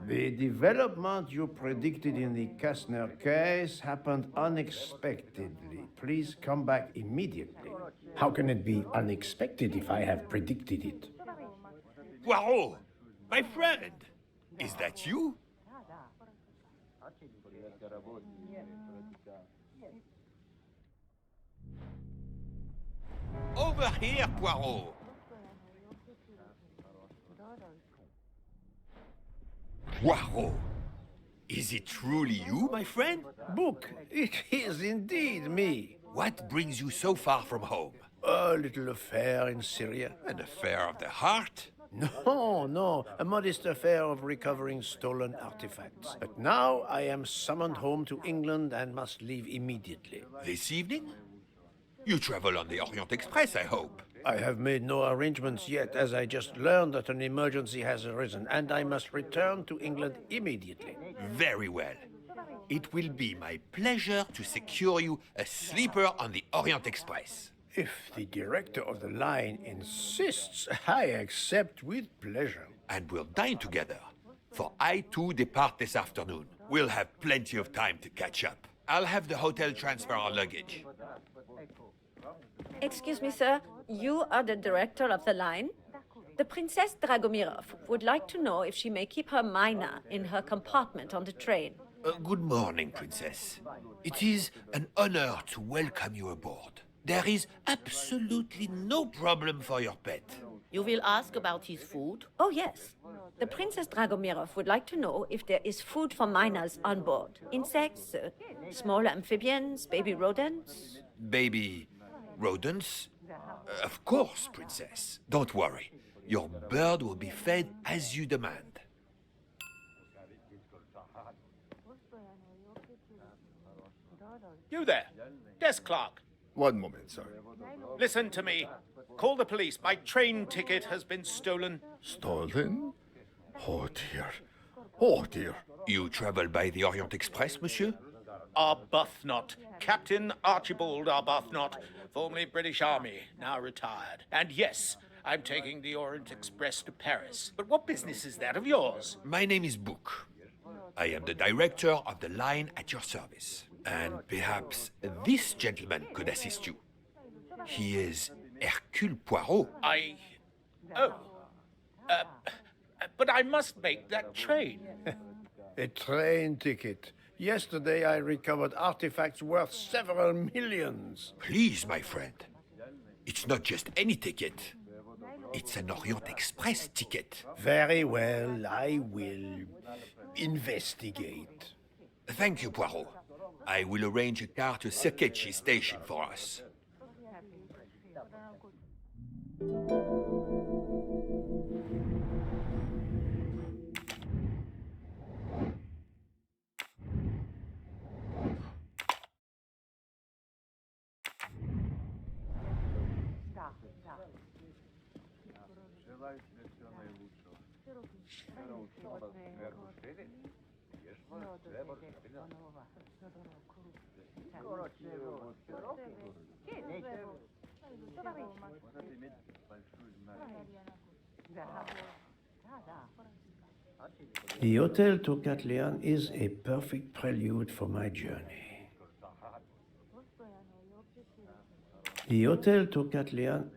The development you predicted in the Kastner case happened unexpectedly. Please come back immediately. How can it be unexpected if I have predicted it? Poirot, my friend, is that you? Over here, Poirot. Poirot, is it truly you, my friend? Book, it is indeed me. What brings you so far from home? A little affair in Syria. An affair of the heart? No, a modest affair of recovering stolen artifacts. But now I am summoned home to England and must leave immediately. This evening? You travel on the Orient Express, I hope. I have made no arrangements yet, as I just learned that an emergency has arisen, and I must return to England immediately. Very well. It will be my pleasure to secure you a sleeper on the Orient Express. If the director of the line insists, I accept with pleasure. And we'll dine together, for I too depart this afternoon. We'll have plenty of time to catch up. I'll have the hotel transfer our luggage. Excuse me, sir. You are the director of the line? The Princess Dragomirov would like to know if she may keep her mina in her compartment on the train. Good morning, Princess. It is an honor to welcome you aboard. There is absolutely no problem for your pet. You will ask about his food? Oh, yes. The Princess Dragomirov would like to know if there is food for miners on board. Insects, small amphibians, baby rodents. Baby rodents? Of course, Princess. Don't worry. Your bird will be fed as you demand. You there, desk clerk. One moment, sir. Listen to me. Call the police. My train ticket has been stolen. Stolen? Oh dear. Oh dear. You travel by the Orient Express, monsieur? Arbuthnot. Captain Archibald Arbuthnot, formerly British Army, now retired. And yes, I'm taking the Orient Express to Paris. But what business is that of yours? My name is Book. I am the director of the line at your service. And perhaps this gentleman could assist you. He is Hercule Poirot. But I must make that train. A train ticket. Yesterday I recovered artifacts worth several millions. Please, my friend. It's not just any ticket. It's an Orient Express ticket. Very well, I will investigate. Thank you, Poirot. I will arrange a car to Circetchi station for us. The Hotel Tocatlian is a perfect prelude for my journey. The Hotel Tocatlian.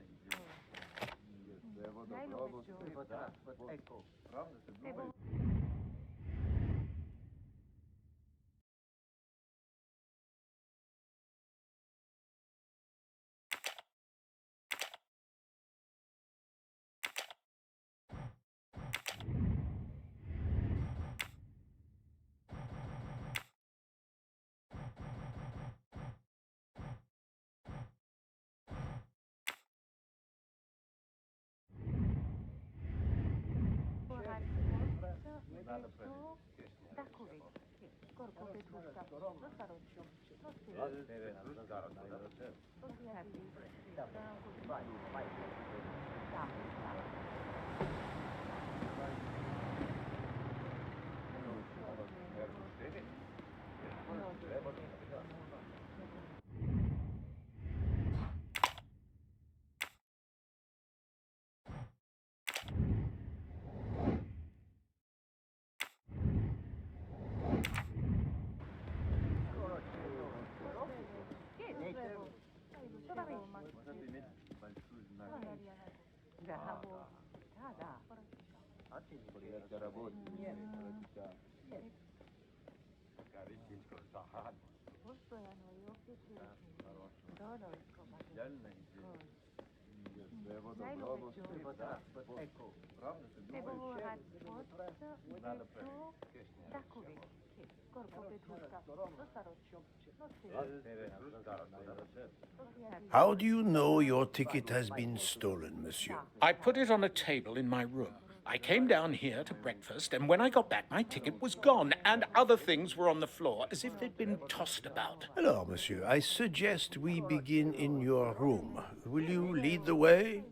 How do you know your ticket has been stolen, monsieur? I put it on a table in my room. I came down here to breakfast, and when I got back, my ticket was gone, and other things were on the floor as if they'd been tossed about. Alors, monsieur, I suggest we begin in your room. Will you lead the way?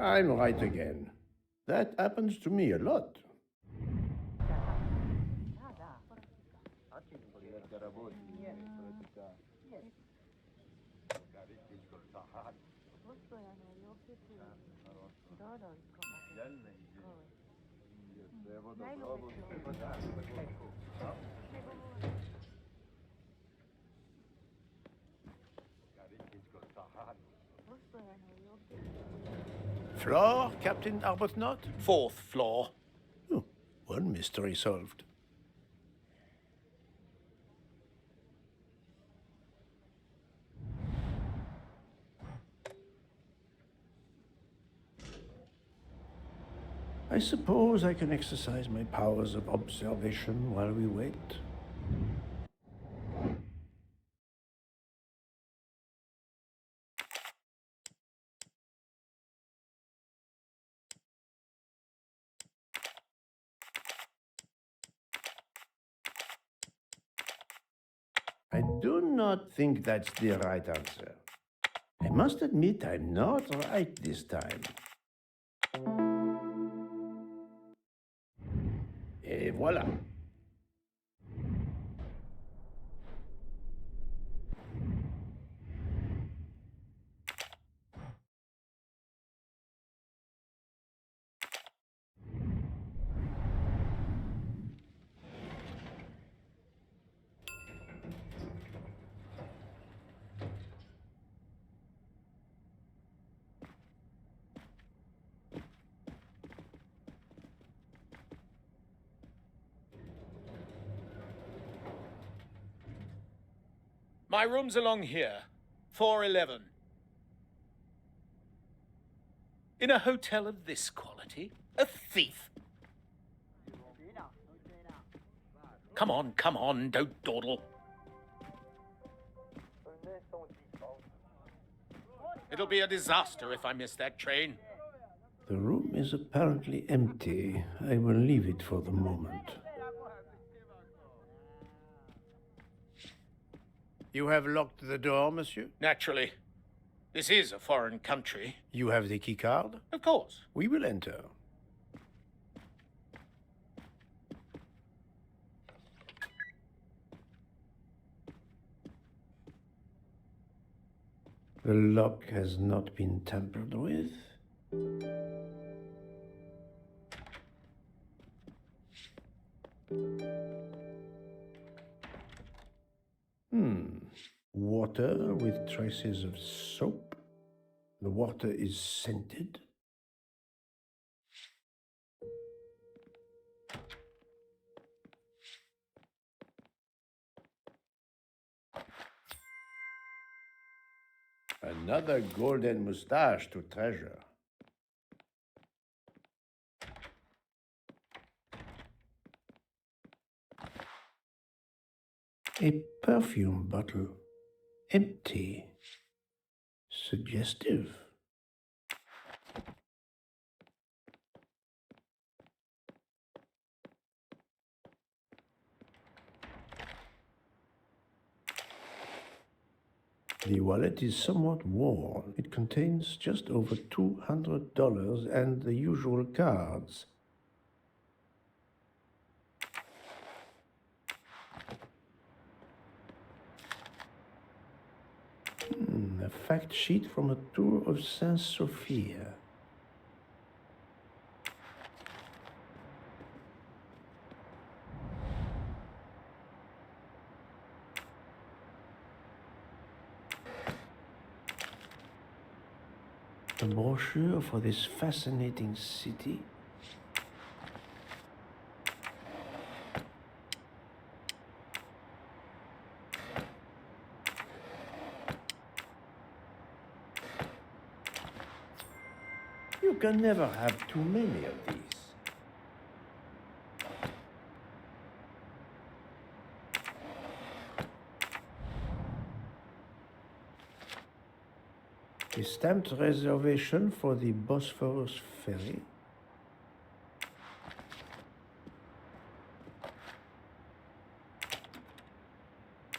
I'm right again. That happens to me a lot. Floor, Captain Arbuthnot? 4th floor. Oh, one mystery solved. I suppose I can exercise my powers of observation while we wait. I do not think that's the right answer. I must admit I'm not right this time. Et voilà. My room's along here. 411. In a hotel of this quality? A thief? Come on, don't dawdle. It'll be a disaster if I miss that train. The room is apparently empty. I will leave it for the moment. You have locked the door, monsieur? Naturally. This is a foreign country. You have the key card? Of course. We will enter. The lock has not been tampered with. Water with traces of soap. The water is scented. Another golden mustache to treasure. A perfume bottle. Empty. Suggestive. The wallet is somewhat worn. It contains just over $200 and the usual cards. A fact sheet from a tour of Saint Sophia. A brochure for this fascinating city. You can never have too many of these. A stamped reservation for the Bosphorus ferry.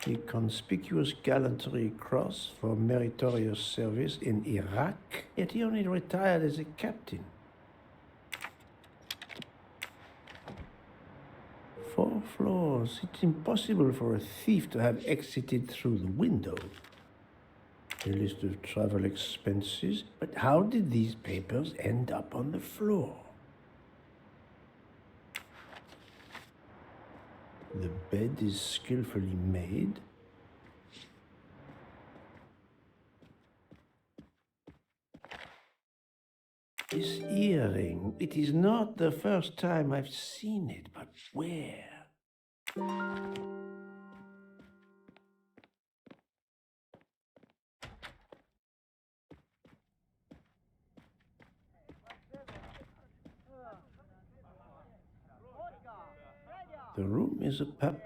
A conspicuous gallantry cross for meritorious service in Iraq, yet he only retired as a captain. 4 floors. It's impossible for a thief to have exited through the window. A list of travel expenses, but how did these papers end up on the floor? The bed is skillfully made. This earring, it is not the first time I've seen it, but where? The room is a pub.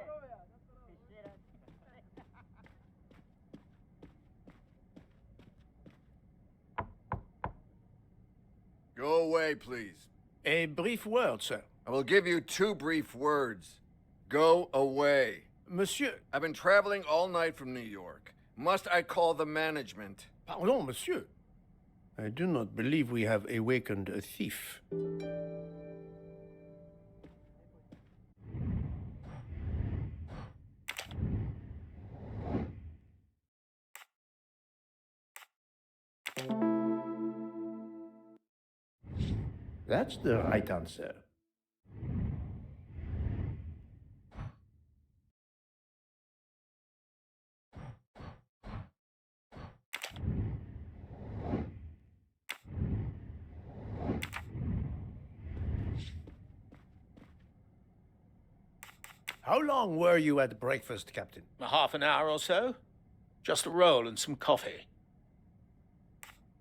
Go away, please. A brief word, sir. I will give you 2 brief words. Go away. Monsieur. I've been traveling all night from New York. Must I call the management? Pardon, monsieur. I do not believe we have awakened a thief. That's the right answer. How long were you at breakfast, Captain? A half an hour or so. Just a roll and some coffee.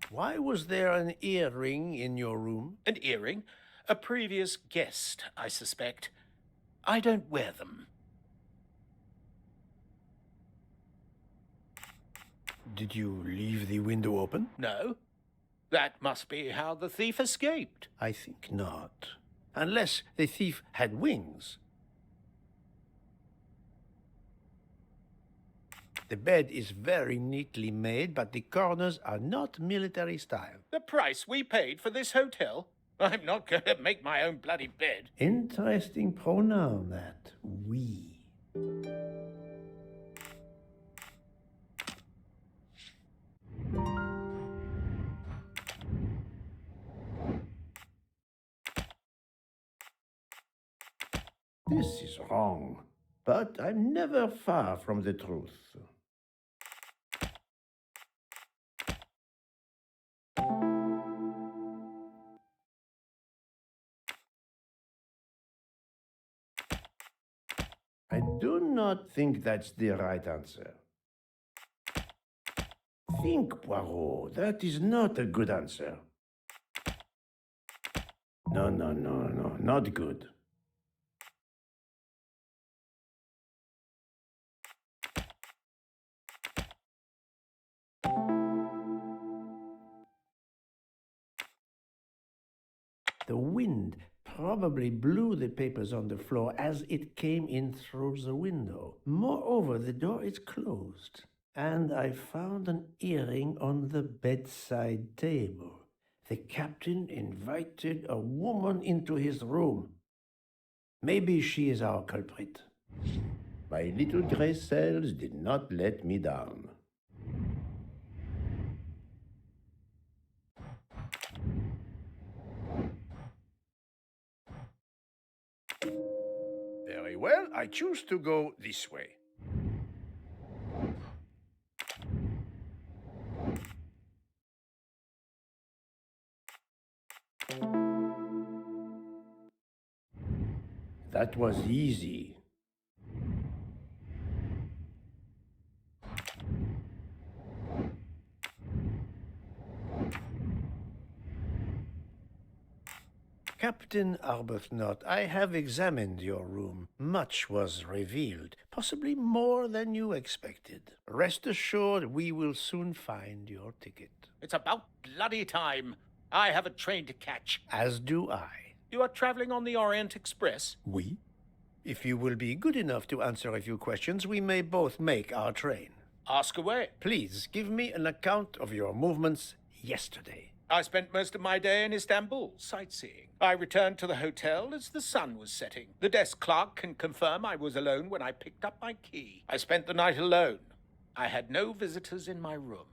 Why was there an earring in your room? An earring? A previous guest, I suspect. I don't wear them. Did you leave the window open? No. That must be how the thief escaped. I think not. Unless the thief had wings. The bed is very neatly made, but the corners are not military style. The price we paid for this hotel? I'm not going to make my own bloody bed. Interesting pronoun, that. We. This is wrong, but I'm never far from the truth. I do not think that's the right answer. Think, Poirot. That is not a good answer. No, not good. The wind probably blew the papers on the floor as it came in through the window. Moreover, the door is closed, and I found an earring on the bedside table. The captain invited a woman into his room. Maybe she is our culprit. My little gray cells did not let me down. Very well, I choose to go this way. That was easy. Captain Arbuthnot, I have examined your room. Much was revealed, possibly more than you expected. Rest assured, we will soon find your ticket. It's about bloody time. I have a train to catch. As do I. You are traveling on the Orient Express? Oui? If you will be good enough to answer a few questions, we may both make our train. Ask away. Please, give me an account of your movements yesterday. I spent most of my day in Istanbul, sightseeing. I returned to the hotel as the sun was setting. The desk clerk can confirm I was alone when I picked up my key. I spent the night alone. I had no visitors in my room.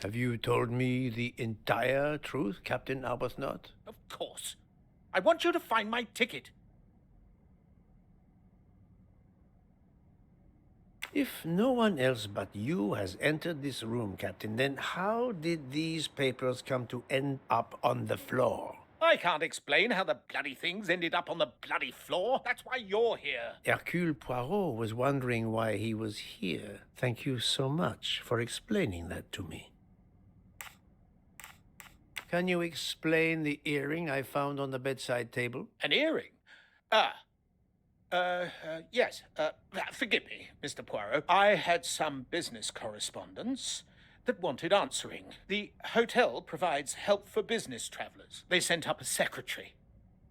Have you told me the entire truth, Captain Arbuthnot? Of course. I want you to find my ticket. If no one else but you has entered this room, Captain, then how did these papers come to end up on the floor? I can't explain how the bloody things ended up on the bloody floor. That's why you're here. Hercule Poirot was wondering why he was here. Thank you so much for explaining that to me. Can you explain the earring I found on the bedside table? An earring? Yes. Forgive me, Mr. Poirot. I had some business correspondence that wanted answering. The hotel provides help for business travelers. They sent up a secretary.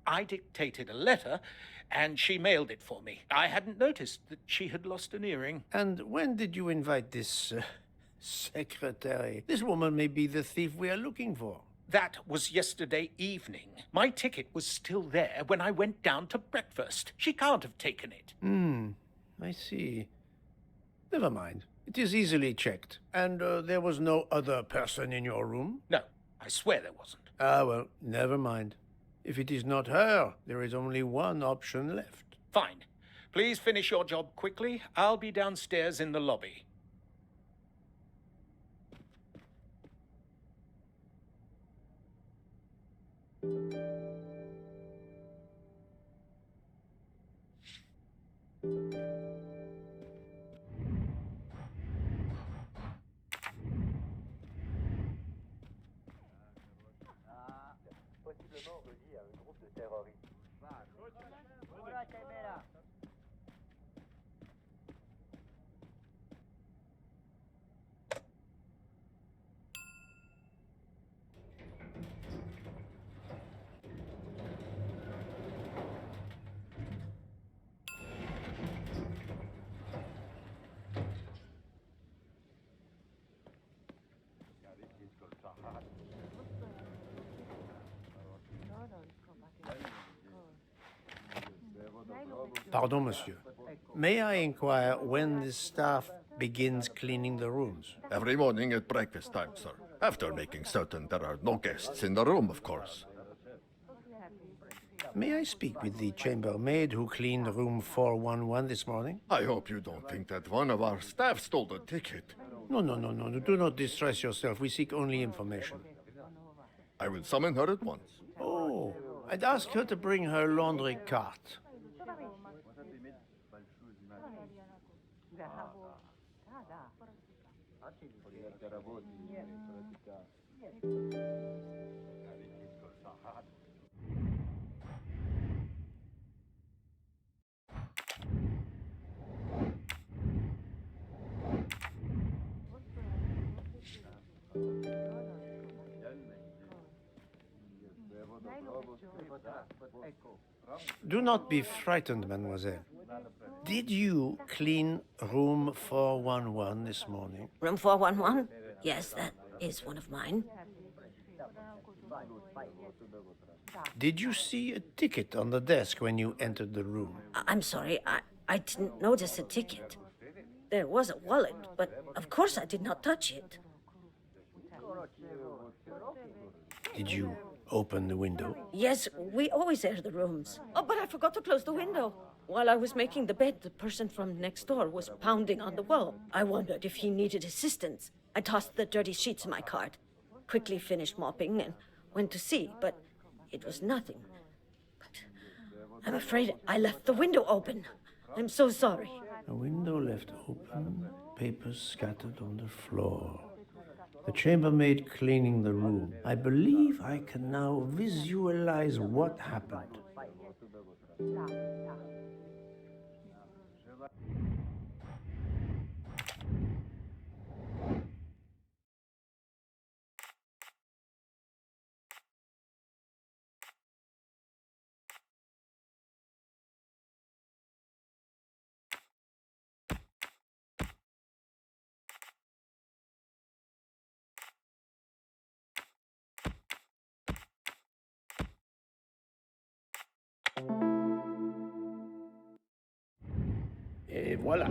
I dictated a letter, and she mailed it for me. I hadn't noticed that she had lost an earring. And when did you invite this secretary? This woman may be the thief we are looking for. That was yesterday evening. My ticket was still there when I went down to breakfast. She can't have taken it. I see. Never mind. It is easily checked. And there was no other person in your room? No, I swear there wasn't. Ah, well, never mind. If it is not her, there is only one option left. Fine. Please finish your job quickly. I'll be downstairs in the lobby. Possiblement relié à un groupe de terroristes. Pardon, monsieur. May I inquire when the staff begins cleaning the rooms? Every morning at breakfast time, sir. After making certain there are no guests in the room, of course. May I speak with the chambermaid who cleaned room 411 this morning? I hope you don't think that one of our staff stole the ticket. No. Do not distress yourself. We seek only information. I will summon her at once. Oh, I'd ask her to bring her laundry cart. Do not be frightened, mademoiselle. Did you clean room 411 this morning? Room 411? Yes, that is one of mine. Did you see a ticket on the desk when you entered the room? I'm sorry, I didn't notice a ticket. There was a wallet, but of course I did not touch it. Did you open the window? Yes, we always air the rooms. Oh, but I forgot to close the window. While I was making the bed, the person from next door was pounding on the wall. I wondered if he needed assistance. I tossed the dirty sheets in my cart, quickly finished mopping, and went to see, but it was nothing. But I'm afraid I left the window open. I'm so sorry. A window left open, papers scattered on the floor. The chambermaid cleaning the room. I believe I can now visualize what happened. Et voilà.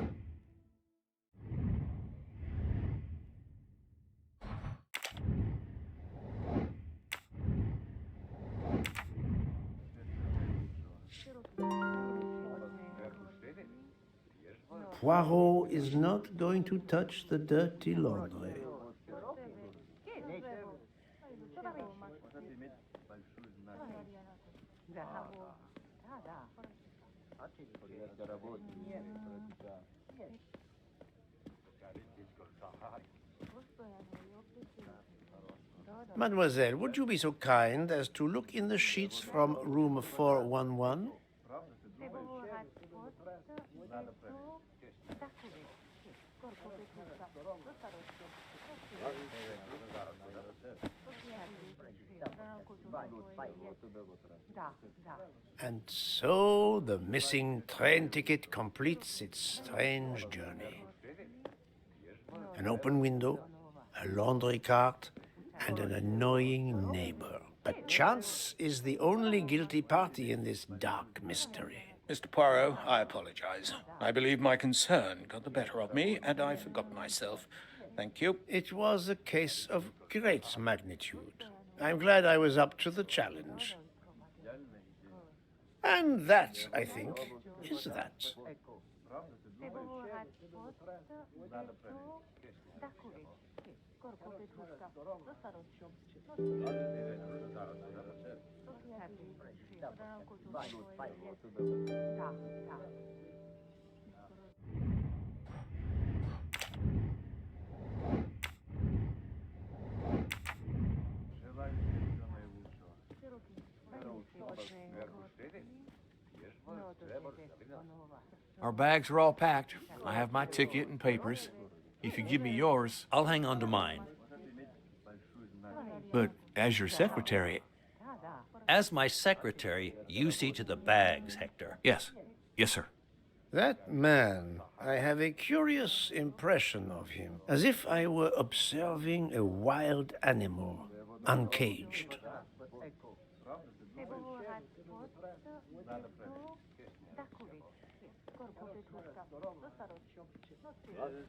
Poirot is not going to touch the dirty laundry. Mademoiselle, would you be so kind as to look in the sheets from room 411? And so the missing train ticket completes its strange journey. An open window, a laundry cart, and an annoying neighbor. But chance is the only guilty party in this dark mystery. Mr. Poirot, I apologize. I believe my concern got the better of me, and I forgot myself. Thank you. It was a case of great magnitude. I'm glad I was up to the challenge. And that, I think, is that. Our bags are all packed. I have my ticket and papers. If you give me yours, I'll hang on to mine. but as your secretary... As my secretary, you see to the bags, Hector. Yes. Yes, sir. That man, I have a curious impression of him, as if I were observing a wild animal, uncaged.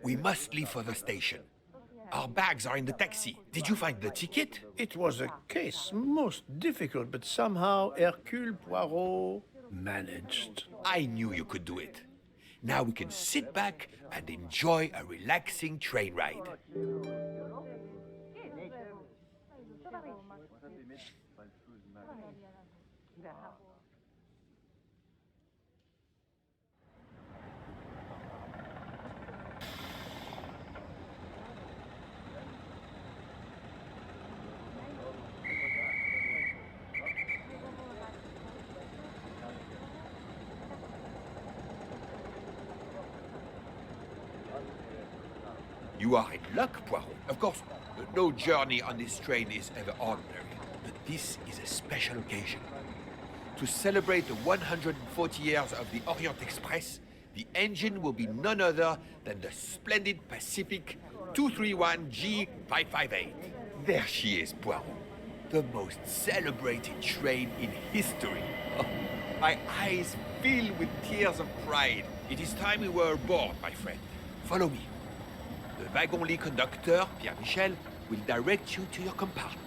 We must leave for the station. Our bags are in the taxi. Did you find the ticket? It was a case most difficult, but somehow Hercule Poirot managed. I knew you could do it. Now we can sit back and enjoy a relaxing train ride. You are in luck, Poirot. Of course, no journey on this train is ever ordinary, but this is a special occasion. To celebrate the 140 years of the Orient Express, the engine will be none other than the splendid Pacific 231G558. There she is, Poirot. The most celebrated train in history. Oh, my eyes fill with tears of pride. It is time we were aboard, my friend. Follow me. The wagon-lit conductor, Pierre Michel, will direct you to your compartment.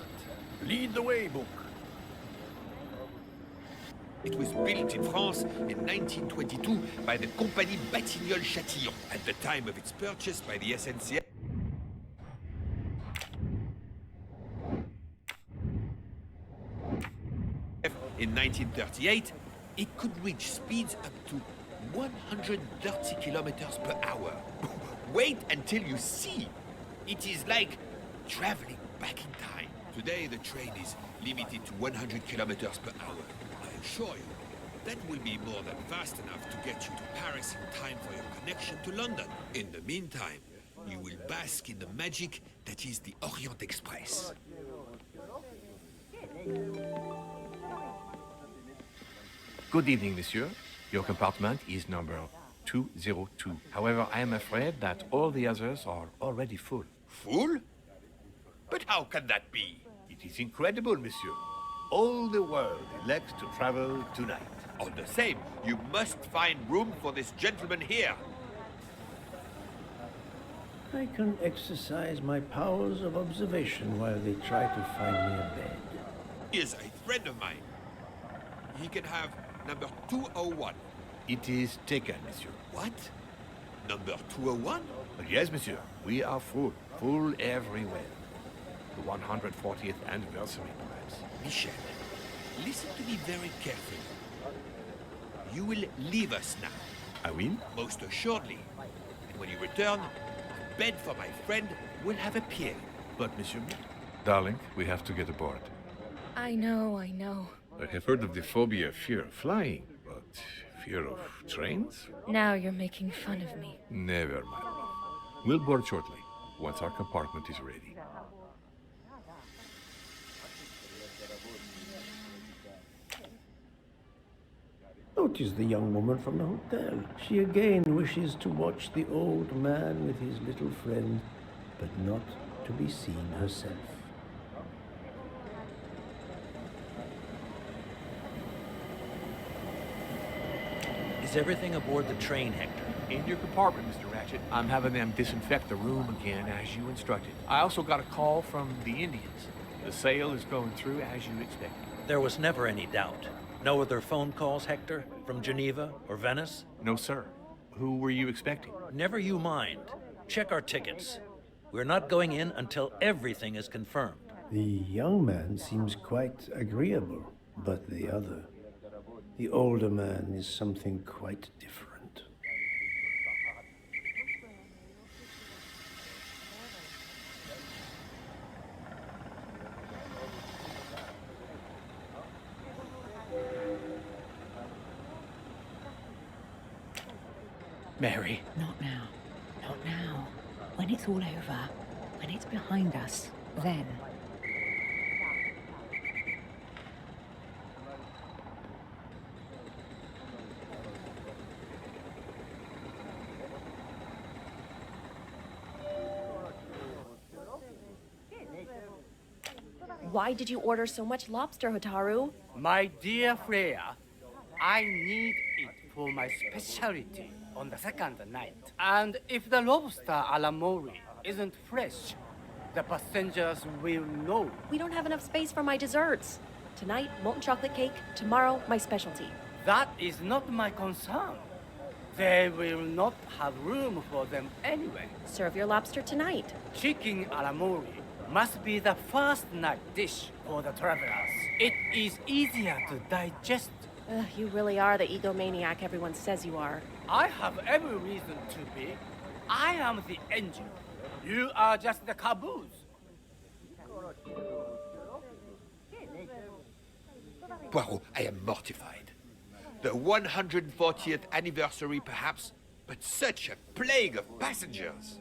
Lead the way, Book. It was built in France in 1922 by the Compagnie Batignolles-Châtillon at the time of its purchase by the SNCF. In 1938, it could reach speeds up to 130 kilometers per hour. Wait until you see. It is like traveling back in time. Today, the train is limited to 100 kilometers per hour. I assure you, that will be more than fast enough to get you to Paris in time for your connection to London. In the meantime, you will bask in the magic that is the Orient Express. Good evening, monsieur. Your compartment is number 202. However, I am afraid that all the others are already full. Full? But how can that be? It is incredible, monsieur. All the world elects to travel tonight. All the same, you must find room for this gentleman here. I can exercise my powers of observation while they try to find me a bed. He is a friend of mine. He can have number 201. It is taken, monsieur. What? Number 201? Yes, monsieur. We are full. Full everywhere. The 140th anniversary, perhaps. Michel, listen to me very carefully. You will leave us now. I will? Most assuredly. And when you return, a bed for my friend will have appeared. But, monsieur... Darling, we have to get aboard. I know, I know. I have heard of the phobia of fear of flying, but fear of trains? Now you're making fun of me. Never, my love. We'll board shortly, once our compartment is ready. Notice the young woman from the hotel. She again wishes to watch the old man with his little friend, but not to be seen herself. Is everything aboard the train, Hector? In your compartment, Mr. Ratchet. I'm having them disinfect the room again as you instructed. I also got a call from the Indians. The sale is going through as you expected. There was never any doubt. No other phone calls, Hector? From Geneva or Venice? No, sir. Who were you expecting? Never you mind. Check our tickets. We're not going in until everything is confirmed. The young man seems quite agreeable, but the older man is something quite different. Mary. Not now. Not now. When it's all over, when it's behind us, then. Why did you order so much lobster, Hotaru? My dear Freya, I need it for my specialty on the second night. And if the lobster a la mori isn't fresh, the passengers will know. We don't have enough space for my desserts. Tonight, molten chocolate cake. Tomorrow, my specialty. That is not my concern. They will not have room for them anyway. Serve your lobster tonight. Chicken a la mori must be the first night dish for the travelers. It is easier to digest. You really are the egomaniac everyone says you are. I have every reason to be. I am the engine. You are just the caboose. Poirot, I am mortified. The 140th anniversary, perhaps, but such a plague of passengers.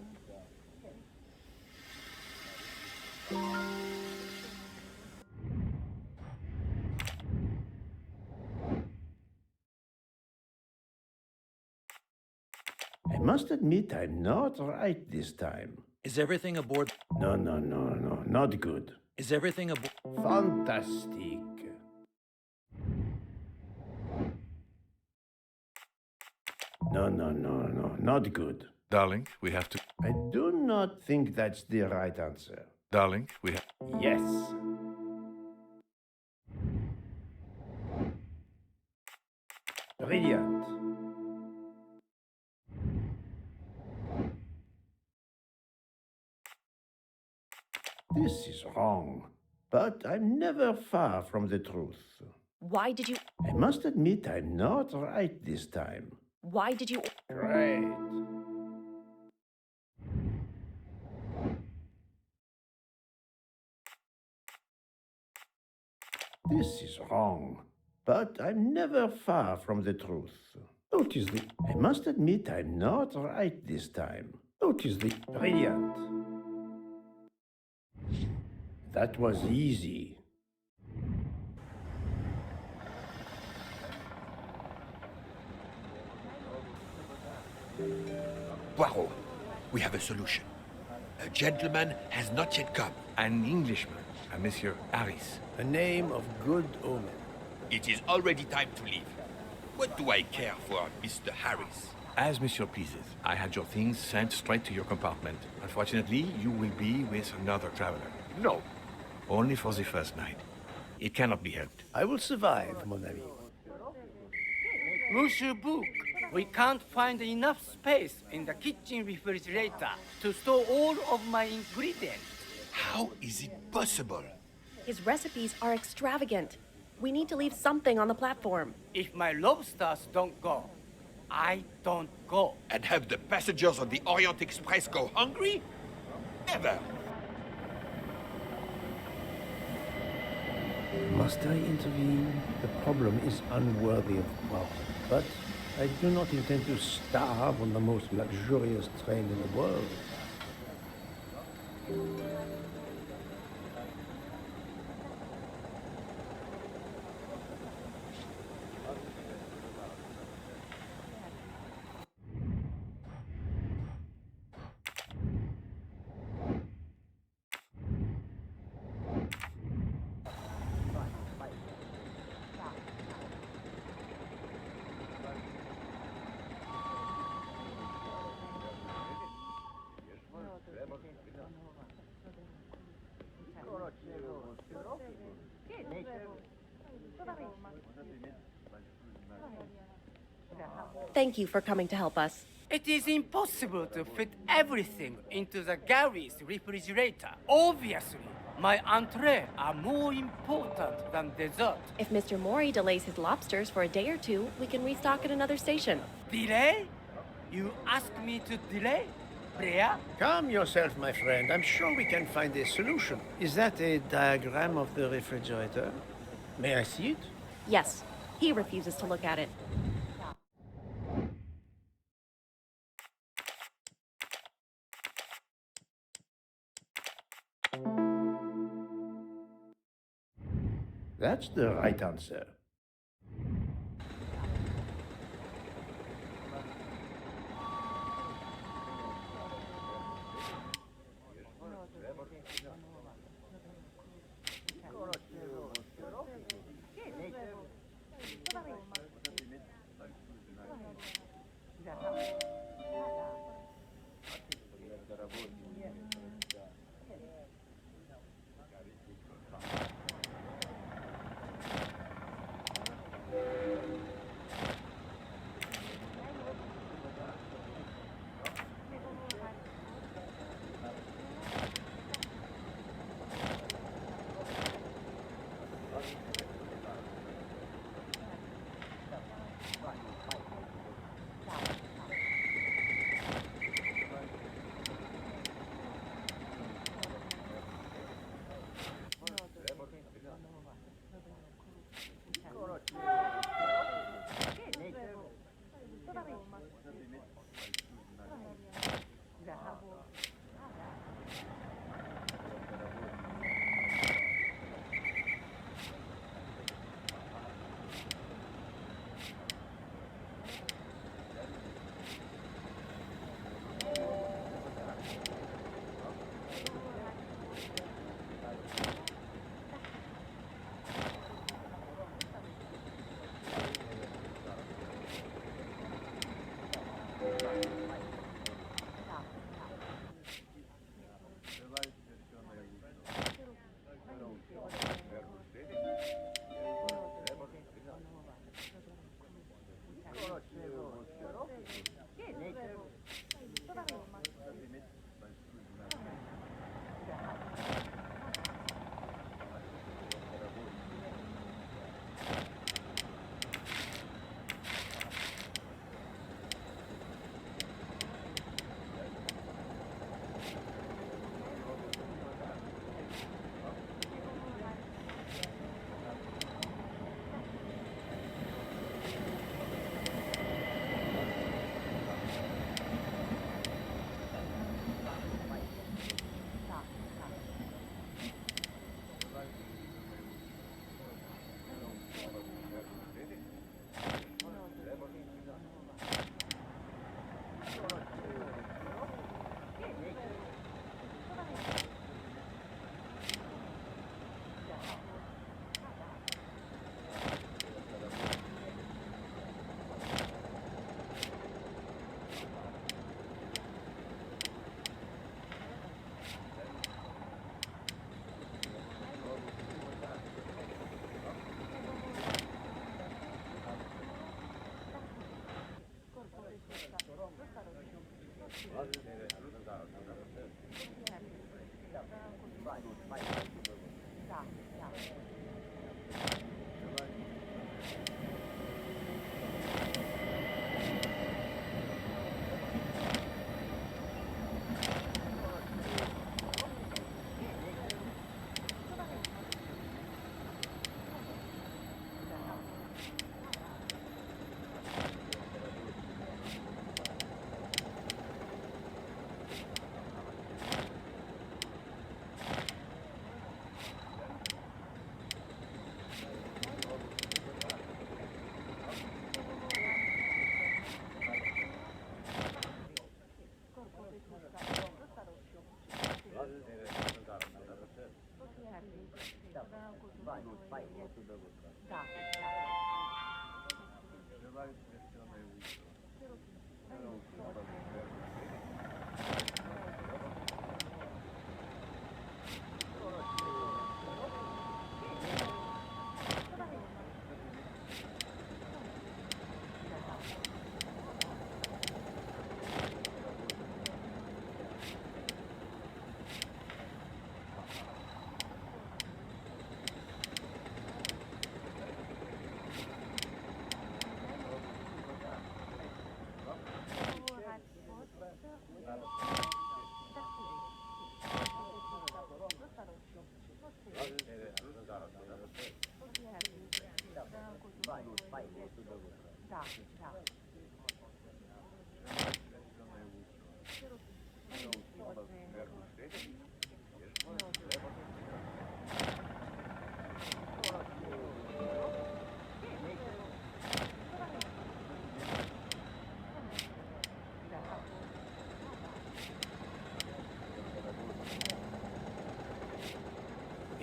must admit I'm not right this time. Is everything aboard? No, not good. Is everything aboard? Fantastic. No, not good. Darling, we have to... I do not think that's the right answer. Darling, we have... Yes. Brilliant. This is wrong, but I'm never far from the truth. Why did you... I must admit I'm not right this time. Why did you... Great. This is wrong, but I'm never far from the truth. Notice the... I must admit I'm not right this time. Notice the... Brilliant. That was easy. Poirot, we have a solution. A gentleman has not yet come. An Englishman, a Monsieur Harris. A name of good omen. It is already time to leave. What do I care for Mr. Harris? As Monsieur pleases. I had your things sent straight to your compartment. Unfortunately, you will be with another traveler. No. Only for the first night. It cannot be helped. I will survive, mon ami. Monsieur Book, we can't find enough space in the kitchen refrigerator to store all of my ingredients. How is it possible? His recipes are extravagant. We need to leave something on the platform. If my lobsters don't go, I don't go. And have the passengers on the Orient Express go hungry? Never. Must I intervene? The problem is unworthy of Poirot, but I do not intend to starve on the most luxurious train in the world. Thank you for coming to help us. It is impossible to fit everything into the Gary's refrigerator. Obviously, my entrees are more important than dessert. If Mr. Mori delays his lobsters for a day or two, we can restock at another station. Delay? You ask me to delay? Brea? Calm yourself, my friend. I'm sure we can find a solution. Is that a diagram of the refrigerator? May I see it? Yes. He refuses to look at it. That's the right answer.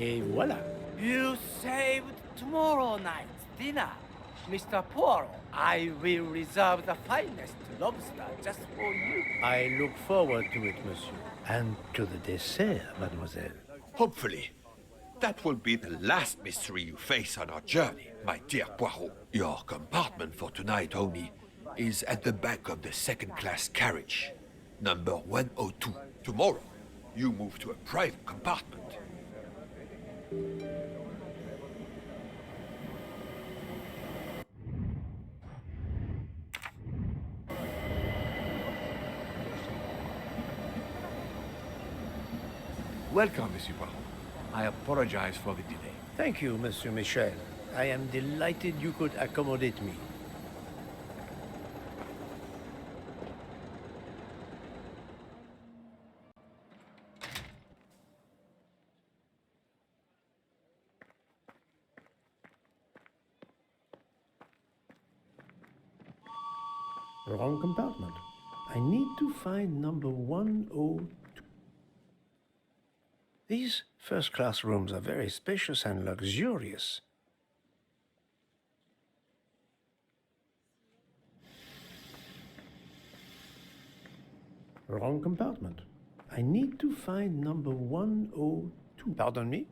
Et voilà. You saved tomorrow night's dinner. Mr. Poirot, I will reserve the finest lobster just for you. I look forward to it, monsieur. And to the dessert, mademoiselle. Hopefully. That will be the last mystery you face on our journey, my dear Poirot. Your compartment for tonight only is at the back of the second-class carriage, number 102. Tomorrow, you move to a private compartment. Welcome, Monsieur Poirot. I apologize for the delay. Thank you, Monsieur Michel. I am delighted you could accommodate me. Wrong compartment. I need to find number 102. These first-class rooms are very spacious and luxurious. Wrong compartment. I need to find number 102. Pardon me?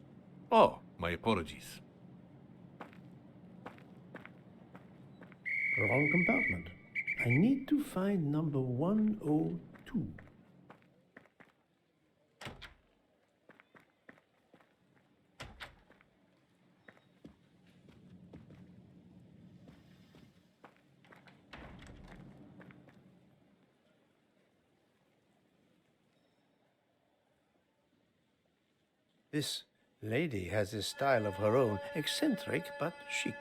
Oh, my apologies. Wrong compartment. I need to find number 102. This lady has a style of her own, eccentric but chic.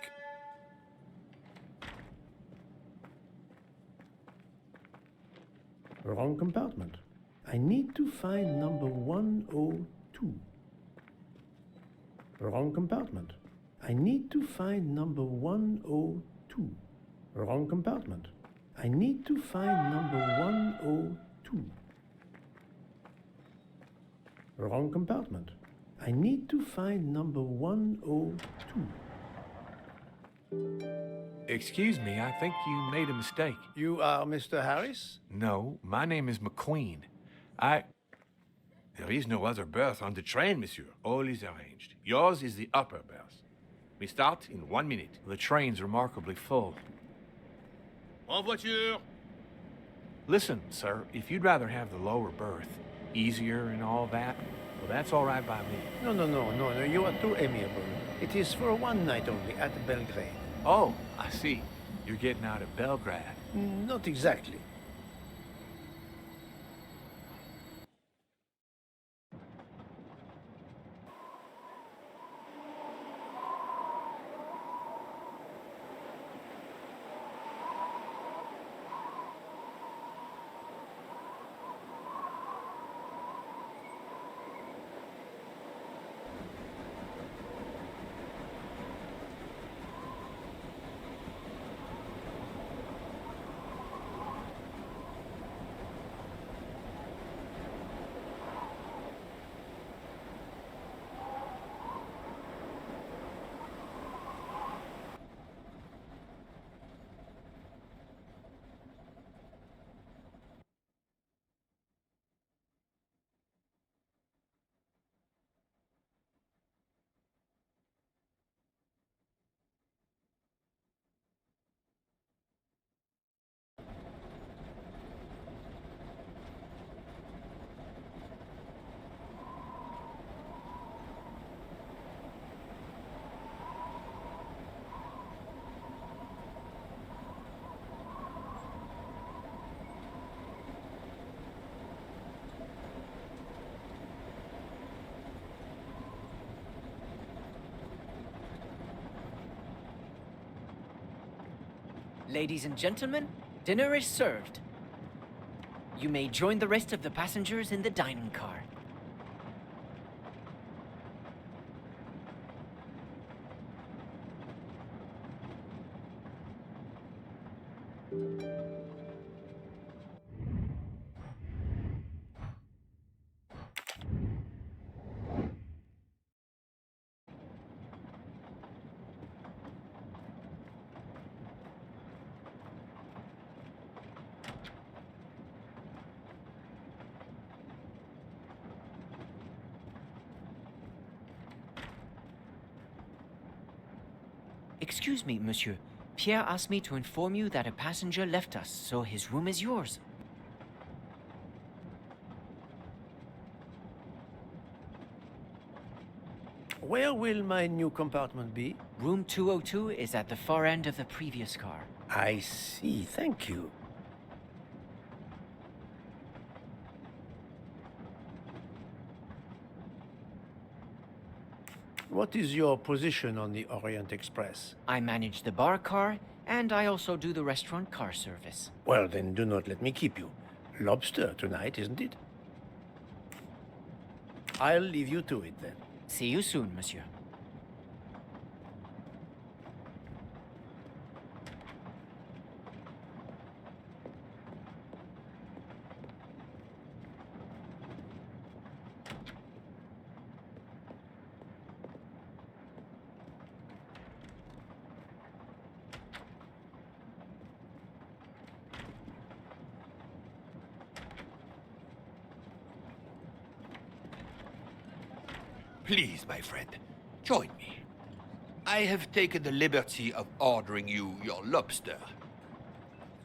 Wrong compartment. I need to find number 102. Wrong compartment. I need to find number 102. Wrong compartment. I need to find number 102. Wrong compartment. I need to find number 102. Excuse me, I think you made a mistake. You are Mr. Harris? No, my name is McQueen. There is no other berth on the train, monsieur. All is arranged. Yours is the upper berth. We start in 1 minute. The train's remarkably full. En voiture! Listen, sir, if you'd rather have the lower berth, easier and all that, well, that's all right by me. No, you are too amiable. It is for one night only at Belgrade. Oh, I see. You're getting out of Belgrade. Not exactly. Ladies and gentlemen, dinner is served. You may join the rest of the passengers in the dining car. Excuse me, monsieur. Pierre asked me to inform you that a passenger left us, so his room is yours. Where will my new compartment be? Room 202 is at the far end of the previous car. I see, thank you. What is your position on the Orient Express? I manage the bar car, and I also do the restaurant car service. Well, then do not let me keep you. Lobster tonight, isn't it? I'll leave you to it then. See you soon, monsieur. Please, my friend, join me. I have taken the liberty of ordering you your lobster.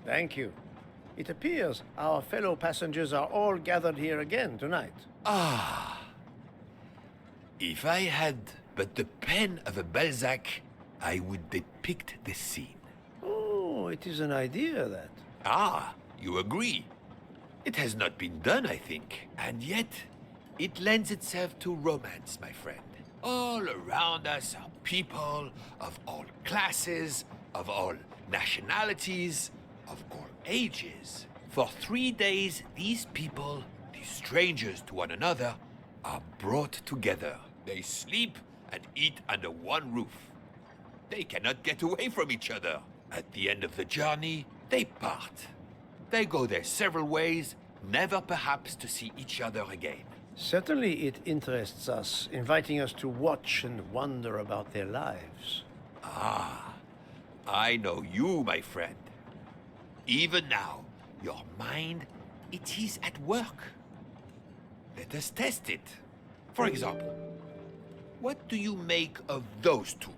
Thank you. It appears our fellow passengers are all gathered here again tonight. Ah. If I had but the pen of a Balzac, I would depict the scene. Oh, it is an idea, that. Ah, you agree. It has not been done, I think. And yet, it lends itself to romance, my friend. All around us are people of all classes, of all nationalities, of all ages. For 3 days, these people, these strangers to one another, are brought together. They sleep and eat under one roof. They cannot get away from each other. At the end of the journey, they part. They go their several ways, never perhaps to see each other again. Certainly it interests us, inviting us to watch and wonder about their lives. Ah, I know you, my friend. Even now, your mind, it is at work. Let us test it. For example, what do you make of those two?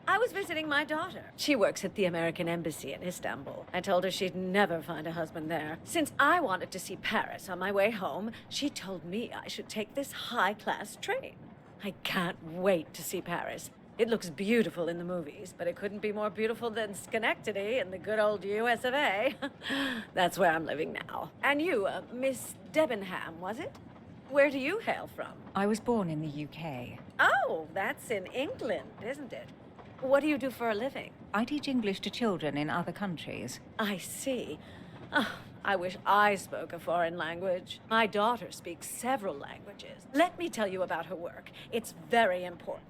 I was visiting my daughter. She works at the American Embassy in Istanbul. I told her she'd never find a husband there. Since I wanted to see Paris on my way home, she told me I should take this high-class train. I can't wait to see Paris. It looks beautiful in the movies, but it couldn't be more beautiful than Schenectady in the good old US of A. That's where I'm living now. And you, Miss Debenham, was it? Where do you hail from? I was born in the UK. Oh, that's in England, isn't it? What do you do for a living? I teach English to children in other countries. I see. Oh, I wish I spoke a foreign language. My daughter speaks several languages. Let me tell you about her work. It's very important.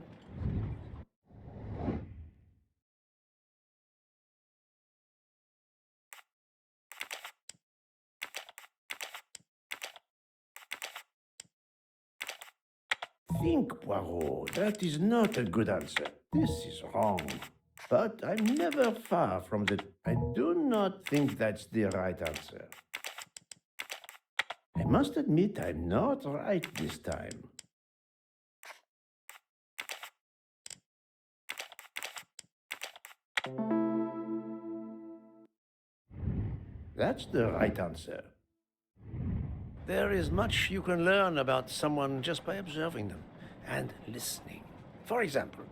Think, Poirot. That is not a good answer. This is wrong. But I'm never far from the... I do not think that's the right answer. I must admit I'm not right this time. That's the right answer. There is much you can learn about someone just by observing them and listening. For example,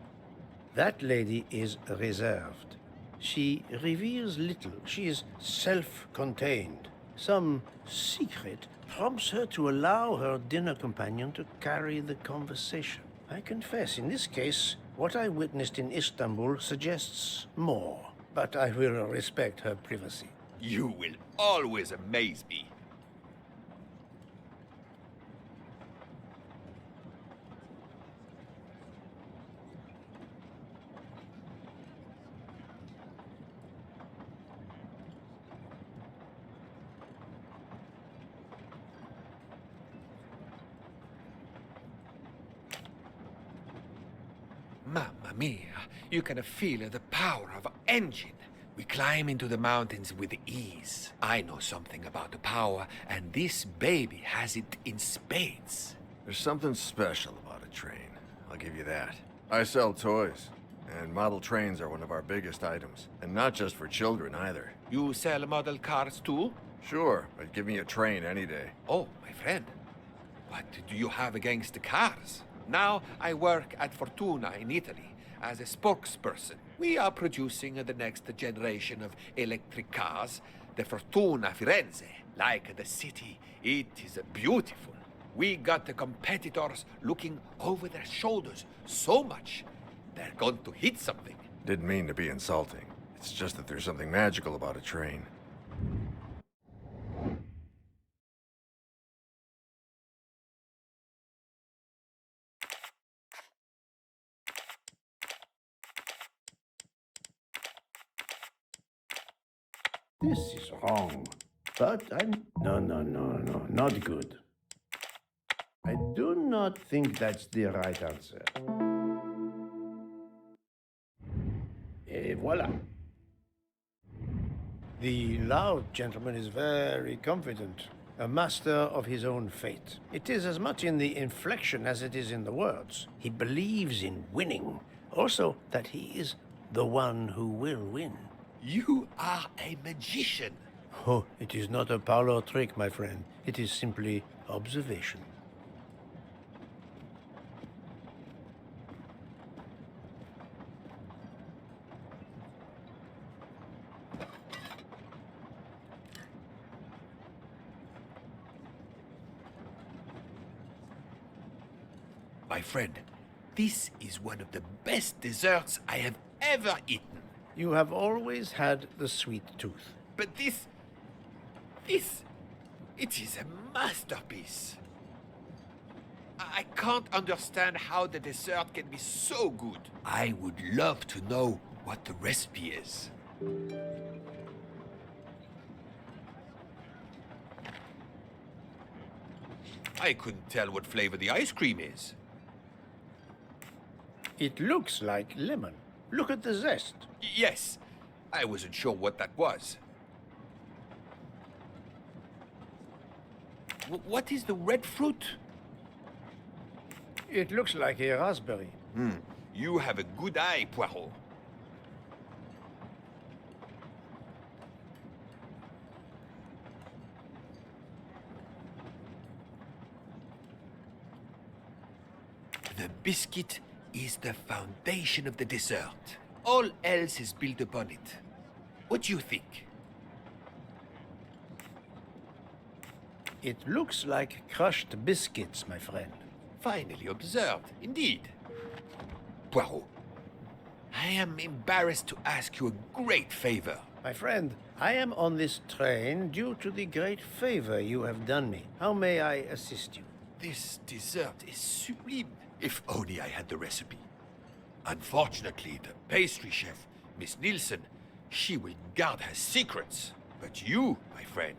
that lady is reserved. She reveals little. She is self-contained. Some secret prompts her to allow her dinner companion to carry the conversation. I confess, in this case, what I witnessed in Istanbul suggests more, but I will respect her privacy. You will always amaze me. Mamma mia, you can feel the power of engine. We climb into the mountains with ease. I know something about the power, and this baby has it in spades. There's something special about a train. I'll give you that. I sell toys, and model trains are one of our biggest items. And not just for children either. You sell model cars too? Sure, but give me a train any day. Oh, my friend. What do you have against the cars? Now I work at Fortuna in Italy as a spokesperson. We are producing the next generation of electric cars, the Fortuna Firenze. Like the city, it is beautiful. We got the competitors looking over their shoulders so much, they're going to hit something. Didn't mean to be insulting. It's just that there's something magical about a train. This is wrong. But No, not good. I do not think that's the right answer. Et voila. The loud gentleman is very confident, a master of his own fate. It is as much in the inflection as it is in the words. He believes in winning, also that he is the one who will win. You are a magician. Oh, it is not a parlor trick, my friend. It is simply observation. My friend, this is one of the best desserts I have ever eaten. You have always had the sweet tooth. But it is a masterpiece. I can't understand how the dessert can be so good. I would love to know what the recipe is. I couldn't tell what flavor the ice cream is. It looks like lemon. Look at the zest. Yes, I wasn't sure what that was. What is the red fruit? It looks like a raspberry. You have a good eye, Poirot. The biscuit is the foundation of the dessert. All else is built upon it. What do you think? It looks like crushed biscuits, my friend. Finely observed, indeed. Poirot, I am embarrassed to ask you a great favor. My friend, I am on this train due to the great favor you have done me. How may I assist you? This dessert is sublime. If only I had the recipe. Unfortunately, the pastry chef, Miss Nielsen, she will guard her secrets. But you, my friend,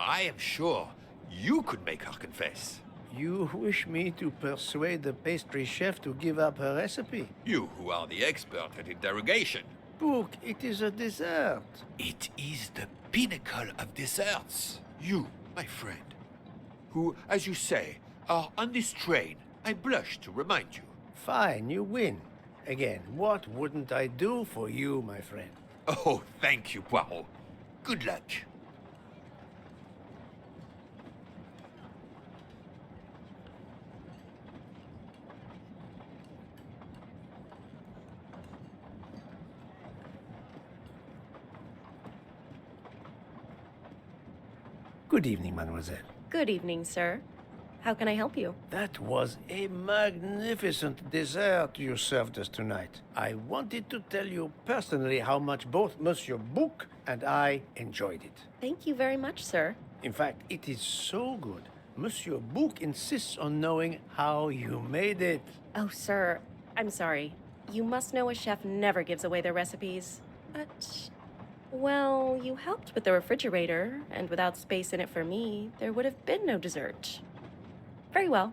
I am sure you could make her confess. You wish me to persuade the pastry chef to give up her recipe? You, who are the expert at interrogation. Book, it is a dessert. It is the pinnacle of desserts. You, my friend, who, as you say, are on this train, I blush to remind you. Fine, you win. Again, what wouldn't I do for you, my friend? Oh, thank you, Poirot. Good luck. Good evening, mademoiselle. Good evening, sir. How can I help you? That was a magnificent dessert you served us tonight. I wanted to tell you personally how much both Monsieur Bouc and I enjoyed it. Thank you very much, sir. In fact, it is so good. Monsieur Bouc insists on knowing how you made it. Oh, sir, I'm sorry. You must know a chef never gives away their recipes. But, well, you helped with the refrigerator, and without space in it for me, there would have been no dessert. Very well.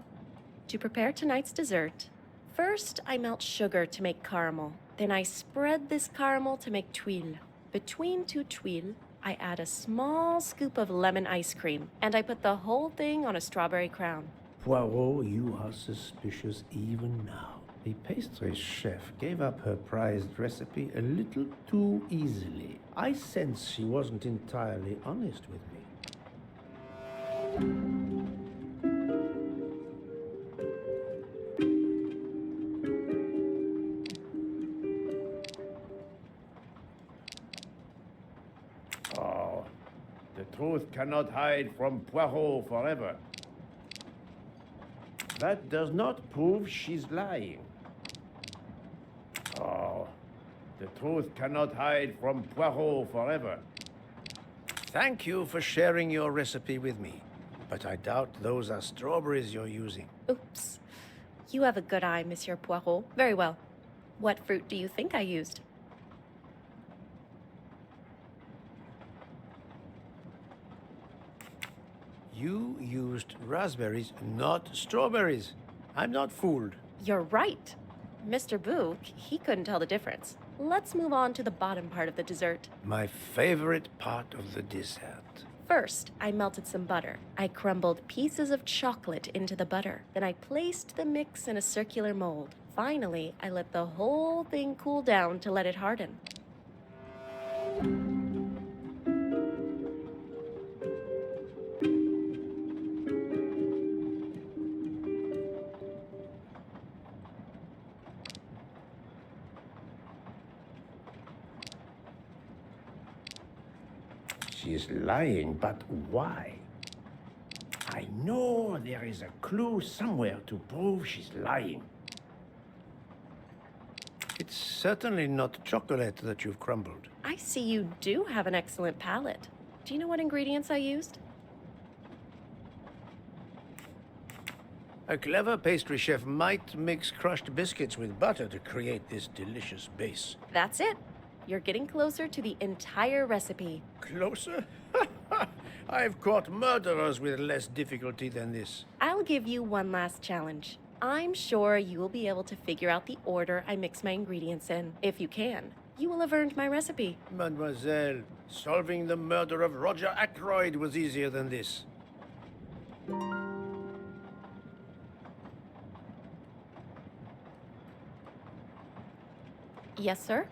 To prepare tonight's dessert, first I melt sugar to make caramel. Then I spread this caramel to make tuiles. Between two tuiles, I add a small scoop of lemon ice cream, and I put the whole thing on a strawberry crown. Poirot, you are suspicious even now. The pastry chef gave up her prized recipe a little too easily. I sense she wasn't entirely honest with me. Oh, the truth cannot hide from Poirot forever. That does not prove she's lying. Oh, the truth cannot hide from Poirot forever. Thank you for sharing your recipe with me, but I doubt those are strawberries you're using. Oops. You have a good eye, Monsieur Poirot. Very well. What fruit do you think I used? You used raspberries, not strawberries. I'm not fooled. You're right. Mr. Bouc, he couldn't tell the difference. Let's move on to the bottom part of the dessert. My favorite part of the dessert. First, I melted some butter. I crumbled pieces of chocolate into the butter. Then I placed the mix in a circular mold. Finally, I let the whole thing cool down to let it harden. She is lying, but why? I know there is a clue somewhere to prove she's lying. It's certainly not chocolate that you've crumbled. I see you do have an excellent palate. Do you know what ingredients I used? A clever pastry chef might mix crushed biscuits with butter to create this delicious base. That's it. You're getting closer to the entire recipe. Closer? I've caught murderers with less difficulty than this. I'll give you one last challenge. I'm sure you will be able to figure out the order I mix my ingredients in. If you can, you will have earned my recipe. Mademoiselle, solving the murder of Roger Ackroyd was easier than this. Yes, sir?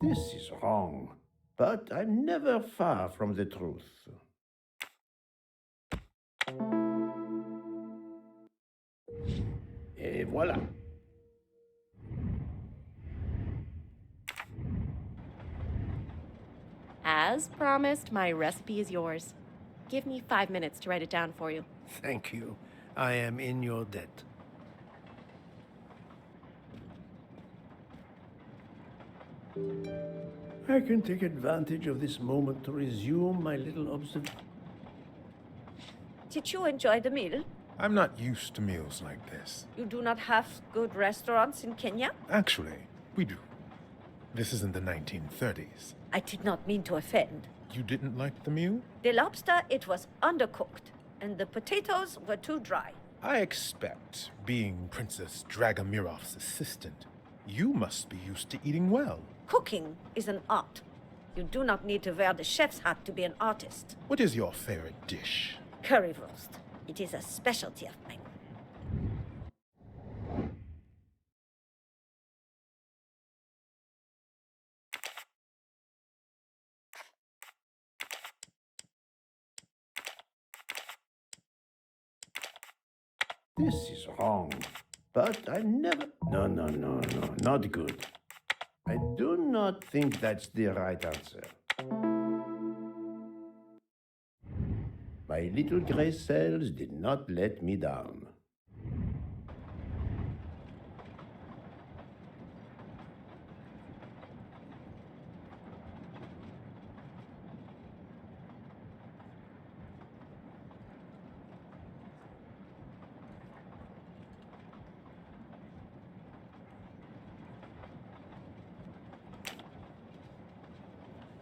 This is wrong, but I'm never far from the truth. Et voilà. As promised, my recipe is yours. Give me 5 minutes to write it down for you. Thank you. I am in your debt. I can take advantage of this moment to resume my little observation. Did you enjoy the meal? I'm not used to meals like this. You do not have good restaurants in Kenya? Actually, we do. This isn't the 1930s. I did not mean to offend. You didn't like the meal? The lobster, it was undercooked, and the potatoes were too dry. I expect, being Princess Dragamirov's assistant, you must be used to eating well. Cooking is an art. You do not need to wear the chef's hat to be an artist. What is your favorite dish? Currywurst. It is a specialty of mine. This is wrong. But I never... No, not good. I do not think that's the right answer. My little gray cells did not let me down.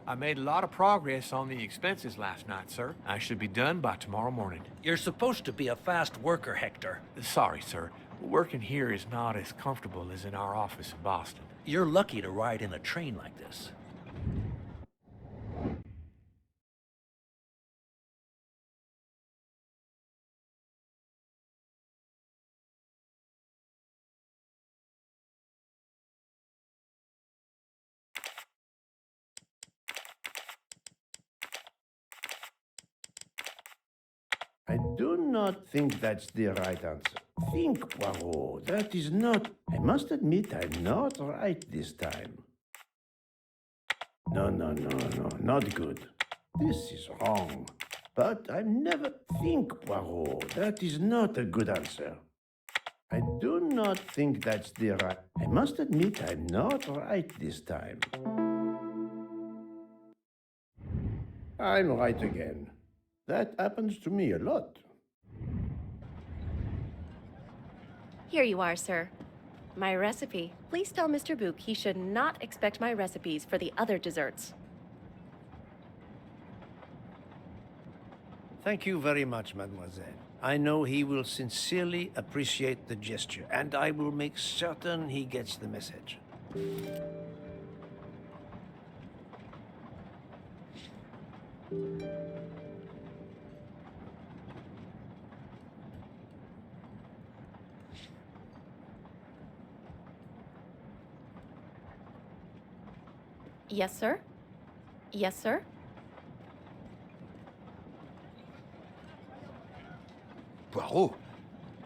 I made a lot of progress on the expenses last night, sir. I should be done by tomorrow morning. You're supposed to be a fast worker, Hector. Sorry, sir. Working here is not as comfortable as in our office in Boston. You're lucky to ride in a train like this. I do not think that's the right answer. Think, Poirot. That is not... I must admit I'm not right this time. No, not good. This is wrong. But I'm never... Think, Poirot. That is not a good answer. I do not think that's the right... I must admit I'm not right this time. I'm right again. That happens to me a lot. Here you are, sir. My recipe. Please tell Mr. Book he should not expect my recipes for the other desserts. Thank you very much, mademoiselle. I know he will sincerely appreciate the gesture, and I will make certain he gets the message. Yes, sir? Yes, sir? Poirot,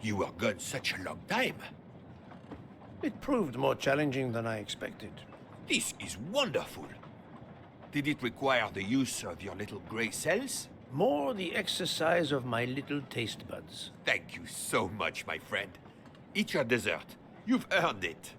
you were gone such a long time. It proved more challenging than I expected. This is wonderful. Did it require the use of your little gray cells? More the exercise of my little taste buds. Thank you so much, my friend. Eat your dessert. You've earned it.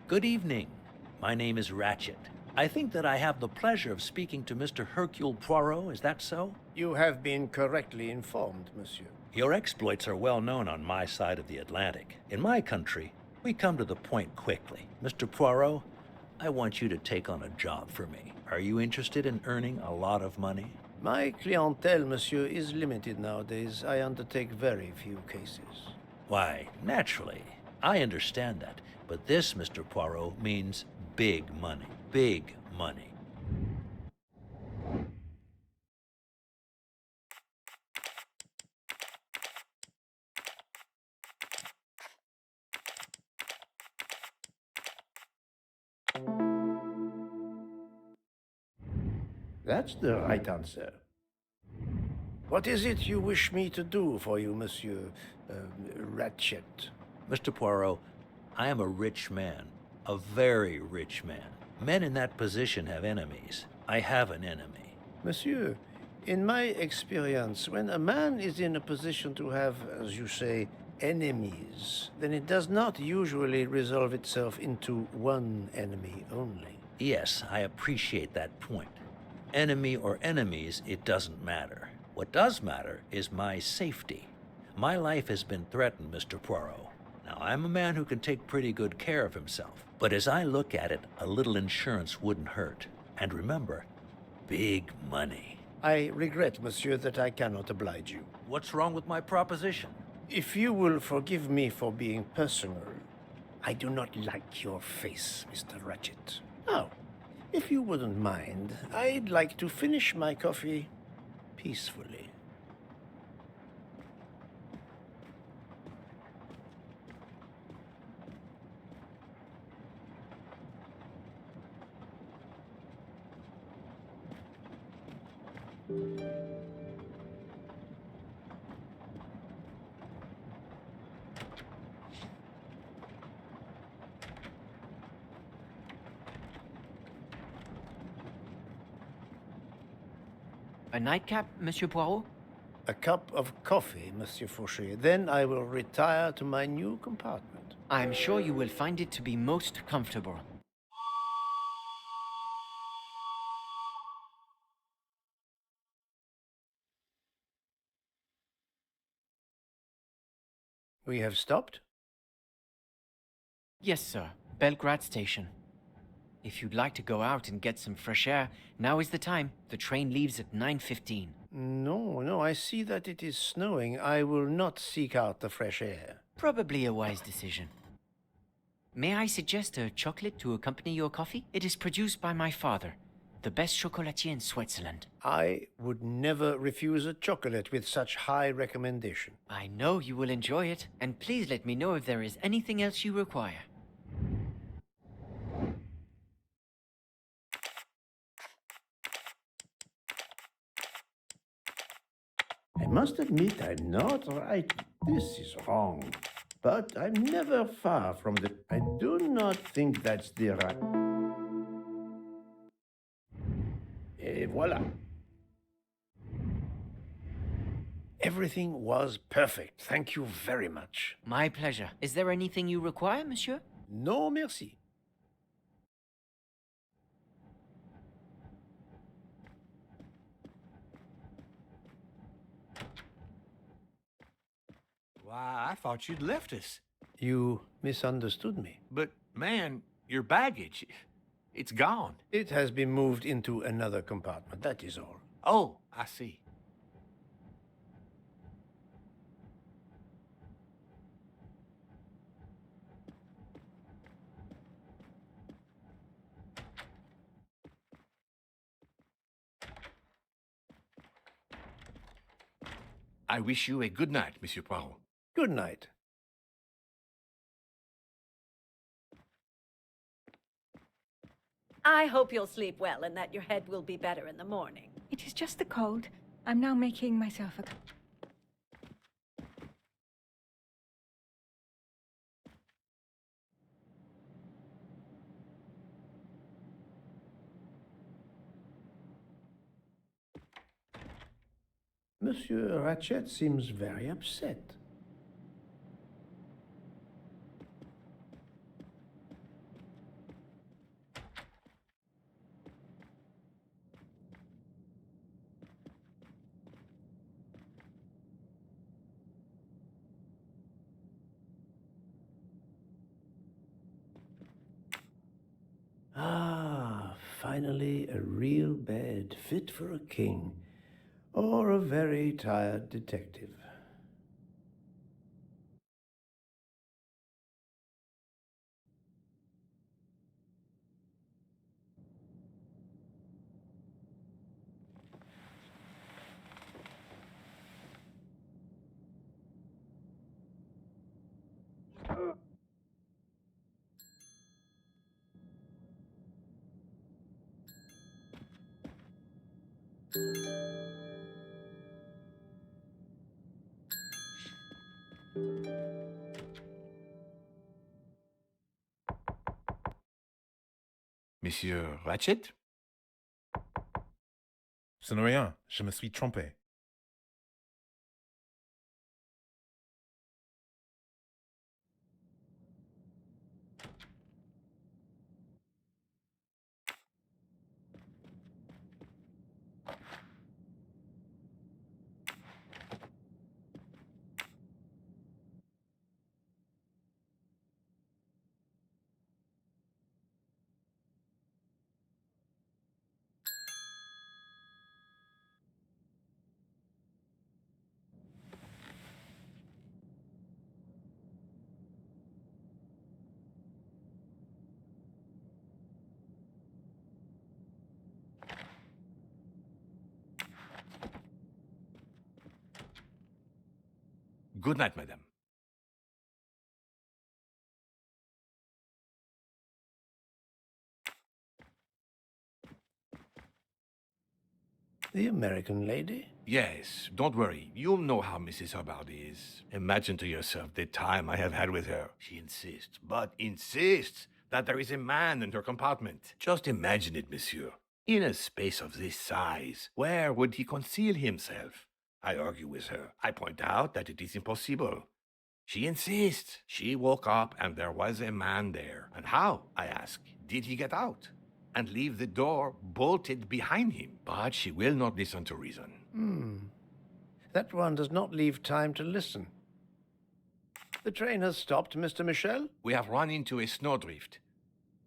Good evening. My name is Ratchet. I think that I have the pleasure of speaking to Mr. Hercule Poirot, is that so? You have been correctly informed, monsieur. Your exploits are well known on my side of the Atlantic. In my country, we come to the point quickly. Mr. Poirot, I want you to take on a job for me. Are you interested in earning a lot of money? My clientele, monsieur, is limited nowadays. I undertake very few cases. Why, naturally. I understand that. But this, Mr. Poirot, means big money. Big money. That's the right answer. What is it you wish me to do for you, Monsieur Ratchet? Mr. Poirot, I am a rich man, a very rich man. Men in that position have enemies. I have an enemy. Monsieur, in my experience, when a man is in a position to have, as you say, enemies, then it does not usually resolve itself into one enemy only. Yes, I appreciate that point. Enemy or enemies, it doesn't matter. What does matter is my safety. My life has been threatened, Mr. Poirot. Now, I'm a man who can take pretty good care of himself. But as I look at it, a little insurance wouldn't hurt. And remember, big money. I regret, monsieur, that I cannot oblige you. What's wrong with my proposition? If you will forgive me for being personal, I do not like your face, Mr. Ratchet. Now, if you wouldn't mind, I'd like to finish my coffee peacefully. A nightcap, Monsieur Poirot? A cup of coffee, Monsieur Fauché. Then I will retire to my new compartment. I'm sure you will find it to be most comfortable. We have stopped? Yes, sir. Belgrade Station. If you'd like to go out and get some fresh air, now is the time. The train leaves at 9:15. No, I see that it is snowing. I will not seek out the fresh air. Probably a wise decision. May I suggest a chocolate to accompany your coffee? It is produced by my father, the best chocolatier in Switzerland. I would never refuse a chocolate with such high recommendation. I know you will enjoy it, and please let me know if there is anything else you require. I must admit I'm not right. This is wrong. But I'm never far from the... I do not think that's the right... Et voilà. Everything was perfect. Thank you very much. My pleasure. Is there anything you require, monsieur? No, merci. Why, I thought you'd left us. You misunderstood me. But, man, your baggage, it's gone. It has been moved into another compartment, that is all. Oh, I see. I wish you a good night, Monsieur Poirot. Good night. I hope you'll sleep well and that your head will be better in the morning. It is just the cold. I'm now making myself a... Monsieur Ratchet seems very upset. Ah, finally a real bed fit for a king. Or a very tired detective. Monsieur Ratchet? Ce n'est rien, je me suis trompé. Good night, madame. The American lady? Yes, don't worry. You'll know how Mrs. Hubbard is. Imagine to yourself the time I have had with her. She insists, but insists, that there is a man in her compartment. Just imagine it, monsieur. In a space of this size, where would he conceal himself? I argue with her. I point out that it is impossible. She insists. She woke up and there was a man there. And how, I ask, did he get out? And leave the door bolted behind him? But she will not listen to reason. That one does not leave time to listen. The train has stopped, Mr. Michel? We have run into a snowdrift.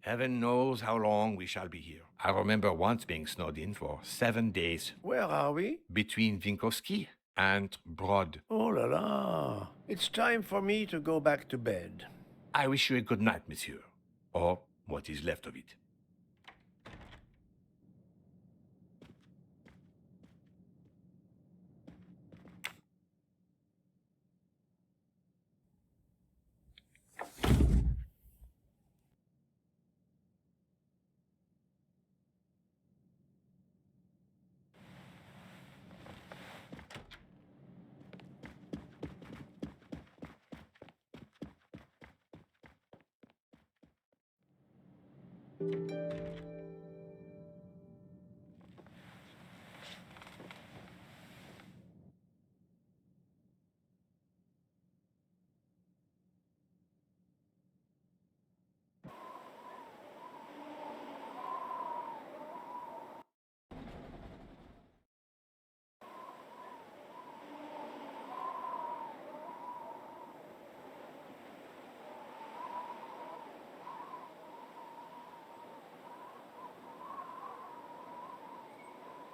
Heaven knows how long we shall be here. I remember once being snowed in for 7 days. Where are we? Between Winkowski and Brod. Oh la la. It's time for me to go back to bed. I wish you a good night, monsieur. Or what is left of it.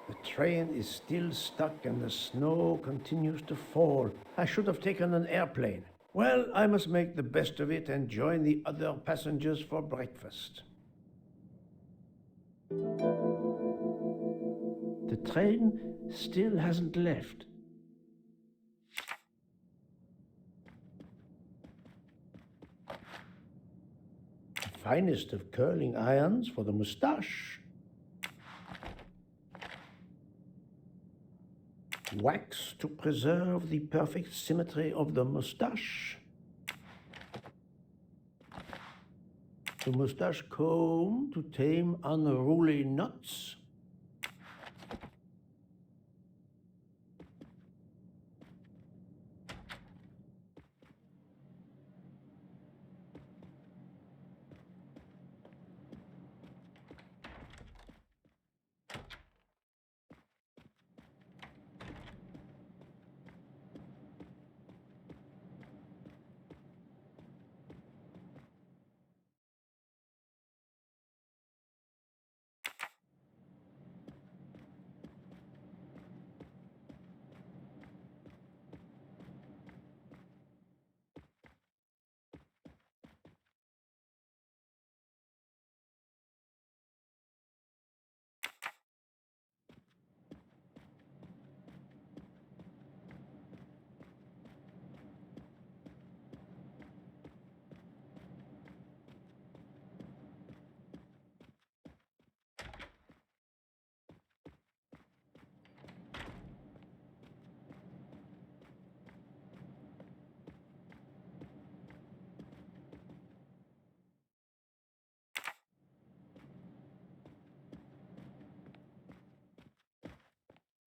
The train is still stuck and the snow continues to fall. I should have taken an airplane. Well, I must make the best of it and join the other passengers for breakfast. The train still hasn't left. The finest of curling irons for the moustache. Wax to preserve the perfect symmetry of the moustache. The moustache comb to tame unruly knots.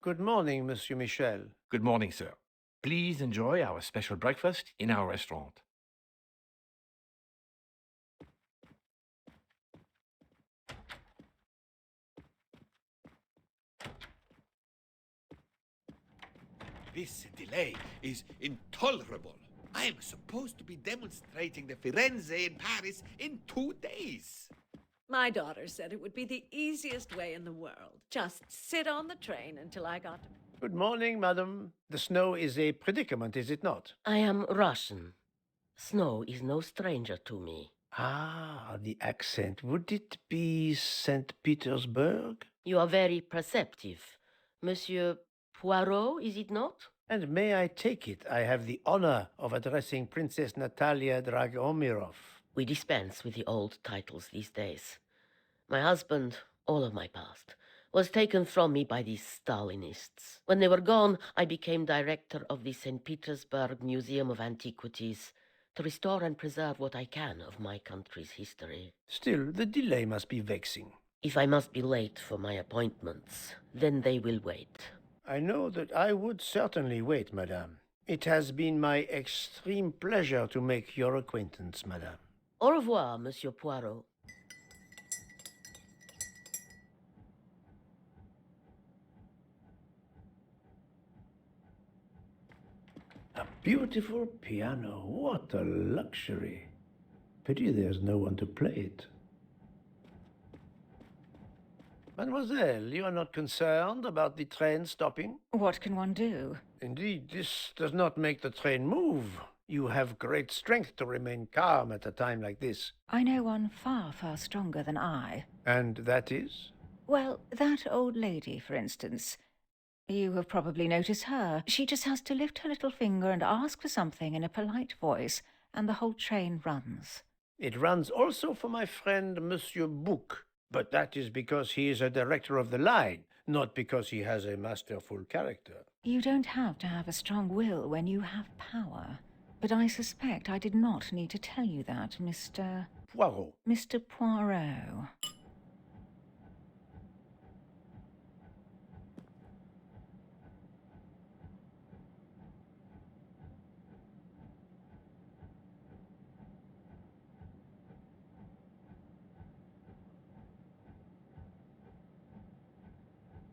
Good morning, Monsieur Michel. Good morning, sir. Please enjoy our special breakfast in our restaurant. This delay is intolerable. I am supposed to be demonstrating the Firenze in Paris in 2 days. My daughter said it would be the easiest way in the world. Just sit on the train until I got... Good morning, madam. The snow is a predicament, is it not? I am Russian. Snow is no stranger to me. Ah, the accent. Would it be St. Petersburg? You are very perceptive. Monsieur Poirot, is it not? And may I take it, I have the honor of addressing Princess Natalia Dragomirov. We dispense with the old titles these days. My husband, all of my past, was taken from me by these Stalinists. When they were gone, I became director of the St. Petersburg Museum of Antiquities to restore and preserve what I can of my country's history. Still, the delay must be vexing. If I must be late for my appointments, then they will wait. I know that I would certainly wait, madame. It has been my extreme pleasure to make your acquaintance, madame. Au revoir, Monsieur Poirot. A beautiful piano. What a luxury. Pity there's no one to play it. Mademoiselle, you are not concerned about the train stopping? What can one do? Indeed, this does not make the train move. You have great strength to remain calm at a time like this. I know one far, far stronger than I. And that is? Well, that old lady, for instance. You have probably noticed her. She just has to lift her little finger and ask for something in a polite voice, and the whole train runs. It runs also for my friend Monsieur Bouc, but that is because he is a director of the line, not because he has a masterful character. You don't have to have a strong will when you have power. But I suspect I did not need to tell you that, Mr. Poirot. Mr. Poirot.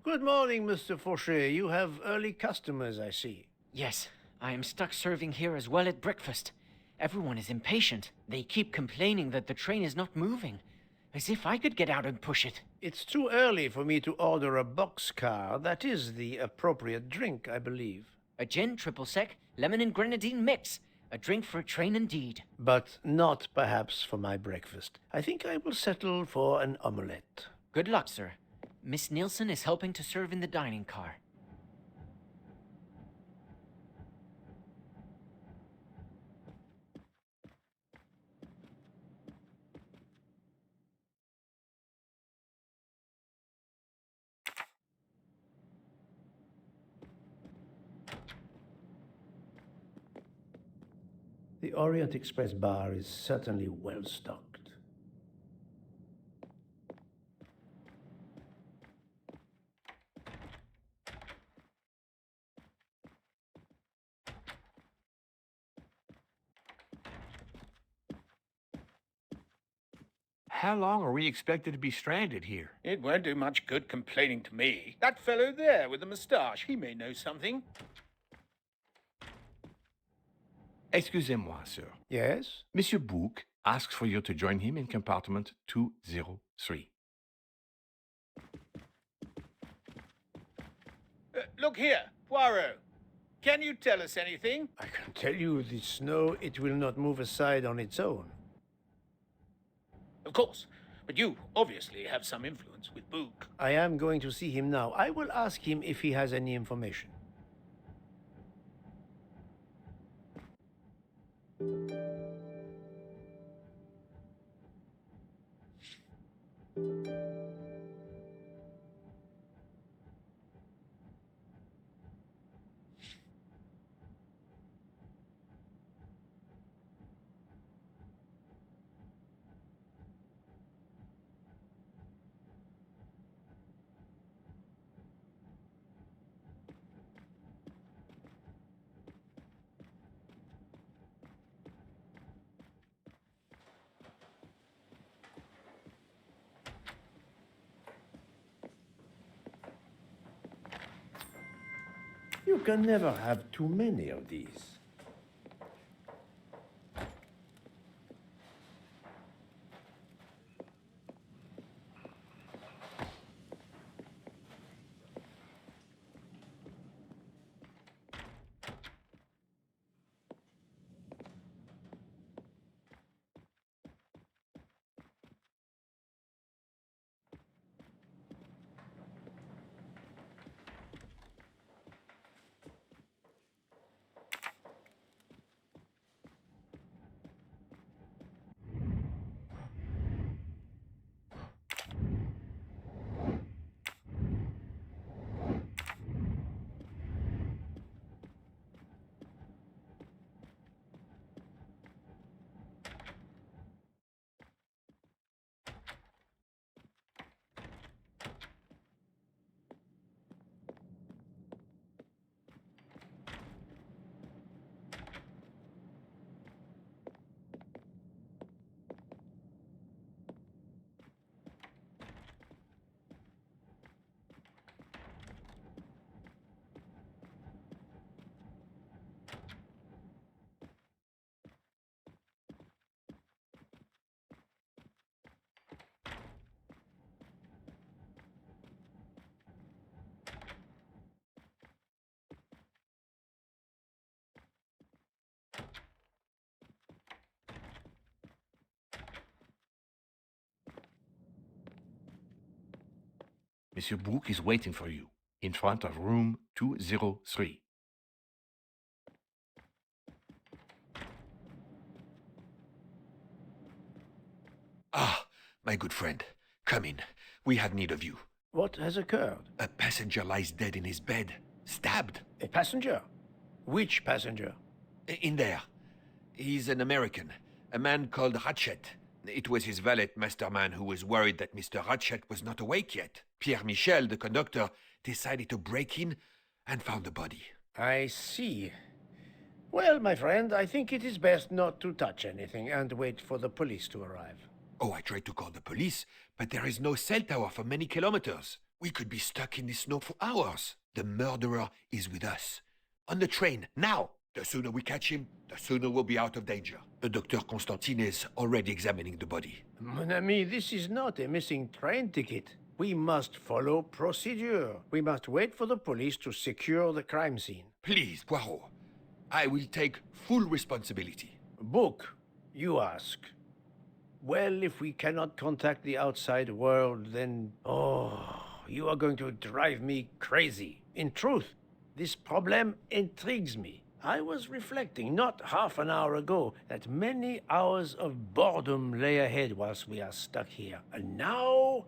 Good morning, Mr. Fauchet. You have early customers, I see. Yes, I am stuck serving here as well at breakfast. Everyone is impatient. They keep complaining that the train is not moving. As if I could get out and push it. It's too early for me to order a boxcar. That is the appropriate drink, I believe. A gin, triple sec, lemon and grenadine mix. A drink for a train indeed. But not perhaps for my breakfast. I think I will settle for an omelette. Good luck, sir. Miss Nielsen is helping to serve in the dining car. The Orient Express bar is certainly well stocked. How long are we expected to be stranded here? It won't do much good complaining to me. That fellow there with the moustache, he may know something. Excusez-moi, sir. Yes? Monsieur Bouc asks for you to join him in compartment 203. Look here, Poirot. Can you tell us anything? I can tell you the snow, it will not move aside on its own. Of course. But you obviously have some influence with Bouc. I am going to see him now. I will ask him if he has any information. You can never have too many of these. Monsieur Brooke is waiting for you in front of room 203. Ah, my good friend, come in. We have need of you. What has occurred? A passenger lies dead in his bed, stabbed. A passenger? Which passenger? In there. He's an American, a man called Ratchet. It was his valet, Masterman, who was worried that Mr. Ratchet was not awake yet. Pierre Michel, the conductor, decided to break in and found the body. I see. Well, my friend, I think it is best not to touch anything and wait for the police to arrive. Oh, I tried to call the police, but there is no cell tower for many kilometers. We could be stuck in the snow for hours. The murderer is with us. On the train, now! The sooner we catch him, the sooner we'll be out of danger. Dr. Constantine is already examining the body. Mon ami, this is not a missing train ticket. We must follow procedure. We must wait for the police to secure the crime scene. Please, Poirot. I will take full responsibility. Book, you ask. Well, if we cannot contact the outside world, then... Oh, you are going to drive me crazy. In truth, this problem intrigues me. I was reflecting not half an hour ago that many hours of boredom lay ahead whilst we are stuck here. And now,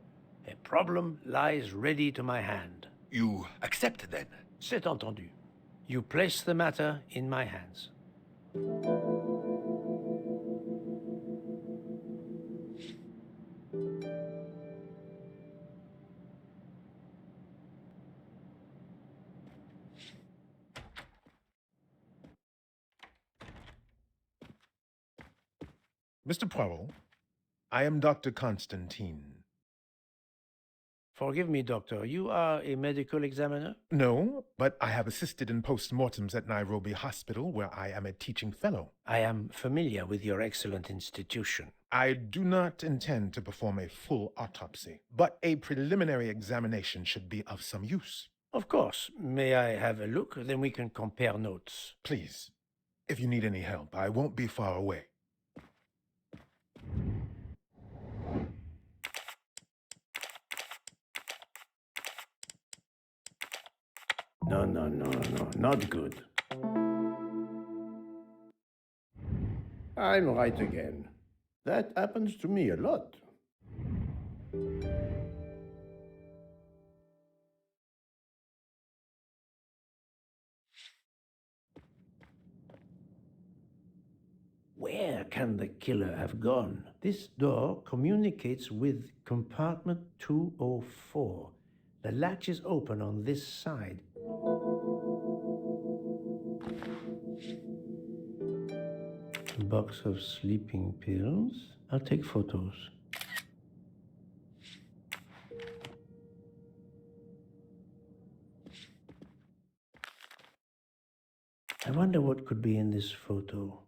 a problem lies ready to my hand. You accept, then? C'est entendu. You place the matter in my hands. Mr. Poirot, I am Dr. Constantine. Forgive me, Doctor. You are a medical examiner? No, but I have assisted in post-mortems at Nairobi Hospital, where I am a teaching fellow. I am familiar with your excellent institution. I do not intend to perform a full autopsy, but a preliminary examination should be of some use. Of course. May I have a look? Then we can compare notes. Please. If you need any help, I won't be far away. No, not good. I'm right again. That happens to me a lot. Where can the killer have gone? This door communicates with compartment 204. The latch is open on this side. A box of sleeping pills. I'll take photos. I wonder what could be in this photo.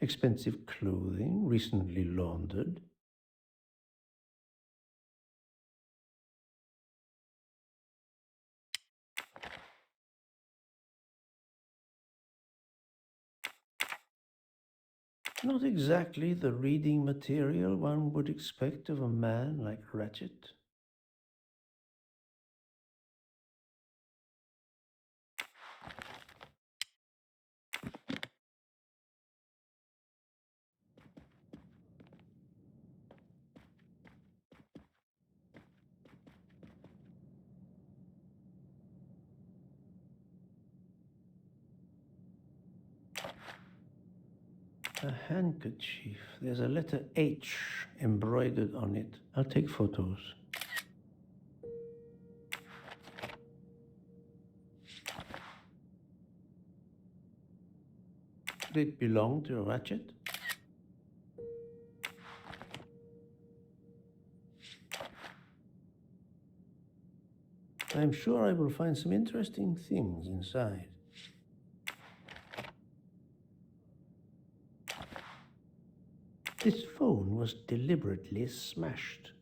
Expensive clothing, recently laundered. Not exactly the reading material one would expect of a man like Ratchet. A handkerchief. There's a letter H embroidered on it. I'll take photos. Did it belong to Ratchet? I'm sure I will find some interesting things inside. This phone was deliberately smashed.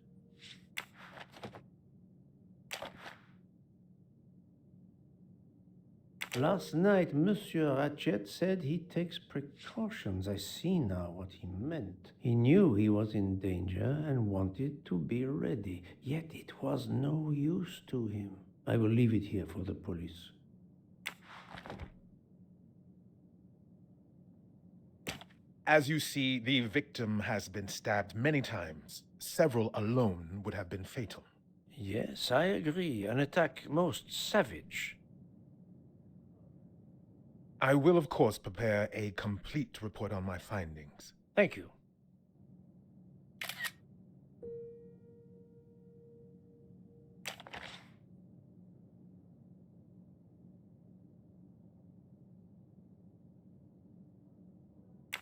Last night, Monsieur Ratchet said he takes precautions. I see now what he meant. He knew he was in danger and wanted to be ready, yet it was no use to him. I will leave it here for the police. As you see, the victim has been stabbed many times. Several alone would have been fatal. Yes, I agree. An attack most savage. I will, of course, prepare a complete report on my findings. Thank you.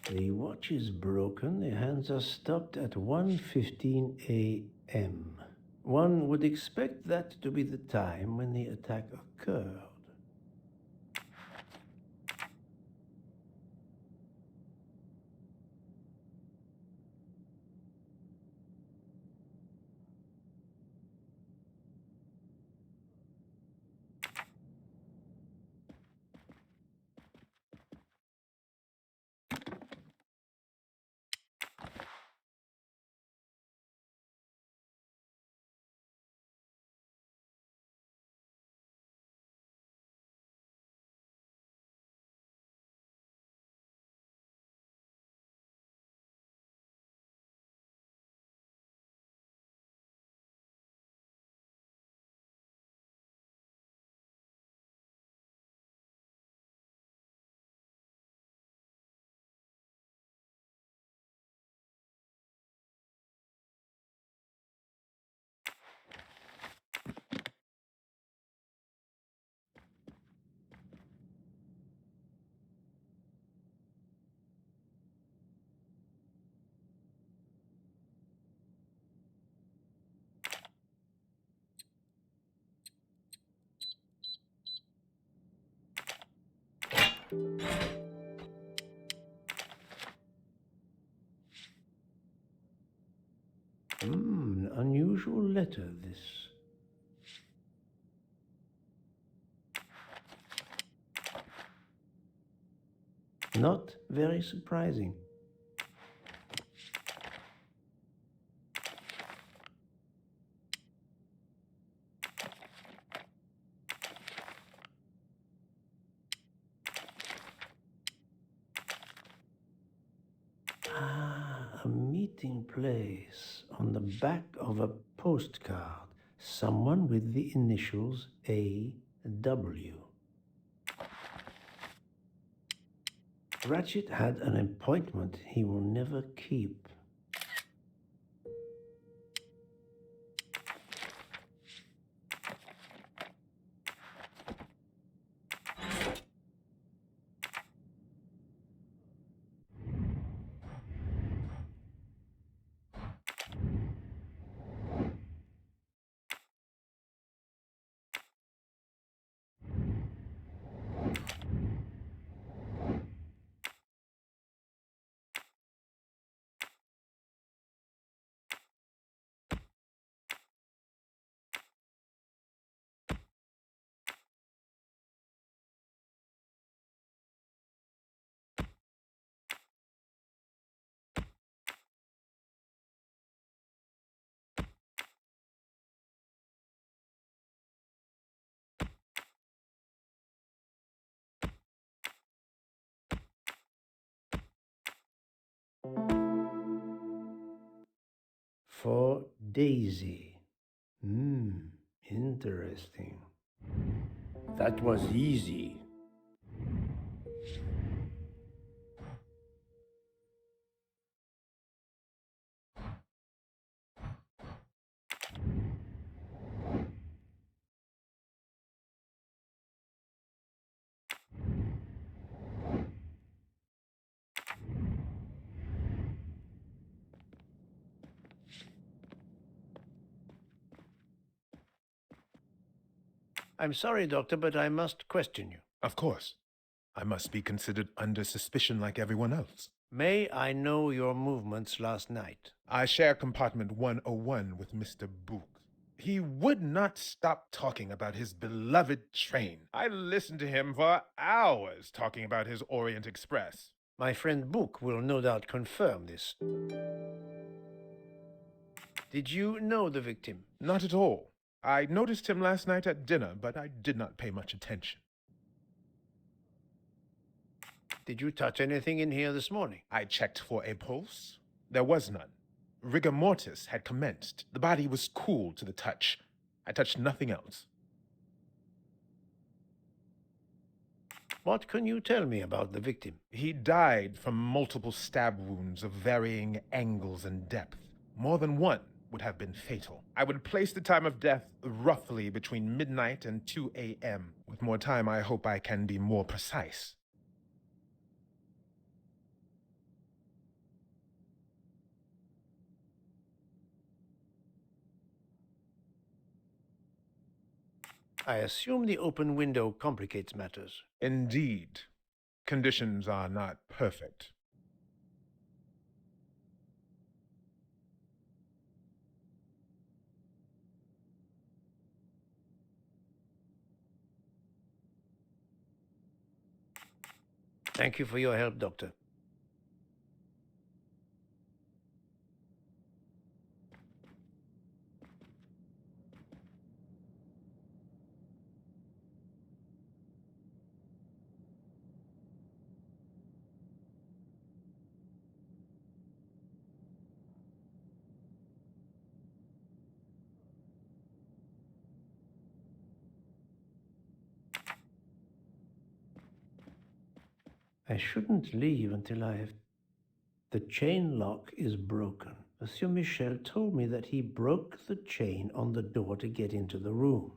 The watch is broken. The hands are stopped at 1:15 a.m. One would expect that to be the time when the attack occurred. Unusual letter, this. Not very surprising. A meeting place on the back of a postcard. Someone with the initials A.W. Ratchet had an appointment he will never keep. For Daisy. Interesting. That was easy. I'm sorry, Doctor, but I must question you. Of course. I must be considered under suspicion like everyone else. May I know your movements last night? I share compartment 101 with Mr. Book. He would not stop talking about his beloved train. I listened to him for hours talking about his Orient Express. My friend Book will no doubt confirm this. Did you know the victim? Not at all. I noticed him last night at dinner, but I did not pay much attention. Did you touch anything in here this morning? I checked for a pulse. There was none. Rigor mortis had commenced. The body was cool to the touch. I touched nothing else. What can you tell me about the victim? He died from multiple stab wounds of varying angles and depth. More than one would have been fatal. I would place the time of death roughly between midnight and 2 a.m. With more time, I hope I can be more precise. I assume the open window complicates matters. Indeed. Conditions are not perfect. Thank you for your help, Doctor. I shouldn't leave until I have... The chain lock is broken. Monsieur Michel told me that he broke the chain on the door to get into the room.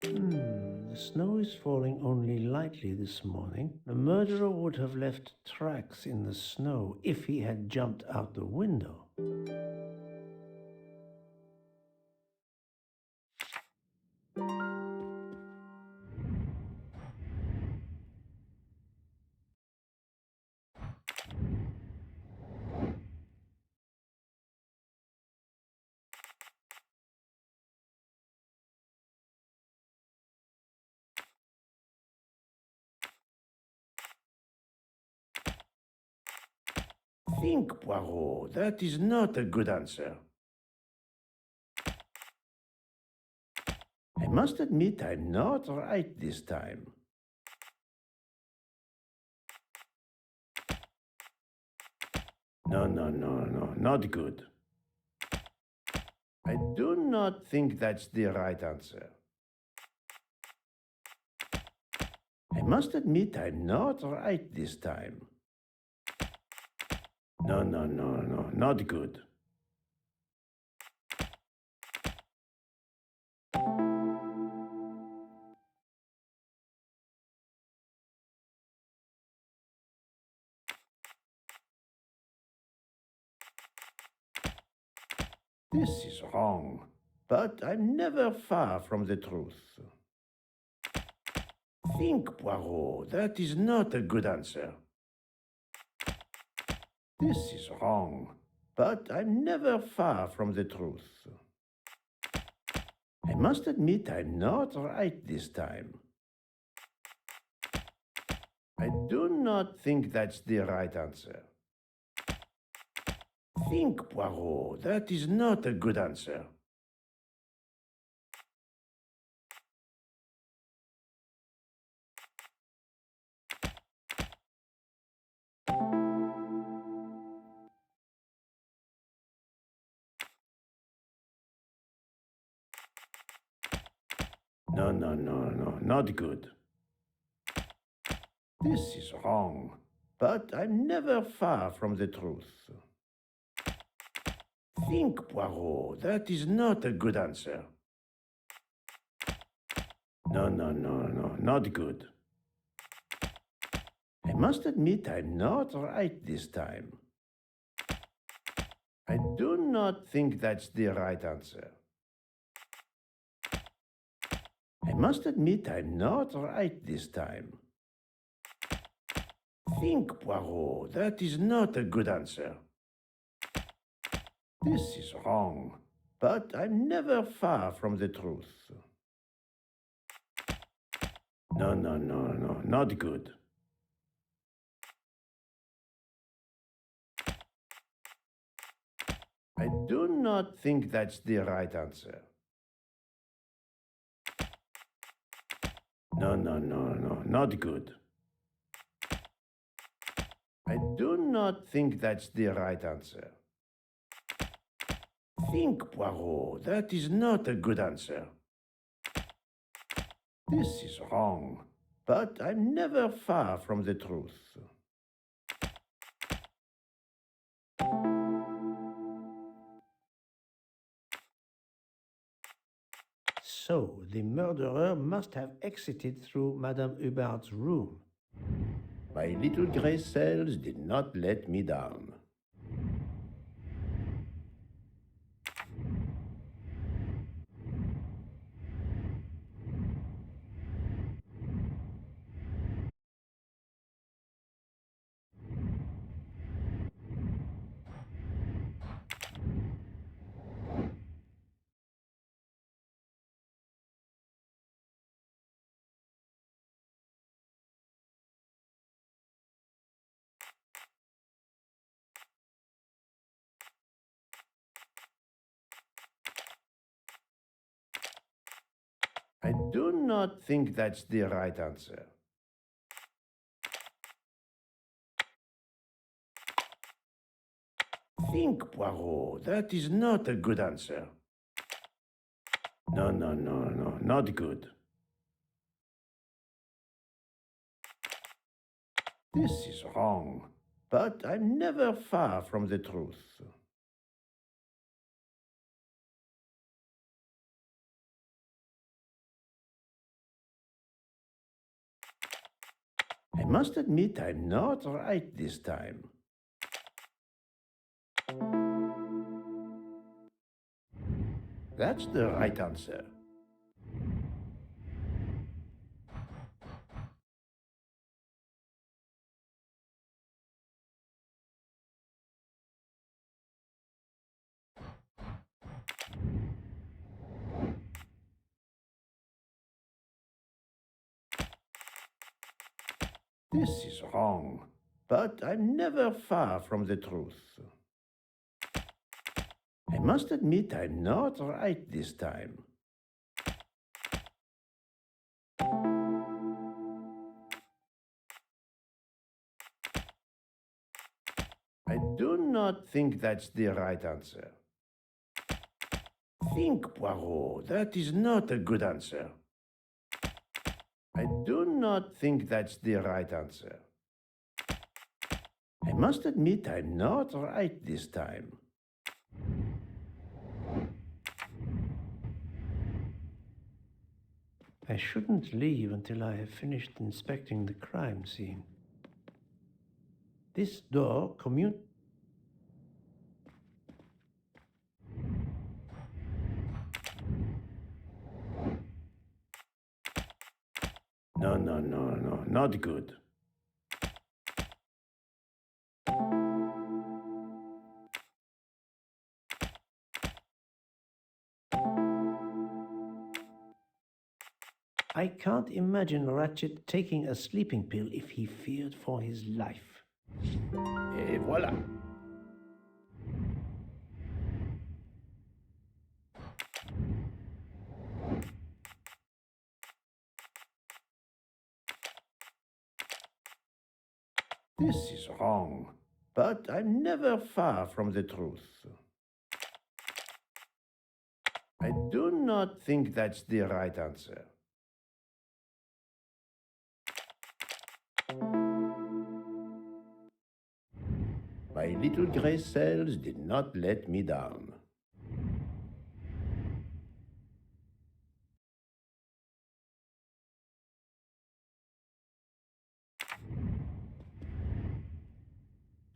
The snow is falling only lightly this morning. The murderer would have left tracks in the snow if he had jumped out the window. Think, Poirot. That is not a good answer. I must admit I'm not right this time. No, not good. I do not think that's the right answer. I must admit I'm not right this time. No, not good. This is wrong, but I'm never far from the truth. Think, Poirot, that is not a good answer. This is wrong, but I'm never far from the truth. I must admit I'm not right this time. I do not think that's the right answer. Think, Poirot, that is not a good answer. No, not good. This is wrong, but I'm never far from the truth. Think, Poirot, that is not a good answer. No, not good. I must admit I'm not right this time. I do not think that's the right answer. I must admit I'm not right this time. Think, Poirot, that is not a good answer. This is wrong, but I'm never far from the truth. No, not good. I do not think that's the right answer. No, not good. I do not think that's the right answer. Think, Poirot, that is not a good answer. This is wrong, but I'm never far from the truth. So, the murderer must have exited through Madame Hubbard's room. My little grey cells did not let me down. I do not think that's the right answer. Think, Poirot, that is not a good answer. No, not good. This is wrong, but I'm never far from the truth. I must admit I'm not right this time. That's the right answer. This is wrong, but I'm never far from the truth. I must admit I'm not right this time. I do not think that's the right answer. Think, Poirot. That is not a good answer. I do not think that's the right answer. I must admit I'm not right this time. I shouldn't leave until I have finished inspecting the crime scene. This door No, not good. I can't imagine Ratchet taking a sleeping pill if he feared for his life. Et voilà. This is wrong, but I'm never far from the truth. I do not think that's the right answer. My little gray cells did not let me down.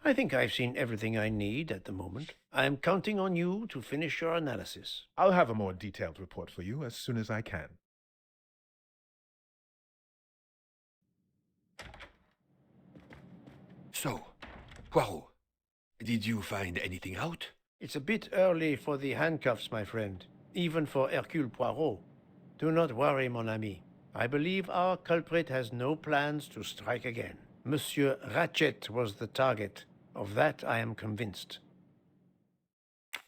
I think I've seen everything I need at the moment. I'm counting on you to finish your analysis. I'll have a more detailed report for you as soon as I can. So, Poirot, did you find anything out? It's a bit early for the handcuffs, my friend. Even for Hercule Poirot. Do not worry, mon ami. I believe our culprit has no plans to strike again. Monsieur Ratchet was the target. Of that I am convinced.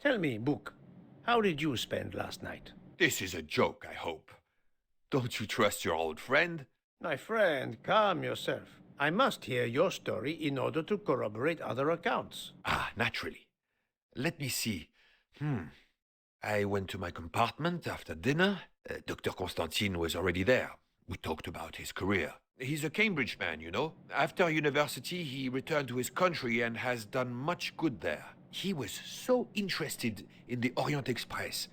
Tell me, Book, how did you spend last night? This is a joke, I hope. Don't you trust your old friend? My friend, calm yourself. I must hear your story in order to corroborate other accounts. Ah, naturally. Let me see. I went to my compartment after dinner. Dr. Constantine was already there. We talked about his career. He's a Cambridge man, you know. After university, he returned to his country and has done much good there. He was so interested in the Orient Express.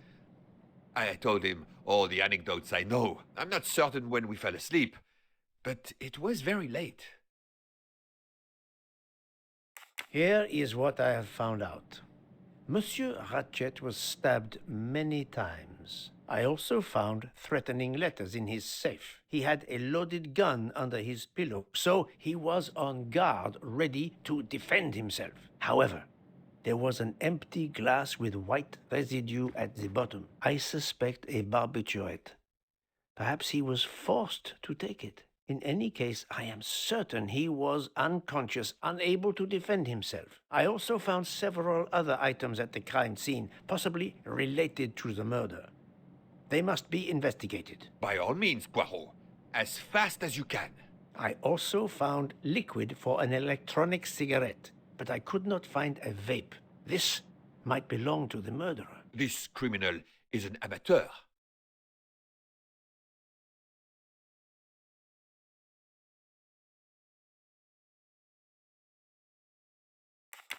I told him all the anecdotes I know. I'm not certain when we fell asleep, but it was very late. Here is what I have found out. Monsieur Ratchet was stabbed many times. I also found threatening letters in his safe. He had a loaded gun under his pillow, so he was on guard, ready to defend himself. However, there was an empty glass with white residue at the bottom. I suspect a barbiturate. Perhaps he was forced to take it. In any case, I am certain he was unconscious, unable to defend himself. I also found several other items at the crime scene, possibly related to the murder. They must be investigated. By all means, Poirot. As fast as you can. I also found liquid for an electronic cigarette, but I could not find a vape. This might belong to the murderer. This criminal is an amateur.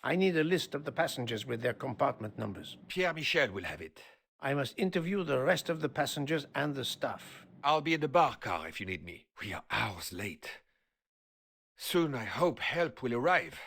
I need a list of the passengers with their compartment numbers. Pierre Michel will have it. I must interview the rest of the passengers and the staff. I'll be in the bar car if you need me. We are hours late. Soon I hope help will arrive.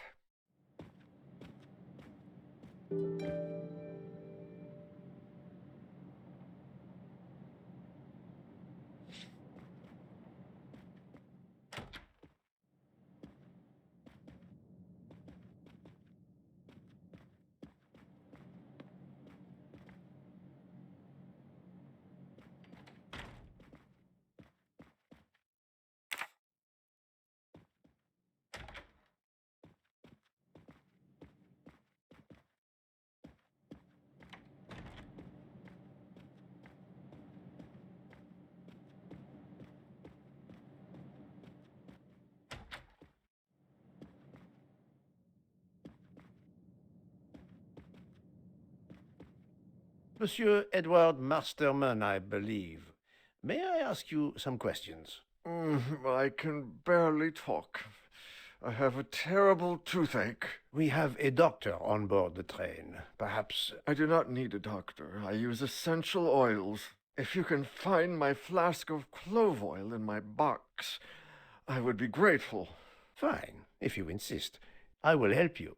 Monsieur Edward Masterman, I believe. May I ask you some questions? I can barely talk. I have a terrible toothache. We have a doctor on board the train. Perhaps... I do not need a doctor. I use essential oils. If you can find my flask of clove oil in my box, I would be grateful. Fine, if you insist. I will help you.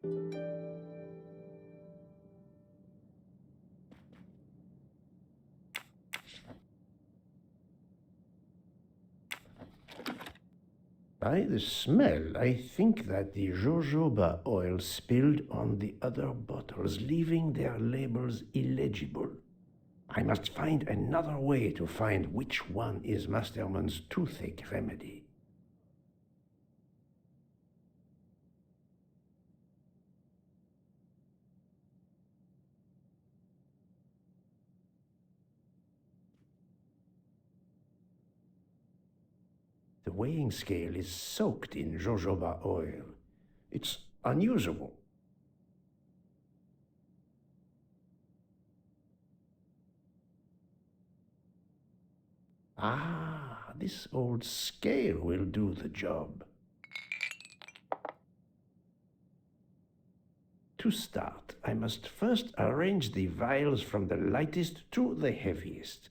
By the smell, I think that the jojoba oil spilled on the other bottles, leaving their labels illegible. I must find another way to find which one is Masterman's toothache remedy. The weighing scale is soaked in jojoba oil. It's unusable. Ah, this old scale will do the job. To start, I must first arrange the vials from the lightest to the heaviest.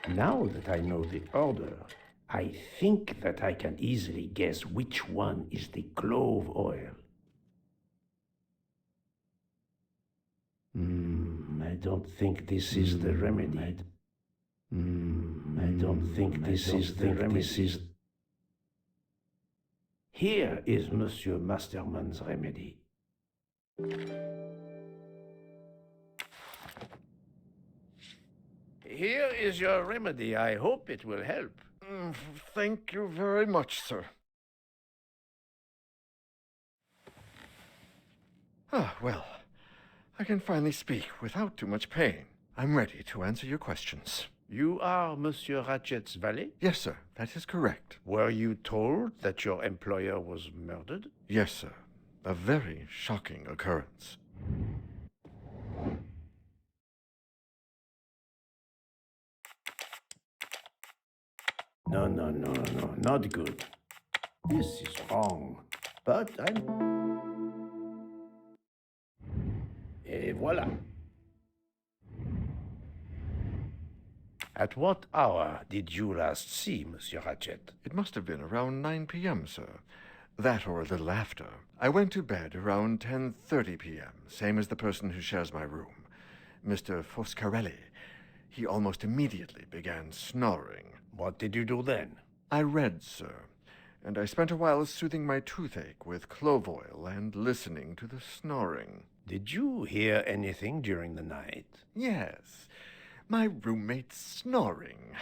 Now that I know the order, I think that I can easily guess which one is the clove oil. I don't think this is the remedy. I don't think this is the remedy. Here is Monsieur Masterman's remedy. Here is your remedy. I hope it will help. Thank you very much, sir. Well, I can finally speak without too much pain. I'm ready to answer your questions. You are Monsieur Ratchet's valet? Yes, sir. That is correct. Were you told that your employer was murdered? Yes, sir. A very shocking occurrence. No, not good. This is wrong. But Et voilà. At what hour did you last see Monsieur Ratchet? It must have been around 9 p.m., sir. That or a little after. I went to bed around 10:30 p.m., same as the person who shares my room, Mr. Foscarelli. He almost immediately began snoring. What did you do then? I read, sir, and I spent a while soothing my toothache with clove oil and listening to the snoring. Did you hear anything during the night? Yes, my roommate snoring.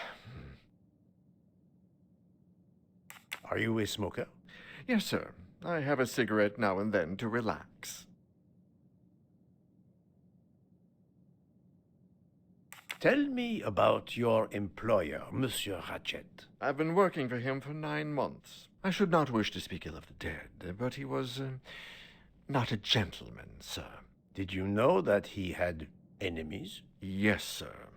Are you a smoker? Yes, sir. I have a cigarette now and then to relax. Tell me about your employer, Monsieur Ratchet. I've been working for him for 9 months. I should not wish to speak ill of the dead, but he was not a gentleman, sir. Did you know that he had enemies? Yes, sir.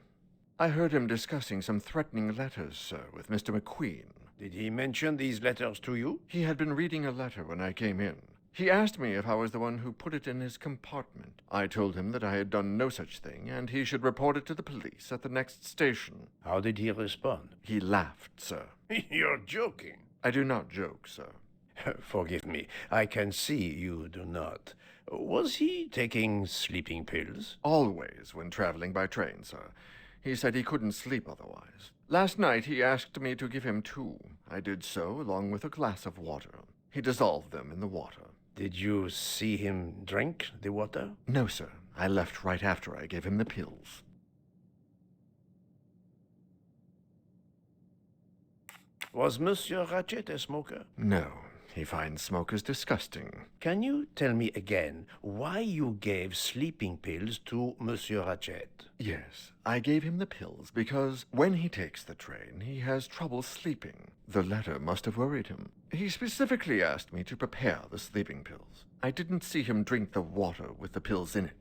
I heard him discussing some threatening letters, sir, with Mr. McQueen. Did he mention these letters to you? He had been reading a letter when I came in. He asked me if I was the one who put it in his compartment. I told him that I had done no such thing, and he should report it to the police at the next station. How did he respond? He laughed, sir. You're joking. I do not joke, sir. Forgive me, I can see you do not. Was he taking sleeping pills? Always when traveling by train, sir. He said he couldn't sleep otherwise. Last night he asked me to give him 2. I did so, along with a glass of water. He dissolved them in the water. Did you see him drink the water? No, sir. I left right after I gave him the pills. Was Monsieur Ratchet a smoker? No. He finds smokers disgusting. Can you tell me again why you gave sleeping pills to Monsieur Ratchet? Yes, I gave him the pills because when he takes the train, he has trouble sleeping. The letter must have worried him. He specifically asked me to prepare the sleeping pills. I didn't see him drink the water with the pills in it.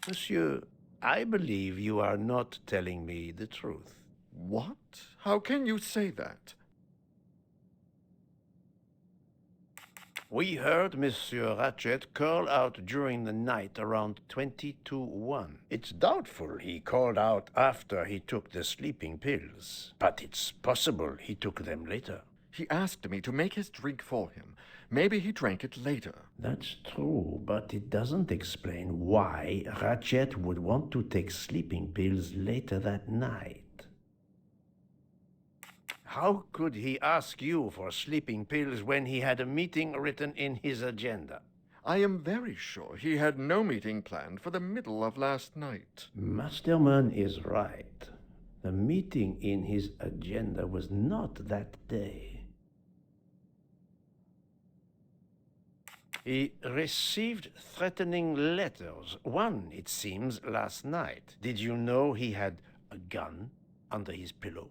Monsieur, I believe you are not telling me the truth. What? How can you say that? We heard Monsieur Ratchet call out during the night around 20 to 1. It's doubtful he called out after he took the sleeping pills, but it's possible he took them later. He asked me to make his drink for him. Maybe he drank it later. That's true, but it doesn't explain why Ratchet would want to take sleeping pills later that night. How could he ask you for sleeping pills when he had a meeting written in his agenda? I am very sure he had no meeting planned for the middle of last night. Masterman is right. The meeting in his agenda was not that day. He received threatening letters. One, it seems, last night. Did you know he had a gun under his pillow?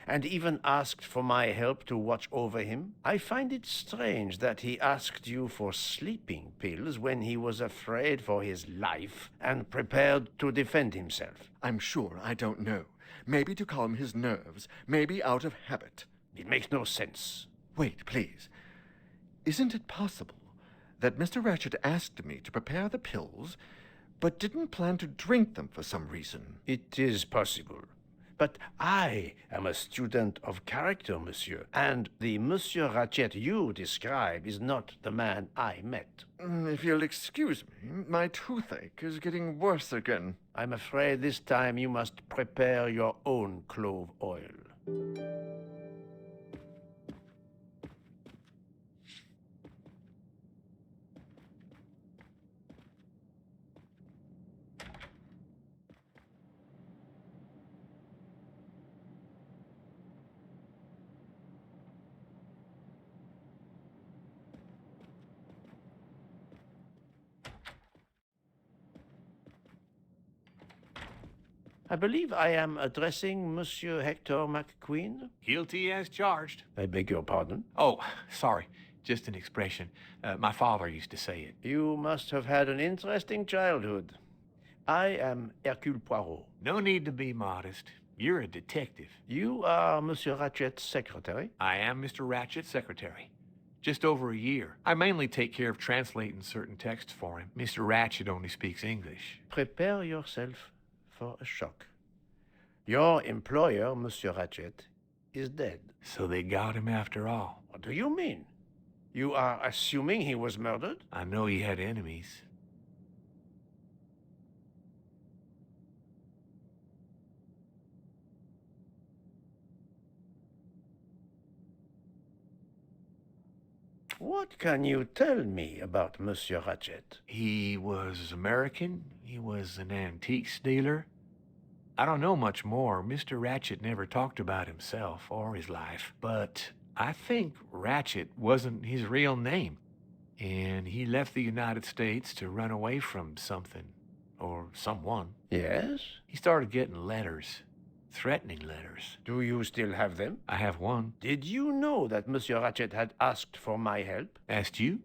And even asked for my help to watch over him? I find it strange that he asked you for sleeping pills when he was afraid for his life and prepared to defend himself. I'm sure I don't know. Maybe to calm his nerves, maybe out of habit. It makes no sense. Wait, please. Isn't it possible that Mr. Ratchet asked me to prepare the pills, but didn't plan to drink them for some reason? It is possible. But I am a student of character, monsieur, and the Monsieur Ratchet you describe is not the man I met. If you'll excuse me, my toothache is getting worse again. I'm afraid this time you must prepare your own clove oil. I believe I am addressing Monsieur Hector McQueen. Guilty as charged. I beg your pardon? Oh, sorry. Just an expression. My father used to say it. You must have had an interesting childhood. I am Hercule Poirot. No need to be modest. You're a detective. You are Monsieur Ratchet's secretary? I am Mr. Ratchet's secretary. Just over a year. I mainly take care of translating certain texts for him. Mr. Ratchet only speaks English. Prepare yourself for a shock. Your employer, Monsieur Ratchet, is dead. So they got him after all. What do you mean? You are assuming he was murdered? I know he had enemies. What can you tell me about Monsieur Ratchet? He was American. He was an antiques dealer. I don't know much more. Mr. Ratchet never talked about himself or his life, but I think Ratchet wasn't his real name. and he left the United States to run away from something, or someone. Yes? He started getting letters, threatening letters. Do you still have them? I have one. Did you know that Monsieur Ratchet had asked for my help? Asked you?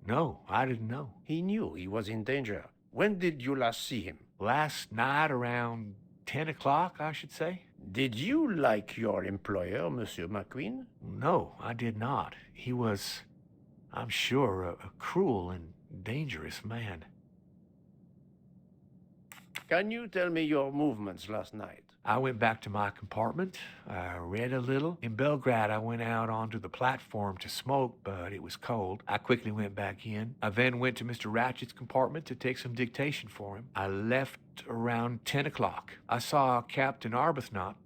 No, I didn't know. He knew he was in danger. When did you last see him? Last night around 10 o'clock, I should say. Did you like your employer, Monsieur McQueen? No, I did not. He was, I'm sure, a cruel and dangerous man. Can you tell me your movements last night? I went back to my compartment. I read a little. In Belgrade, I went out onto the platform to smoke, but it was cold. I quickly went back in. I then went to Mr. Ratchet's compartment to take some dictation for him. I left around 10 o'clock. I saw Captain Arbuthnot.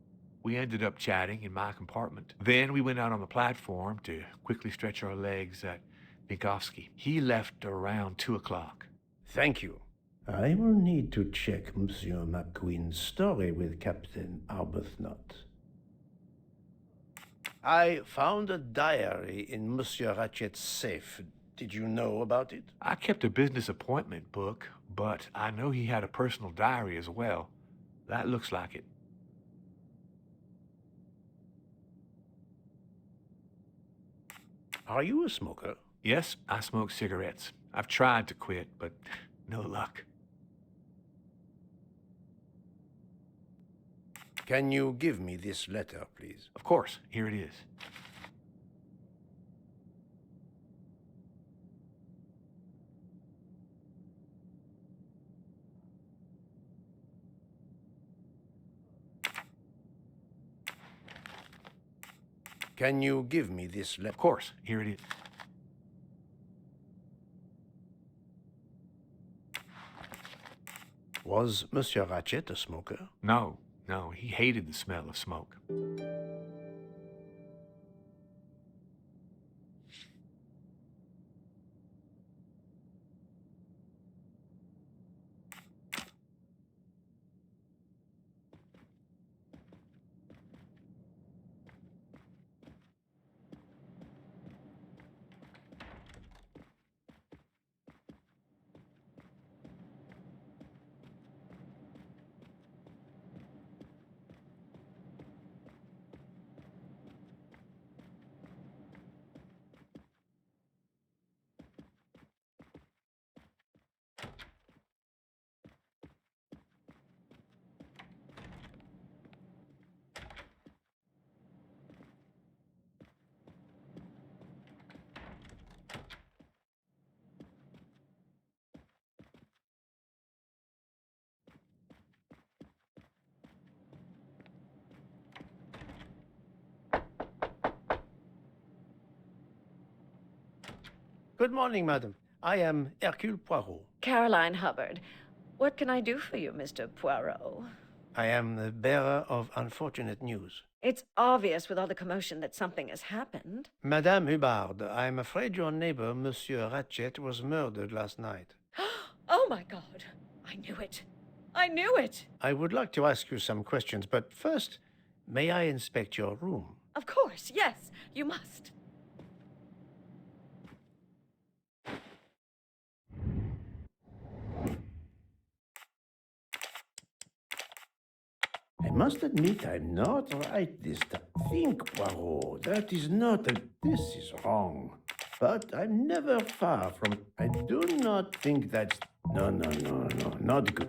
We ended up chatting in my compartment. Then we went out on the platform to quickly stretch our legs at Vinkovsky. He left around 2 o'clock. Thank you. I will need to check Monsieur McQueen's story with Captain Arbuthnot. I found a diary in Monsieur Ratchet's safe. Did you know about it? I kept a business appointment book, but I know he had a personal diary as well. That looks like it. Are you a smoker? Yes, I smoke cigarettes. I've tried to quit, but no luck. Can you give me this letter, please? Of course. Here it is. Can you give me this letter? Of course. Here it is. Was Monsieur Ratchet a smoker? No, he hated the smell of smoke. Good morning, madam. I am Hercule Poirot. Caroline Hubbard. What can I do for you, Mr. Poirot? I am the bearer of unfortunate news. It's obvious with all the commotion that something has happened. Madame Hubbard, I'm afraid your neighbor, Monsieur Ratchet, was murdered last night. Oh, my God. I knew it. I knew it. I would like to ask you some questions, but first, may I inspect your room? Of course, yes. You must. I must admit I'm not right this time. Think, Poirot, that is not this is wrong. But I'm never far from... I do not think that's... No, not good.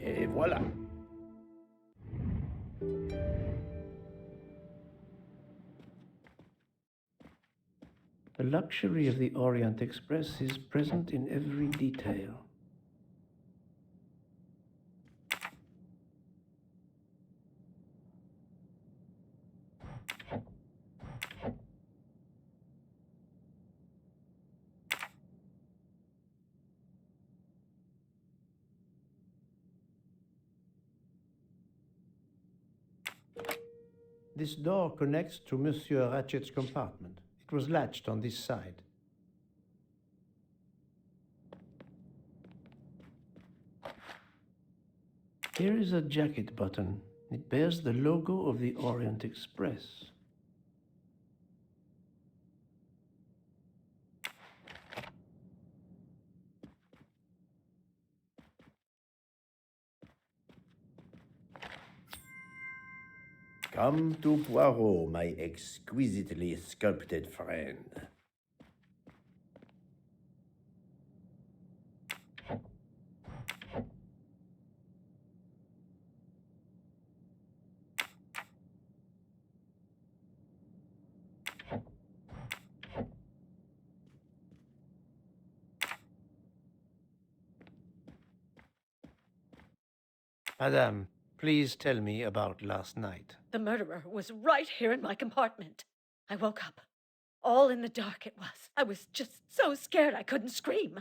Et voilà. The luxury of the Orient Express is present in every detail. This door connects to Monsieur Ratchet's compartment. It was latched on this side. Here is a jacket button. It bears the logo of the Orient Express. Come to Poirot, my exquisitely sculpted friend. Madame, please tell me about last night. The murderer was right here in my compartment. I woke up. All in the dark it was. I was just so scared I couldn't scream.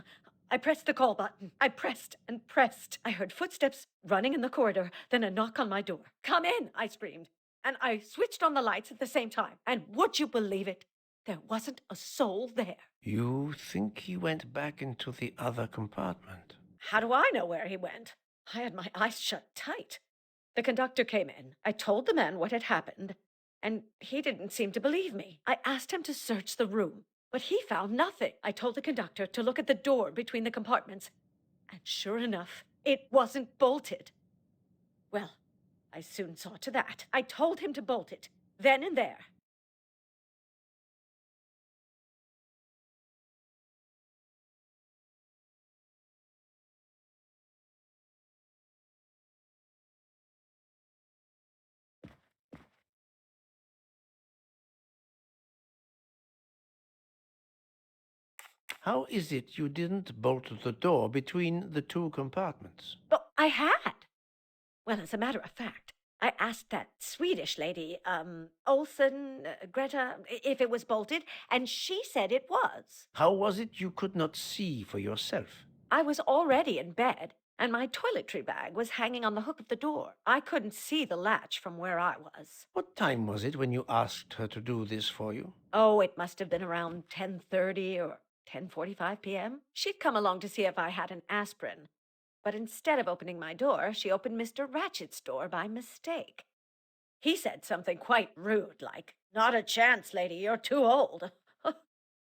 I pressed the call button. I pressed and pressed. I heard footsteps running in the corridor, then a knock on my door. "Come in," I screamed. And I switched on the lights at the same time. And would you believe it? There wasn't a soul there. You think he went back into the other compartment? How do I know where he went? I had my eyes shut tight. The conductor came in. I told the man what had happened, and he didn't seem to believe me. I asked him to search the room, but he found nothing. I told the conductor to look at the door between the compartments, and sure enough, it wasn't bolted. Well, I soon saw to that. I told him to bolt it, then and there. How is it you didn't bolt the door between the two compartments? But I had. Well, as a matter of fact, I asked that Swedish lady, Olsen, Greta, if it was bolted, and she said it was. How was it you could not see for yourself? I was already in bed, and my toiletry bag was hanging on the hook of the door. I couldn't see the latch from where I was. What time was it when you asked her to do this for you? Oh, it must have been around 10:30 or 10:45 p.m. She'd come along to see if I had an aspirin. But instead of opening my door, she opened Mr. Ratchet's door by mistake. He said something quite rude, like, "Not a chance, lady, you're too old."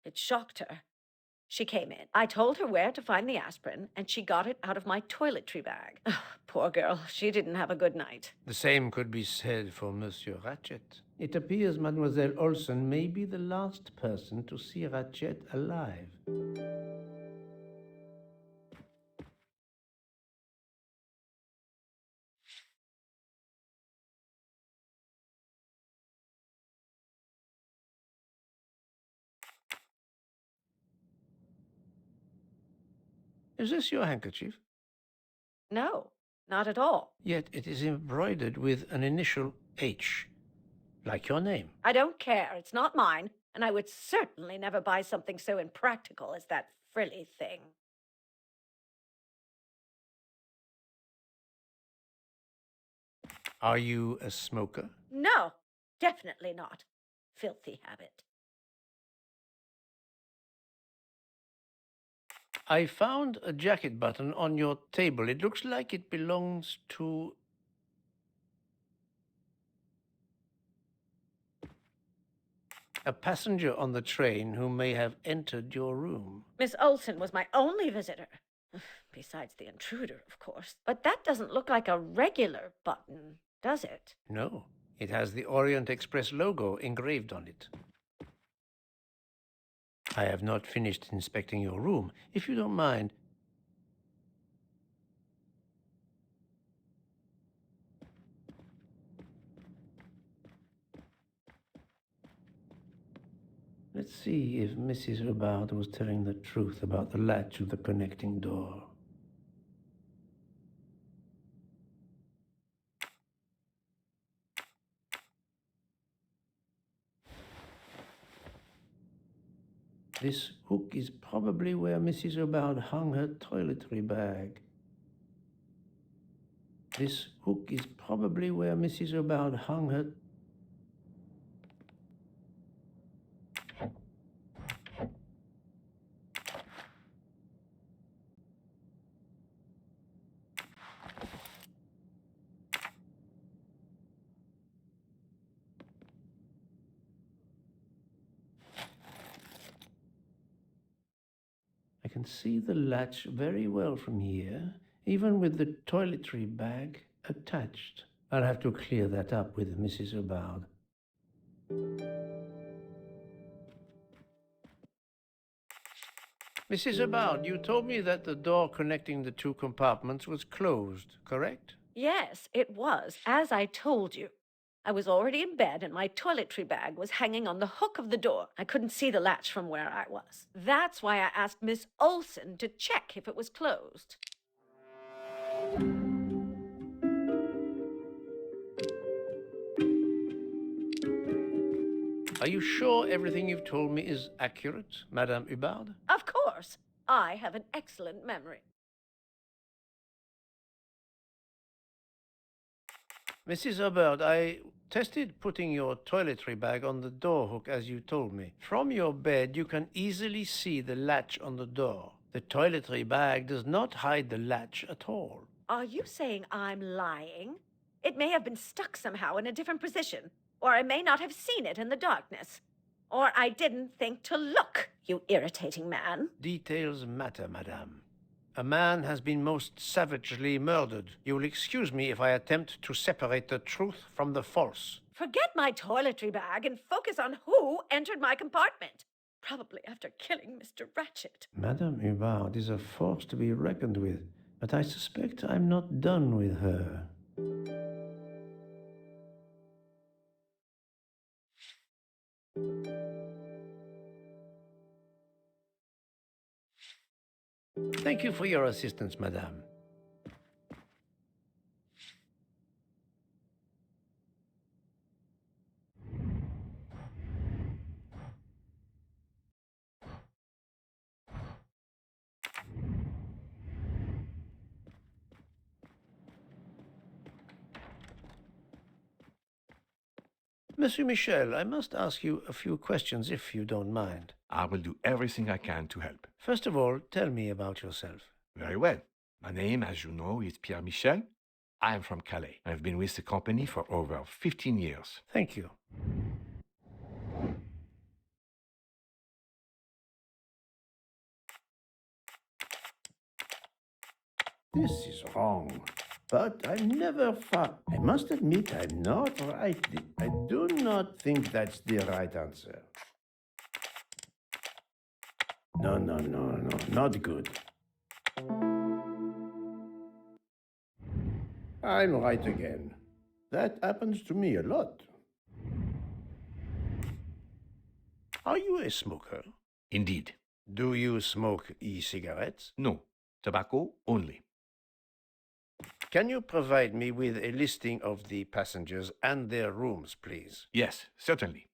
It shocked her. She came in. I told her where to find the aspirin, and she got it out of my toiletry bag. Poor girl, she didn't have a good night. The same could be said for Monsieur Ratchet. It appears Mademoiselle Olsen may be the last person to see Ratchet alive. Is this your handkerchief? No, not at all. Yet it is embroidered with an initial H, like your name. I don't care. It's not mine, and I would certainly never buy something so impractical as that frilly thing. Are you a smoker? No, definitely not. Filthy habit. I found a jacket button on your table. It looks like it belongs to... a passenger on the train who may have entered your room. Miss Olsen was my only visitor. Besides the intruder, of course. But that doesn't look like a regular button, does it? No, it has the Orient Express logo engraved on it. I have not finished inspecting your room. If you don't mind... Let's see if Mrs. Hubbard was telling the truth about the latch of the connecting door. This hook is probably where Mrs. Hubbard hung her toiletry bag. This hook is probably where Mrs. Hubbard hung her... I can see the latch very well from here, even with the toiletry bag attached. I'll have to clear that up with Mrs. Hubbard. Mrs. Hubbard, you told me that the door connecting the two compartments was closed, correct? Yes, it was, as I told you. I was already in bed and my toiletry bag was hanging on the hook of the door. I couldn't see the latch from where I was. That's why I asked Miss Olson to check if it was closed. Are you sure everything you've told me is accurate, Madame Hubbard? Of course. I have an excellent memory. Mrs. Hubbard, I tested putting your toiletry bag on the door hook as you told me. From your bed, you can easily see the latch on the door. The toiletry bag does not hide the latch at all. Are you saying I'm lying? It may have been stuck somehow in a different position, or I may not have seen it in the darkness. Or I didn't think to look, you irritating man. Details matter, madame. A man has been most savagely murdered. You will excuse me if I attempt to separate the truth from the false. Forget my toiletry bag and focus on who entered my compartment. Probably after killing Mr. Ratchet. Madame Hubbard is a force to be reckoned with, but I suspect I'm not done with her. Thank you for your assistance, madame. Monsieur Michel, I must ask you a few questions if you don't mind. I will do everything I can to help. First of all, tell me about yourself. Very well. My name, as you know, is Pierre Michel. I am from Calais. I've been with the company for over 15 years. Thank you. This is wrong. But I'm never far. I must admit I'm not right. I do not think that's the right answer. No, not good. I'm right again. That happens to me a lot. Are you a smoker? Indeed. Do you smoke e-cigarettes? No. Tobacco only. Can you provide me with a listing of the passengers and their rooms, please? Yes, certainly.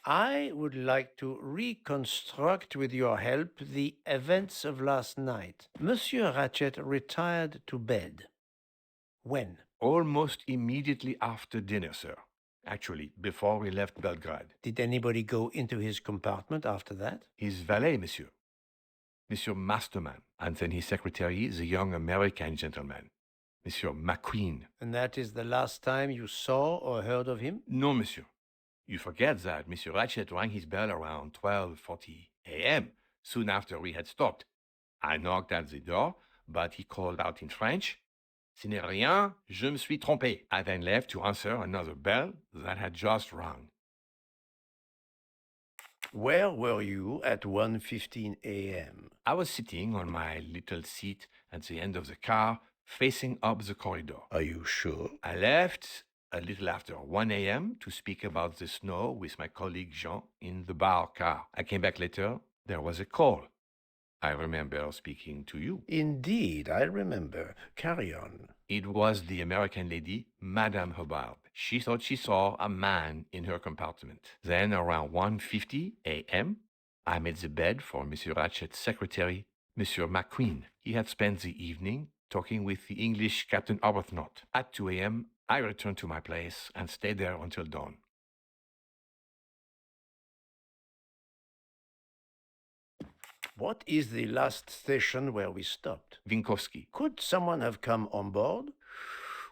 I would like to reconstruct with your help the events of last night. Monsieur Ratchet retired to bed. When? Almost immediately after dinner, sir. Actually, before we left Belgrade. Did anybody go into his compartment after that? His valet, monsieur. Monsieur Masterman. And then his secretary, the young American gentleman. Monsieur McQueen. And that is the last time you saw or heard of him? No, monsieur. You forget that Monsieur Ratchet rang his bell around 12:40 a.m., soon after we had stopped. I knocked at the door, but he called out in French, "Ce n'est rien, je me suis trompé." I then left to answer another bell that had just rung. Where were you at 1:15 a.m.? I was sitting on my little seat at the end of the car, facing up the corridor. Are you sure? I left a little after 1 a.m. to speak about the snow with my colleague Jean in the bar car. I came back later. There was a call. I remember speaking to you. Indeed, I remember. Carry on. It was the American lady, Madame Hubbard. She thought she saw a man in her compartment. Then, around 1:50 a.m., I made the bed for Monsieur Ratchet's secretary, Monsieur McQueen. He had spent the evening talking with the English Captain Arbuthnot. At 2 a.m., I returned to my place and stayed there until dawn. What is the last station where we stopped? Vinkovsky. Could someone have come on board?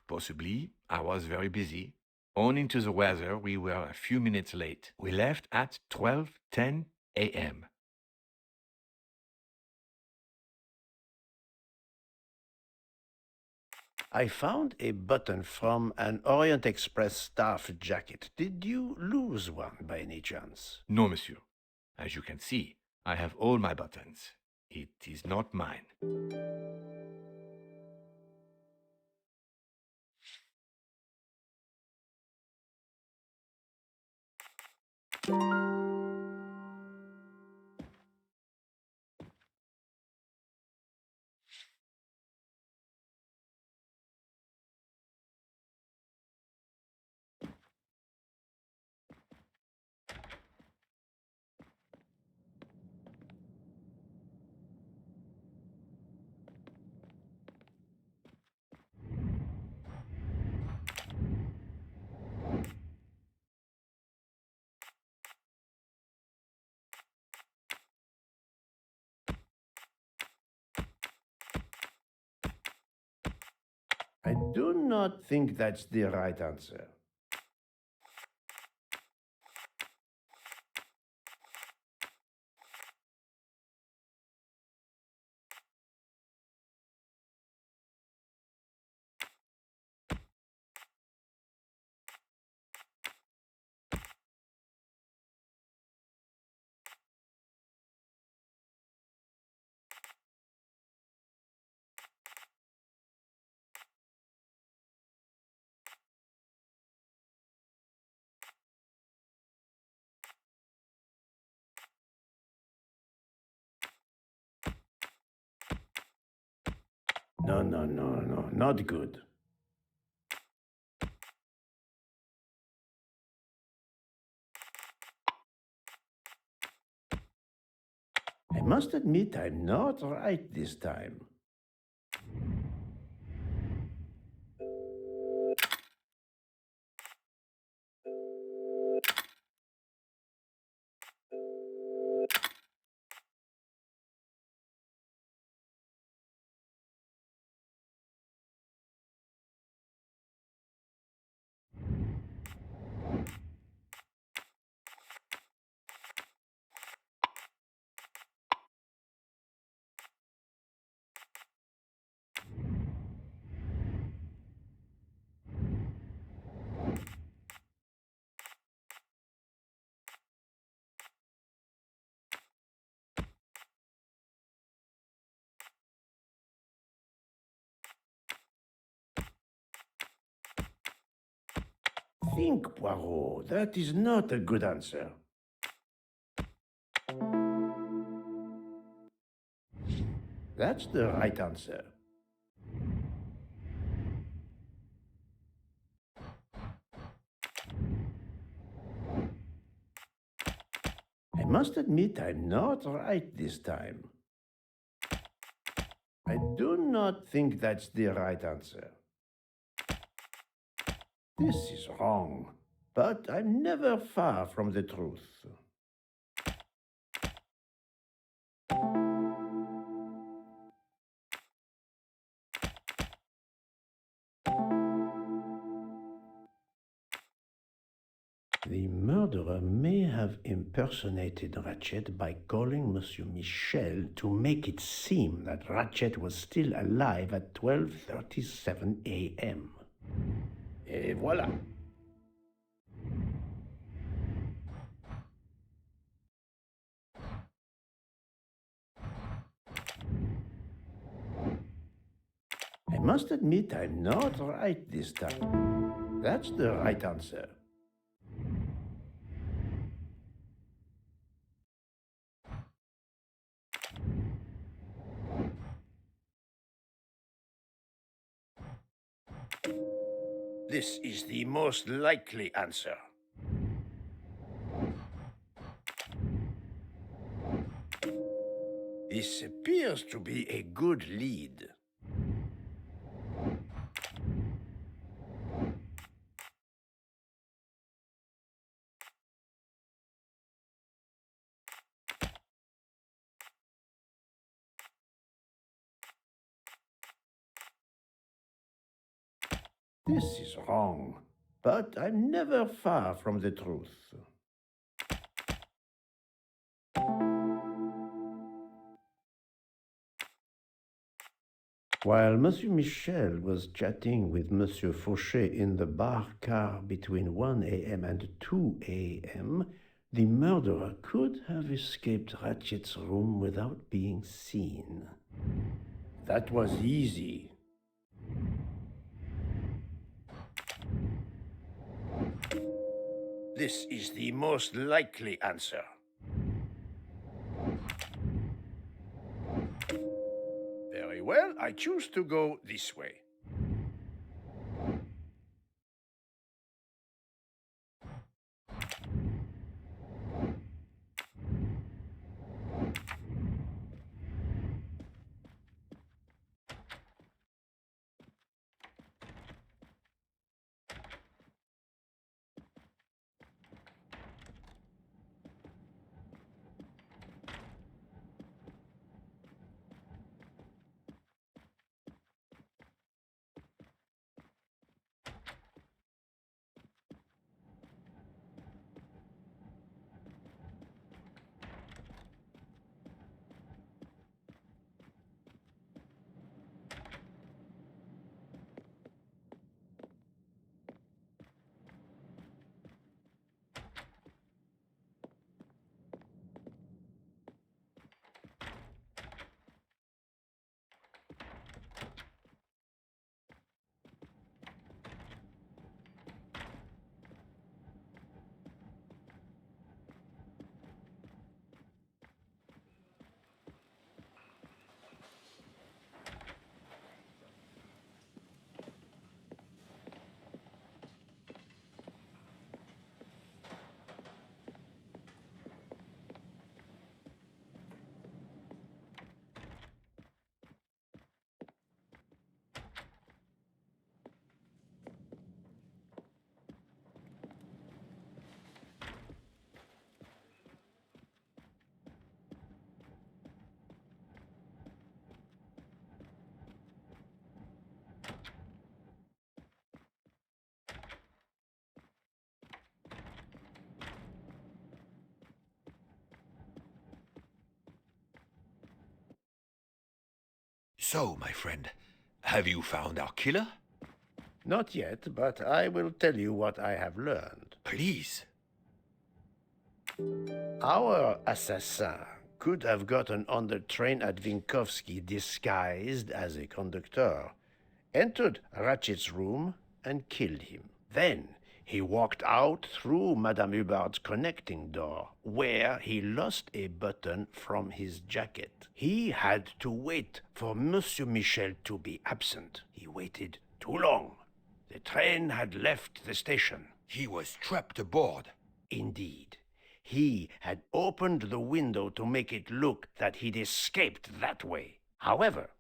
Possibly. I was very busy. Owing to the weather, we were a few minutes late. We left at 12:10 a.m. I found a button from an Orient Express staff jacket. Did you lose one by any chance? No, monsieur. As you can see, I have all my buttons. It is not mine. I do not think that's the right answer. No, not good. I must admit I'm not right this time. Think, Poirot. That is not a good answer. That's the right answer. I must admit I'm not right this time. I do not think that's the right answer. This is wrong, but I'm never far from the truth. The murderer may have impersonated Ratchet by calling Monsieur Michel to make it seem that Ratchet was still alive at 12:37 a.m. Et voilà. I must admit I'm not right this time. That's the right answer. This is the most likely answer. This appears to be a good lead. This is wrong, but I'm never far from the truth. While Monsieur Michel was chatting with Monsieur Fauchet in the bar car between 1 a.m. and 2 a.m., the murderer could have escaped Ratchet's room without being seen. That was easy. This is the most likely answer. Very well, I choose to go this way. So, my friend, have you found our killer? Not yet, but I will tell you what I have learned. Please. Our assassin could have gotten on the train at Vinkovsky disguised as a conductor, entered Ratchet's room, and killed him. Then he walked out through Madame Hubbard's connecting door, where he lost a button from his jacket. He had to wait for Monsieur Michel to be absent. He waited too long. The train had left the station. He was trapped aboard. Indeed. He had opened the window to make it look that he'd escaped that way. However,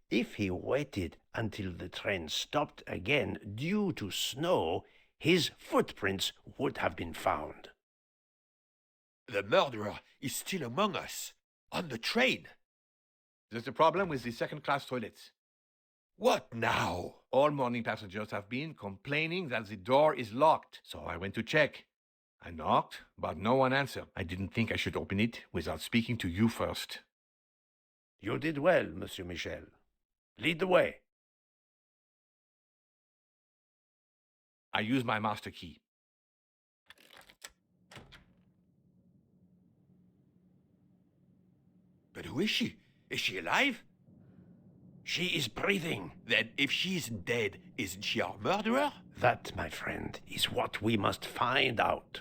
if he waited until the train stopped again due to snow, his footprints would have been found. The murderer is still among us, on the train. There's a problem with the second-class toilets. What now? All morning passengers have been complaining that the door is locked, so I went to check. I knocked, but no one answered. I didn't think I should open it without speaking to you first. You did well, Monsieur Michel. Lead the way. I use my master key. But who is she? Is she alive? She is breathing. Then if she isn't dead, isn't she our murderer? That, my friend, is what we must find out.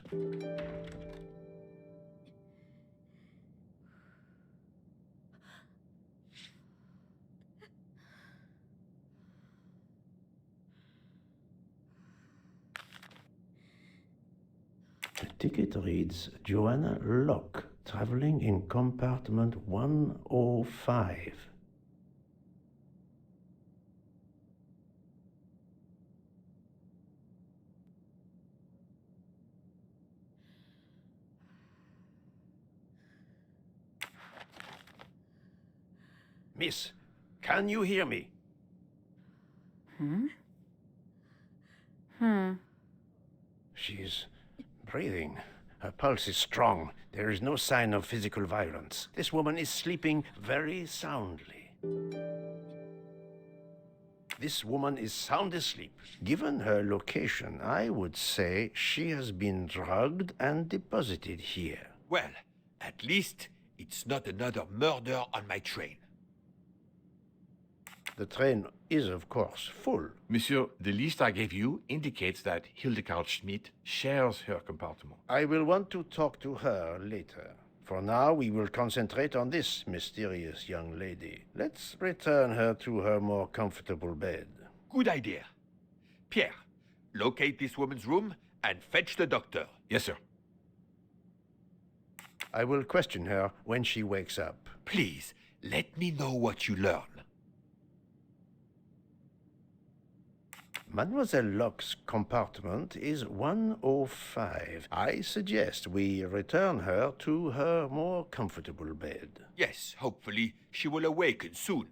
The ticket reads Joanna Locke, traveling in compartment 105. Miss, can you hear me? She's breathing. Her pulse is strong. There is no sign of physical violence. This woman is sleeping very soundly. This woman is sound asleep. Given her location, I would say she has been drugged and deposited here. Well, at least it's not another murder on my train. The train is, of course, full. Monsieur, the list I gave you indicates that Hildegard Schmidt shares her compartment. I will want to talk to her later. For now, we will concentrate on this mysterious young lady. Let's return her to her more comfortable bed. Good idea. Pierre, locate this woman's room and fetch the doctor. Yes, sir. I will question her when she wakes up. Please, let me know what you learn. Mademoiselle Locke's compartment is 105. I suggest we return her to her more comfortable bed. Yes, hopefully she will awaken soon.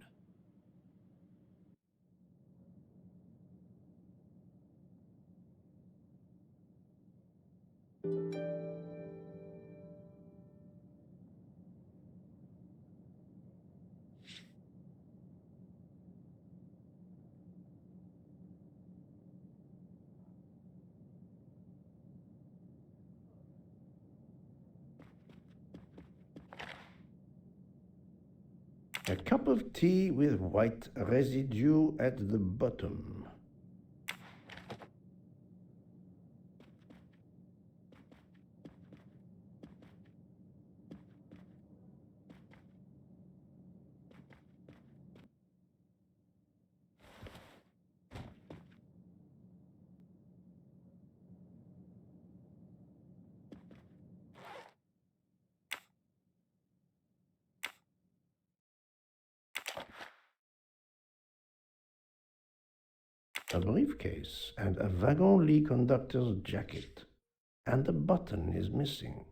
A cup of tea with white residue at the bottom. A briefcase and a wagon-lit conductor's jacket. And the button is missing.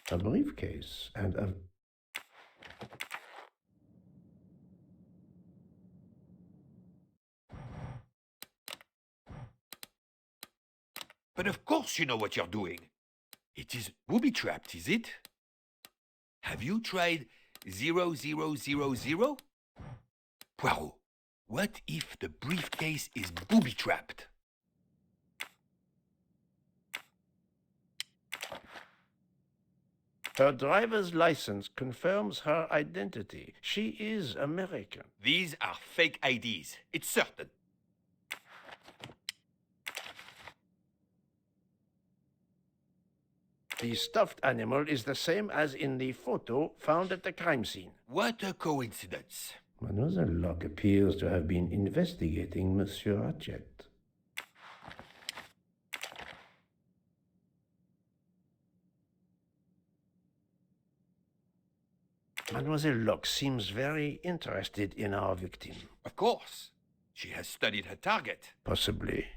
A briefcase and a... But of course you know what you're doing. It is booby-trapped, is it? Have you tried 0000? Poirot, what if the briefcase is booby-trapped? Her driver's license confirms her identity. She is American. These are fake IDs. It's certain. The stuffed animal is the same as in the photo found at the crime scene. What a coincidence. Mademoiselle Locke appears to have been investigating Monsieur Ratchet. Mademoiselle Locke seems very interested in our victim. Of course. She has studied her target. Possibly.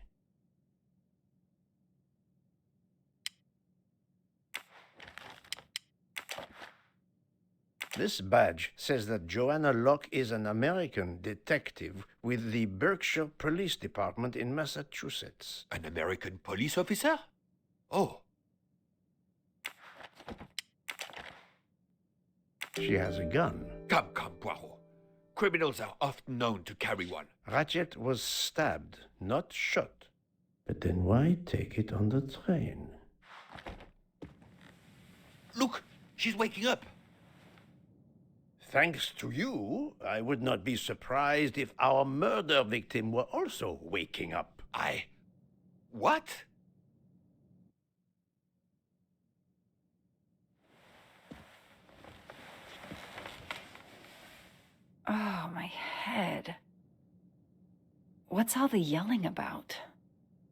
This badge says that Joanna Locke is an American detective with the Berkshire Police Department in Massachusetts. An American police officer? Oh. She has a gun. Come, Poirot. Criminals are often known to carry one. Ratchet was stabbed, not shot. But then why take it on the train? Look, she's waking up. Thanks to you, I would not be surprised if our murder victim were also waking up. What? Oh, my head. What's all the yelling about?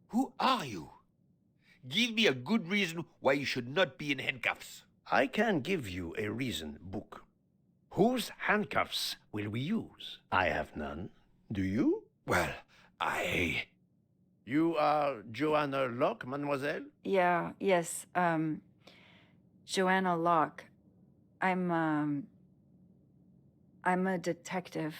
Who are you? Give me a good reason why you should not be in handcuffs. I can give you a reason, Book. Whose handcuffs will we use? I have none. Do you? Well, You are Joanna Locke, mademoiselle? Yes, Joanna Locke. I'm a detective.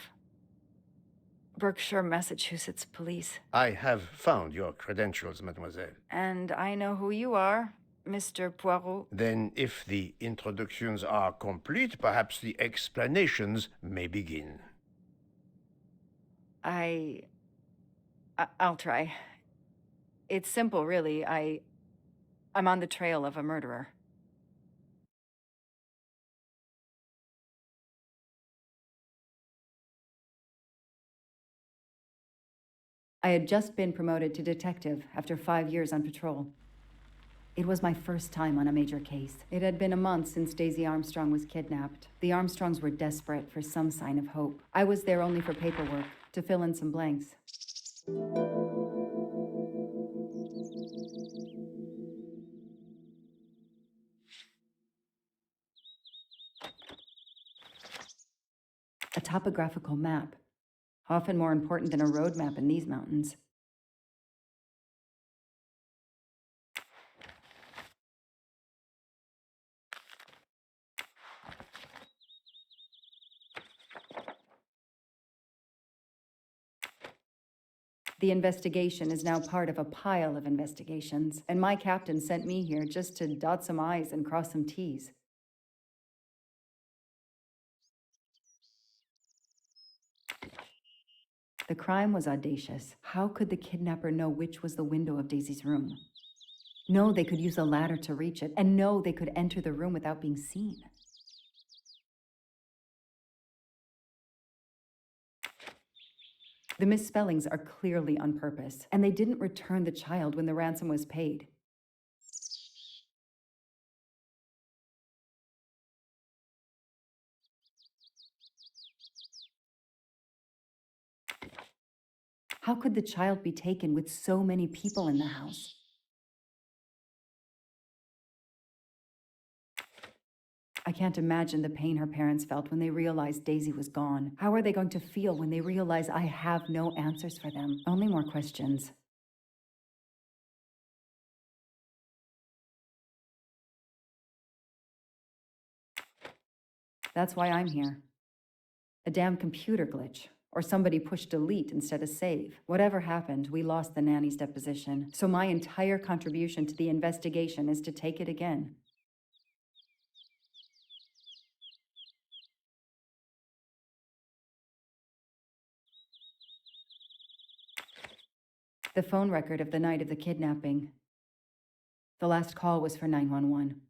Berkshire, Massachusetts Police. I have found your credentials, mademoiselle. And I know who you are, Mr. Poirot. Then, if the introductions are complete, perhaps the explanations may begin. I'll try. It's simple, really. I'm on the trail of a murderer. I had just been promoted to detective after 5 years on patrol. It was my first time on a major case. It had been a month since Daisy Armstrong was kidnapped. The Armstrongs were desperate for some sign of hope. I was there only for paperwork, to fill in some blanks. A topographical map, often more important than a road map in these mountains. The investigation is now part of a pile of investigations, and my captain sent me here just to dot some I's and cross some T's. The crime was audacious. How could the kidnapper know which was the window of Daisy's room? No, they could use a ladder to reach it, and no, they could enter the room without being seen. The misspellings are clearly on purpose, and they didn't return the child when the ransom was paid. How could the child be taken with so many people in the house? I can't imagine the pain her parents felt when they realized Daisy was gone. How are they going to feel when they realize I have no answers for them? Only more questions. That's why I'm here. A damn computer glitch. Or somebody pushed delete instead of save. Whatever happened, we lost the nanny's deposition. So my entire contribution to the investigation is to take it again. The phone record of the night of the kidnapping. The last call was for 911.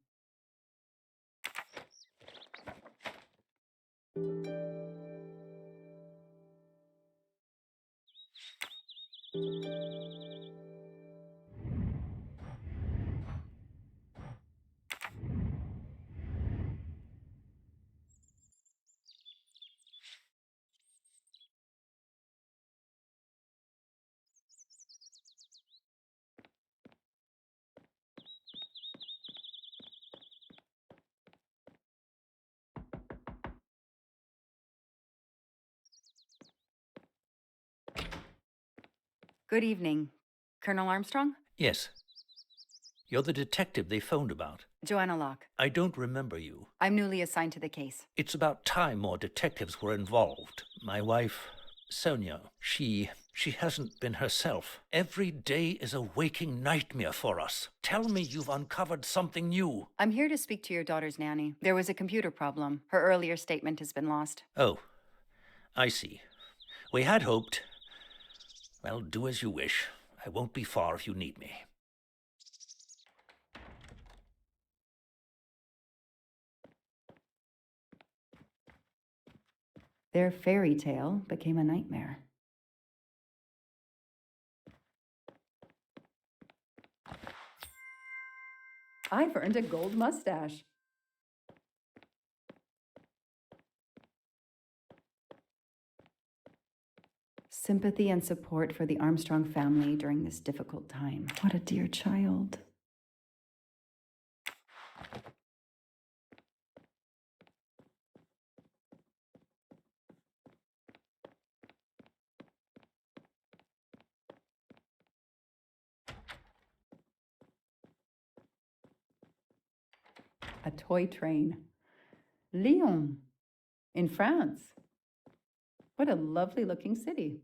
Good evening. Colonel Armstrong? Yes. You're the detective they phoned about. Joanna Locke. I don't remember you. I'm newly assigned to the case. It's about time more detectives were involved. My wife, Sonia, she hasn't been herself. Every day is a waking nightmare for us. Tell me you've uncovered something new. I'm here to speak to your daughter's nanny. There was a computer problem. Her earlier statement has been lost. Oh, I see. We had hoped. Well, do as you wish. I won't be far if you need me. Their fairy tale became a nightmare. I've earned a gold mustache. Sympathy and support for the Armstrong family during this difficult time. What a dear child. A toy train. Lyon, in France. What a lovely looking city.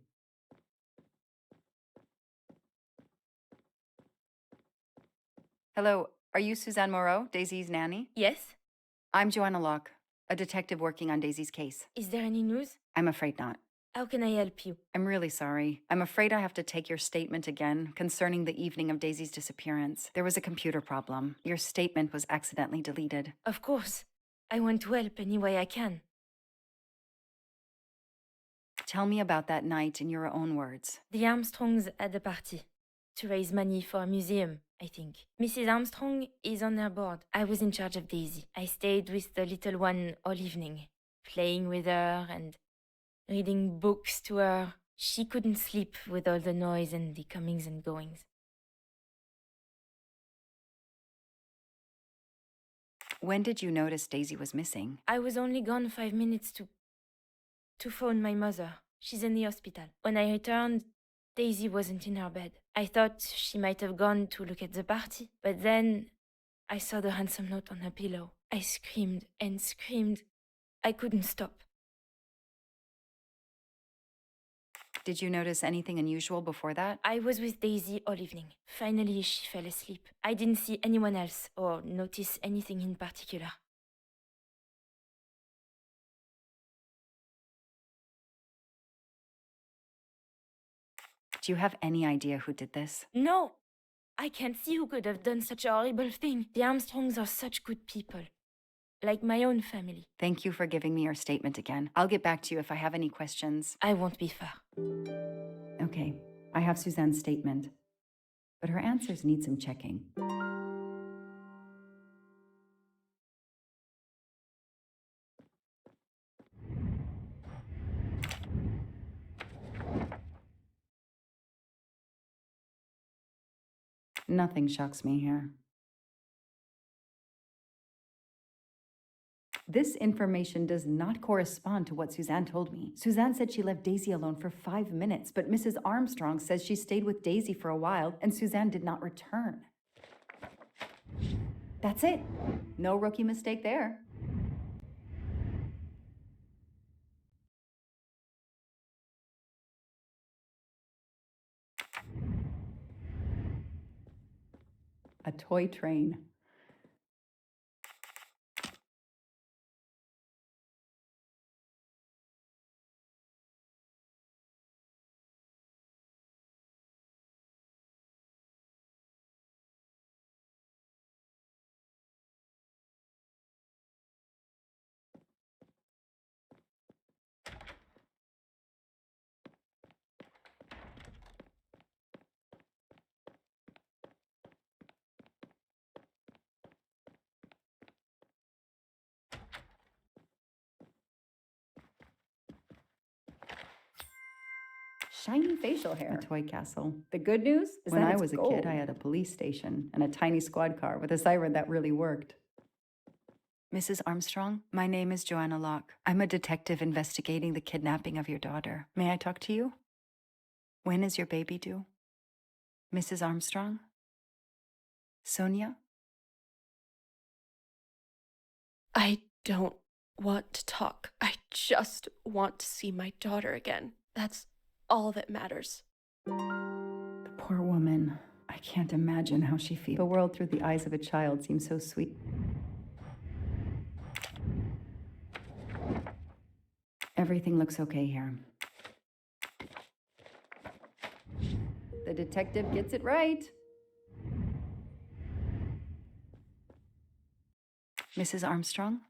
Hello, are you Suzanne Moreau, Daisy's nanny? Yes? I'm Joanna Locke, a detective working on Daisy's case. Is there any news? I'm afraid not. How can I help you? I'm really sorry. I'm afraid I have to take your statement again concerning the evening of Daisy's disappearance. There was a computer problem. Your statement was accidentally deleted. Of course. I want to help any way I can. Tell me about that night in your own words. The Armstrongs had a party to raise money for a museum, I think. Mrs. Armstrong is on her board. I was in charge of Daisy. I stayed with the little one all evening, playing with her and reading books to her. She couldn't sleep with all the noise and the comings and goings. When did you notice Daisy was missing? I was only gone 5 minutes to phone my mother. She's in the hospital. When I returned, Daisy wasn't in her bed. I thought she might have gone to look at the party, but then I saw the ransom note on her pillow. I screamed and screamed. I couldn't stop. Did you notice anything unusual before that? I was with Daisy all evening. Finally, she fell asleep. I didn't see anyone else or notice anything in particular. Do you have any idea who did this? No! I can't see who could have done such a horrible thing. The Armstrongs are such good people. Like my own family. Thank you for giving me your statement again. I'll get back to you if I have any questions. I won't be far. Okay, I have Suzanne's statement, but her answers need some checking. Nothing shocks me here. This information does not correspond to what Suzanne told me. Suzanne said she left Daisy alone for 5 minutes, but Mrs. Armstrong says she stayed with Daisy for a while and Suzanne did not return. That's it. No rookie mistake there. A toy train. Shiny facial hair. A toy castle. The good news is when I was a kid, I had a police station and a tiny squad car with a siren that really worked. Mrs. Armstrong, my name is Joanna Locke. I'm a detective investigating the kidnapping of your daughter. May I talk to you? When is your baby due? Mrs. Armstrong? Sonia? I don't want to talk. I just want to see my daughter again. That's all that matters. The poor woman. I can't imagine how she feels. The world through the eyes of a child seems so sweet. Everything looks okay here. The detective gets it right. Mrs. Armstrong,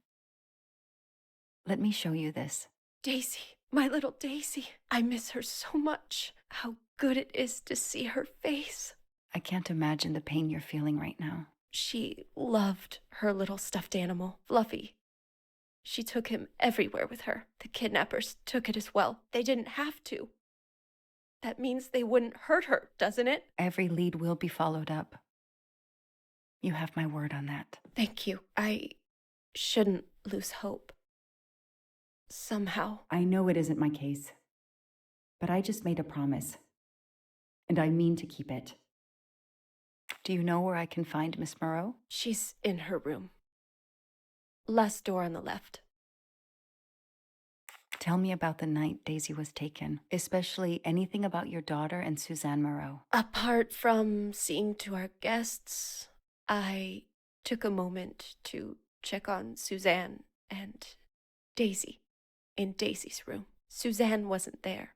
let me show you this. Daisy, my little Daisy. I miss her so much. How good it is to see her face. I can't imagine the pain you're feeling right now. She loved her little stuffed animal, Fluffy. She took him everywhere with her. The kidnappers took it as well. They didn't have to. That means they wouldn't hurt her, doesn't it? Every lead will be followed up. You have my word on that. Thank you. I shouldn't lose hope. Somehow. I know it isn't my case, but I just made a promise, and I mean to keep it. Do you know where I can find Miss Moreau? She's in her room. Last door on the left. Tell me about the night Daisy was taken, especially anything about your daughter and Suzanne Moreau. Apart from seeing to our guests, I took a moment to check on Suzanne and Daisy in Daisy's room. Suzanne wasn't there,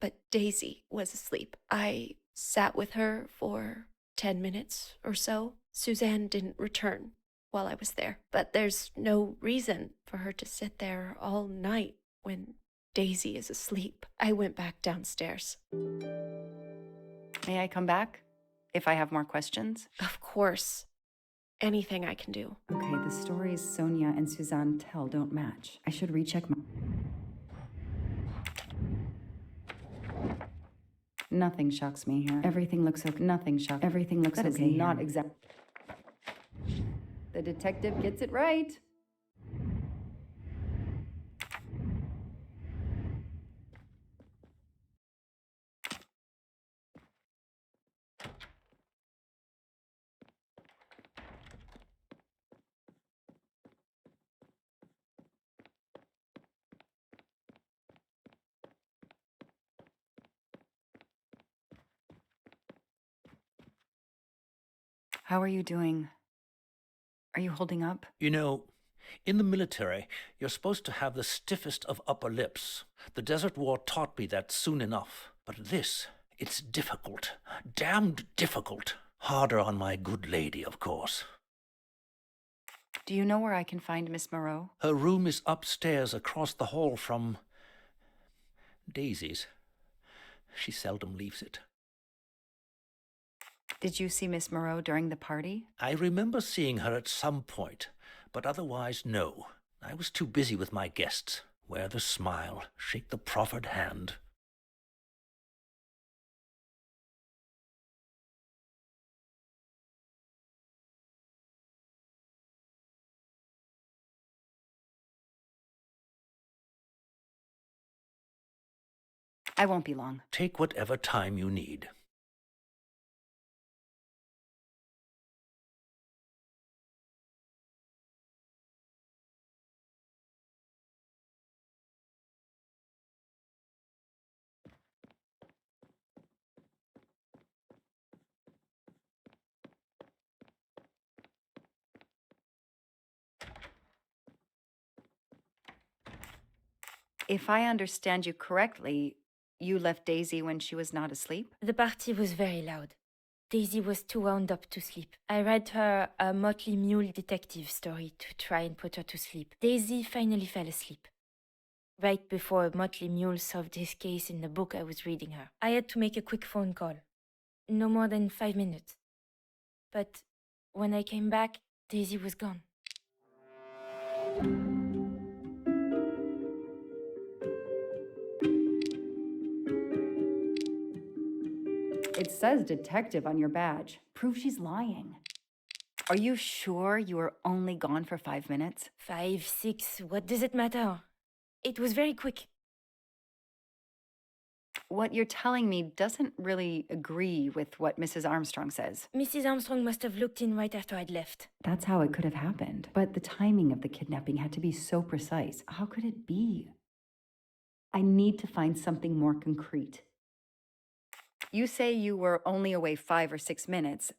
but Daisy was asleep. I sat with her for 10 minutes or so. Suzanne didn't return while I was there, but there's no reason for her to sit there all night when Daisy is asleep. I went back downstairs. May I come back if I have more questions? Of course. Anything I can do. Okay, the stories Sonia and Suzanne tell don't match. I should recheck my... Nothing shocks me here. Everything looks okay. Nothing shocks. Everything looks okay. That is not exact. The detective gets it right. How are you doing? Are you holding up? You know, in the military, you're supposed to have the stiffest of upper lips. The Desert War taught me that soon enough. But this, it's difficult. Damned difficult. Harder on my good lady, of course. Do you know where I can find Miss Moreau? Her room is upstairs across the hall from Daisy's. She seldom leaves it. Did you see Miss Moreau during the party? I remember seeing her at some point, but otherwise, no. I was too busy with my guests. Wear the smile, shake the proffered hand. I won't be long. Take whatever time you need. If I understand you correctly, you left Daisy when she was not asleep? The party was very loud. Daisy was too wound up to sleep. I read her a Motley Mule detective story to try and put her to sleep. Daisy finally fell asleep. Right before Motley Mule solved his case in the book I was reading her. I had to make a quick phone call. No more than 5 minutes. But when I came back, Daisy was gone. It says detective on your badge. Prove she's lying. Are you sure you were only gone for 5 minutes? 5, 6, what does it matter? It was very quick. What you're telling me doesn't really agree with what Mrs. Armstrong says. Mrs. Armstrong must have looked in right after I'd left. That's how it could have happened. But the timing of the kidnapping had to be so precise. How could it be? I need to find something more concrete. You say you were only away 5 or 6 minutes,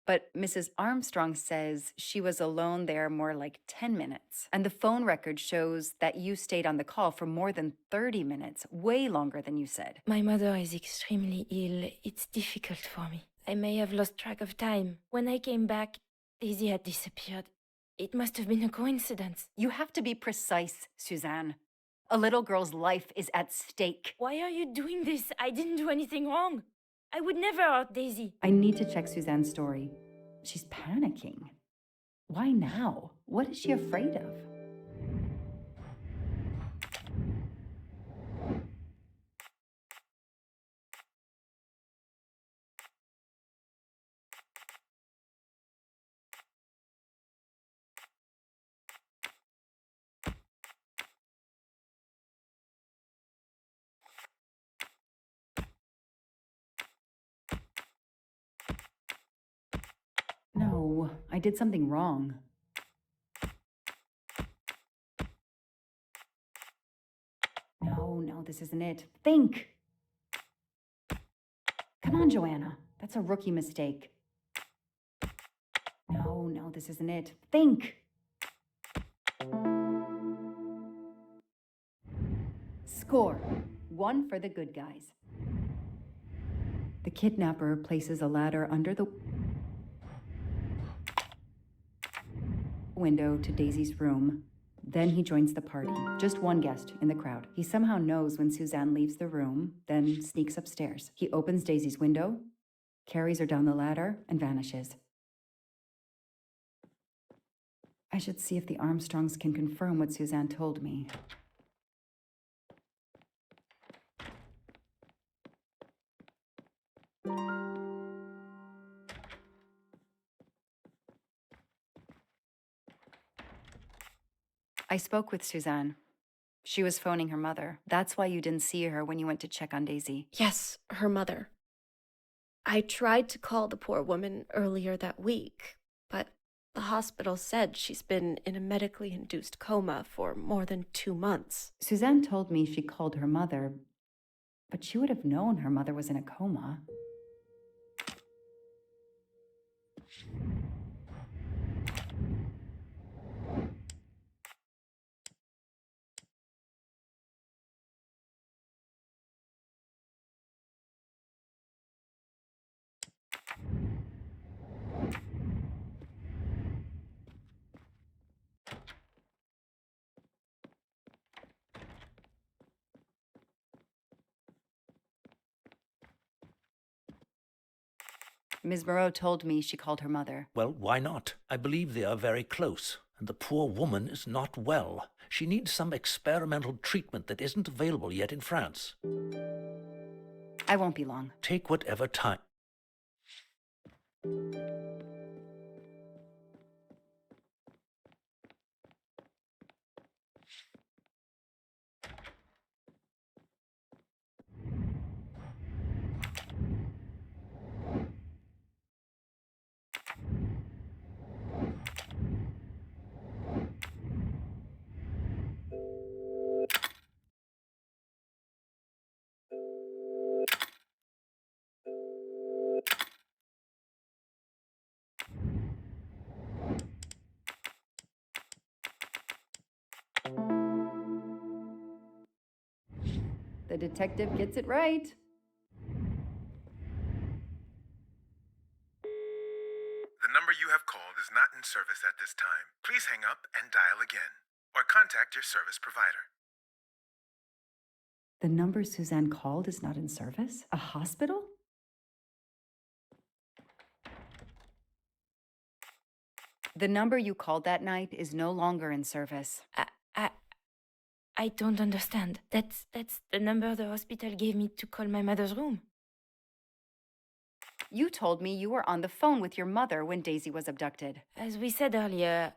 but Mrs. Armstrong says she was alone there more like 10 minutes. And the phone record shows that you stayed on the call for more than 30 minutes, way longer than you said. My mother is extremely ill. It's difficult for me. I may have lost track of time. When I came back, Daisy had disappeared. It must have been a coincidence. You have to be precise, Suzanne. A little girl's life is at stake. Why are you doing this? I didn't do anything wrong. I would never hurt Daisy. I need to check Suzanne's story. She's panicking. Why now? What is she afraid of? No, I did something wrong. No, this isn't it. Think! Come on, Joanna. That's a rookie mistake. No, this isn't it. Think! Score. 1 for the good guys. The kidnapper places a ladder under the window to Daisy's room. Then he joins the party. Just one guest in the crowd. He somehow knows when Suzanne leaves the room, then sneaks upstairs. He opens Daisy's window, carries her down the ladder, and vanishes. I should see if the Armstrongs can confirm what Suzanne told me. I spoke with Suzanne. She was phoning her mother. That's why you didn't see her when you went to check on Daisy. Yes, her mother. I tried to call the poor woman earlier that week, but the hospital said she's been in a medically induced coma for more than 2 months. Suzanne told me she called her mother, but she would have known her mother was in a coma. Ms. Moreau told me she called her mother. Well, why not? I believe they are very close, and the poor woman is not well. She needs some experimental treatment that isn't available yet in France. I won't be long. Take whatever time. The detective gets it right. The number you have called is not in service at this time. Please hang up and dial again, or contact your service provider. The number Suzanne called is not in service? A hospital? The number you called that night is no longer in service. I don't understand. That's the number the hospital gave me to call my mother's room. You told me you were on the phone with your mother when Daisy was abducted. As we said earlier,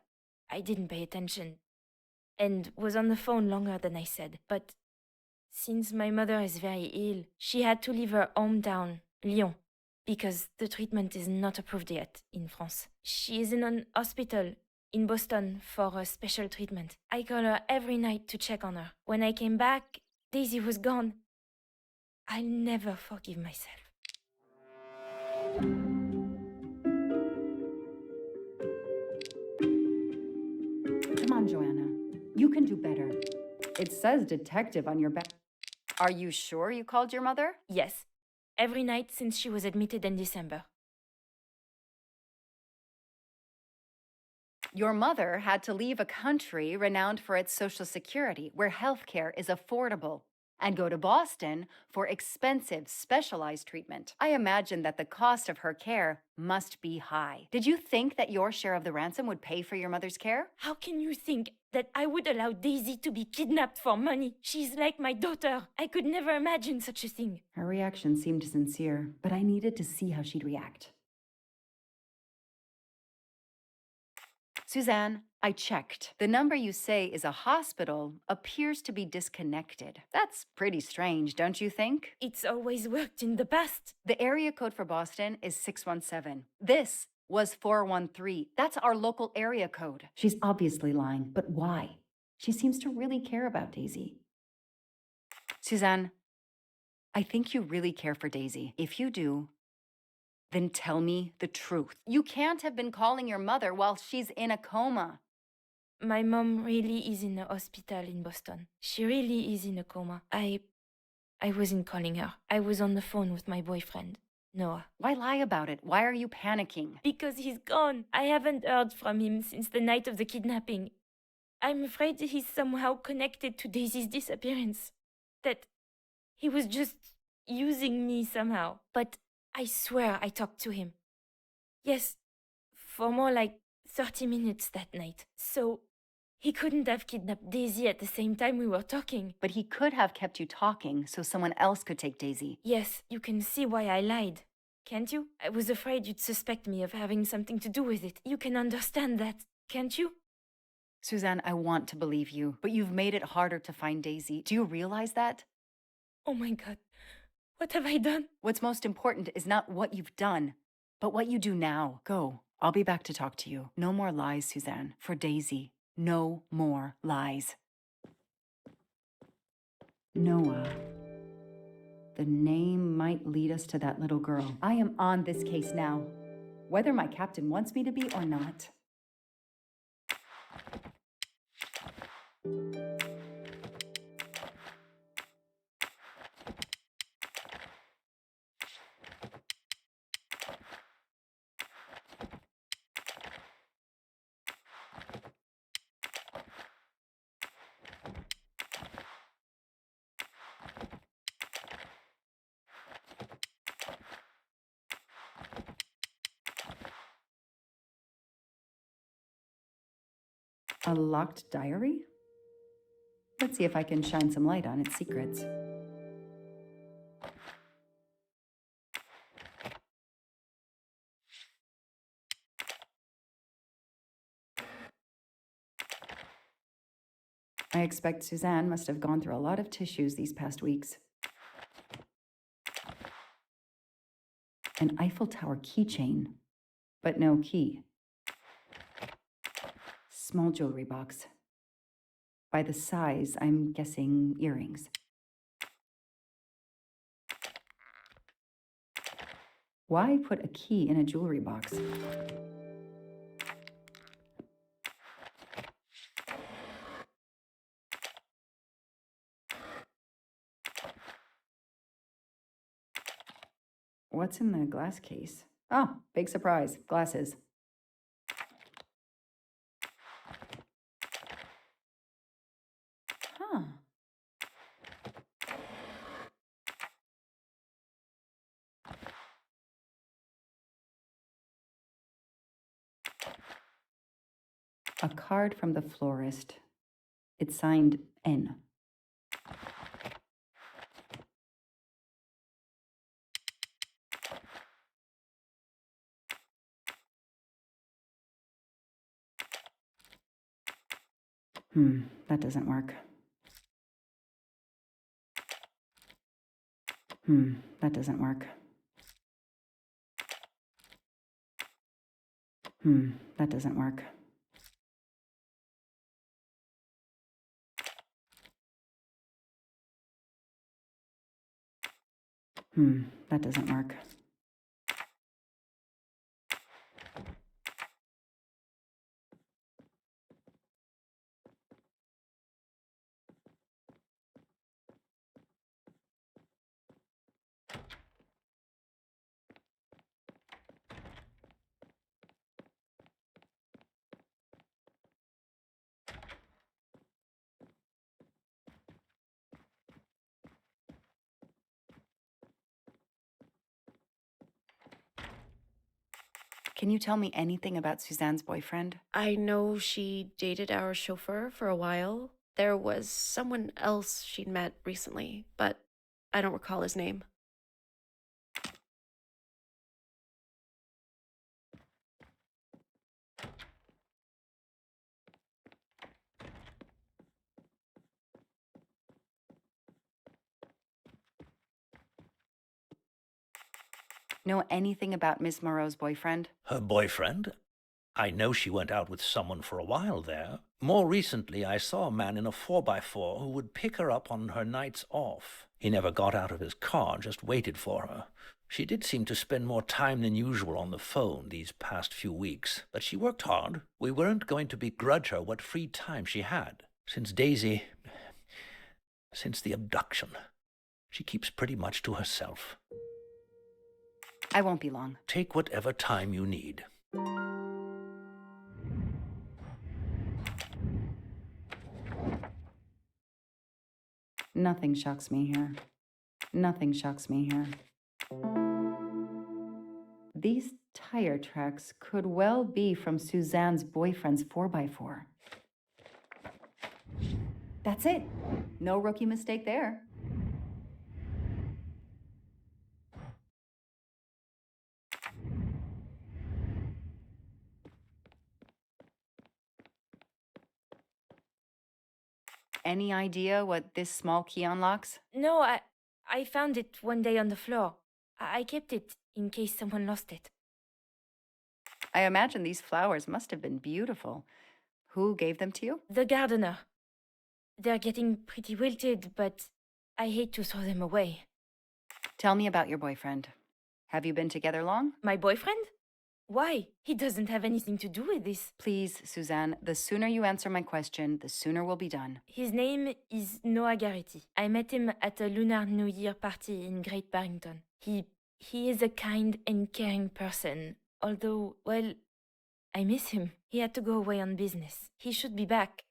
I didn't pay attention and was on the phone longer than I said. But Since my mother is very ill, she had to leave her hometown, Lyon, because the treatment is not approved yet in France. She is in an hospital in Boston for a special treatment. I call her every night to check on her. When I came back, Daisy was gone. I'll never forgive myself. Come on, Joanna. You can do better. It says detective on your back. Are you sure you called your mother? Yes, every night since she was admitted in December. Your mother had to leave a country renowned for its social security, where healthcare is affordable, and go to Boston for expensive, specialized treatment. I imagine that the cost of her care must be high. Did you think that your share of the ransom would pay for your mother's care? How can you think that I would allow Daisy to be kidnapped for money? She's like my daughter. I could never imagine such a thing. Her reaction seemed sincere, but I needed to see how she'd react. Suzanne, I checked. The number you say is a hospital appears to be disconnected. That's pretty strange, don't you think? It's always worked in the past. The area code for Boston is 617. This was 413. That's our local area code. She's obviously lying, but why? She seems to really care about Daisy. Suzanne, I think you really care for Daisy. If you do, then tell me the truth. You can't have been calling your mother while she's in a coma. My mom really is in a hospital in Boston. She really is in a coma. I wasn't calling her. I was on the phone with my boyfriend, Noah. Why lie about it? Why are you panicking? Because he's gone. I haven't heard from him since the night of the kidnapping. I'm afraid he's somehow connected to Daisy's disappearance. That he was just using me somehow. But I swear I talked to him. Yes, for more like 30 minutes that night. So he couldn't have kidnapped Daisy at the same time we were talking. But he could have kept you talking so someone else could take Daisy. Yes, you can see why I lied. Can't you? I was afraid you'd suspect me of having something to do with it. You can understand that, can't you? Suzanne, I want to believe you, but you've made it harder to find Daisy. Do you realize that? Oh my God. What have I done? What's most important is not what you've done, but what you do now. Go. I'll be back to talk to you. No more lies, Suzanne. For Daisy. No more lies. Noah. The name might lead us to that little girl. I am on this case now, whether my captain wants me to be or not. A locked diary? Let's see if I can shine some light on its secrets. I expect Suzanne must have gone through a lot of tissues these past weeks. An Eiffel Tower keychain, but no key. Small jewelry box. By the size, I'm guessing earrings. Why put a key in a jewelry box? What's in the glass case? Oh, big surprise. Glasses. Huh. A card from the florist. It's signed N. That doesn't work. That doesn't work. That doesn't work. That doesn't work. Can you tell me anything about Suzanne's boyfriend? I know she dated our chauffeur for a while. There was someone else she'd met recently, but I don't recall his name. Know anything about Miss Moreau's boyfriend? Her boyfriend? I know she went out with someone for a while there. More recently, I saw a man in a 4x4 who would pick her up on her nights off. He never got out of his car, just waited for her. She did seem to spend more time than usual on the phone these past few weeks, but she worked hard. We weren't going to begrudge her what free time she had. Since the abduction, she keeps pretty much to herself. I won't be long. Take whatever time you need. Nothing shocks me here. Nothing shocks me here. These tire tracks could well be from Suzanne's boyfriend's 4x4. That's it. No rookie mistake there. Any idea what this small key unlocks? No, I found it one day on the floor. I kept it in case someone lost it. I imagine these flowers must have been beautiful. Who gave them to you? The gardener. They're getting pretty wilted, but I hate to throw them away. Tell me about your boyfriend. Have you been together long? My boyfriend? Why? He doesn't have anything to do with this. Please, Suzanne, the sooner you answer my question, the sooner we'll be done. His name is Noah Garrity. I met him at a Lunar New Year party in Great Barrington. He is a kind and caring person, although, well, I miss him. He had to go away on business. He should be back.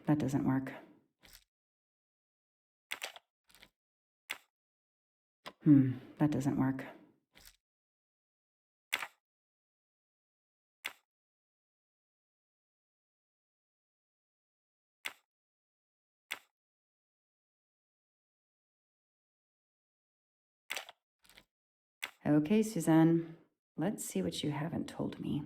That doesn't work. That doesn't work. Okay, Suzanne, let's see what you haven't told me.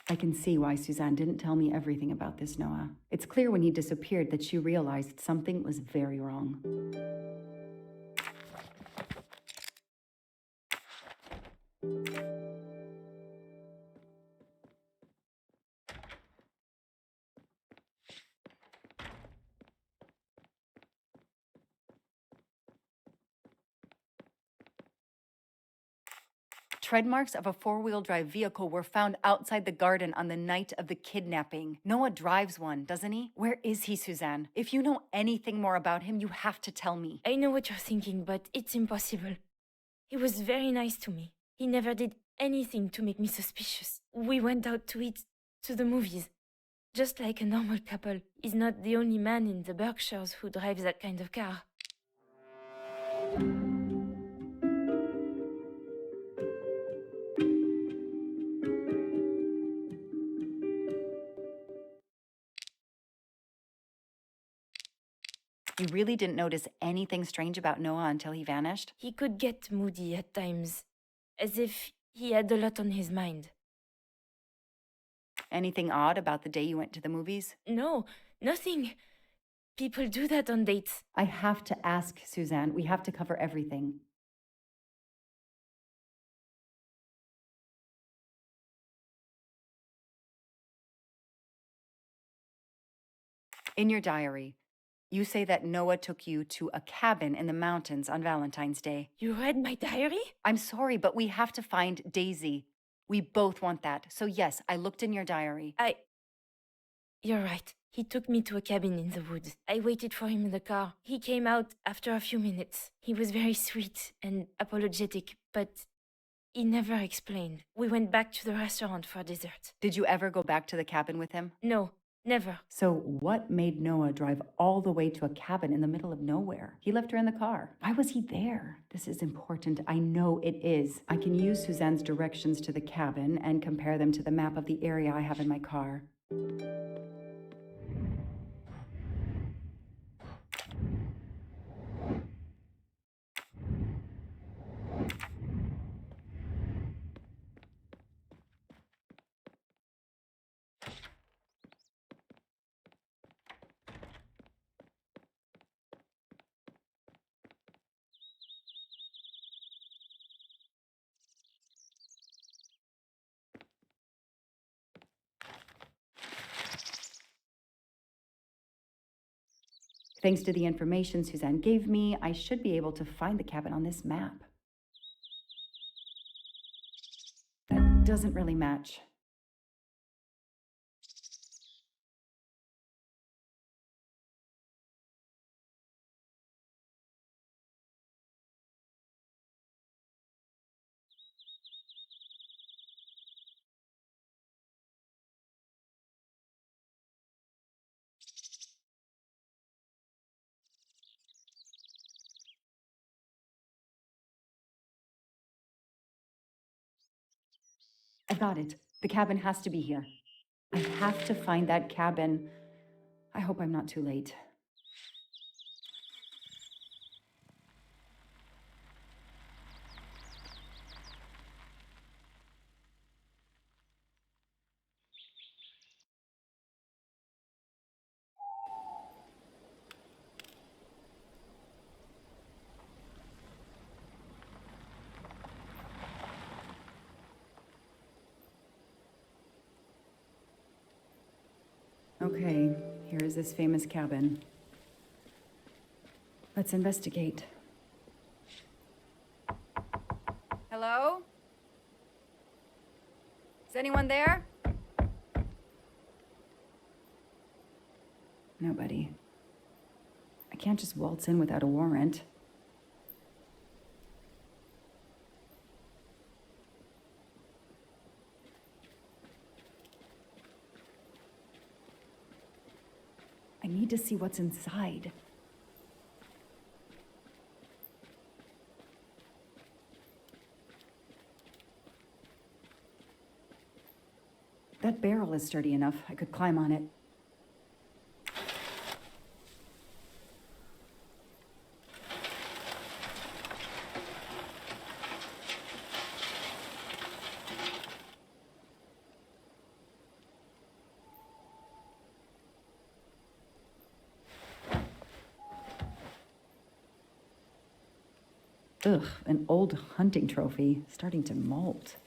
I can see why Suzanne didn't tell me everything about this, Noah. It's It's clear when he disappeared that she realized something was very wrong. Tread marks of a four-wheel drive vehicle were found outside the garden on the night of the kidnapping. Noah drives one, doesn't he? Where is he, Suzanne? If you know anything more about him, you have to tell me. I know what you're thinking, but it's impossible. He was very nice to me. He never did anything to make me suspicious. We went out to eat, to the movies. Just like a normal couple. He's not the only man in the Berkshires who drives that kind of car. You really didn't notice anything strange about Noah until he vanished? He could get moody at times, as if he had a lot on his mind. Anything odd about the day you went to the movies? No, nothing. People do that on dates. I have to ask, Suzanne. We have to cover everything. In your diary, you say that Noah took you to a cabin in the mountains on Valentine's Day. You read my diary? I'm sorry, but we have to find Daisy. We both want that. So yes, I looked in your diary. You're right. He took me to a cabin in the woods. I waited for him in the car. He came out after a few minutes. He was very sweet and apologetic, but he never explained. We went back to the restaurant for dessert. Did you ever go back to the cabin with him? No, never. So what made Noah drive all the way to a cabin in the middle of nowhere? He left her in the car. Why was he there? This is important. I know it is. I can use Suzanne's directions to the cabin and compare them to the map of the area I have in my car. Thanks to the information Suzanne gave me, I should be able to find the cabin on this map. That doesn't really match. I got it. The cabin has to be here. I have to find that cabin. I hope I'm not too late. Okay, here is this famous cabin. Let's investigate. Hello? Is anyone there? Nobody. I can't just waltz in without a warrant. I need to see what's inside. That barrel is sturdy enough. I could climb on it. Ugh, an old hunting trophy, starting to molt.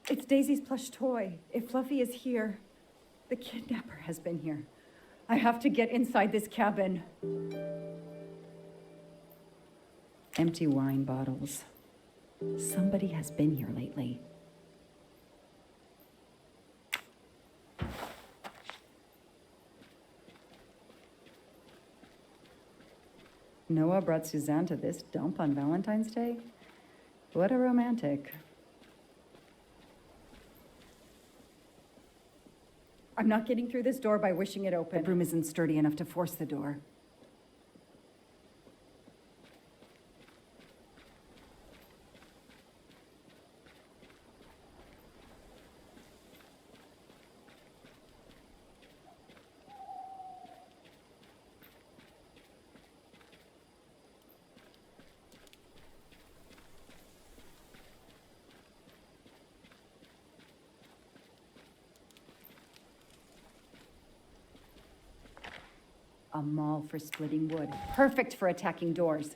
It's Daisy's plush toy. If Fluffy is here, the kidnapper has been here. I have to get inside this cabin. Empty wine bottles. Somebody has been here lately. Noah brought Suzanne to this dump on Valentine's Day? What a romantic. I'm not getting through this door by wishing it open. The broom isn't sturdy enough to force the door. A maul for splitting wood. Perfect for attacking doors.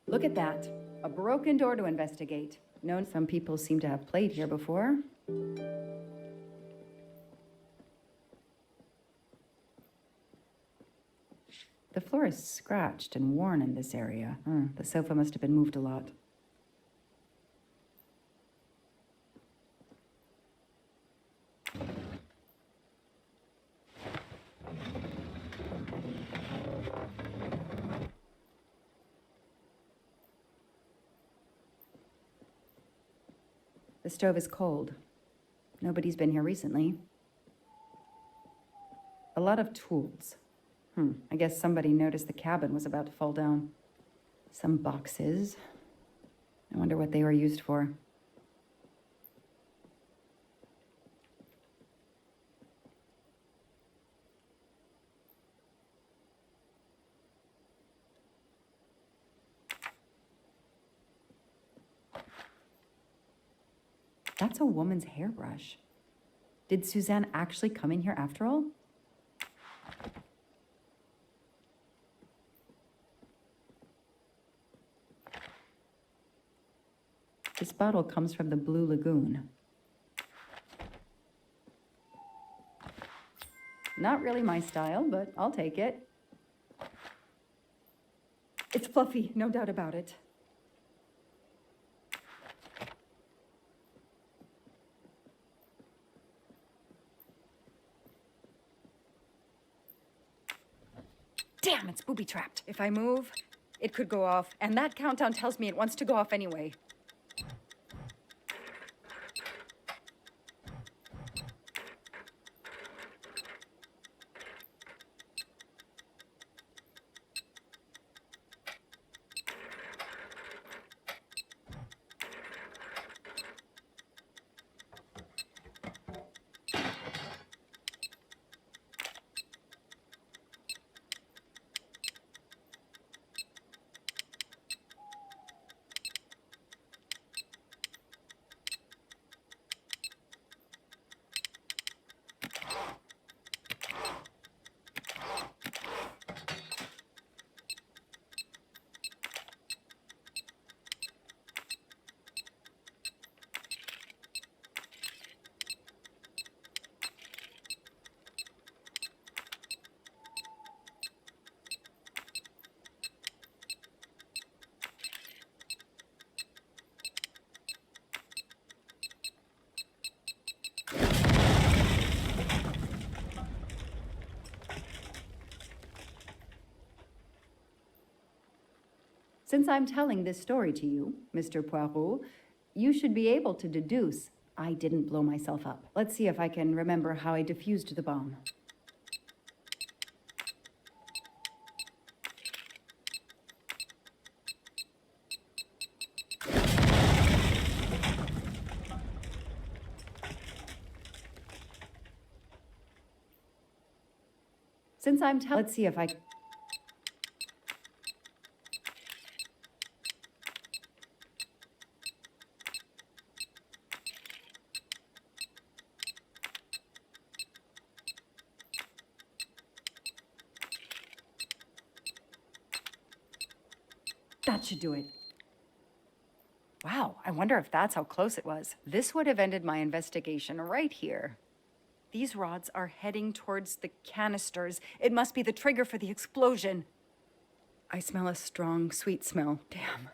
Look at that. A broken door to investigate. Some people seem to have played here before. The floor is scratched and worn in this area. The sofa must have been moved a lot. The stove is cold. Nobody's been here recently. A lot of tools. I guess somebody noticed the cabin was about to fall down. Some boxes. I wonder what they were used for. That's a woman's hairbrush. Did Suzanne actually come in here after all? This bottle comes from the Blue Lagoon. Not really my style, but I'll take it. It's Fluffy, no doubt about it. Damn, it's booby-trapped. If I move, it could go off, and that countdown tells me it wants to go off anyway. Since I'm telling this story to you, Mr. Poirot, you should be able to deduce I didn't blow myself up. Let's see if I can remember how I defused the bomb. Since I'm let's see if I... That should do it. Wow, I wonder if that's how close it was. This would have ended my investigation right here. These rods are heading towards the canisters. It must be the trigger for the explosion. I smell a strong, sweet smell. Damn.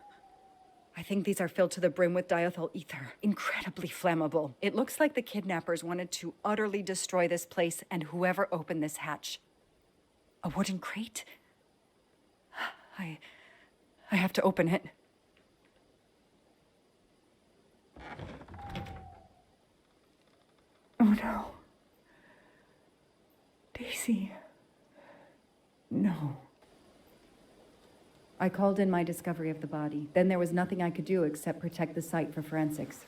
I think these are filled to the brim with diethyl ether. Incredibly flammable. It looks like the kidnappers wanted to utterly destroy this place and whoever opened this hatch. A wooden crate? I have to open it. Oh no. Daisy. No. I called in my discovery of the body. Then there was nothing I could do except protect the site for forensics.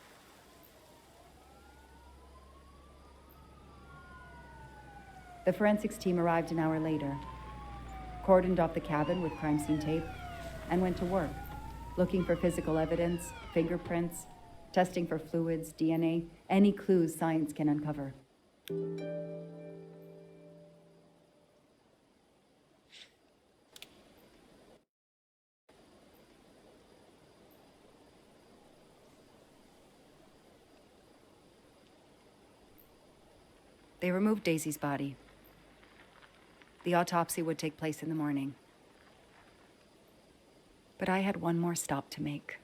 The forensics team arrived an hour later, cordoned off the cabin with crime scene tape, and went to work, looking for physical evidence, fingerprints, testing for fluids, DNA, any clues science can uncover. They removed Daisy's body. The autopsy would take place in the morning. But I had one more stop to make.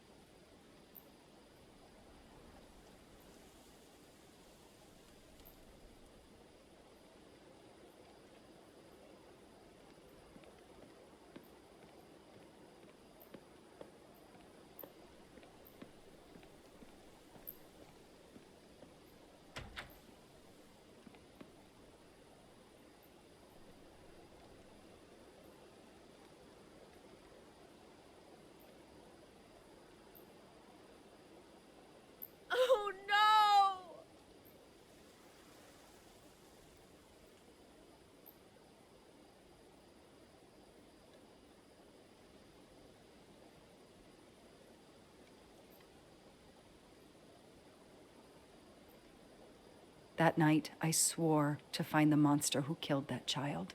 Oh no! That night, I swore to find the monster who killed that child.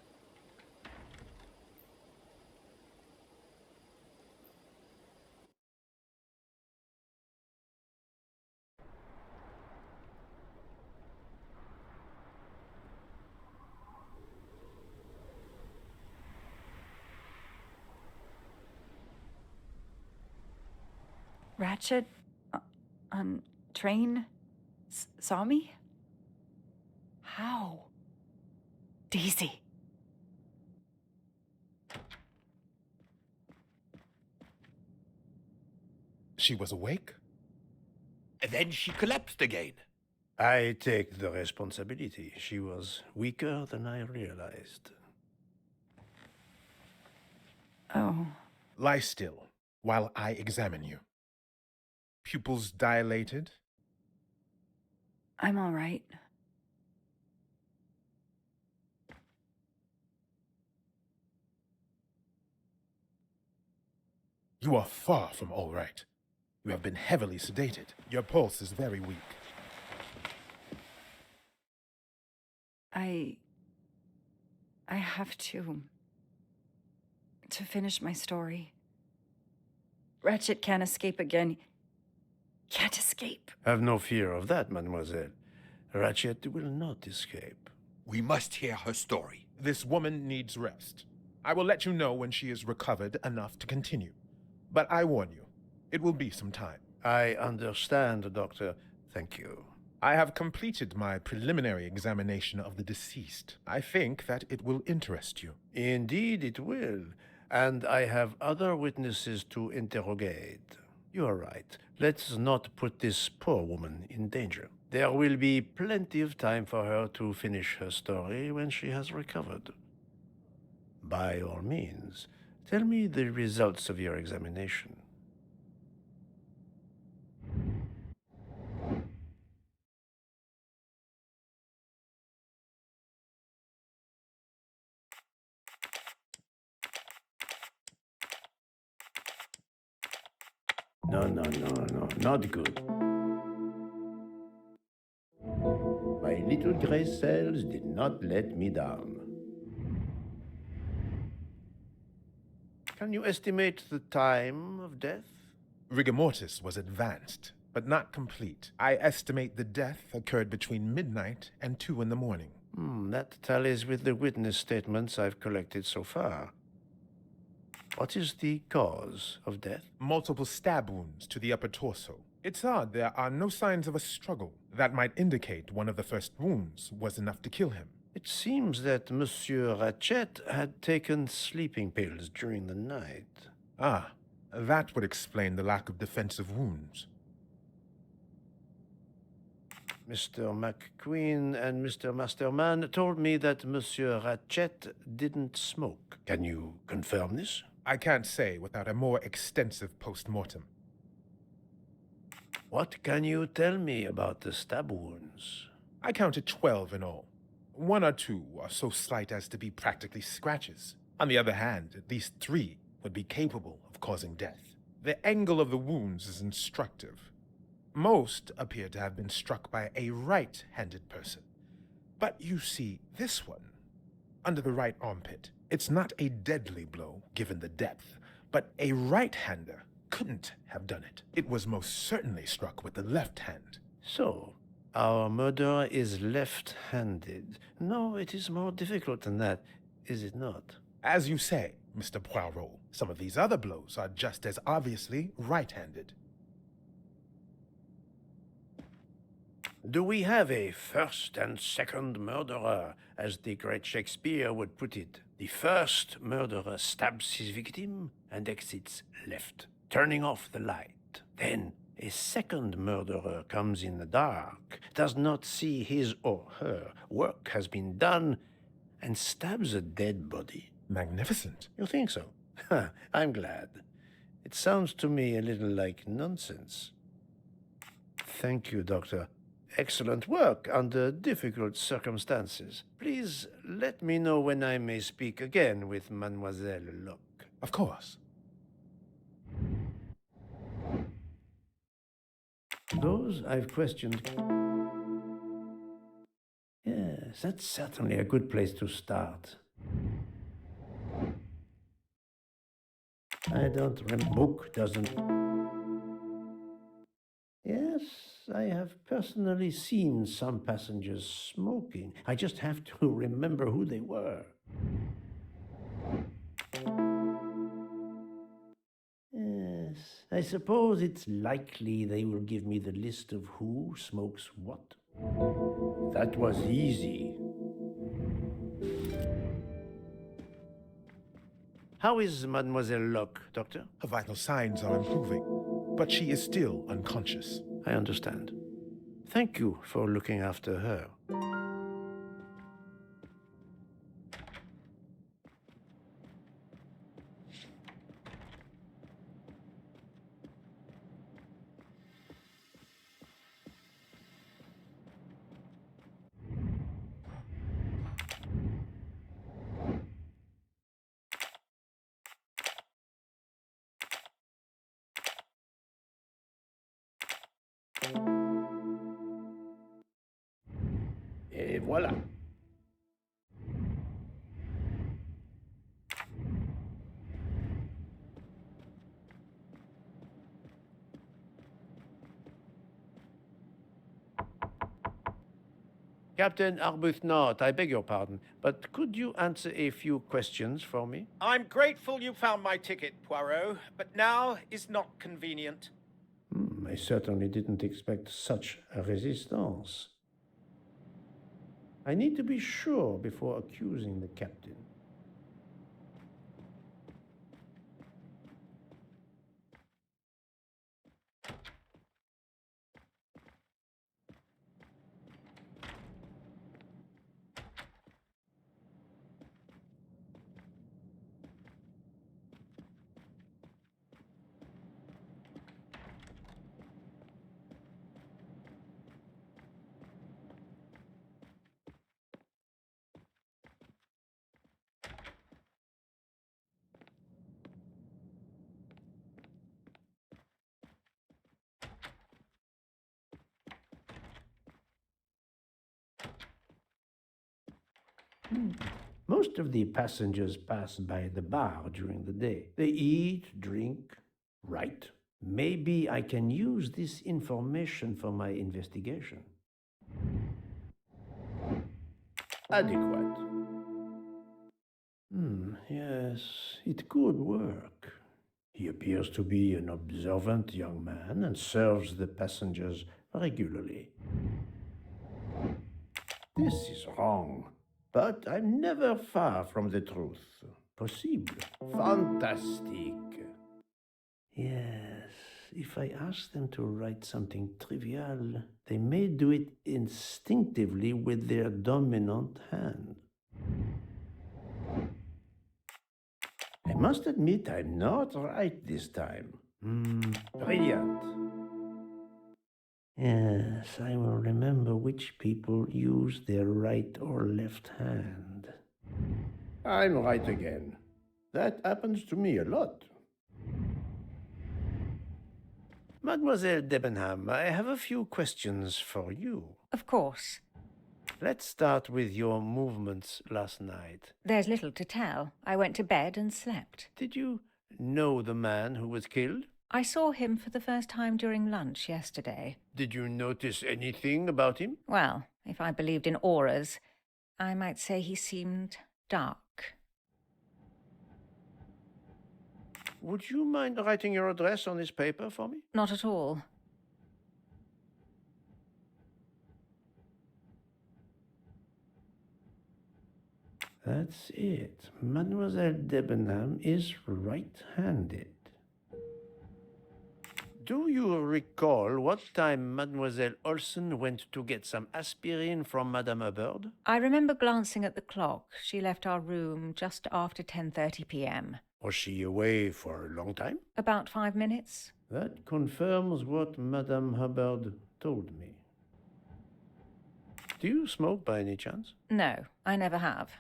Ratchet on train saw me? How? Daisy. She was awake? And then she collapsed again. I take the responsibility. She was weaker than I realized. Oh. Lie still while I examine you. Pupils dilated? I'm all right. You are far from all right. You have been heavily sedated. Your pulse is very weak. I have to finish my story. Ratchet can't escape again. Can't escape. Have no fear of that, mademoiselle. Ratchet will not escape. We must hear her story. This woman needs rest. I will let you know when she is recovered enough to continue. But I warn you, it will be some time. I understand, Doctor. Thank you. I have completed my preliminary examination of the deceased. I think that it will interest you. Indeed it will. And I have other witnesses to interrogate. You are right. Let's not put this poor woman in danger. There will be plenty of time for her to finish her story when she has recovered. By all means, tell me the results of your examination. No, no, no, no, not good. My little gray cells did not let me down. Can you estimate the time of death? Rigor mortis was advanced, but not complete. I estimate the death occurred between midnight and 2 in the morning. That tallies with the witness statements I've collected so far. What is the cause of death? Multiple stab wounds to the upper torso. It's odd there are no signs of a struggle. That might indicate one of the first wounds was enough to kill him. It seems that Monsieur Ratchet had taken sleeping pills during the night. Ah, that would explain the lack of defensive wounds. Mr. McQueen and Mr. Masterman told me that Monsieur Ratchet didn't smoke. Can you confirm this? I can't say without a more extensive post-mortem. What can you tell me about the stab wounds? I counted 12 in all. 1 or 2 are so slight as to be practically scratches. On the other hand, at least 3 would be capable of causing death. The angle of the wounds is instructive. Most appear to have been struck by a right-handed person. But you see, this one, under the right armpit, it's not a deadly blow, given the depth, but a right-hander couldn't have done it. It was most certainly struck with the left hand. So, our murderer is left-handed. No, it is more difficult than that, is it not? As you say, Mr. Poirot, some of these other blows are just as obviously right-handed. Do we have a first and second murderer, as the great Shakespeare would put it? The first murderer stabs his victim and exits left, turning off the light. Then a second murderer comes in the dark, does not see his or her work has been done, and stabs a dead body. Magnificent. You think so? I'm glad. It sounds to me a little like nonsense. Thank you, Doctor. Excellent work under difficult circumstances. Please let me know when I may speak again with Mademoiselle Locke. Of course. Those I've questioned. Yes, that's certainly a good place to start. I don't remember. Book doesn't. Yes, I have personally seen some passengers smoking. I just have to remember who they were. Yes, I suppose it's likely they will give me the list of who smokes what. That was easy. How is Mademoiselle Locke, Doctor? Her vital signs are improving, but she is still unconscious. I understand. Thank you for looking after her. Et voilà. Captain Arbuthnot, I beg your pardon, but could you answer a few questions for me? I'm grateful you found my ticket, Poirot, but now is not convenient. I certainly didn't expect such a resistance. I need to be sure before accusing the captain. Most of the passengers pass by the bar during the day. They eat, drink, write. Maybe I can use this information for my investigation. Adequate. Yes, it could work. He appears to be an observant young man and serves the passengers regularly. This is wrong, but I'm never far from the truth. Possible. Fantastic. Yes, if I ask them to write something trivial, they may do it instinctively with their dominant hand. I must admit I'm not right this time. Brilliant. Yes, I will remember which people use their right or left hand. I'm right again. That happens to me a lot. Mademoiselle Debenham, I have a few questions for you. Of course. Let's start with your movements last night. There's little to tell. I went to bed and slept. Did you know the man who was killed? I saw him for the first time during lunch yesterday. Did you notice anything about him? Well, if I believed in auras, I might say he seemed dark. Would you mind writing your address on this paper for me? Not at all. That's it. Mademoiselle Debenham is right-handed. Do you recall what time Mademoiselle Olsen went to get some aspirin from Madame Hubbard? I remember glancing at the clock. She left our room just after 10:30 p.m. Was she away for a long time? About 5 minutes. That confirms what Madame Hubbard told me. Do you smoke by any chance? No, I never have.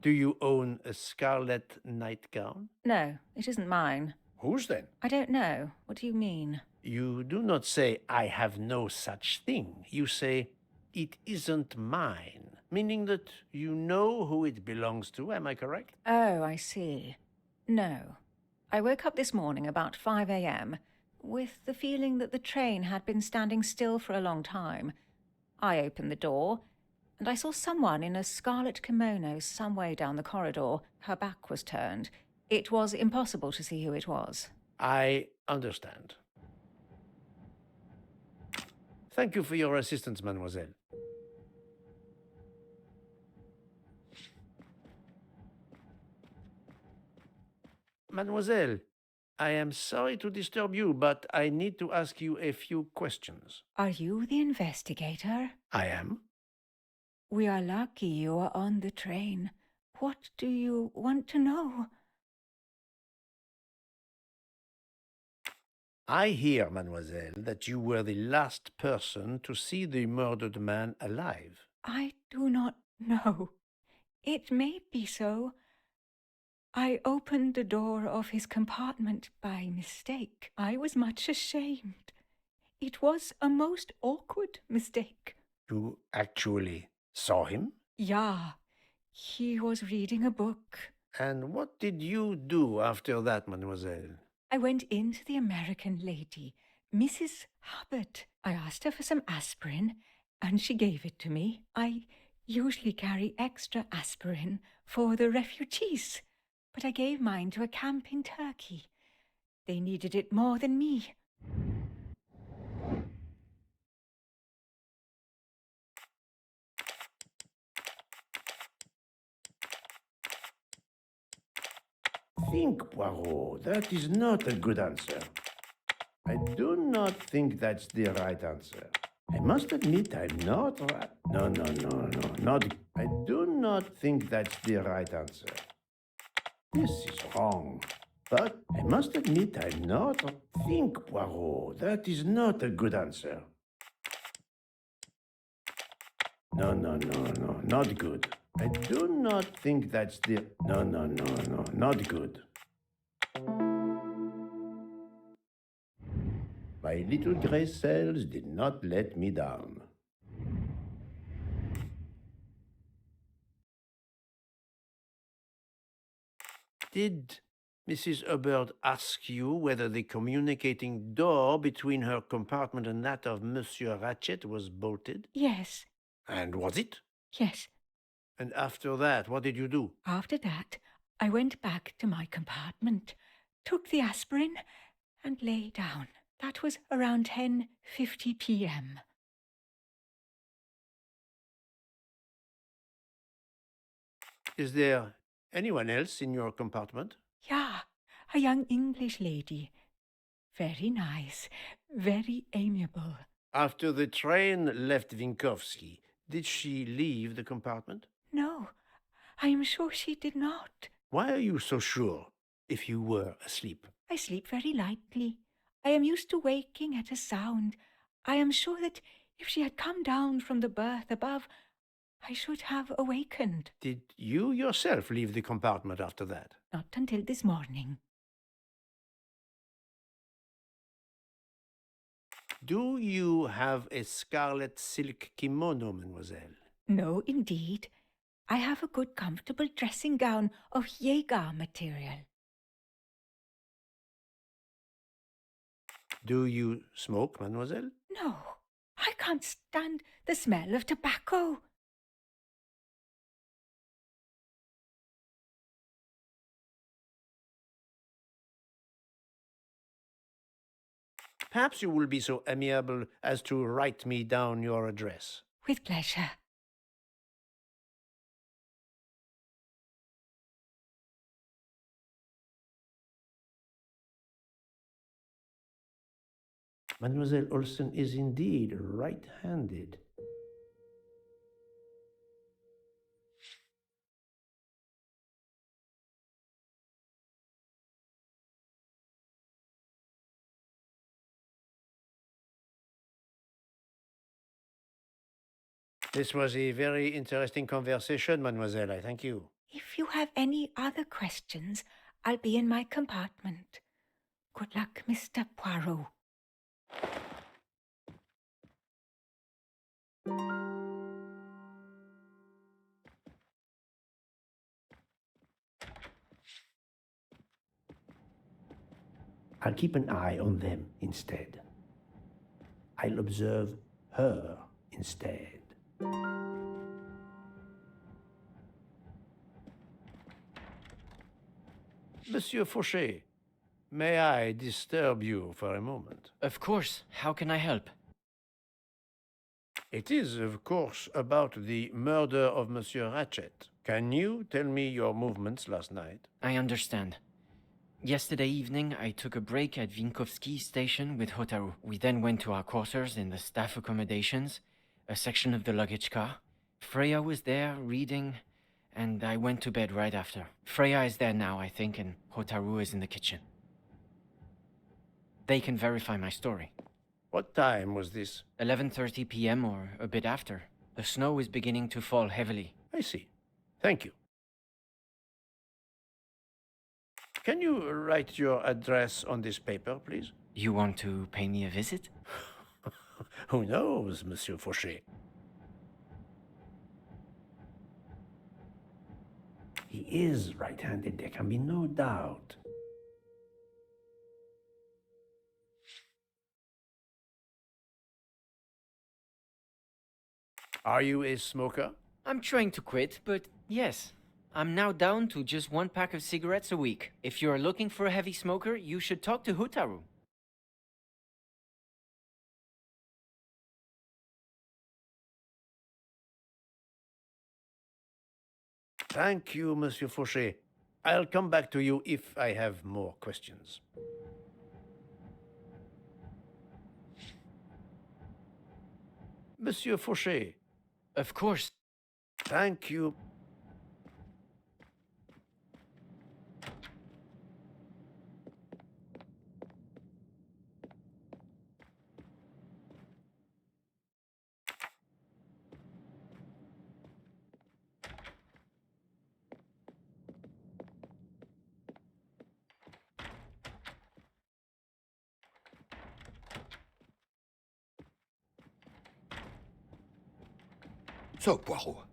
Do you own a scarlet nightgown? No, it isn't mine. Whose then? I don't know. What do you mean? You do not say, I have no such thing. You say, it isn't mine, meaning that you know who it belongs to. Am I correct? Oh, I see. No. I woke up this morning about 5 a.m. with the feeling that the train had been standing still for a long time. I opened the door, and I saw someone in a scarlet kimono some way down the corridor. Her back was turned. It was impossible to see who it was. I understand. Thank you for your assistance, mademoiselle. Mademoiselle, I am sorry to disturb you, but I need to ask you a few questions. Are you the investigator? I am. We are lucky you are on the train. What do you want to know? I hear, mademoiselle, that you were the last person to see the murdered man alive. I do not know. It may be so. I opened the door of his compartment by mistake. I was much ashamed. It was a most awkward mistake. You actually saw him? Yeah, he was reading a book. And what did you do after that, mademoiselle? I went in to the American lady, Mrs. Hubbard. I asked her for some aspirin, and she gave it to me. I usually carry extra aspirin for the refugees, but I gave mine to a camp in Turkey. They needed it more than me. Think, Poirot. That is not a good answer. I do not think that's the right answer. I must admit I'm not right. No, not. I do not think that's the right answer. This is wrong. But I must admit I'm not. Think, Poirot. That is not a good answer. No, not good. I do not think that's the... No, not good. My little gray cells did not let me down. Did Mrs. Hubbard ask you whether the communicating door between her compartment and that of Monsieur Ratchet was bolted? Yes, And was it? yes. And after that, what did you do? After that, I went back to my compartment, took the aspirin, and lay down. That was around 10:50 p.m. Is there anyone else in your compartment? Yeah, a young English lady. Very nice, very amiable. After the train left Vinkovsky, did she leave the compartment? No, I am sure she did not. Why are you so sure, if you were asleep? I sleep very lightly. I am used to waking at a sound. I am sure that if she had come down from the berth above, I should have awakened. Did you yourself leave the compartment after that? Not until this morning. Do you have a scarlet silk kimono, mademoiselle? No, indeed. I have a good comfortable dressing gown of Jaeger material. Do you smoke, mademoiselle? No, I can't stand the smell of tobacco. Perhaps you will be so amiable as to write me down your address. With pleasure. Mademoiselle Olsen is indeed right-handed. This was a very interesting conversation, mademoiselle. I thank you. If you have any other questions, I'll be in my compartment. Good luck, Mr. Poirot. I'll keep an eye on them instead. I'll observe her instead. Monsieur Fauchet, may I disturb you for a moment? Of course. How can I help? It is, of course, about the murder of Monsieur Ratchet. Can you tell me your movements last night? I understand. Yesterday evening, I took a break at Vinkovsky station with Hotaru. We then went to our quarters in the staff accommodations, a section of the luggage car. Freya was there, reading, and I went to bed right after. Freya is there now, I think, and Hotaru is in the kitchen. They can verify my story. What time was this? 11:30 p.m. or a bit after. The snow is beginning to fall heavily. I see. Thank you. Can you write your address on this paper, please? You want to pay me a visit? Who knows, Monsieur Fauchet? He is right-handed, there can be no doubt. Are you a smoker? I'm trying to quit, but yes. I'm now down to just one pack of cigarettes a week. If you're looking for a heavy smoker, you should talk to Hotaru. Thank you, Monsieur Fauchet. I'll come back to you if I have more questions. Monsieur Fauchet. Of course. Thank you. So, Poirot,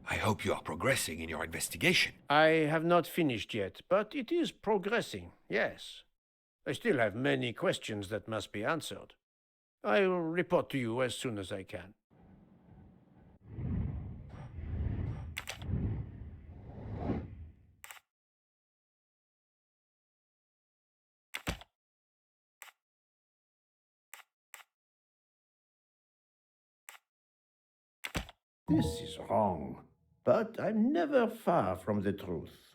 I hope you are progressing in your investigation. I have not finished yet, but it is progressing, yes. I still have many questions that must be answered. I will report to you as soon as I can. This is wrong, but I'm never far from the truth.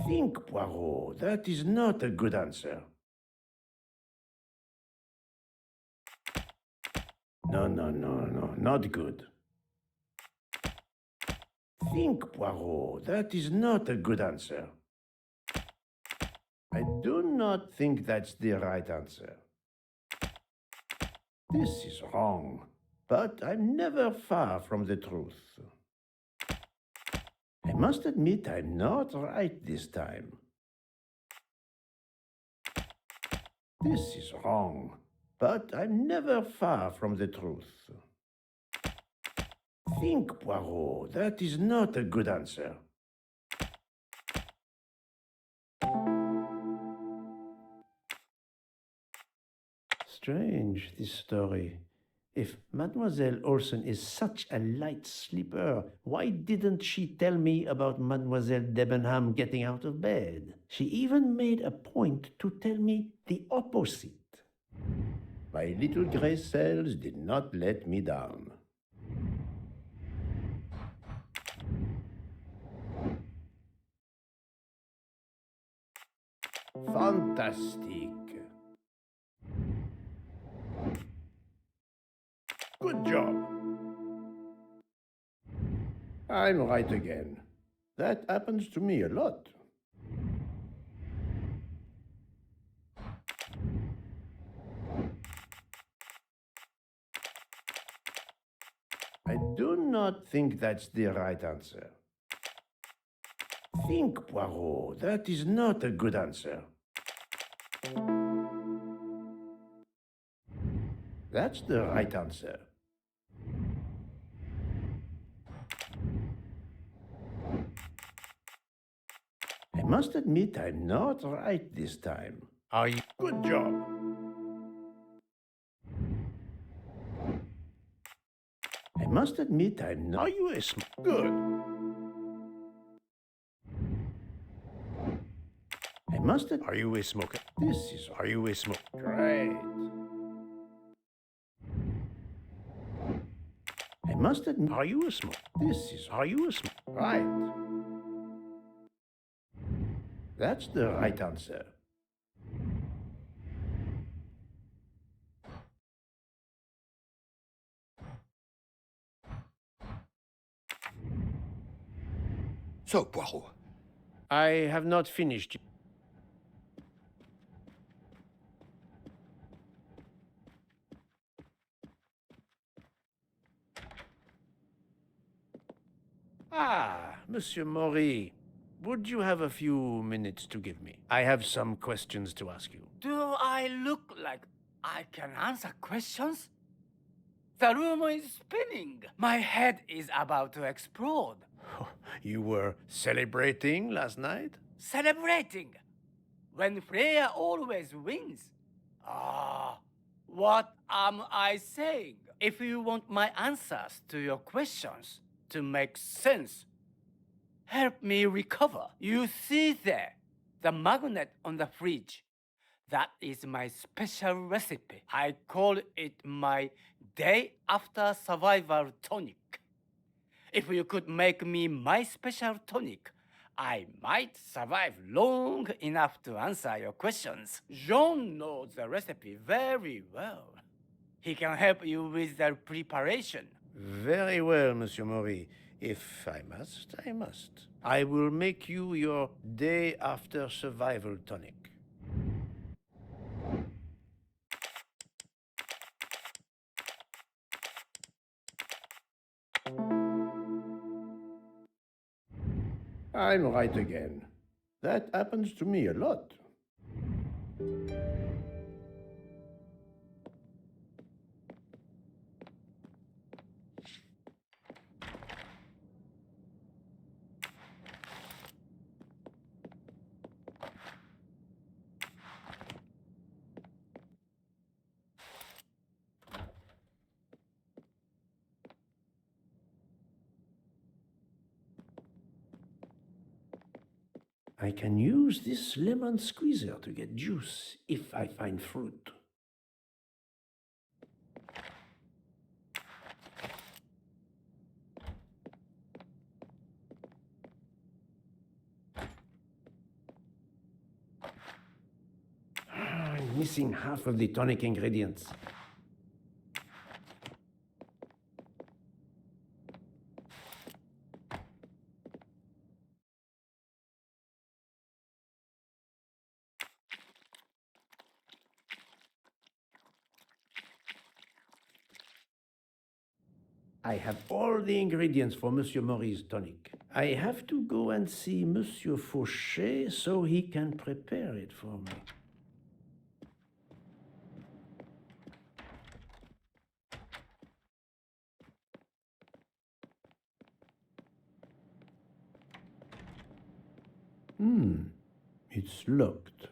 Think, Poirot. That is not a good answer. No, not good. Think, Poirot. That is not a good answer. I do not think that's the right answer. This is wrong, but I'm never far from the truth. I must admit I'm not right this time. This is wrong, but I'm never far from the truth. Think, Poirot. That is not a good answer. Strange, this story. If Mademoiselle Olsen is such a light sleeper, why didn't she tell me about Mademoiselle Debenham getting out of bed? She even made a point to tell me the opposite. My little gray cells did not let me down. Fantastic. Good job. I'm right again. That happens to me a lot. I do not think that's the right answer. Think, Poirot. That is not a good answer. That's the right answer. I must admit I'm not right this time. Are you? Good job. I must admit I'm not. Are you a Good. I must admit. Are you a smoker? This is. Are you a smoker? Great. I must admit. Are you a smoker? This is. Are you a smoker? Right. That's the right answer. So, Poirot. I have not finished. Ah, Monsieur Maury. Would you have a few minutes to give me? I have some questions to ask you. Do I look like I can answer questions? The room is spinning. My head is about to explode. You were celebrating last night? Celebrating? When Freya always wins. What am I saying? If you want my answers to your questions to make sense, help me recover. You see there, the magnet on the fridge. That is my special recipe. I call it my day after survival tonic. If you could make me my special tonic, I might survive long enough to answer your questions. Jean knows the recipe very well. He can help you with the preparation. Very well, Monsieur Maury. If I must, I must. I will make you your day after survival tonic. I'm right again. That happens to me a lot. I can use this lemon squeezer to get juice if I find fruit. I'm missing half of the tonic ingredients. I have all the ingredients for Monsieur Maury's tonic. I have to go and see Monsieur Fauchet so he can prepare it for me. It's locked.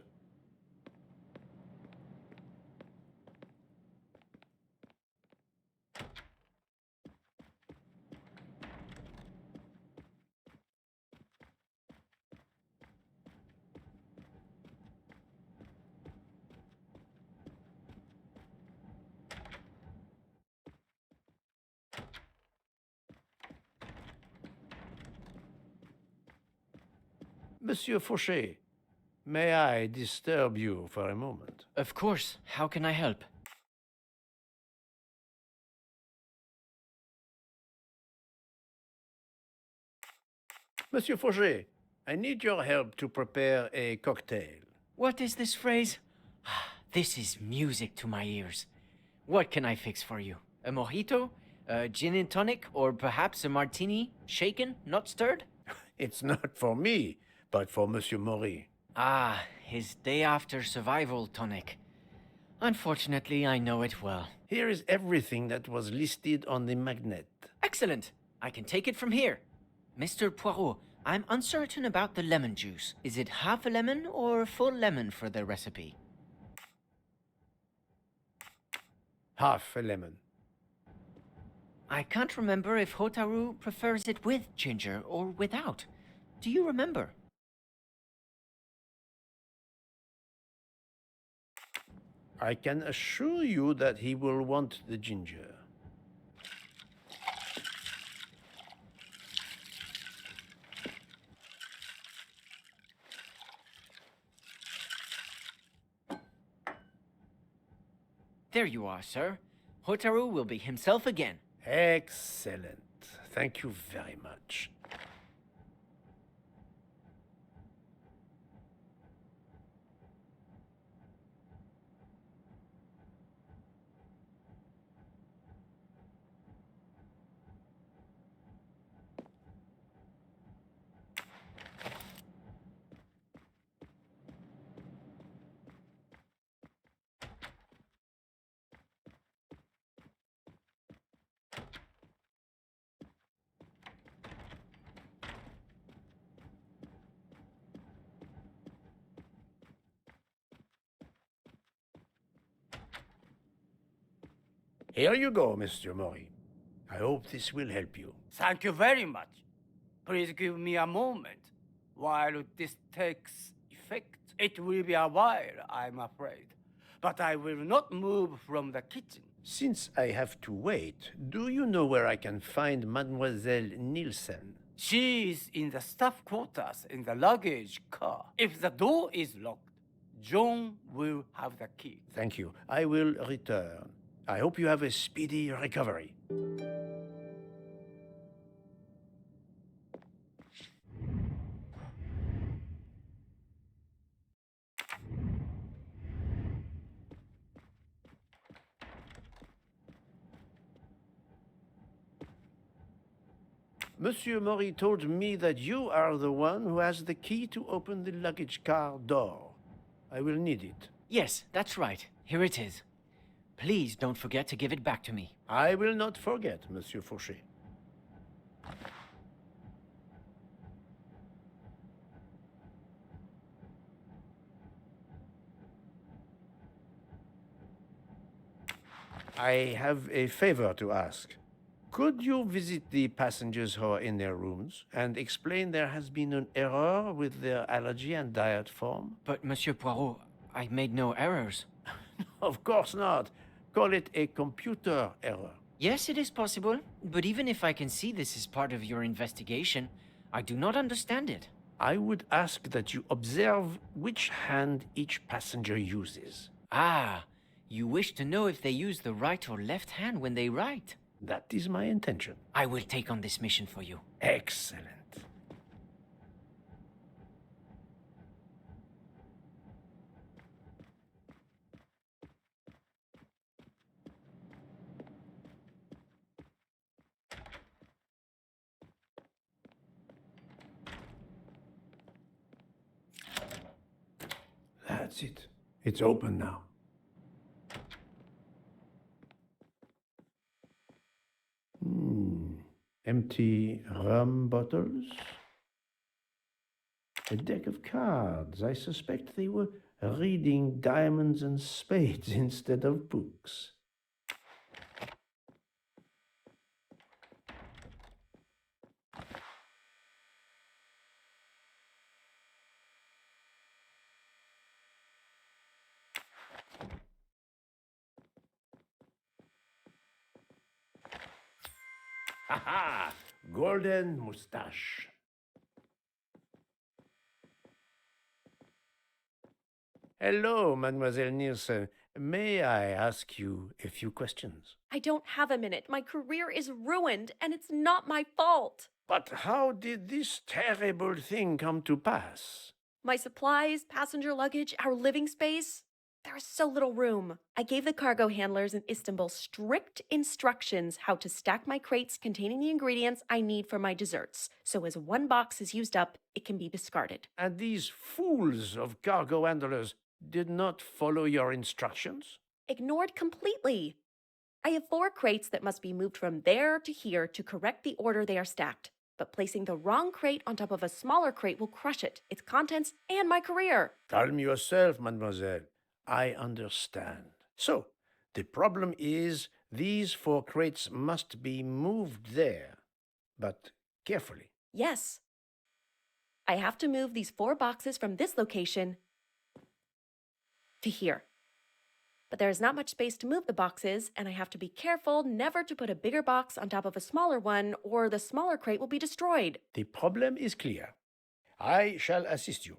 Monsieur Fauchet, may I disturb you for a moment? Of course. How can I help? Monsieur Fauchet, I need your help to prepare a cocktail. What is this phrase? This is music to my ears. What can I fix for you? A mojito? A gin and tonic? Or perhaps a martini? Shaken, not stirred? It's not for me, but for Monsieur Maury. Ah, his day after survival tonic. Unfortunately, I know it well. Here is everything that was listed on the magnet. Excellent. I can take it from here. Mr. Poirot, I'm uncertain about the lemon juice. Is it half a lemon or full lemon for the recipe? Half a lemon. I can't remember if Hotaru prefers it with ginger or without. Do you remember? I can assure you that he will want the ginger. There you are, sir. Hotaru will be himself again. Excellent. Thank you very much. Here you go, Mr. Maury. I hope this will help you. Thank you very much. Please give me a moment while this takes effect. It will be a while, I'm afraid. But I will not move from the kitchen. Since I have to wait, do you know where I can find Mademoiselle Nielsen? She is in the staff quarters in the luggage car. If the door is locked, John will have the key. Thank you. I will return. I hope you have a speedy recovery. Monsieur Maury told me that you are the one who has the key to open the luggage car door. I will need it. Yes, that's right. Here it is. Please don't forget to give it back to me. I will not forget, Monsieur Fauchet. I have a favor to ask. Could you visit the passengers who are in their rooms and explain there has been an error with their allergy and diet form? But, Monsieur Poirot, I made no errors. Of course not. Call it a computer error. Yes, it is possible, but even if I can see this is part of your investigation, I do not understand it. I would ask that you observe which hand each passenger uses. Ah, you wish to know if they use the right or left hand when they write? That is my intention. I will take on this mission for you. Excellent. That's it. It's open now. Empty rum bottles. A deck of cards. I suspect they were reading diamonds and spades instead of books. Ha! Golden moustache. Hello, Mademoiselle Nielsen. May I ask you a few questions? I don't have a minute. My career is ruined, and it's not my fault. But how did this terrible thing come to pass? My supplies, passenger luggage, our living space. There is so little room. I gave the cargo handlers in Istanbul strict instructions how to stack my crates containing the ingredients I need for my desserts, so as one box is used up, it can be discarded. And these fools of cargo handlers did not follow your instructions? Ignored completely. I have 4 crates that must be moved from there to here to correct the order they are stacked. But placing the wrong crate on top of a smaller crate will crush it, its contents, and my career. Calm yourself, mademoiselle. I understand. So, the problem is these 4 crates must be moved there, but carefully. Yes. I have to move these 4 boxes from this location to here. But there is not much space to move the boxes, and I have to be careful never to put a bigger box on top of a smaller one, or the smaller crate will be destroyed. The problem is clear. I shall assist you.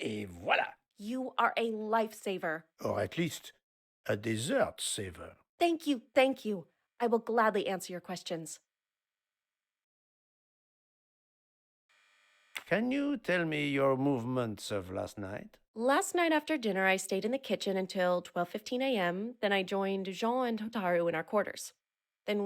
Et voilà! You are a lifesaver. Or at least a dessert saver. Thank you, thank you. I will gladly answer your questions. Can you tell me your movements of last night? Last night after dinner, I stayed in the kitchen until 12:15 a.m. Then I joined Jean and Hotaru in our quarters. Then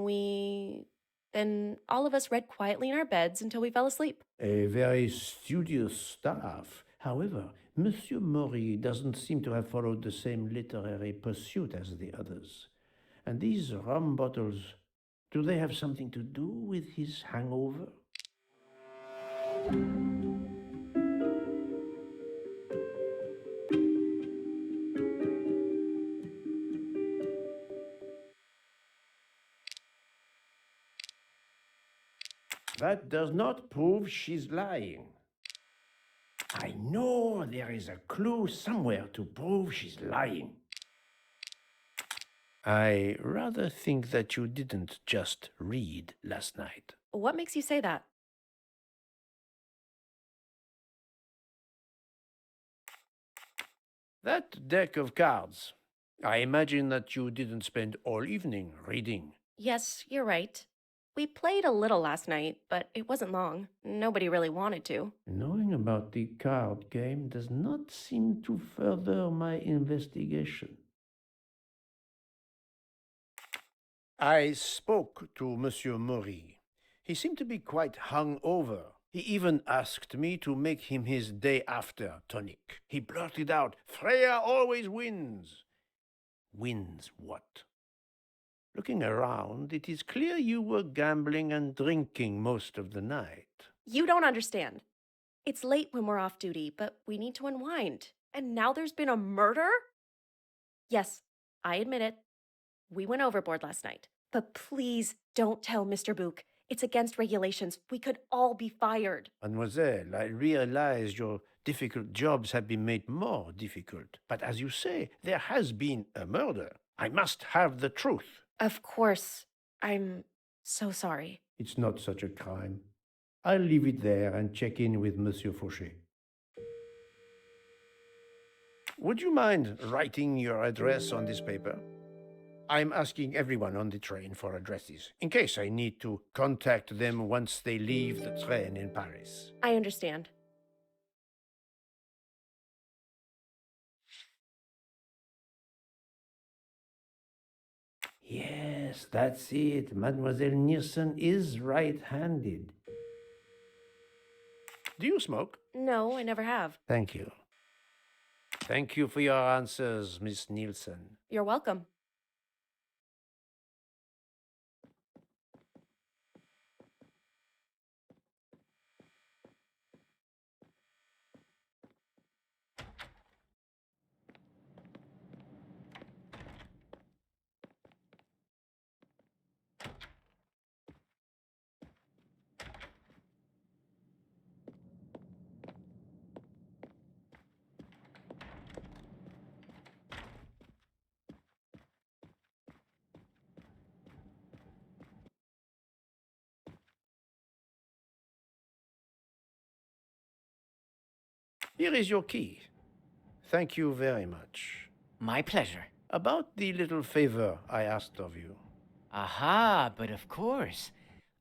all of us read quietly in our beds until we fell asleep. A very studious staff. However, Monsieur Maury doesn't seem to have followed the same literary pursuit as the others. And these rum bottles, do they have something to do with his hangover? That does not prove she's lying. I know there is a clue somewhere to prove she's lying. I rather think that you didn't just read last night. What makes you say that? That deck of cards. I imagine that you didn't spend all evening reading. Yes, you're right. We played a little last night, but it wasn't long. Nobody really wanted to. Knowing about the card game does not seem to further my investigation. I spoke to Monsieur Maury. He seemed to be quite hung over. He even asked me to make him his day after tonic. He blurted out, "Freya always wins." Wins what? Looking around, it is clear you were gambling and drinking most of the night. You don't understand. It's late when we're off duty, but we need to unwind. And now there's been a murder? Yes, I admit it. We went overboard last night. But please don't tell Mr. Book. It's against regulations. We could all be fired. Mademoiselle, I realize your difficult jobs have been made more difficult. But as you say, there has been a murder. I must have the truth. Of course. I'm so sorry. It's not such a crime. I'll leave it there and check in with Monsieur Fauchet. Would you mind writing your address on this paper? I'm asking everyone on the train for addresses, in case I need to contact them once they leave the train in Paris. I understand. Yes, that's it. Mademoiselle Niersen is right-handed. Do you smoke? No, I never have. Thank you. Thank you for your answers, Miss Nielsen. You're welcome. Here is your key. Thank you very much. My pleasure. About the little favor I asked of you. Aha, but of course.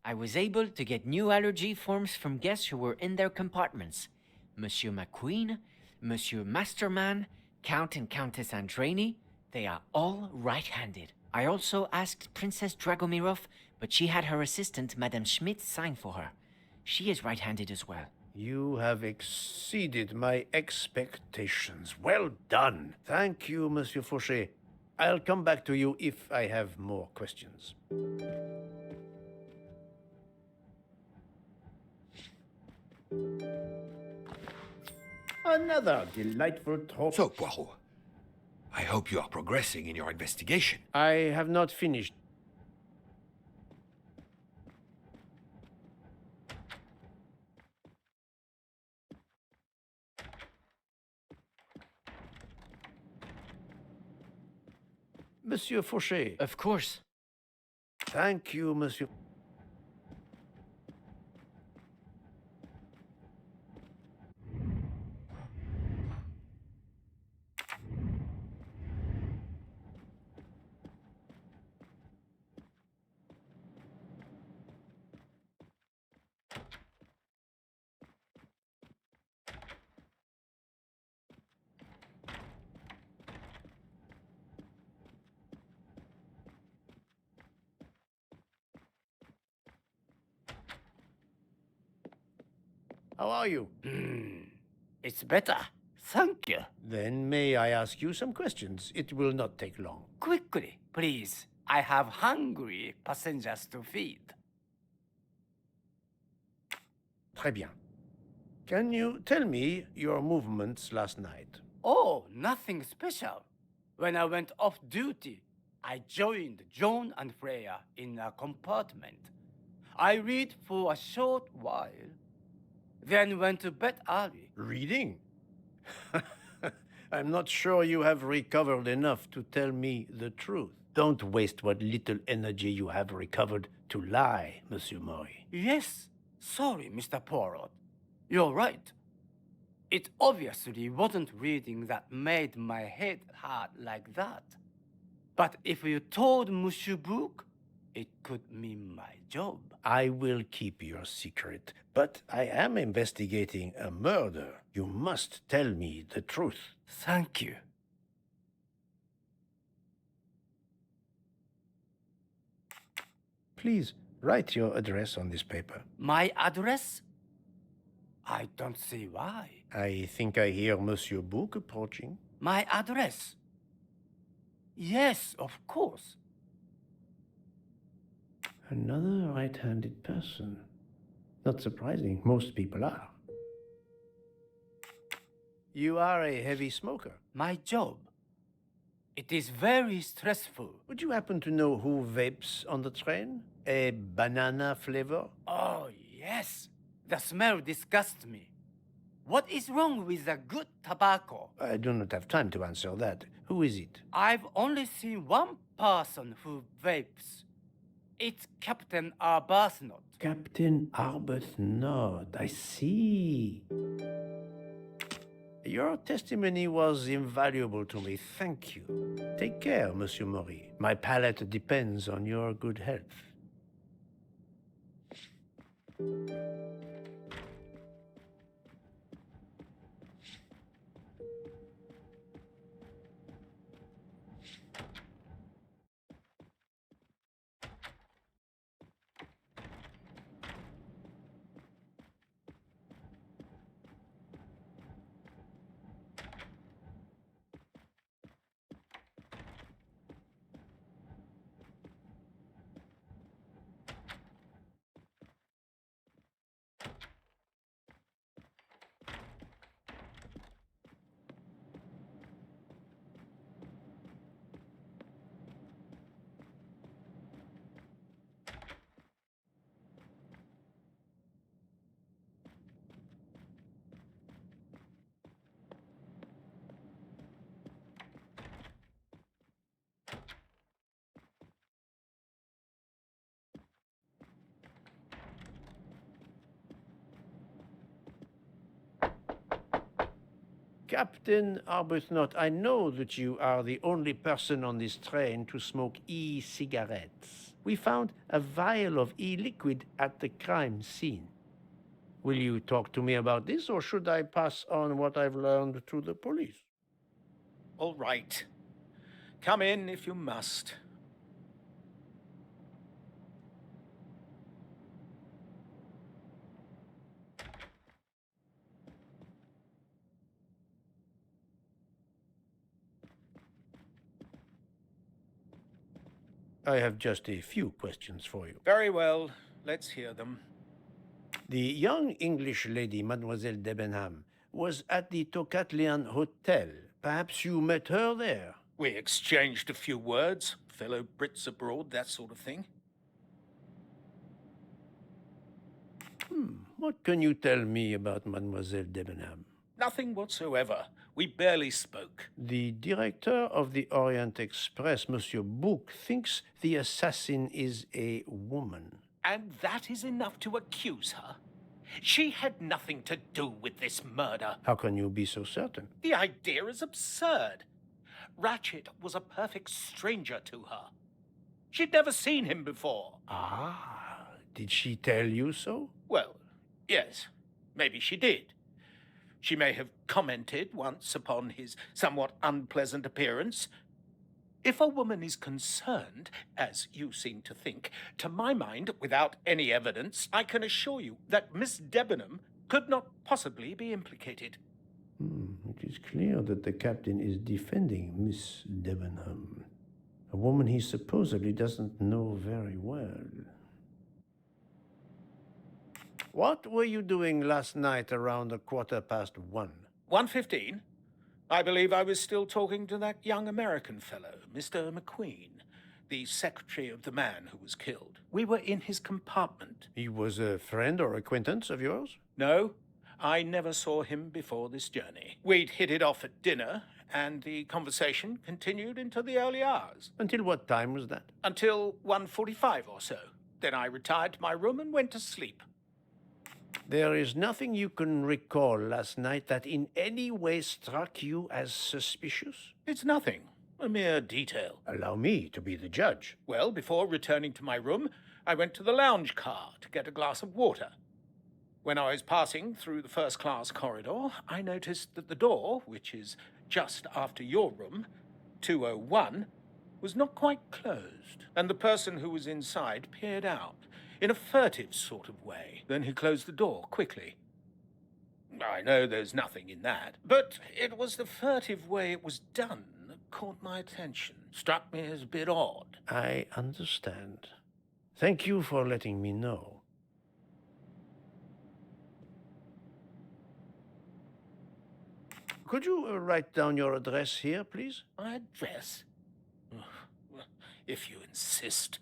I was able to get new allergy forms from guests who were in their compartments. Monsieur McQueen, Monsieur Masterman, Count and Countess Andreni, they are all right-handed. I also asked Princess Dragomirov, but she had her assistant, Madame Schmidt, sign for her. She is right-handed as well. You have exceeded my expectations. Well done. Thank you, Monsieur Fauchet. I'll come back to you if I have more questions. Another delightful talk. So, Poirot, I hope you are progressing in your investigation. I have not finished. Monsieur Fauchet. Of course. Thank you, Monsieur. How are you? It's better. Thank you. Then may I ask you some questions? It will not take long. Quickly, please. I have hungry passengers to feed. Très bien. Can you tell me your movements last night? Oh, nothing special. When I went off duty, I joined John and Freya in a compartment. I read for a short while, then went to bed early. Reading? I'm not sure you have recovered enough to tell me the truth. Don't waste what little energy you have recovered to lie, Monsieur Mori. Yes, sorry, Mr. Poirot. You're right. It obviously wasn't reading that made my head hard like that. But if you told Monsieur Book, it could mean my job. I will keep your secret, but I am investigating a murder. You must tell me the truth. Thank you. Please, write your address on this paper. My address? I don't see why. I think I hear Monsieur Book approaching. My address? Yes, of course. Another right-handed person. Not surprising, most people are. You are a heavy smoker. My job. It is very stressful. Would you happen to know who vapes on the train? A banana flavor? Oh, yes. The smell disgusts me. What is wrong with a good tobacco? I do not have time to answer that. Who is it? I've only seen one person who vapes. It's Captain Arbuthnot. Captain Arbuthnot. I see. Your testimony was invaluable to me. Thank you. Take care, Monsieur Mori. My palate depends on your good health. Captain Arbuthnot, I know that you are the only person on this train to smoke e-cigarettes. We found a vial of e-liquid at the crime scene. Will you talk to me about this, or should I pass on what I've learned to the police? All right. Come in if you must. I have just a few questions for you. Very well. Let's hear them. The young English lady, Mademoiselle Debenham, was at the Tocatlian Hotel. Perhaps you met her there? We exchanged a few words. Fellow Brits abroad, that sort of thing. What can you tell me about Mademoiselle Debenham? Nothing whatsoever. We barely spoke. The director of the Orient Express, Monsieur Book, thinks the assassin is a woman. And that is enough to accuse her? She had nothing to do with this murder. How can you be so certain? The idea is absurd. Ratchet was a perfect stranger to her. She'd never seen him before. Ah, did she tell you so? Well, yes, maybe she did. She may have commented once upon his somewhat unpleasant appearance. If a woman is concerned, as you seem to think, to my mind, without any evidence, I can assure you that Miss Debenham could not possibly be implicated. It is clear that the captain is defending Miss Debenham, a woman he supposedly doesn't know very well. What were you doing last night around 1:15? 1:15? I believe I was still talking to that young American fellow, Mr. McQueen. the secretary of the man who was killed. We were in his compartment. He was a friend or acquaintance of yours? No, I never saw him before this journey. We'd hit it off at dinner, and the conversation continued into the early hours. Until what time was that? Until 1:45 or so. Then I retired to my room and went to sleep. There is nothing you can recall last night that in any way struck you as suspicious? It's nothing. A mere detail. Allow me to be the judge. Well, before returning to my room, I went to the lounge car to get a glass of water. When I was passing through the first-class corridor, I noticed that the door, which is just after your room, 201, was not quite closed, and the person who was inside peered out in a furtive sort of way. Then he closed the door quickly. I know there's nothing in that, but it was the furtive way it was done that caught my attention. Struck me as a bit odd. I understand. Thank you for letting me know. Could you write down your address here, please? My address? If you insist.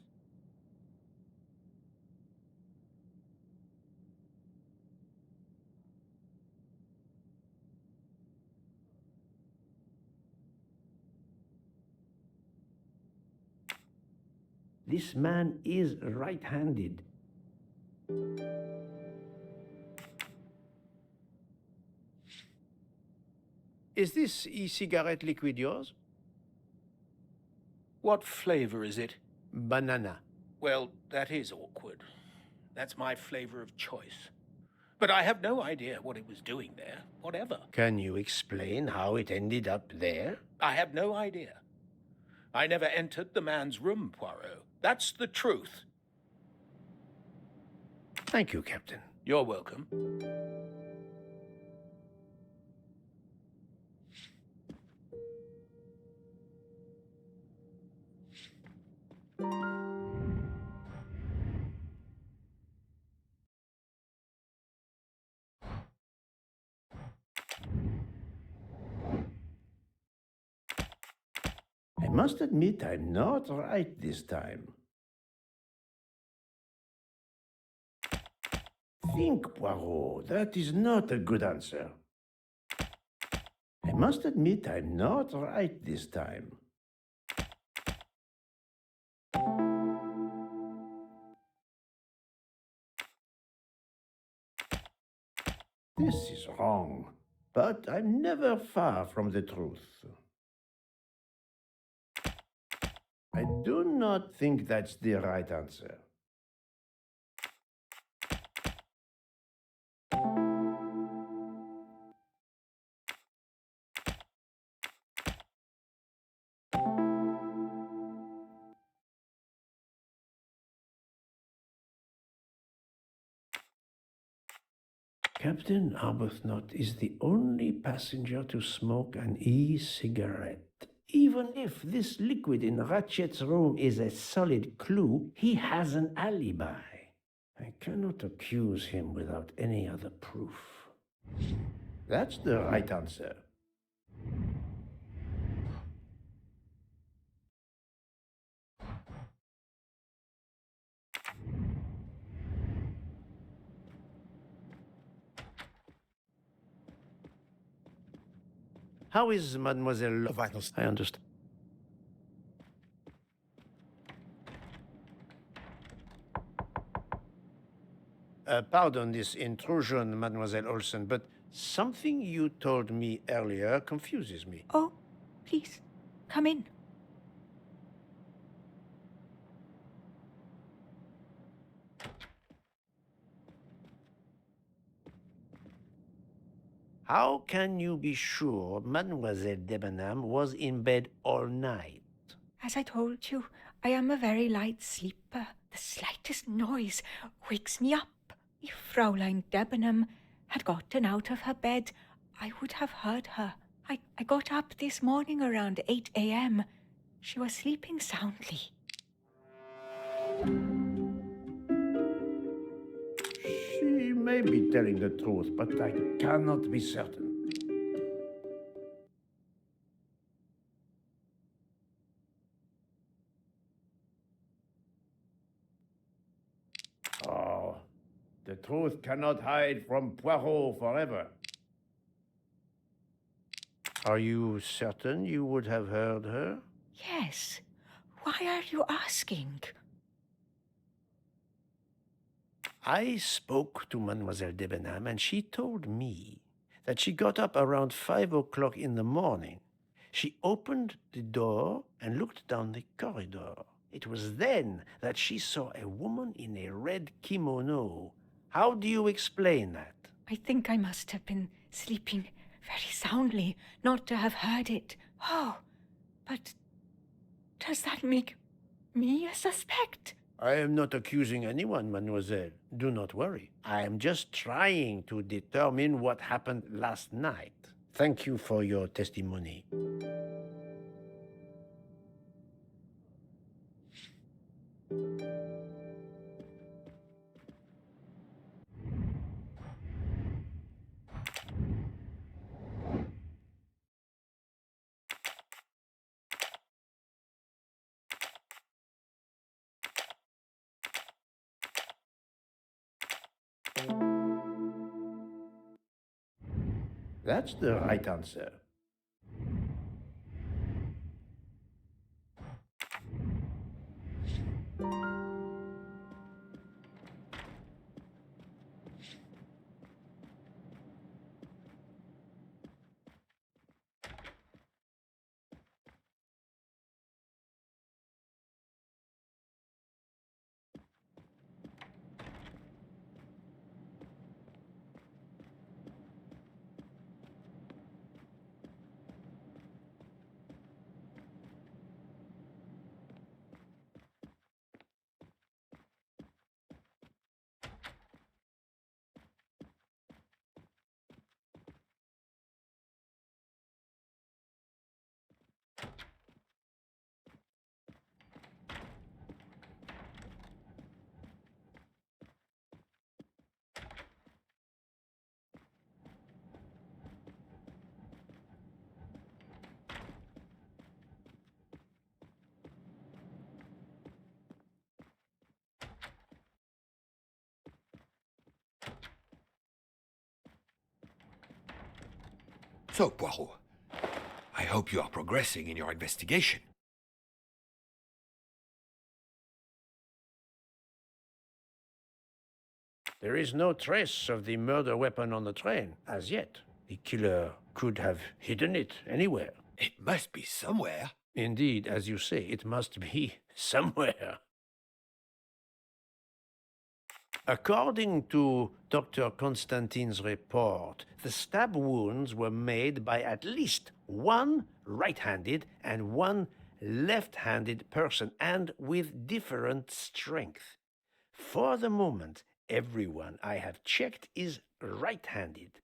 This man is right-handed. Is this e-cigarette liquid yours? What flavor is it? Banana. Well, that is awkward. That's my flavor of choice. But I have no idea what it was doing there, whatever. Can you explain how it ended up there? I have no idea. I never entered the man's room, Poirot. That's the truth. Thank you, Captain. You're welcome. I must admit I'm not right this time. Think, Poirot. That is not a good answer. I must admit I'm not right this time. This is wrong, but I'm never far from the truth. I do not think that's the right answer. Captain Arbuthnot is the only passenger to smoke an e-cigarette. Even if this liquid in Ratchet's room is a solid clue, he has an alibi. I cannot accuse him without any other proof. That's the right answer. How is Mademoiselle... Vitals. I understand. Pardon this intrusion, Mademoiselle Olsen, but something you told me earlier confuses me. Oh, please, come in. How can you be sure Mademoiselle Debenham was in bed all night? As I told you, I am a very light sleeper. The slightest noise wakes me up. If Fraulein Debenham had gotten out of her bed, I would have heard her. I got up this morning around 8 a.m. She was sleeping soundly. She may be telling the truth, but I cannot be certain. truth cannot hide from Poirot forever. Are you certain you would have heard her? Yes. Why are you asking? I spoke to Mademoiselle Debenham, and she told me that she got up around 5 o'clock in the morning. She opened the door and looked down the corridor. It was then that she saw a woman in a red kimono. How do you explain that? I think I must have been sleeping very soundly not to have heard it. Oh, but does that make me a suspect? I am not accusing anyone, mademoiselle. Do not worry. I am just trying to determine what happened last night. Thank you for your testimony. That's the right answer. So, Poirot, I hope you are progressing in your investigation. There is no trace of the murder weapon on the train, as yet. The killer could have hidden it anywhere. It must be somewhere. Indeed, as you say, it must be somewhere. According to Dr. Constantine's report, the stab wounds were made by at least one right-handed and one left-handed person, and with different strength. For the moment, everyone I have checked is right-handed.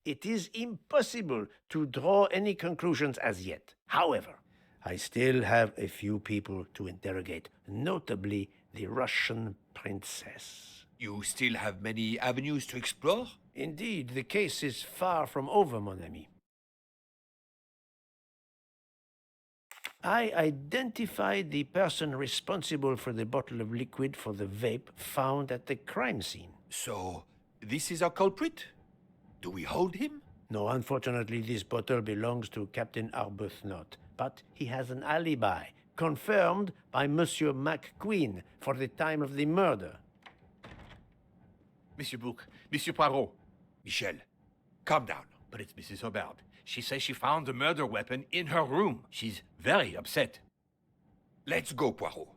It is impossible to draw any conclusions as yet. However, I still have a few people to interrogate, notably the Russian princess. You still have many avenues to explore? Indeed, the case is far from over, mon ami. I identified the person responsible for the bottle of liquid for the vape found at the crime scene. So, this is our culprit? Do we hold him? No, unfortunately, this bottle belongs to Captain Arbuthnot, but he has an alibi, confirmed by Monsieur McQueen for the time of the murder. Monsieur Bouc, Monsieur Poirot. Michel, calm down. But it's Mrs. Hobart. She says she found the murder weapon in her room. She's very upset. Let's go, Poirot.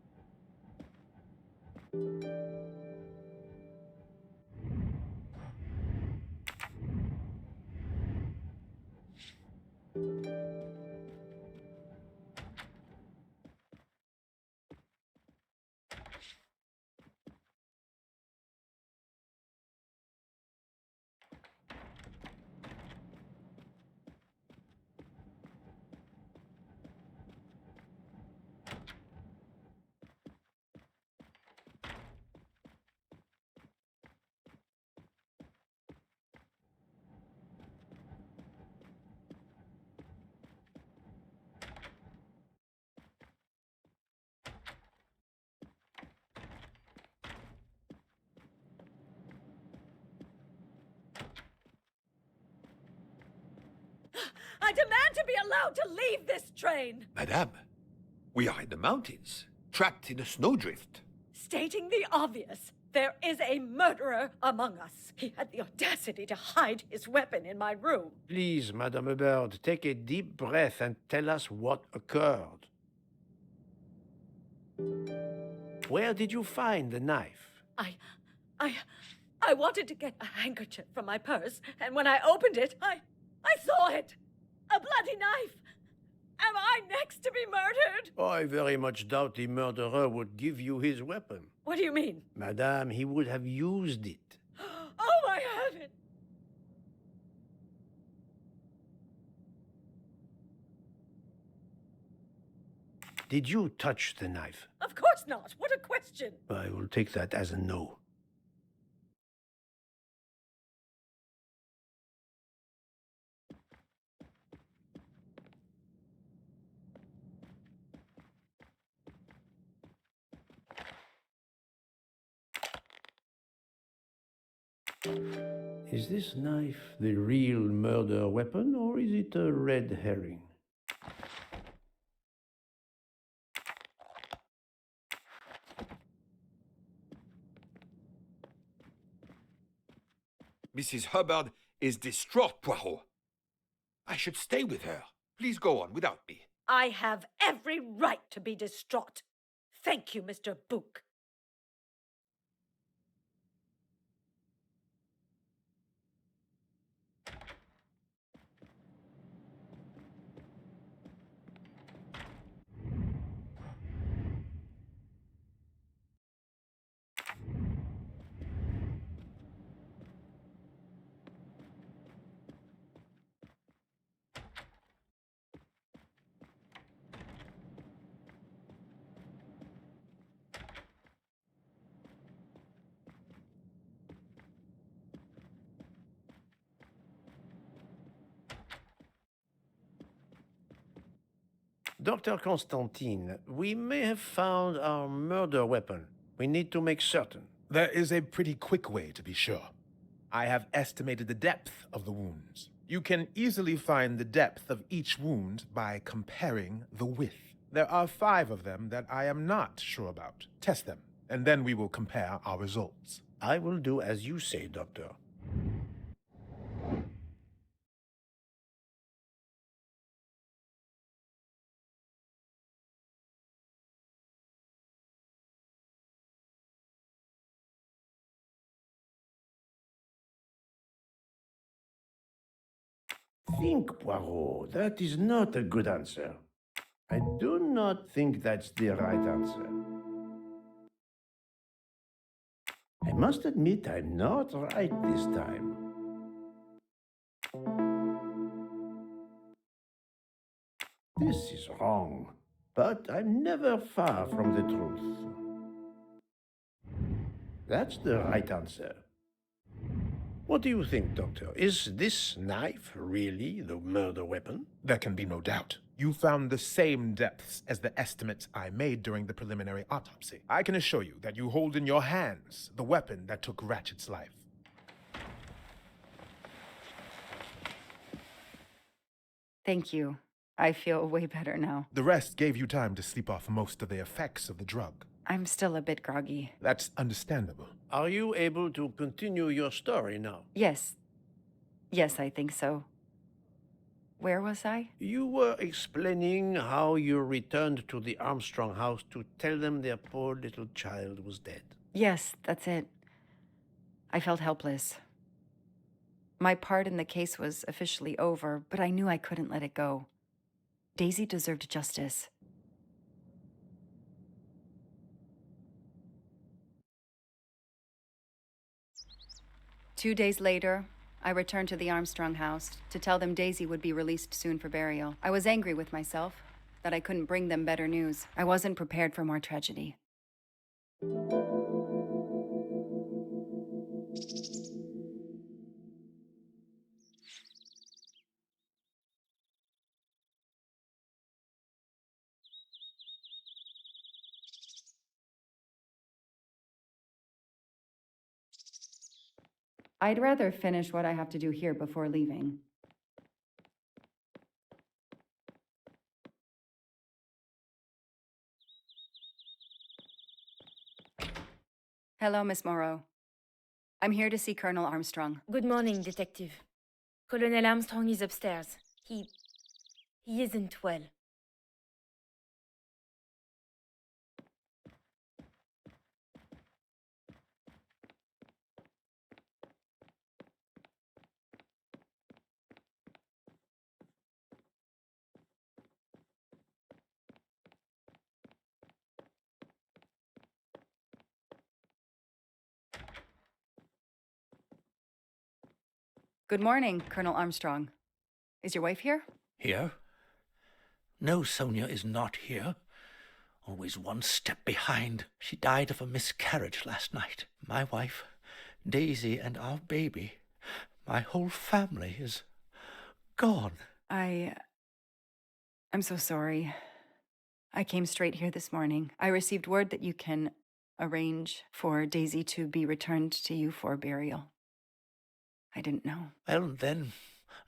I demand to be allowed to leave this train! Madame, we are in the mountains, trapped in a snowdrift. Stating the obvious, there is a murderer among us. He had the audacity to hide his weapon in my room. Please, Madame Hubbard, take a deep breath and tell us what occurred. Where did you find the knife? I wanted to get a handkerchief from my purse, and when I opened it, I saw it! A bloody knife! Am I next to be murdered? I very much doubt the murderer would give you his weapon. What do you mean? Madame, he would have used it. Oh, I haven't! Did you touch the knife? Of course not! What a question! I will take that as a no. Is this knife the real murder weapon, or is it a red herring? Mrs. Hubbard is distraught, Poirot. I should stay with her. Please go on without me. I have every right to be distraught. Thank you, Mr. Book. Dr. Constantine, we may have found our murder weapon. We need to make certain. There is a pretty quick way to be sure. I have estimated the depth of the wounds. You can easily find the depth of each wound by comparing the width. There are 5 of them that I am not sure about. Test them, and then we will compare our results. I will do as you say, Doctor. Think, Poirot. That is not a good answer. I do not think that's the right answer. I must admit I'm not right this time. This is wrong, but I'm never far from the truth. That's the right answer. What do you think, Doctor? Is this knife really the murder weapon? There can be no doubt. You found the same depths as the estimates I made during the preliminary autopsy. I can assure you that you hold in your hands the weapon that took Ratchet's life. Thank you. I feel way better now. The rest gave you time to sleep off most of the effects of the drug. I'm still a bit groggy. That's understandable. Are you able to continue your story now? Yes. Yes, I think so. Where was I? You were explaining how you returned to the Armstrong house to tell them their poor little child was dead. Yes, that's it. I felt helpless. My part in the case was officially over, but I knew I couldn't let it go. Daisy deserved justice. Two days later, I returned to the Armstrong house to tell them Daisy would be released soon for burial. I was angry with myself that I couldn't bring them better news. I wasn't prepared for more tragedy. I'd rather finish what I have to do here before leaving. Hello, Miss Moreau. I'm here to see Colonel Armstrong. Good morning, Detective. Colonel Armstrong is upstairs. He isn't well. Good morning, Colonel Armstrong. Is your wife here? Here? No, Sonia is not here. Always one step behind. She died of a miscarriage last night. My wife, Daisy, and our baby. My whole family is gone. I'm so sorry. I came straight here this morning. I received word that you can arrange for Daisy to be returned to you for burial. I didn't know. Well, then,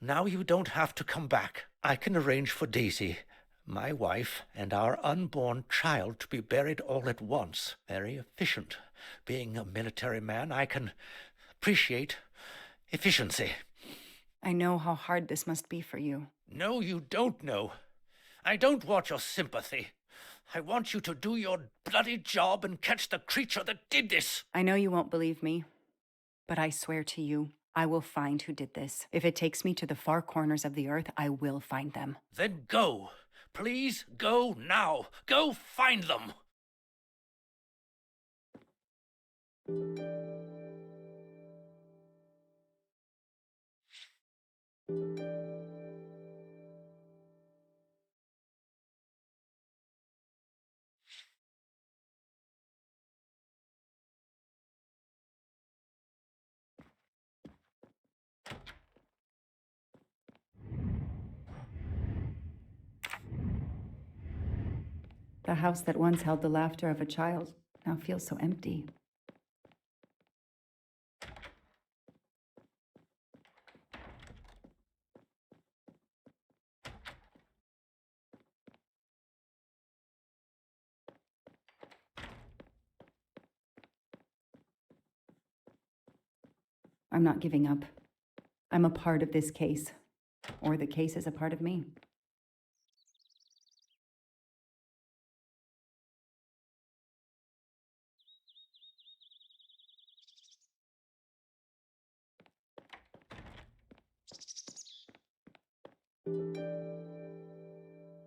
now you don't have to come back. I can arrange for Daisy, my wife, and our unborn child to be buried all at once. Very efficient. Being a military man, I can appreciate efficiency. I know how hard this must be for you. No, you don't know. I don't want your sympathy. I want you to do your bloody job and catch the creature that did this. I know you won't believe me, but I swear to you, I will find who did this. If it takes me to the far corners of the earth, I will find them. Then go. Please go now. Go find them. The house that once held the laughter of a child now feels so empty. I'm not giving up. I'm a part of this case, or the case is a part of me.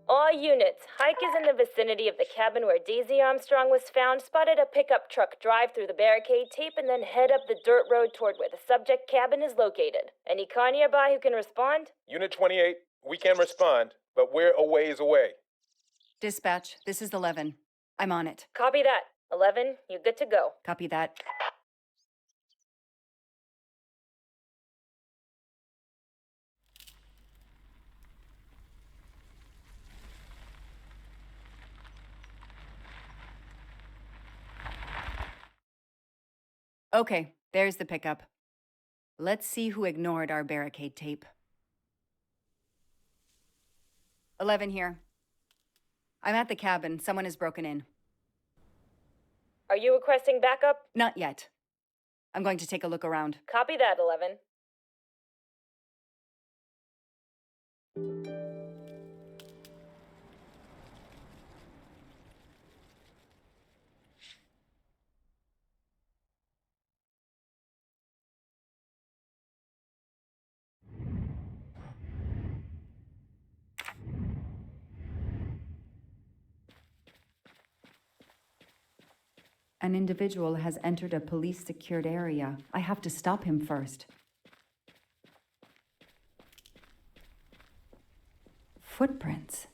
All units, Hike is in the vicinity of the cabin where Daisy Armstrong was found. Spotted a pickup truck drive through the barricade tape and then head up the dirt road toward where the subject cabin is located. Any car nearby who can respond? Unit 28, we can respond, but we're a ways away. Dispatch, this is 11. I'm on it. Copy that. 11, you're good to go. Copy that. Okay, there's the pickup. Let's see who ignored our barricade tape. 11 here. I'm at the cabin. Someone has broken in. Are you requesting backup? Not yet. I'm going to take a look around. Copy that, 11. An individual has entered a police-secured area. I have to stop him first. Footprints.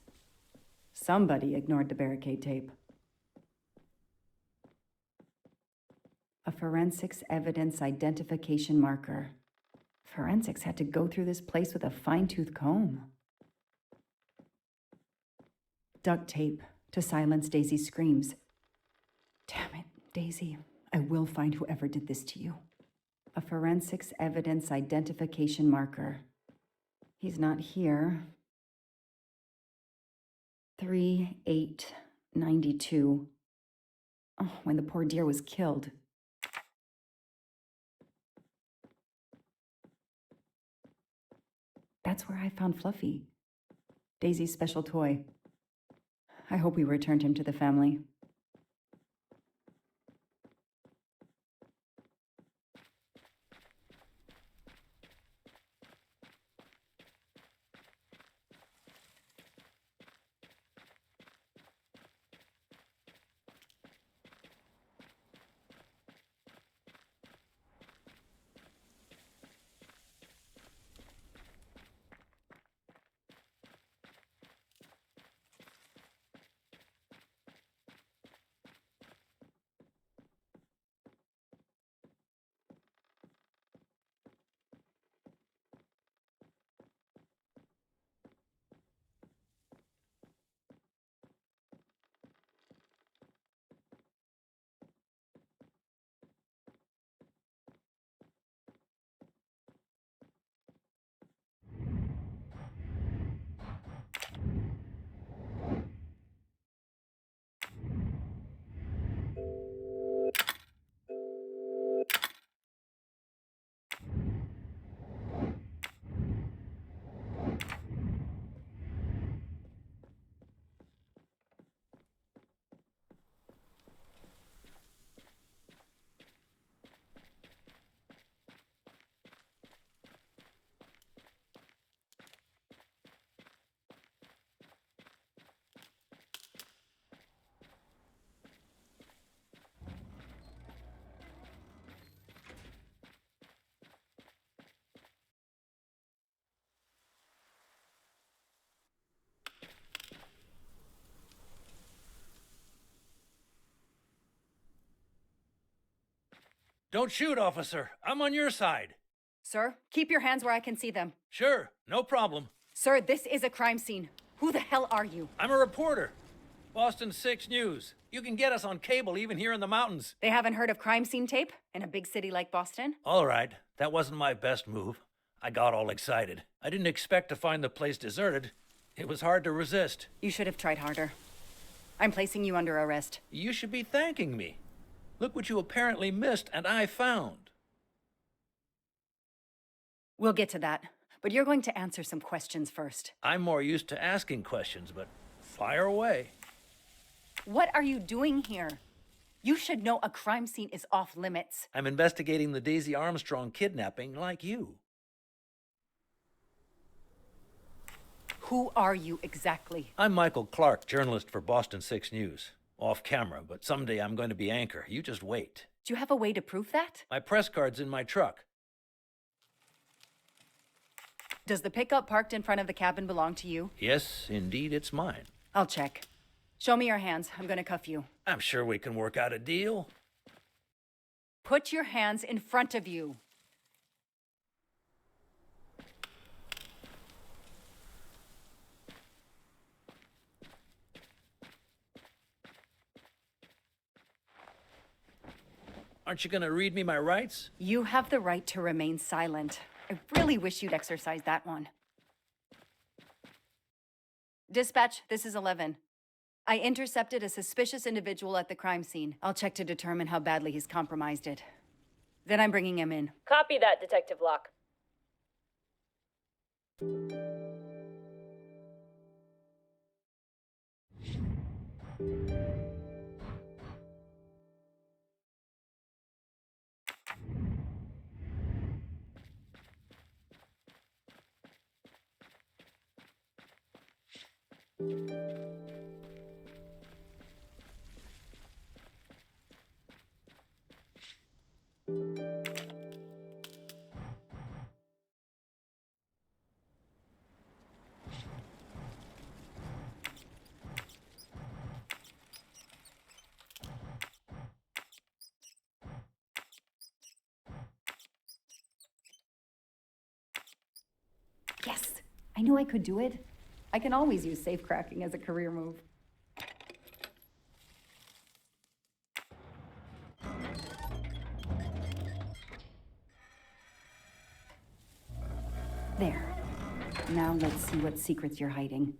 Somebody ignored the barricade tape. A forensics evidence identification marker. Forensics had to go through this place with a fine-tooth comb. Duct tape to silence Daisy's screams. Damn it, Daisy. I will find whoever did this to you. A forensics evidence identification marker. He's not here. 3/8/92. Oh, when the poor dear was killed. That's where I found Fluffy, Daisy's special toy. I hope we returned him to the family. Don't shoot, officer. I'm on your side. Sir, keep your hands where I can see them. Sure, no problem. Sir, this is a crime scene. Who the hell are you? I'm a reporter. Boston 6 News. You can get us on cable even here in the mountains. They haven't heard of crime scene tape in a big city like Boston? All right, that wasn't my best move. I got all excited. I didn't expect to find the place deserted. It was hard to resist. You should have tried harder. I'm placing you under arrest. You should be thanking me. Look what you apparently missed and I found. We'll get to that, but you're going to answer some questions first. I'm more used to asking questions, but fire away. What are you doing here? You should know a crime scene is off limits. I'm investigating the Daisy Armstrong kidnapping like you. Who are you exactly? I'm Michael Clark, journalist for Boston 6 News. Off camera, but someday I'm going to be anchor. You just wait. Do you have a way to prove that? My press card's in my truck. Does the pickup parked in front of the cabin belong to you? Yes, indeed, it's mine. I'll check. Show me your hands. I'm going to cuff you. I'm sure we can work out a deal. Put your hands in front of you. Aren't you going to read me my rights? You have the right to remain silent. I really wish you'd exercise that one. Dispatch, this is 11. I intercepted a suspicious individual at the crime scene. I'll check to determine how badly he's compromised it. Then I'm bringing him in. Copy that, Detective Locke. Yes! I knew I could do it. I can always use safe cracking as a career move. There. Now let's see what secrets you're hiding.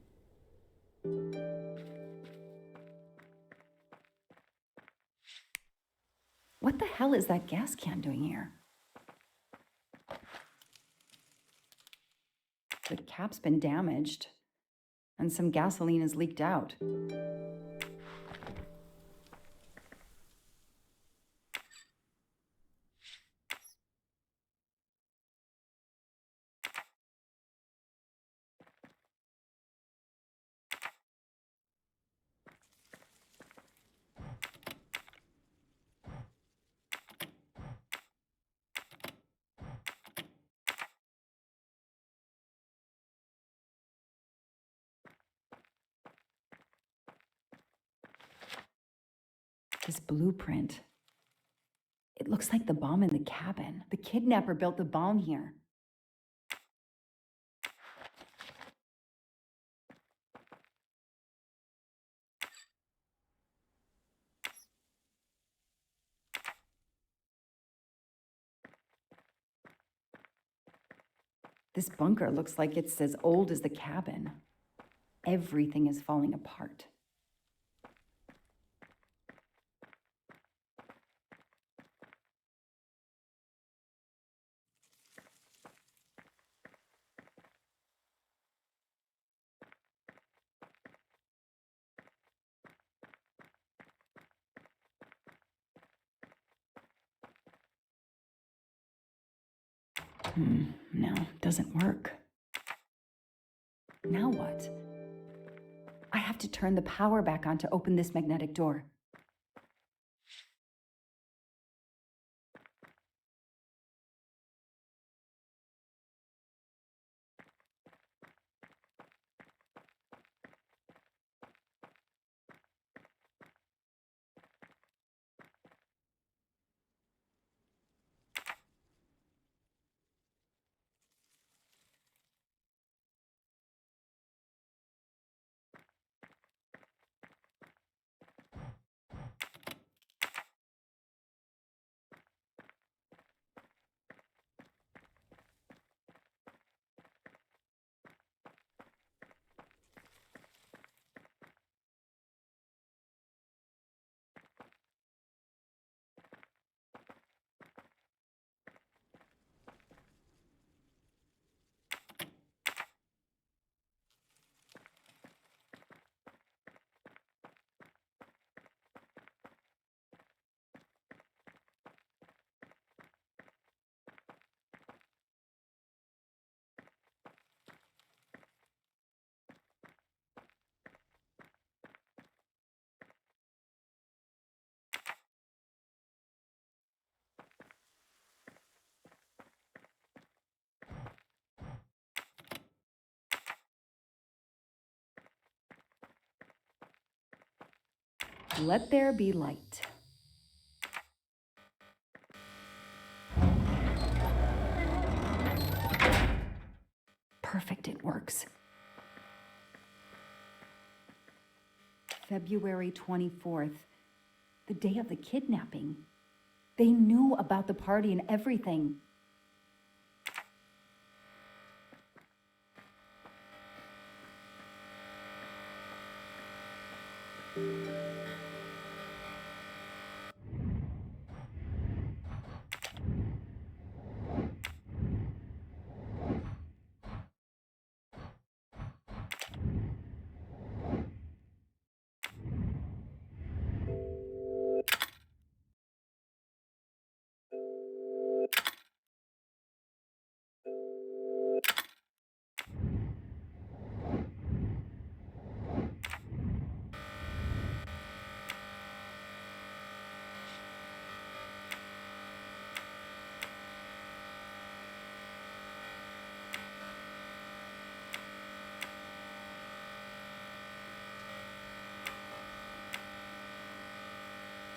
What the hell is that gas can doing here? The cap's been damaged, and some gasoline has leaked out. This blueprint. It looks like the bomb in the cabin. The kidnapper built the bomb here. This bunker looks like it's as old as the cabin. Everything is falling apart. No, doesn't work. Now what? I have to turn the power back on to open this magnetic door. Let there be light. Perfect, it works. February 24th, the day of the kidnapping. They knew about the party and everything.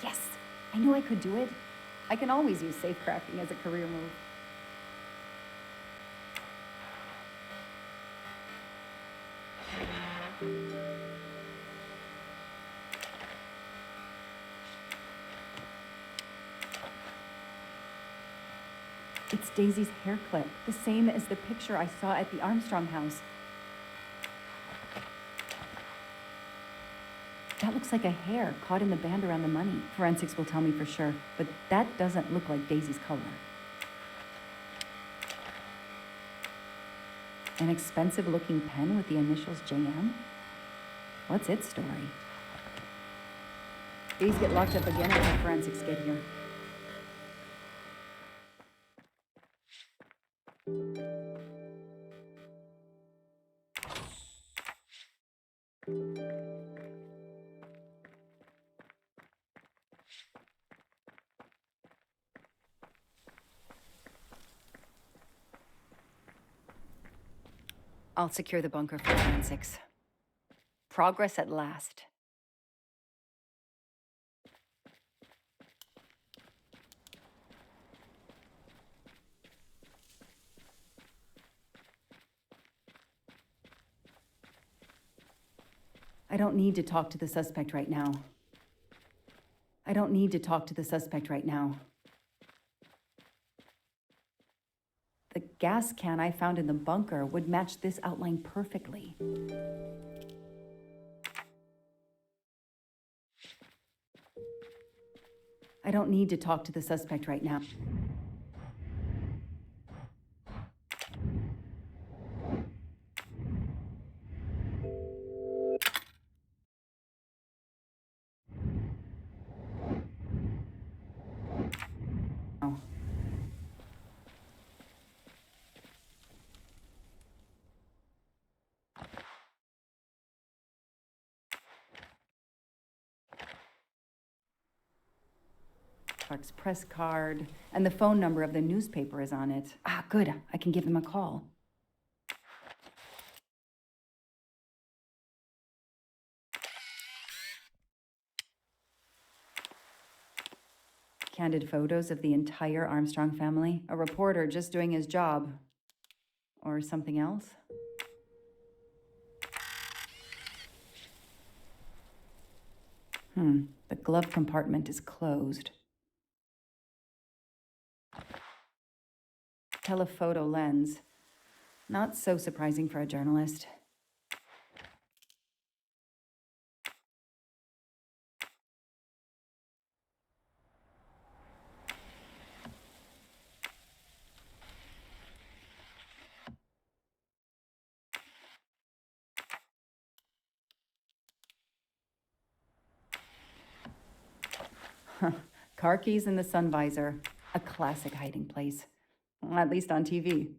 Yes, I knew I could do it. I can always use safecrafting as a career move. It's Daisy's hair clip, the same as the picture I saw at the Armstrong house. That looks like a hair caught in the band around the money. Forensics will tell me for sure, but that doesn't look like Daisy's color. An expensive-looking pen with the initials JM? What's its story? These get locked up again until forensics get here. I'll secure the bunker for forensics. Progress at last. I don't need to talk to the suspect right now. I don't need to talk to the suspect right now. The gas can I found in the bunker would match this outline perfectly. I don't need to talk to the suspect right now. Oh. Clark's press card, and the phone number of the newspaper is on it. Ah, good. I can give him a call. Candid photos of the entire Armstrong family. A reporter just doing his job. Or something else? The glove compartment is closed. Telephoto lens. Not so surprising for a journalist. Car keys in the sun visor. A classic hiding place. At least on TV.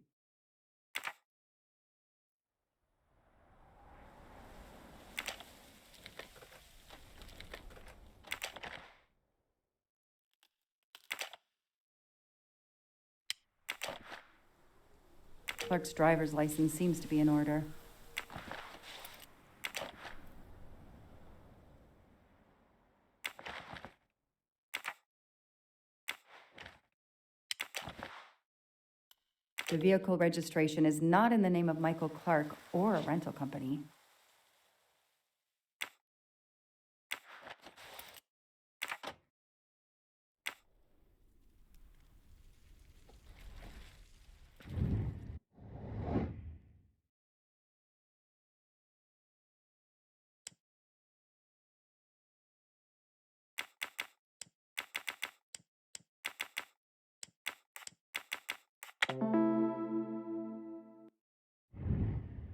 Clark's driver's license seems to be in order. The vehicle registration is not in the name of Michael Clark or a rental company.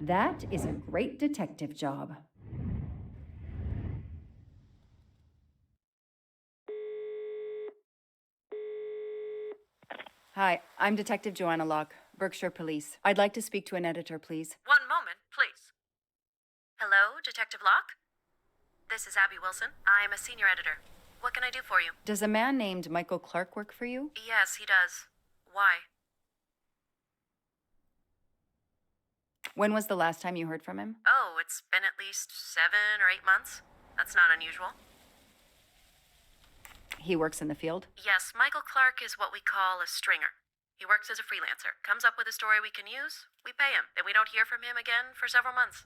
That is a great detective job. Hi, I'm Detective Joanna Locke, Berkshire Police. I'd like to speak to an editor, please. One moment, please. Hello, Detective Locke? This is Abby Wilson. I'm a senior editor. What can I do for you? Does a man named Michael Clark work for you? Yes, he does. Why? When was the last time you heard from him? Oh, it's been at least 7 or 8 months. That's not unusual. He works in the field? Yes, Michael Clark is what we call a stringer. He works as a freelancer, comes up with a story we can use, we pay him, and we don't hear from him again for several months.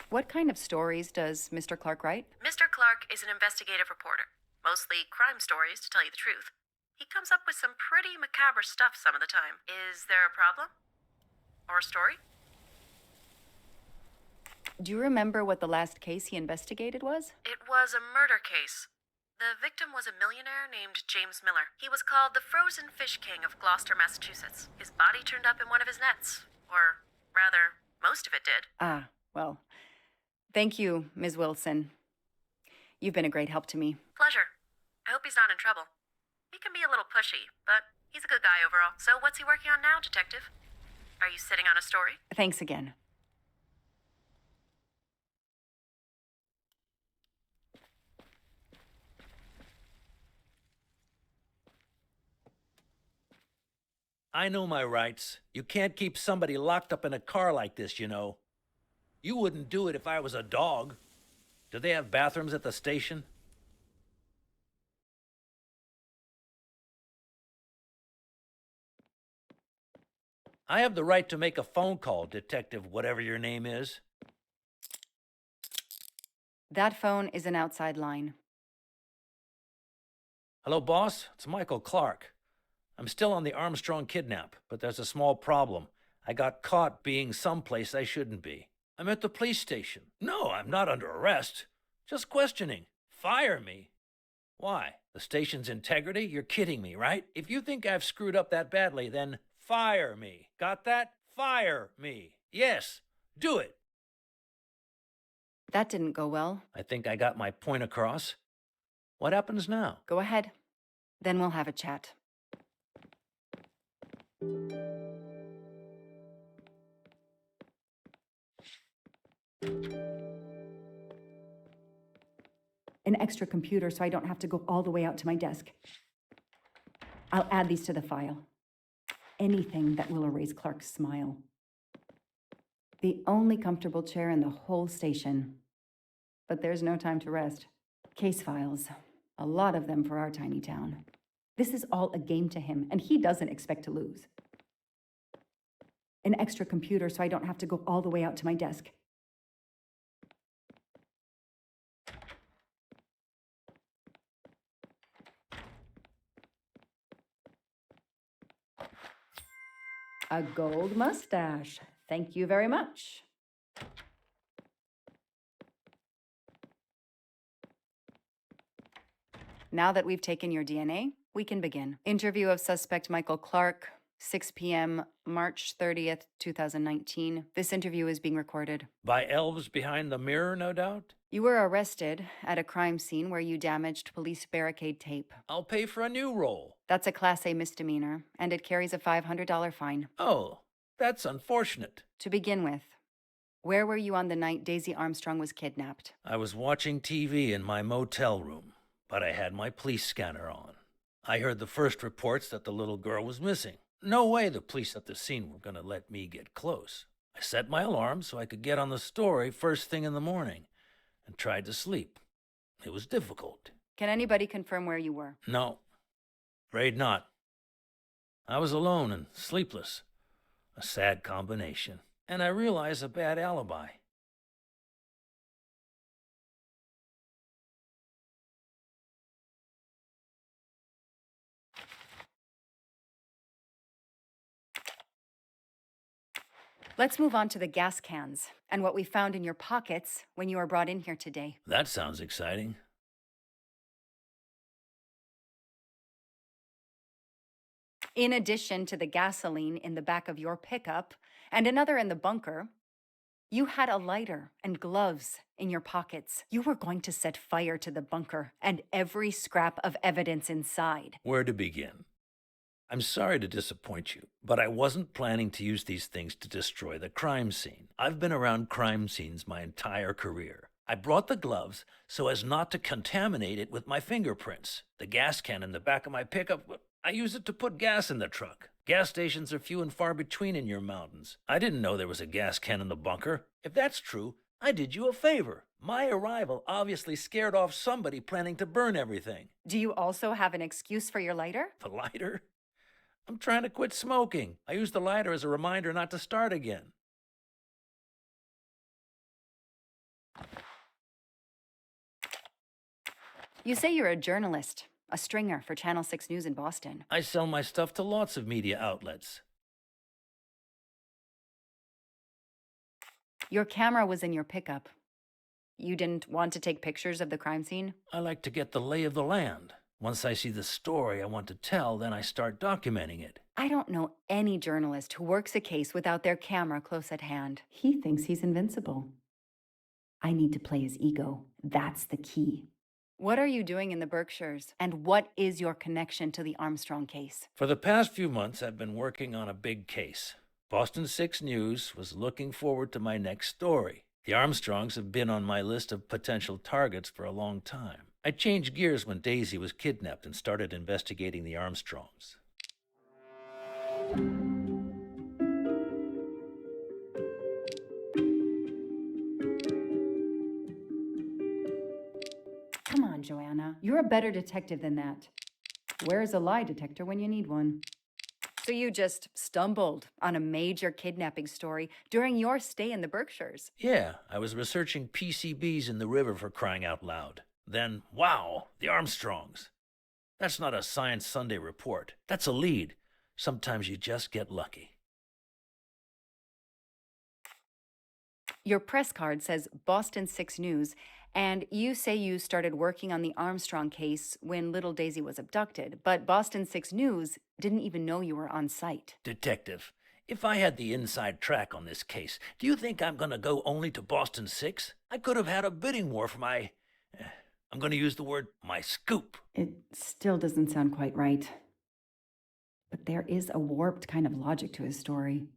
What kind of stories does Mr. Clark write? Mr. Clark is an investigative reporter, mostly crime stories, to tell you the truth. He comes up with some pretty macabre stuff some of the time. Is there a problem? Or a story? Do you remember what the last case he investigated was? It was a murder case. The The victim was a millionaire named James Miller. He was called the Frozen Fish King of Gloucester, Massachusetts. His body turned up in one of his nets. Or, rather, most of it did. Ah, well, thank you, Ms. Wilson. You've been a great help to me. Pleasure. I hope he's not in trouble. He can be a little pushy, but he's a good guy overall. So what's he working on now, Detective? Are you sitting on a story? Thanks again. I know my rights. You can't keep somebody locked up in a car like this, you know. You wouldn't do it if I was a dog. Do they have bathrooms at the station? I have the right to make a phone call, Detective whatever your name is. That phone is an outside line. Hello, boss. It's Michael Clark. I'm still on the Armstrong kidnap, but there's a small problem. I got caught being someplace I shouldn't be. I'm at the police station. No, I'm not under arrest. Just questioning. Fire me. Why? The station's integrity? You're kidding me, right? If you think I've screwed up that badly, then fire me. Got that? Fire me. Yes, do it. That didn't go well. I think I got my point across. What happens now? Go ahead. Then we'll have a chat. An extra computer so I don't have to go all the way out to my desk. I'll add these to the file. Anything that will erase Clark's smile. The only comfortable chair in the whole station. But there's no time to rest. Case files. A lot of them for our tiny town. This is all a game to him, and he doesn't expect to lose. An extra computer so I don't have to go all the way out to my desk. A gold mustache. Thank you very much. Now that we've taken your DNA, we can begin. Interview of suspect Michael Clark, 6 p.m., March 30th, 2019. This interview is being recorded. By elves behind the mirror, no doubt? You were arrested at a crime scene where you damaged police barricade tape. I'll pay for a new roll. That's a Class A misdemeanor, and it carries a $500 fine. Oh, that's unfortunate. To begin with, where were you on the night Daisy Armstrong was kidnapped? I was watching TV in my motel room, but I had my police scanner on. I heard the first reports that the little girl was missing. No way the police at the scene were going to let me get close. I set my alarm so I could get on the story first thing in the morning and tried to sleep. It was difficult. Can anybody confirm where you were? No, afraid not. I was alone and sleepless. A sad combination. And I realized a bad alibi. Let's move on to the gas cans and what we found in your pockets when you were brought in here today. That sounds exciting. In addition to the gasoline in the back of your pickup and another in the bunker, you had a lighter and gloves in your pockets. You were going to set fire to the bunker and every scrap of evidence inside. Where to begin? I'm sorry to disappoint you, but I wasn't planning to use these things to destroy the crime scene. I've been around crime scenes my entire career. I brought the gloves so as not to contaminate it with my fingerprints. The gas can in the back of my pickup, I use it to put gas in the truck. Gas stations are few and far between in your mountains. I didn't know there was a gas can in the bunker. If that's true, I did you a favor. My arrival obviously scared off somebody planning to burn everything. Do you also have an excuse for your lighter? The lighter? I'm trying to quit smoking. I used the lighter as a reminder not to start again. You say you're a journalist, a stringer for Channel 6 News in Boston. I sell my stuff to lots of media outlets. Your camera was in your pickup. You didn't want to take pictures of the crime scene? I like to get the lay of the land. Once I see the story I want to tell, then I start documenting it. I don't know any journalist who works a case without their camera close at hand. He thinks he's invincible. I need to play his ego. That's the key. What are you doing in the Berkshires? And what is your connection to the Armstrong case? For the past few months, I've been working on a big case. Boston 6 News was looking forward to my next story. The Armstrongs have been on my list of potential targets for a long time. I changed gears when Daisy was kidnapped and started investigating the Armstrongs. Come on, Joanna. You're a better detective than that. Where's a lie detector when you need one? So you just stumbled on a major kidnapping story during your stay in the Berkshires? Yeah, I was researching PCBs in the river for crying out loud. Then, wow, the Armstrongs. That's not a Science Sunday report. That's a lead. Sometimes you just get lucky. Your press card says Boston 6 News, and you say you started working on the Armstrong case when little Daisy was abducted, but Boston 6 News didn't even know you were on site. Detective, if I had the inside track on this case, do you think I'm going to go only to Boston 6? I could have had a bidding war for my... I'm going to use the word, my scoop. It still doesn't sound quite right. But there is a warped kind of logic to his story.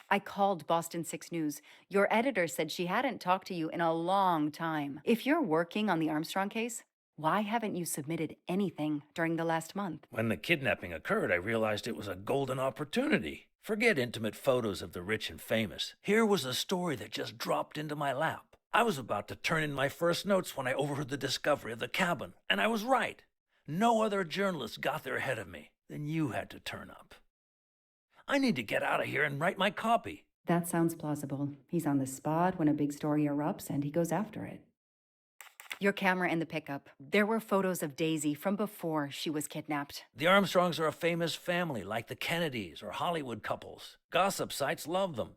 I called Boston 6 News. Your editor said she hadn't talked to you in a long time. If you're working on the Armstrong case, why haven't you submitted anything during the last month? When the kidnapping occurred, I realized it was a golden opportunity. Forget intimate photos of the rich and famous. Here was a story that just dropped into my lap. I was about to turn in my first notes when I overheard the discovery of the cabin, and I was right. No other journalist got there ahead of me. Then you had to turn up. I need to get out of here and write my copy. That sounds plausible. He's on the spot when a big story erupts, and he goes after it. Your camera in the pickup. There were photos of Daisy from before she was kidnapped. The Armstrongs are a famous family, like the Kennedys or Hollywood couples. Gossip sites love them.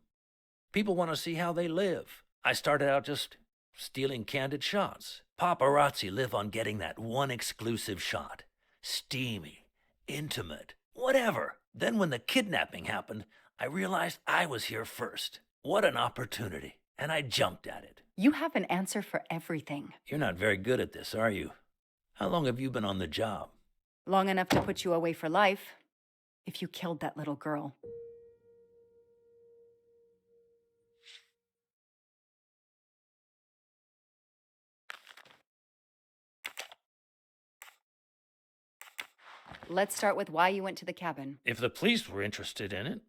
People want to see how they live. I started out just stealing candid shots. Paparazzi live on getting that one exclusive shot. Steamy, intimate, whatever. Then when the kidnapping happened, I realized I was here first. What an opportunity. And I jumped at it. You have an answer for everything. You're not very good at this, are you? How long have you been on the job? Long enough to put you away for life, if you killed that little girl. Let's start with why you went to the cabin. If the police were interested in it,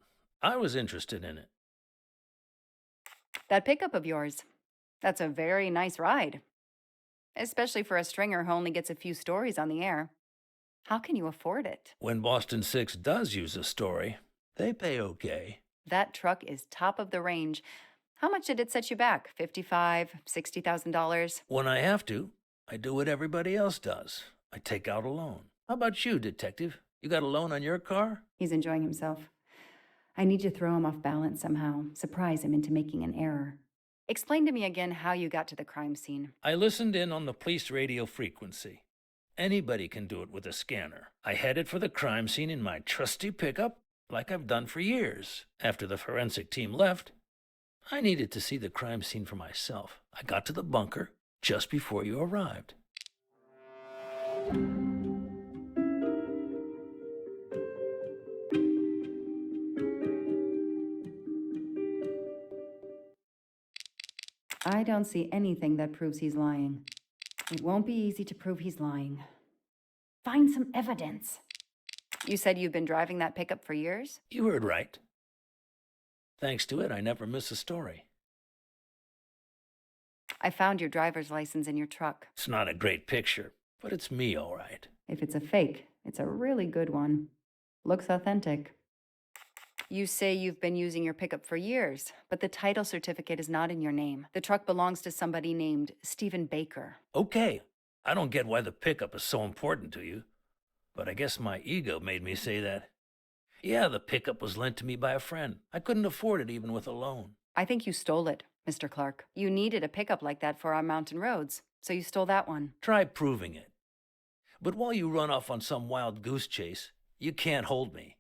I was interested in it. That pickup of yours, that's a very nice ride. Especially for a stringer who only gets a few stories on the air. How can you afford it? When Boston 6 does use a story, they pay okay. That truck is top of the range. How much did it set you back? $55,000, $60,000? When I have to, I do what everybody else does. I take out a loan. How about you, detective? You got a loan on your car? He's enjoying himself. I need to throw him off balance somehow, surprise him into making an error. Explain to me again how you got to the crime scene. I listened in on the police radio frequency. Anybody can do it with a scanner. I headed for the crime scene in my trusty pickup, like I've done for years. After the forensic team left, I needed to see the crime scene for myself. I got to the bunker just before you arrived. I don't see anything that proves he's lying. It won't be easy to prove he's lying. Find some evidence. You said you've been driving that pickup for years? You heard right. Thanks to it, I never miss a story. I found your driver's license in your truck. It's not a great picture, but it's me, all right. If it's a fake, it's a really good one. Looks authentic. You say you've been using your pickup for years, but the title certificate is not in your name. The truck belongs to somebody named Stephen Baker. Okay, I don't get why the pickup is so important to you, but I guess my ego made me say that. Yeah, the pickup was lent to me by a friend. I couldn't afford it even with a loan. I think you stole it Mr. Clark. You needed a pickup like that for our mountain roads, so you stole that one. Try proving it. But while you run off on some wild goose chase, you can't hold me.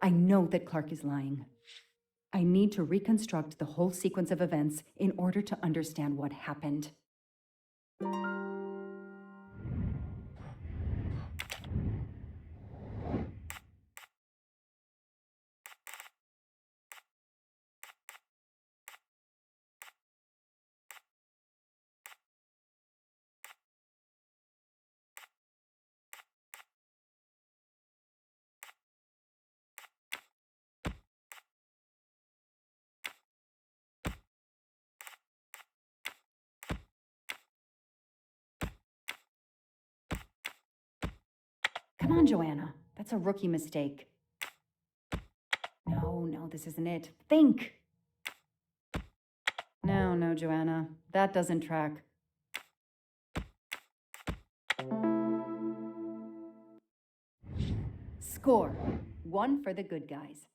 I know that Clark is lying. I need to reconstruct the whole sequence of events in order to understand what happened. Come on, Joanna. That's a rookie mistake. No, this isn't it. Think! No, Joanna. That doesn't track. Score. 1 for the good guys.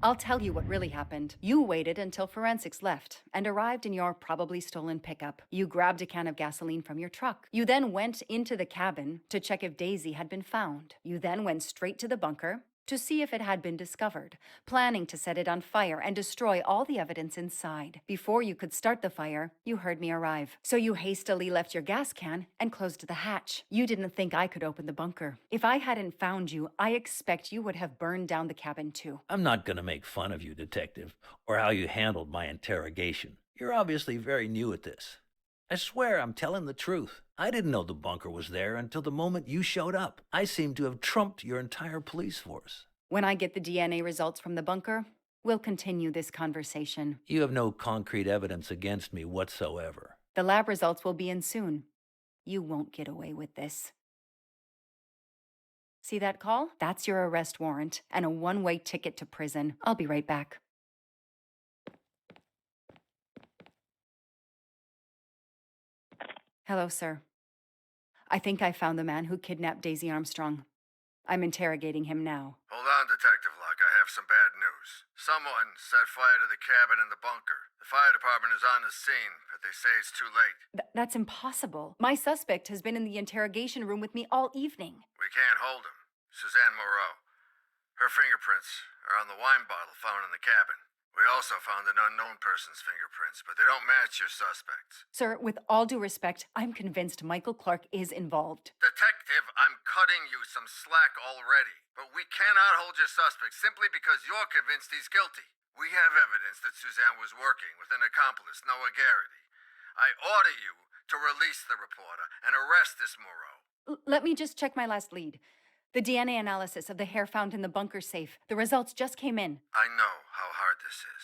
I'll tell you what really happened. You waited until forensics left and arrived in your probably stolen pickup. You grabbed a can of gasoline from your truck. You then went into the cabin to check if Daisy had been found. You then went straight to the bunker to see if it had been discovered, planning to set it on fire and destroy all the evidence inside. Before you could start the fire, you heard me arrive. So you hastily left your gas can and closed the hatch. You didn't think I could open the bunker. If I hadn't found you, I expect you would have burned down the cabin too. I'm not going to make fun of you, Detective, or how you handled my interrogation. You're obviously very new at this. I swear I'm telling the truth. I didn't know the bunker was there until the moment you showed up. I seem to have trumped your entire police force. When I get the DNA results from the bunker, we'll continue this conversation. You have no concrete evidence against me whatsoever. The lab results will be in soon. You won't get away with this. See that call? That's your arrest warrant and a one-way ticket to prison. I'll be right back. Hello, sir. I think I found the man who kidnapped Daisy Armstrong. I'm interrogating him now. Hold on, Detective Locke. I have some bad news. Someone set fire to the cabin in the bunker. The fire department is on the scene, but they say it's too late. That's impossible. My suspect has been in the interrogation room with me all evening. We can't hold him. Suzanne Moreau. Her fingerprints are on the wine bottle found in the cabin. We also found an unknown person's fingerprints, but they don't match your suspects. Sir, with all due respect, I'm convinced Michael Clark is involved. Detective, I'm cutting you some slack already. But we cannot hold your suspect simply because you're convinced he's guilty. We have evidence that Suzanne was working with an accomplice, Noah Garrity. I order you to release the reporter and arrest this Moreau. Let me just check my last lead. The DNA analysis of the hair found in the bunker safe. The results just came in. I know how hard this is.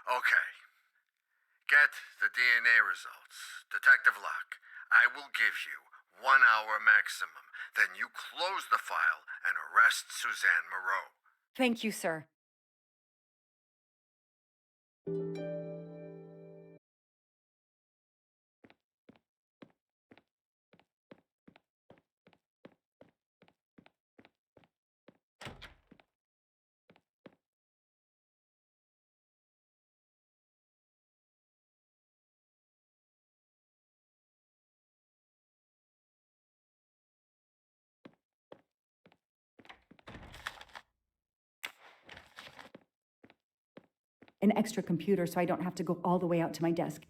Okay. Get the DNA results. Detective Locke, I will give you 1 hour maximum. Then you close the file and arrest Suzanne Moreau. Thank you, sir. An extra computer so I don't have to go all the way out to my desk.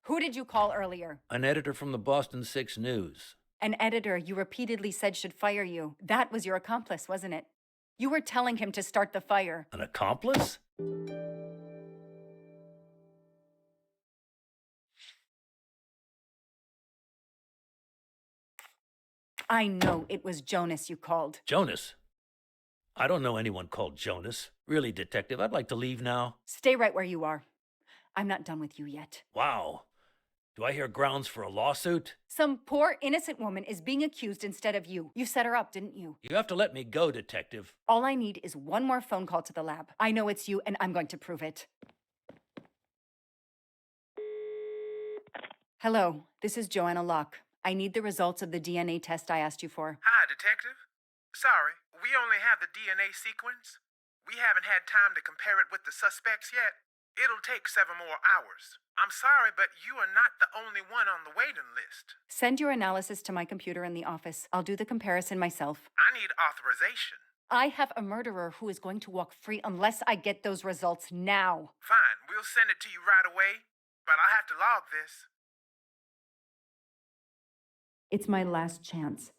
Who did you call earlier? An editor from the Boston 6 News. An editor you repeatedly said should fire you. That was your accomplice, wasn't it? You were telling him to start the fire. An accomplice? I know it was Jonas you called. Jonas? I don't know anyone called Jonas. Really, Detective, I'd like to leave now. Stay right where you are. I'm not done with you yet. Wow. Do I hear grounds for a lawsuit? Some poor innocent woman is being accused instead of you. You set her up, didn't you? You have to let me go, Detective. All I need is one more phone call to the lab. I know it's you, and I'm going to prove it. Hello, this is Joanna Locke. I need the results of the DNA test I asked you for. Hi, Detective. Sorry, we only have the DNA sequence. We haven't had time to compare it with the suspects yet. It'll take 7 more hours. I'm sorry, but you are not the only one on the waiting list. Send your analysis to my computer in the office. I'll do the comparison myself. I need authorization. I have a murderer who is going to walk free unless I get those results now. Fine, we'll send it to you right away, but I'll have to log this. It's my last chance.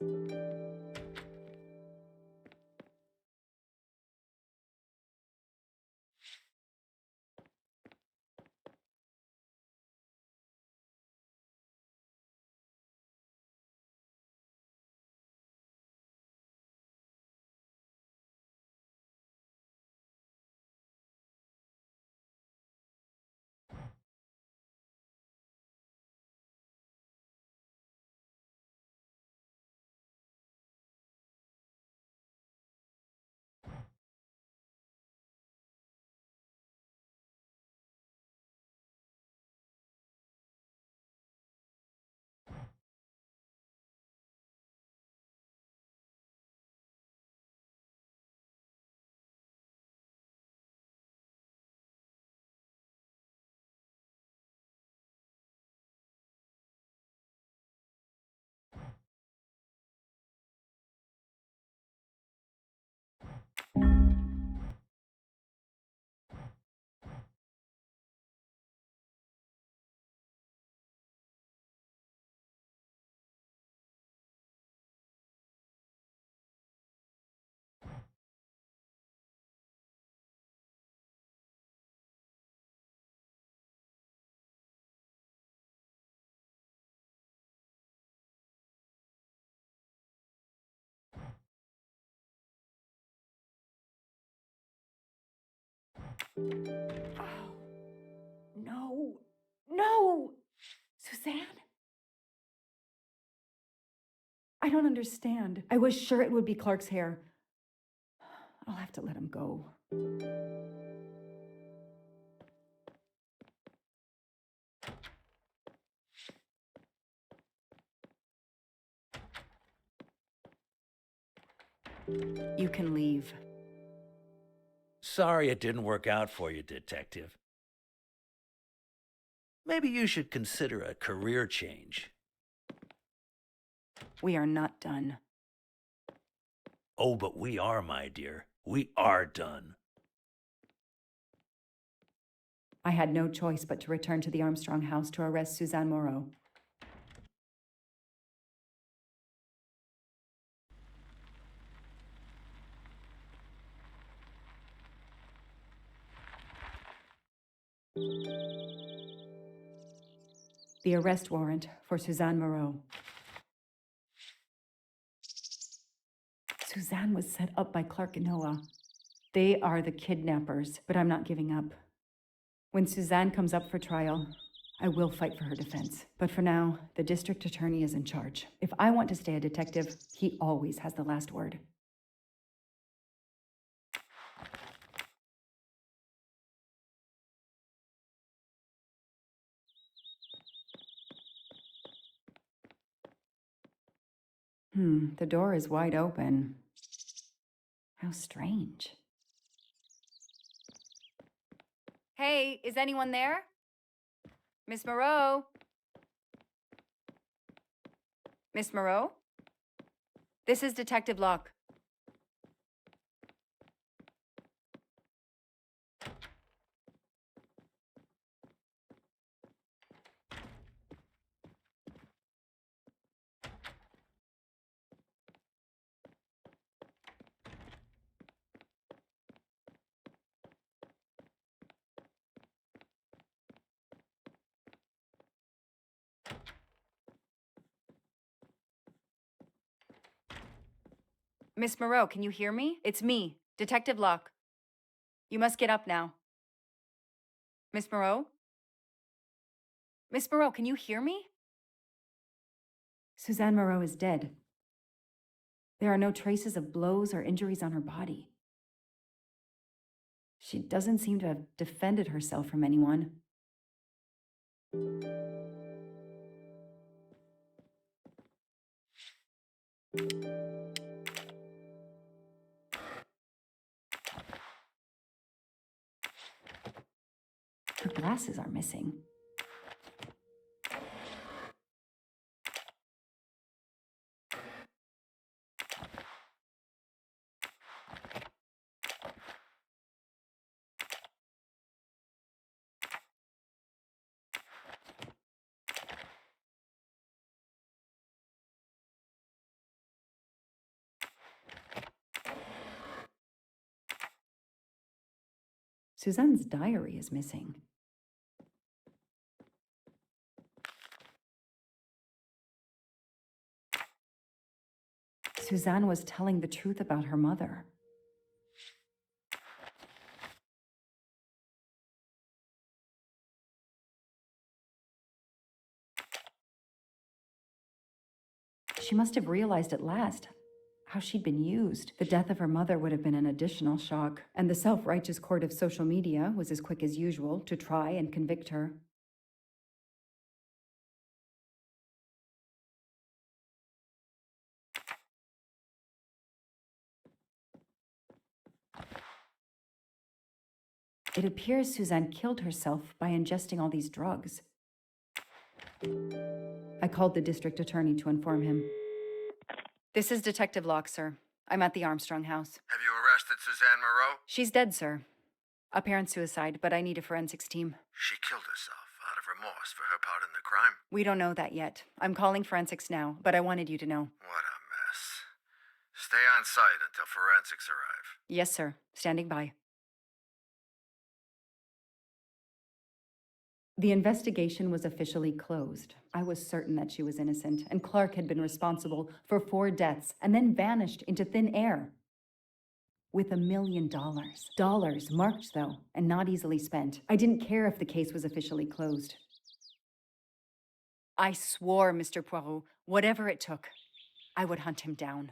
Oh, no. No! Suzanne? I don't understand. I was sure it would be Clark's hair. I'll have to let him go. You can leave. Sorry it didn't work out for you, Detective. Maybe you should consider a career change. We are not done. Oh, but we are, my dear. We are done. I had no choice but to return to the Armstrong house to arrest Suzanne Moreau. The arrest warrant for Suzanne Moreau. Suzanne was set up by Clark and Noah. They are the kidnappers, but I'm not giving up. When Suzanne comes up for trial, I will fight for her defense. But for now, the district attorney is in charge. If I want to stay a detective, he always has the last word. The door is wide open. How strange. Hey, is anyone there? Miss Moreau? Miss Moreau? This is Detective Locke. Miss Moreau, can you hear me? It's me, Detective Locke. You must get up now. Miss Moreau? Miss Moreau, can you hear me? Suzanne Moreau is dead. There are no traces of blows or injuries on her body. She doesn't seem to have defended herself from anyone. Her glasses are missing. Suzanne's diary is missing. Suzanne was telling the truth about her mother. She must have realized at last how she'd been used. The death of her mother would have been an additional shock, and the self-righteous court of social media was as quick as usual to try and convict her. It appears Suzanne killed herself by ingesting all these drugs. I called the district attorney to inform him. This is Detective Locke, sir. I'm at the Armstrong house. Have you arrested Suzanne Moreau? She's dead, sir. Apparent suicide, but I need a forensics team. She killed herself out of remorse for her part in the crime. We don't know that yet. I'm calling forensics now, but I wanted you to know. What a mess. Stay on site until forensics arrive. Yes, sir. Standing by. The investigation was officially closed. I was certain that she was innocent, and Clark had been responsible for 4 deaths and then vanished into thin air. With $1 million. Dollars marked, though, and not easily spent. I didn't care if the case was officially closed. I swore, Mr. Poirot, whatever it took, I would hunt him down.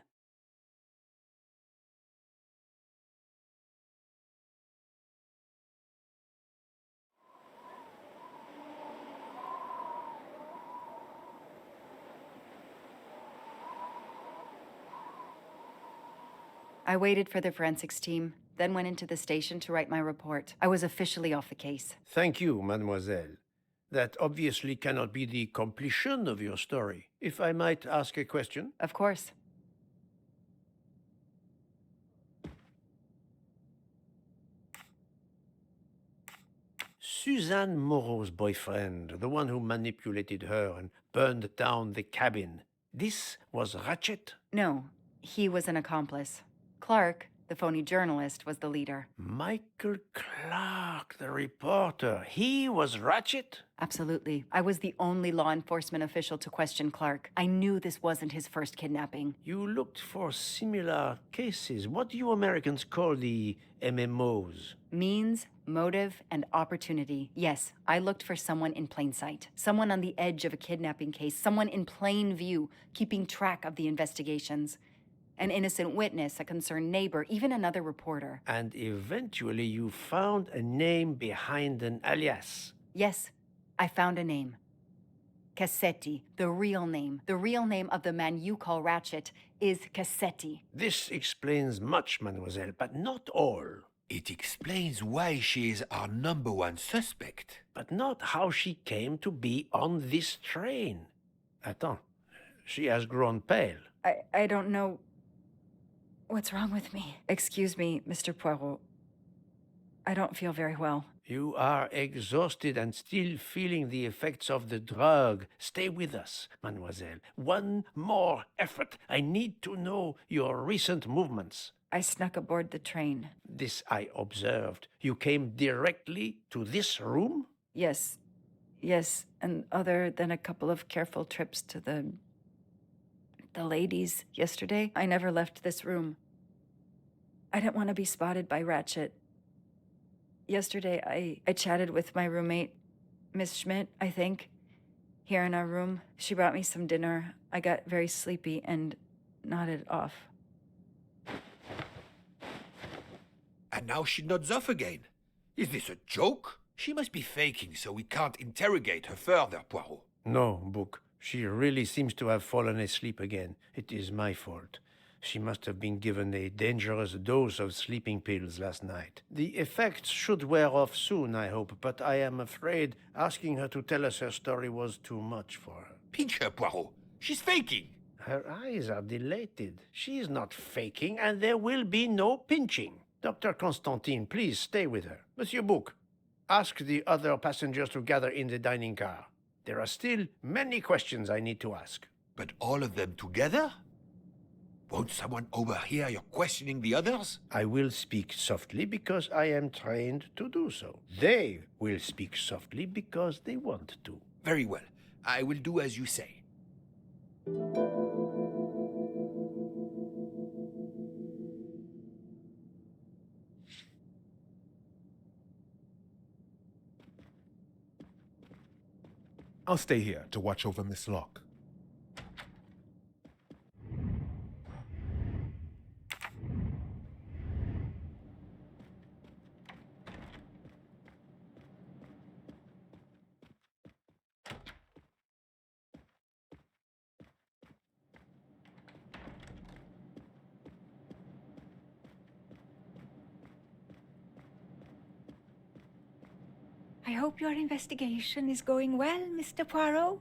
I waited for the forensics team, then went into the station to write my report. I was officially off the case. Thank you, mademoiselle. That obviously cannot be the completion of your story. If I might ask a question? Of course. Suzanne Moreau's boyfriend, the one who manipulated her and burned down the cabin, this was Ratchet? No, he was an accomplice. Clark, the phony journalist, was the leader. Michael Clark, the reporter, he was Ratchet? Absolutely. I was the only law enforcement official to question Clark. I knew this wasn't his first kidnapping. You looked for similar cases. What do you Americans call the MMOs? Means, motive, and opportunity. Yes, I looked for someone in plain sight. Someone on the edge of a kidnapping case. Someone in plain view, keeping track of the investigations. An innocent witness, a concerned neighbor, even another reporter. And eventually you found a name behind an alias. Yes, I found a name. Cassetti, the real name. The real name of the man you call Ratchet is Cassetti. This explains much, mademoiselle, but not all. It explains why she is our #1 suspect. But not how she came to be on this train. Attends, she has grown pale. I don't know what's wrong with me. Excuse me, Mr. Poirot. I don't feel very well. You are exhausted and still feeling the effects of the drug. Stay with us, mademoiselle. One more effort. I need to know your recent movements. I snuck aboard the train. This I observed. You came directly to this room? Yes, and other than a couple of careful trips to the ladies yesterday, I never left this room. I didn't want to be spotted by Ratchet. Yesterday, I chatted with my roommate, Miss Schmidt, I think, here in our room. She brought me some dinner. I got very sleepy and nodded off. And now she nods off again. Is this a joke? She must be faking so we can't interrogate her further, Poirot. No, Book. She really seems to have fallen asleep again. It is my fault. She must have been given a dangerous dose of sleeping pills last night. The effects should wear off soon, I hope, but I am afraid asking her to tell us her story was too much for her. Pinch her, Poirot. She's faking. Her eyes are dilated. She is not faking, and there will be no pinching. Dr. Constantine, please stay with her. Monsieur Book, ask the other passengers to gather in the dining car. There are still many questions I need to ask. But all of them together? Won't someone overhear you questioning the others? I will speak softly because I am trained to do so. They will speak softly because they want to. Very well. I will do as you say. I'll stay here to watch over Miss Locke. I hope your investigation is going well, Mr. Poirot.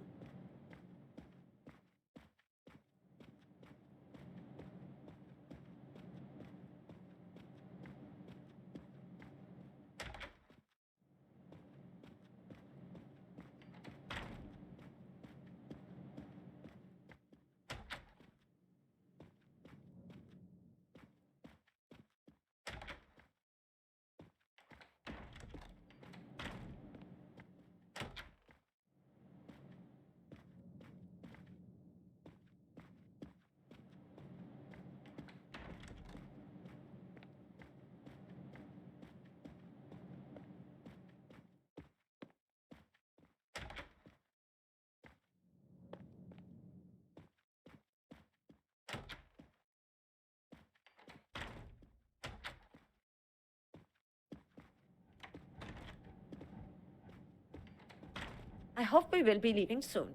I hope we will be leaving soon.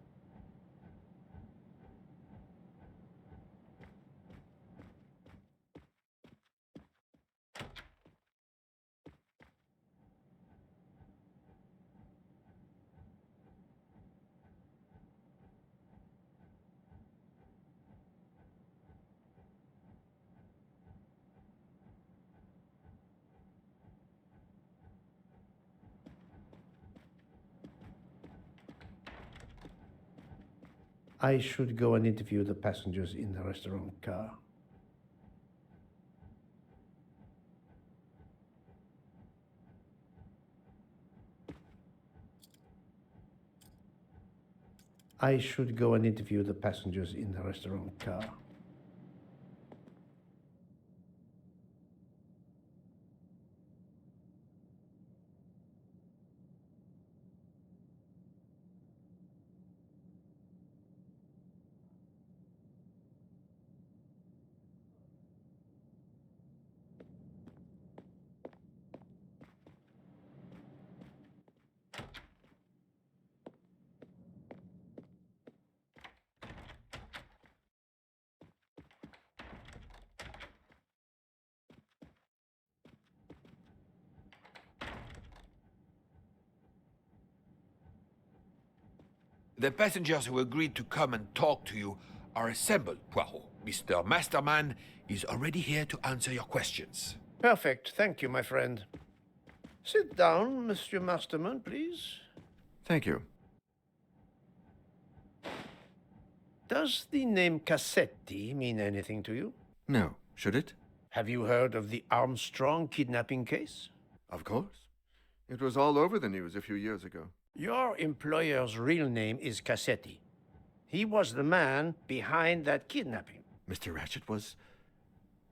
I should go and interview the passengers in the restaurant car. I should go and interview the passengers in the restaurant car. The passengers who agreed to come and talk to you are assembled, Poirot. Mr. Masterman is already here to answer your questions. Perfect. Thank you, my friend. Sit down, Monsieur Masterman, please. Thank you. Does the name Cassetti mean anything to you? No. Should it? Have you heard of the Armstrong kidnapping case? Of course. It was all over the news a few years ago. Your employer's real name is Cassetti. He was the man behind that kidnapping. Mr. Ratchet was...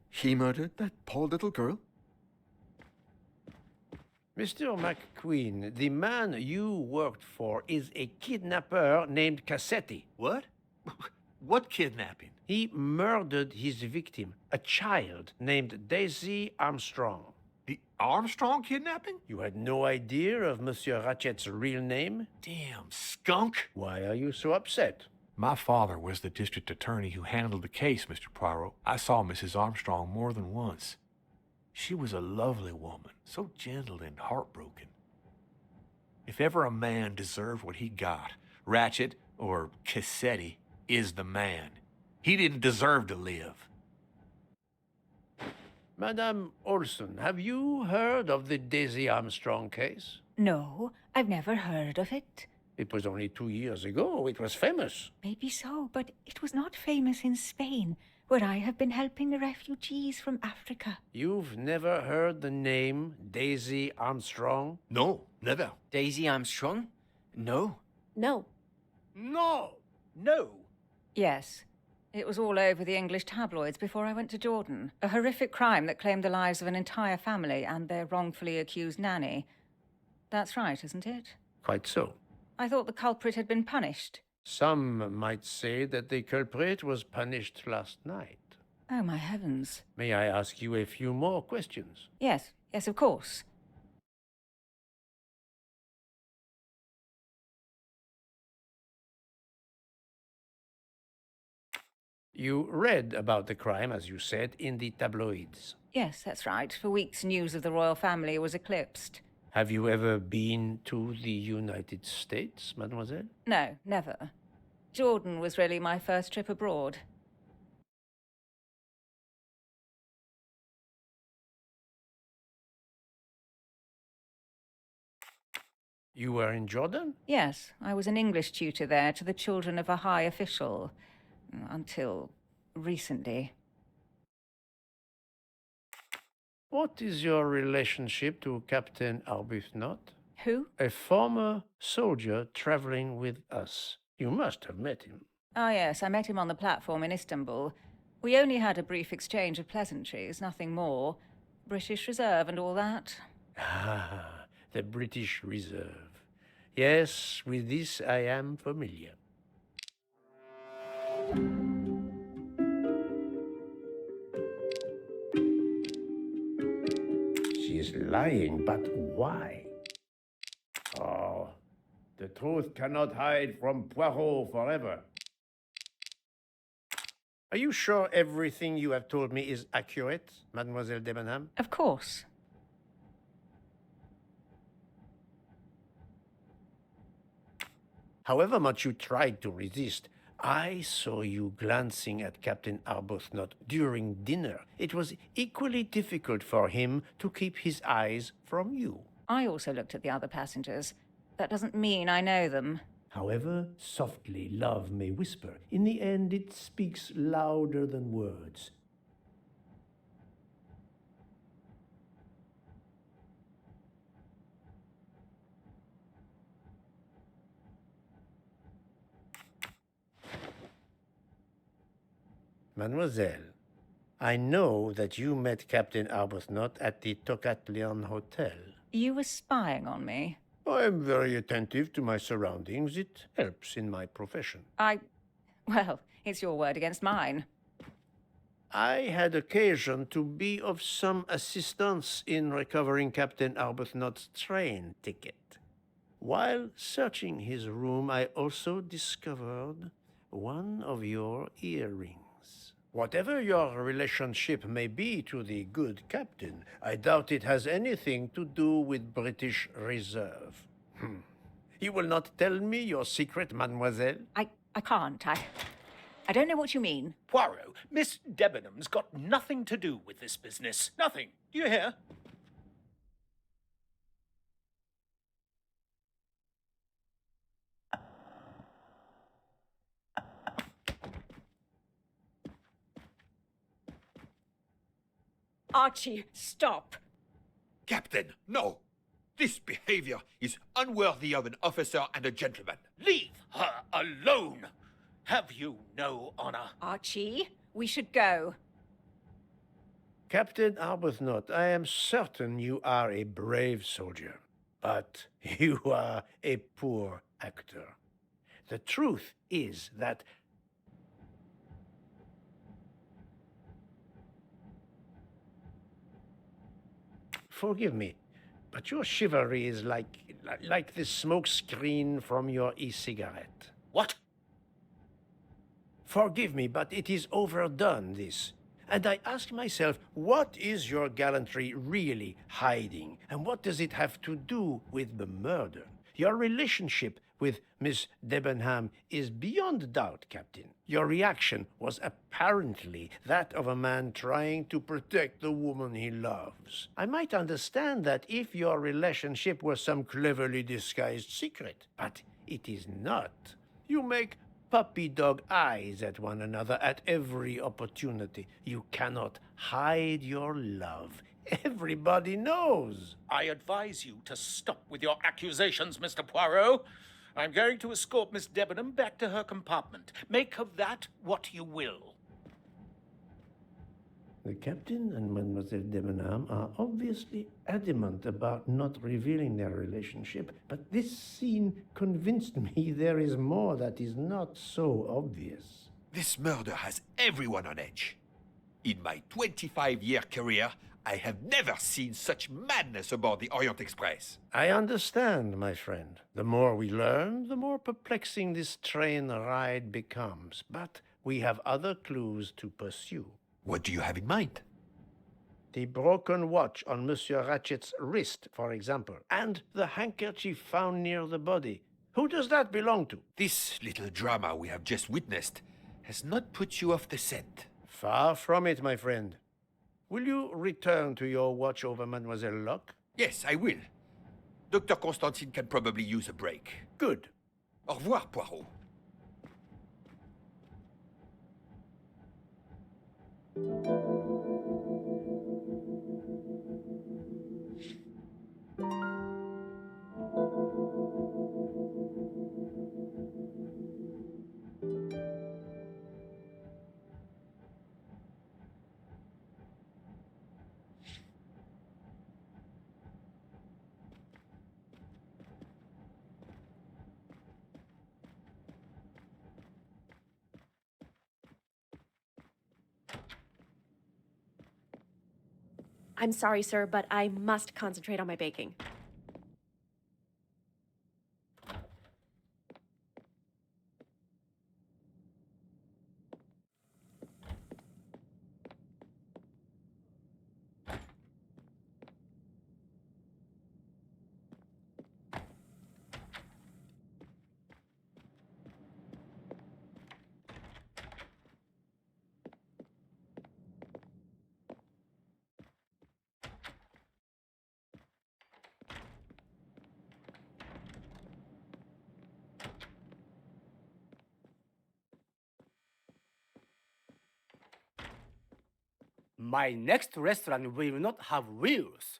He murdered that poor little girl? Mr. McQueen, the man you worked for is a kidnapper named Cassetti. What? What kidnapping? He murdered his victim, a child named Daisy Armstrong. The Armstrong kidnapping? You had no idea of Monsieur Ratchet's real name? Damn skunk! Why are you so upset? My father was the district attorney who handled the case, Mr. Poirot. I saw Mrs. Armstrong more than once. She was a lovely woman, so gentle and heartbroken. If ever a man deserved what he got, Ratchet, or Cassetti, is the man. He didn't deserve to live. Madame Olson, have you heard of the Daisy Armstrong case? No, I've never heard of it. It was only 2 years ago. It was famous. Maybe so, but it was not famous in Spain, where I have been helping the refugees from Africa. You've never heard the name Daisy Armstrong? No, never. Daisy Armstrong? No. No. No. No. Yes. It was all over the English tabloids before I went to Jordan. A horrific crime that claimed the lives of an entire family and their wrongfully accused nanny. That's right, isn't it? Quite so. I thought the culprit had been punished. Some might say that the culprit was punished last night. Oh, my heavens. May I ask you a few more questions? Yes, of course. You read about the crime, as you said, in the tabloids. Yes, that's right. For weeks, news of the royal family was eclipsed. Have you ever been to the United States, mademoiselle? No, never. Jordan was really my first trip abroad. You were in Jordan? Yes, I was an English tutor there to the children of a high official. Until recently. What is your relationship to Captain Arbuthnot? Who? A former soldier traveling with us. You must have met him. Ah, yes, I met him on the platform in Istanbul. We only had a brief exchange of pleasantries, nothing more. British Reserve and all that. Ah, the British Reserve. Yes, with this I am familiar. She is lying, but why? Oh, the truth cannot hide from Poirot forever. Are you sure everything you have told me is accurate, Mademoiselle Debenham? Of course. However much you tried to resist, I saw you glancing at Captain Arbuthnot during dinner. It was equally difficult for him to keep his eyes from you. I also looked at the other passengers. That doesn't mean I know them. However softly love may whisper, in the end it speaks louder than words. Mademoiselle, I know that you met Captain Arbuthnot at the Tocatlian Hotel. You were spying on me. I am very attentive to my surroundings. It helps in my profession. Well, it's your word against mine. I had occasion to be of some assistance in recovering Captain Arbuthnot's train ticket. While searching his room, I also discovered one of your earrings. Whatever your relationship may be to the good captain, I doubt it has anything to do with British Reserve. You will not tell me your secret, mademoiselle? I can't. I don't know what you mean. Poirot, Miss Debenham's got nothing to do with this business. Nothing. Do you hear? Archie, stop. Captain, no. This behavior is unworthy of an officer and a gentleman. Leave her alone. Have you no honor? Archie, we should go. Captain Arbuthnot, I am certain you are a brave soldier, but you are a poor actor. The truth is that forgive me, but your chivalry is like the smoke screen from your e-cigarette. What? Forgive me, but it is overdone, this. And I ask myself, what is your gallantry really hiding? And what does it have to do with the murder? Your relationship with Miss Debenham is beyond doubt, Captain. Your reaction was apparently that of a man trying to protect the woman he loves. I might understand that if your relationship were some cleverly disguised secret, but it is not. You make puppy dog eyes at one another at every opportunity. You cannot hide your love. Everybody knows. I advise you to stop with your accusations, Mr. Poirot. I'm going to escort Miss Debenham back to her compartment. Make of that what you will. The captain and Mademoiselle Debenham are obviously adamant about not revealing their relationship, but this scene convinced me there is more that is not so obvious. This murder has everyone on edge. In my 25-year career, I have never seen such madness aboard the Orient Express. I understand, my friend. The more we learn, the more perplexing this train ride becomes. But we have other clues to pursue. What do you have in mind? The broken watch on Monsieur Ratchet's wrist, for example, and the handkerchief found near the body. Who does that belong to? This little drama we have just witnessed has not put you off the scent. Far from it, my friend. Will you return to your watch over Mademoiselle Locke? Yes, I will. Dr. Constantine can probably use a break. Good. Au revoir, Poirot. I'm sorry, sir, but I must concentrate on my baking. My next restaurant will not have wheels.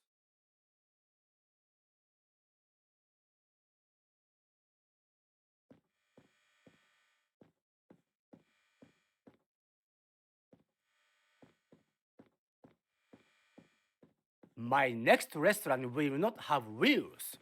My next restaurant will not have wheels.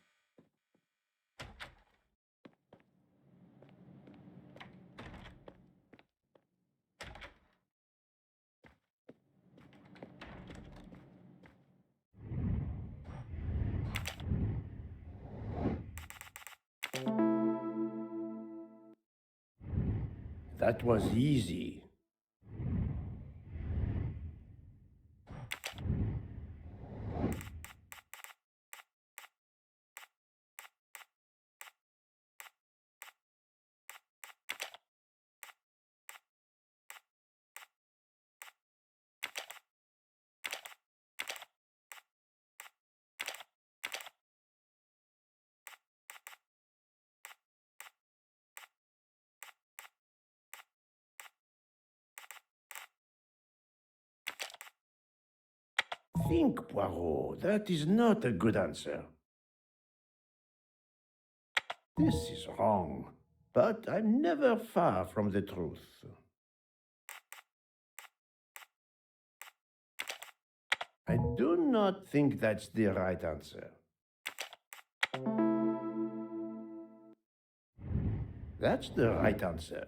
That was easy. Think, Poirot. That is not a good answer. This is wrong. but I'm never far from the truth. I do not think that's the right answer. That's the right answer.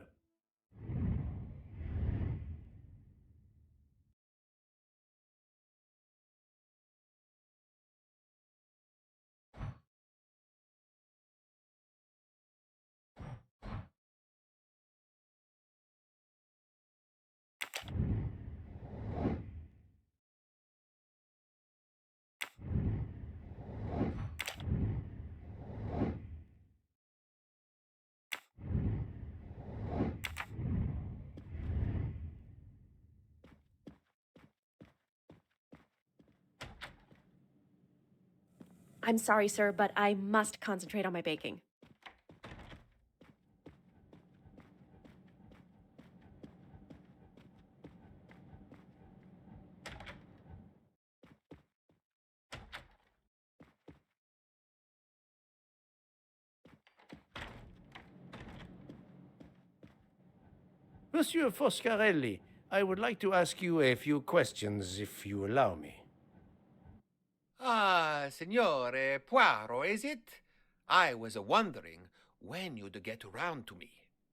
I'm sorry, sir, but I must concentrate on my baking. Monsieur Foscarelli, I would like to ask you a few questions, if you allow me. Ah, Signore Poirot, is it? I was wondering when you'd get around to me.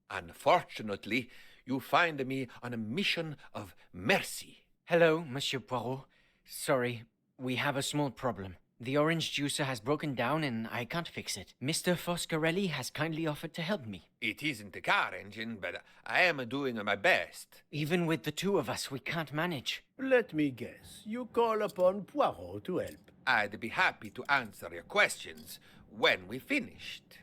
Unfortunately, you find me on a mission of mercy. Hello, Monsieur Poirot. Sorry, we have a small problem. The orange juicer has broken down and I can't fix it. Mr. Foscarelli has kindly offered to help me. It isn't a car engine, but I am doing my best. Even with the two of us, we can't manage. Let me guess. You call upon Poirot to help. I'd be happy to answer your questions when we finished.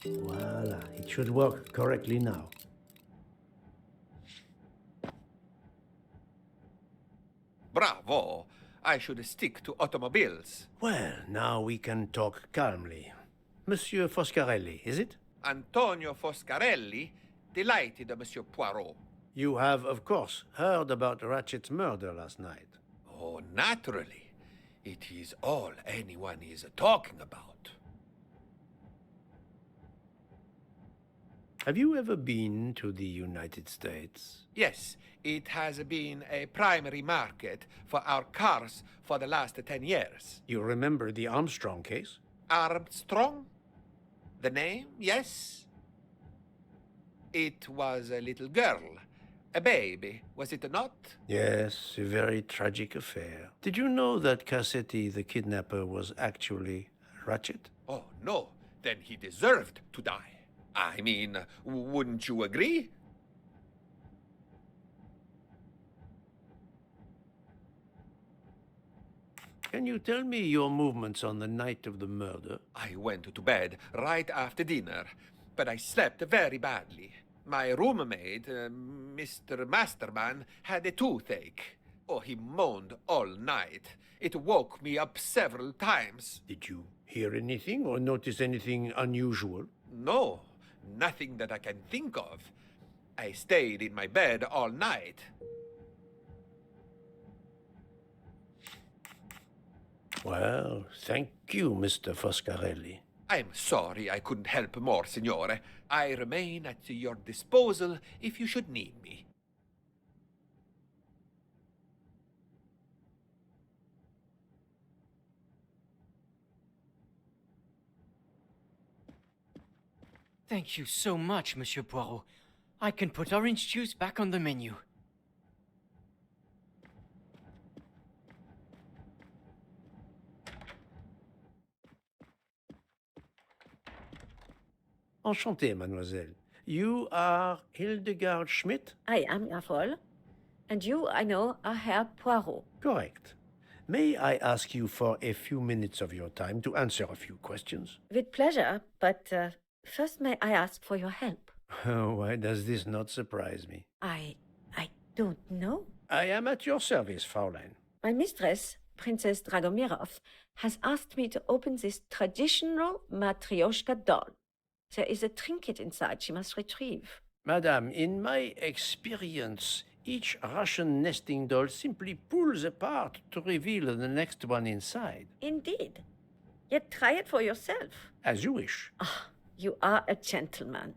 Voila, it should work correctly now. Bravo! I should stick to automobiles. Well, now we can talk calmly. Monsieur Foscarelli, is it? Antonio Foscarelli, delighted, Monsieur Poirot. You have, of course, heard about Ratchet's murder last night. Oh, naturally. It is all anyone is talking about. Have you ever been to the United States? Yes, it has been a primary market for our cars for the last 10 years. You remember the Armstrong case? Armstrong? The name, yes. It was a little girl. A baby, was it not? Yes, a very tragic affair. Did you know that Cassetti, the kidnapper, was actually Ratchet? Oh, no. Then he deserved to die. I mean, wouldn't you agree? Can you tell me your movements on the night of the murder? I went to bed right after dinner, but I slept very badly. My roommate, Mr. Masterman, had a toothache. Oh, he moaned all night. It woke me up several times. Did you hear anything or notice anything unusual? No, nothing that I can think of. I stayed in my bed all night. Well, thank you, Mr. Foscarelli. I'm sorry I couldn't help more, Signore. I remain at your disposal if you should need me. Thank you so much, Monsieur Poirot. I can put orange juice back on the menu. Enchanté, mademoiselle. You are Hildegard Schmidt? I am Erfol. And you, I know, are Herr Poirot. Correct. May I ask you for a few minutes of your time to answer a few questions? With pleasure, but first may I ask for your help? Why does this not surprise me? I don't know. I am at your service, Fraulein. My mistress, Princess Dragomirov, has asked me to open this traditional Matryoshka doll. There is a trinket inside she must retrieve. Madame, in my experience, each Russian nesting doll simply pulls apart to reveal the next one inside. Indeed. Yet try it for yourself. As you wish. Ah, you are a gentleman.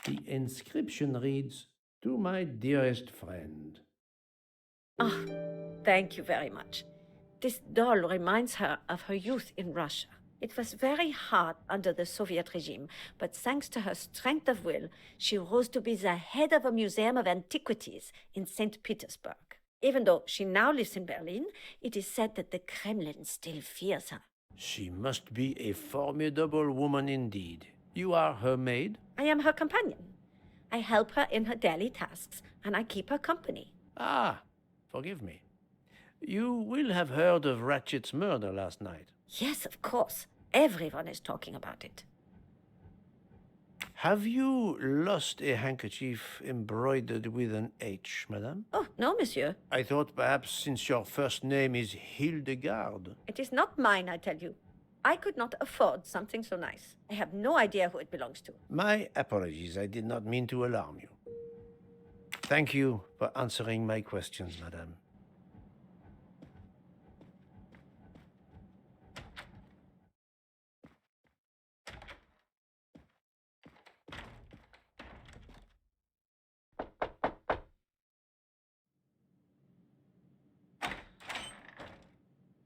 The inscription reads, "To my dearest friend." Ah, thank you very much. This doll reminds her of her youth in Russia. It was very hard under the Soviet regime, but thanks to her strength of will, she rose to be the head of a museum of antiquities in St. Petersburg. Even though she now lives in Berlin, it is said that the Kremlin still fears her. She must be a formidable woman indeed. You are her maid? I am her companion. I help her in her daily tasks, and I keep her company. Ah, forgive me. You will have heard of Ratchet's murder last night. Yes, of course. Everyone is talking about it. Have you lost a handkerchief embroidered with an H, madame? Oh, no, monsieur. I thought perhaps since your first name is Hildegard. It is not mine, I tell you. I could not afford something so nice. I have no idea who it belongs to. My apologies. I did not mean to alarm you. Thank you for answering my questions, madame.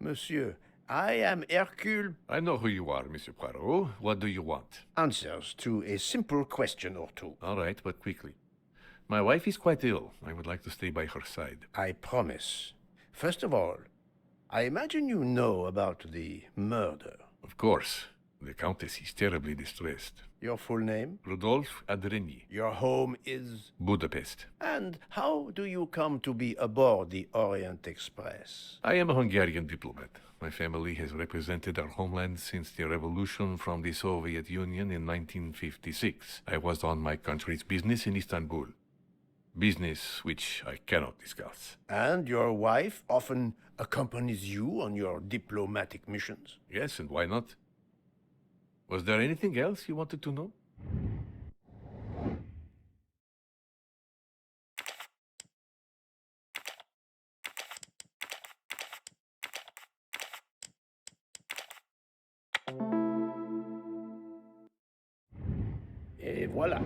Monsieur, I am Hercule. I know who you are, Monsieur Poirot. What do you want? Answers to a simple question or two. All right, but quickly. My wife is quite ill. I would like to stay by her side. I promise. First of all, I imagine you know about the murder. Of course. The Countess is terribly distressed. Your full name? Rudolph Adreni. Your home is? Budapest. And how do you come to be aboard the Orient Express? I am a Hungarian diplomat. My family has represented our homeland since the revolution from the Soviet Union in 1956. I was on my country's business in Istanbul. Business which I cannot discuss. And your wife often accompanies you on your diplomatic missions? Yes, and why not? Was there anything else you wanted to know? Et voilà.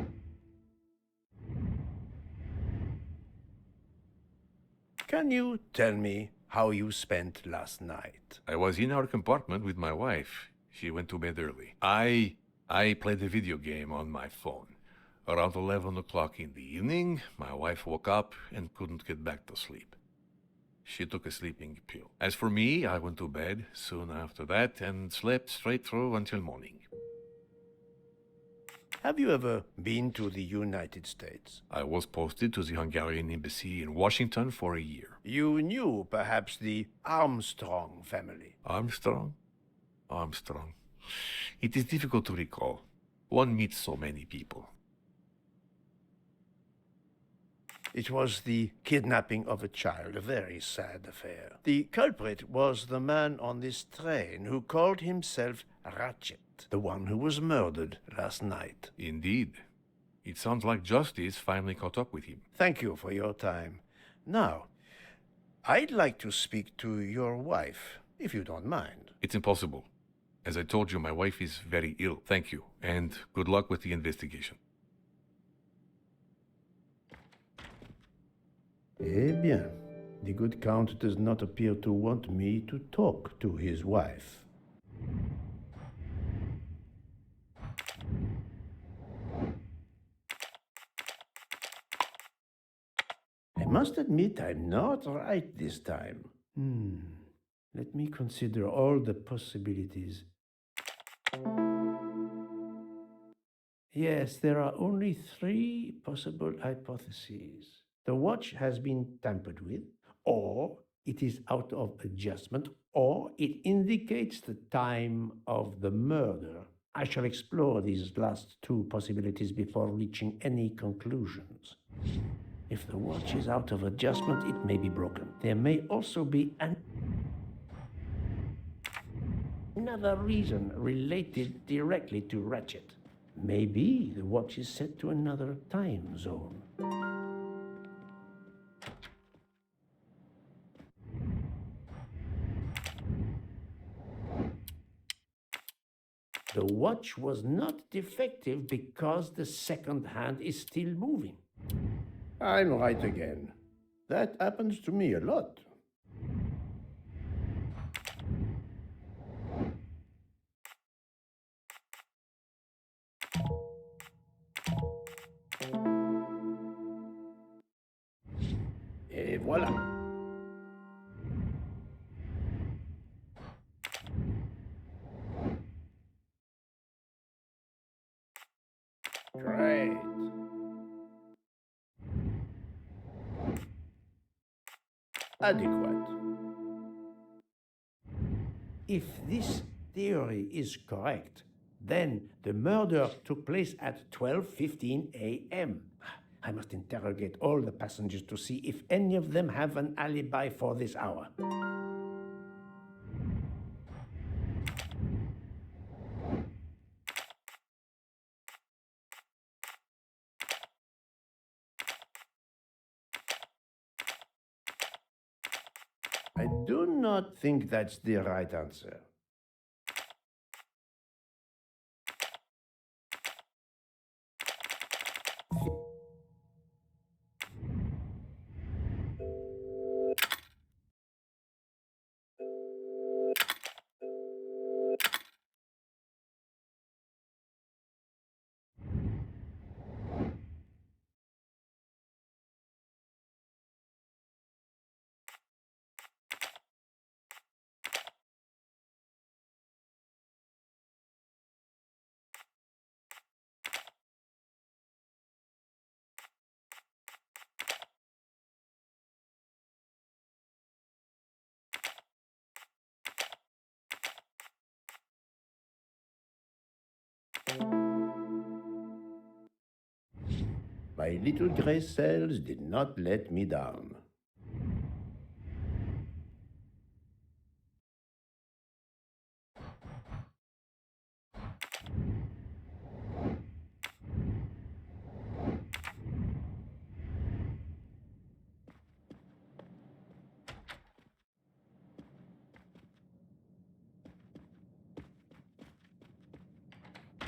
Can you tell me how you spent last night? I was in our compartment with my wife. She went to bed early. I played a video game on my phone. Around 11 o'clock in the evening, my wife woke up and couldn't get back to sleep. She took a sleeping pill. As for me, I went to bed soon after that and slept straight through until morning. Have you ever been to the United States? I was posted to the Hungarian embassy in Washington for a year. You knew perhaps the Armstrong family. Armstrong? Armstrong. It is difficult to recall. One meets so many people. It was the kidnapping of a child, a very sad affair. The culprit was the man on this train who called himself Ratchet, the one who was murdered last night. Indeed. It sounds like justice finally caught up with him. Thank you for your time. Now, I'd like to speak to your wife, if you don't mind. It's impossible. As I told you, my wife is very ill. Thank you, and good luck with the investigation. Eh bien, the good Count does not appear to want me to talk to his wife. I must admit I'm not right this time. Let me consider all the possibilities. Yes, there are only 3 possible hypotheses. The watch has been tampered with, or it is out of adjustment, or it indicates the time of the murder. I shall explore these last 2 possibilities before reaching any conclusions. If the watch is out of adjustment, it may be broken. There may also be another reason related directly to Ratchet. Maybe the watch is set to another time zone. The watch was not defective because the second hand is still moving. I'm right again. That happens to me a lot. Et voilà. Great. Adequate. If this theory is correct, then the murder took place at 12:15 a.m. I must interrogate all the passengers to see if any of them have an alibi for this hour. I do not think that's the right answer. My little gray cells did not let me down.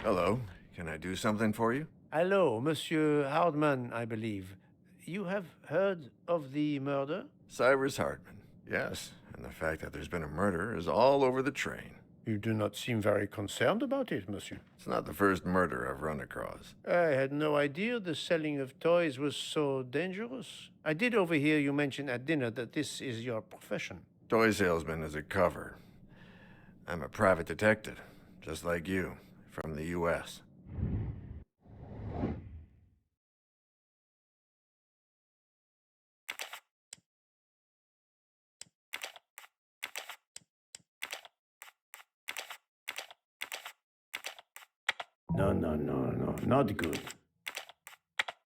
Hello. Can I do something for you? Hello, Monsieur Hardman, I believe. You have heard of the murder? Cyrus Hardman. Yes, and the fact that there's been a murder is all over the train. You do not seem very concerned about it, monsieur. It's not the first murder I've run across. I had no idea the selling of toys was so dangerous. I did overhear you mention at dinner that this is your profession. Toy salesman is a cover. I'm a private detective, just like you, from the U.S. No, not good.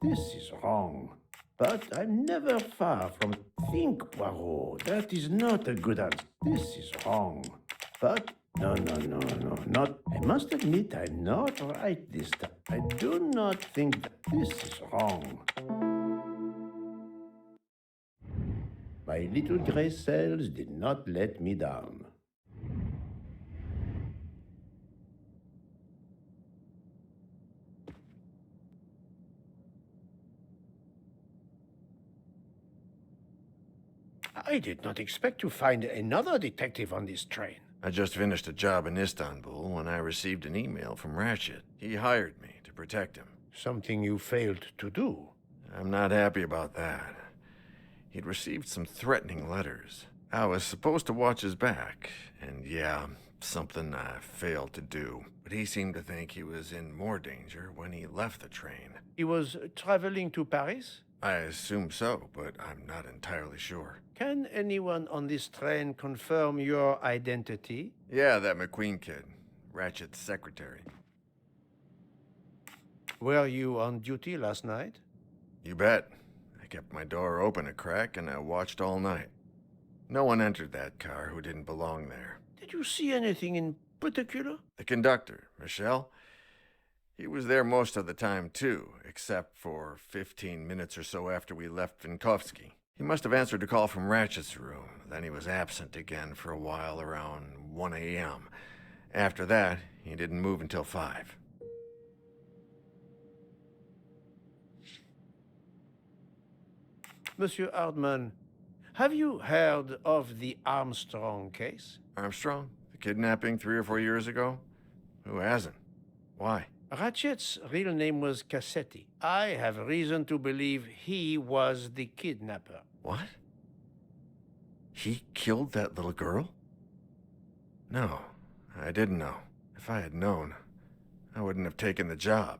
This is wrong. But I'm never far from think, Poirot. That is not a good answer. This is wrong. But no, not. I must admit I'm not right this time. I do not think that this is wrong. My little gray cells did not let me down. I did not expect to find another detective on this train. I just finished a job in Istanbul when I received an email from Ratchet. He hired me to protect him. Something you failed to do. I'm not happy about that. He'd received some threatening letters. I was supposed to watch his back, and yeah, something I failed to do. But he seemed to think he was in more danger when he left the train. He was traveling to Paris? I assume so, but I'm not entirely sure. Can anyone on this train confirm your identity? Yeah, that McQueen kid. Ratchet's secretary. Were you on duty last night? You bet. I kept my door open a crack and I watched all night. No one entered that car who didn't belong there. Did you see anything in particular? The conductor, Michel. He was there most of the time, too, except for 15 minutes or so after we left Vinkovsky. He must have answered a call from Ratchet's room. Then he was absent again for a while around 1 a.m. After that, He didn't move until 5. Monsieur Hardman, have you heard of the Armstrong case? Armstrong? The kidnapping 3 or 4 years ago? Who hasn't? Why? Ratchet's real name was Cassetti. I have reason to believe he was the kidnapper. What? He killed that little girl? No, I didn't know. If I had known, I wouldn't have taken the job.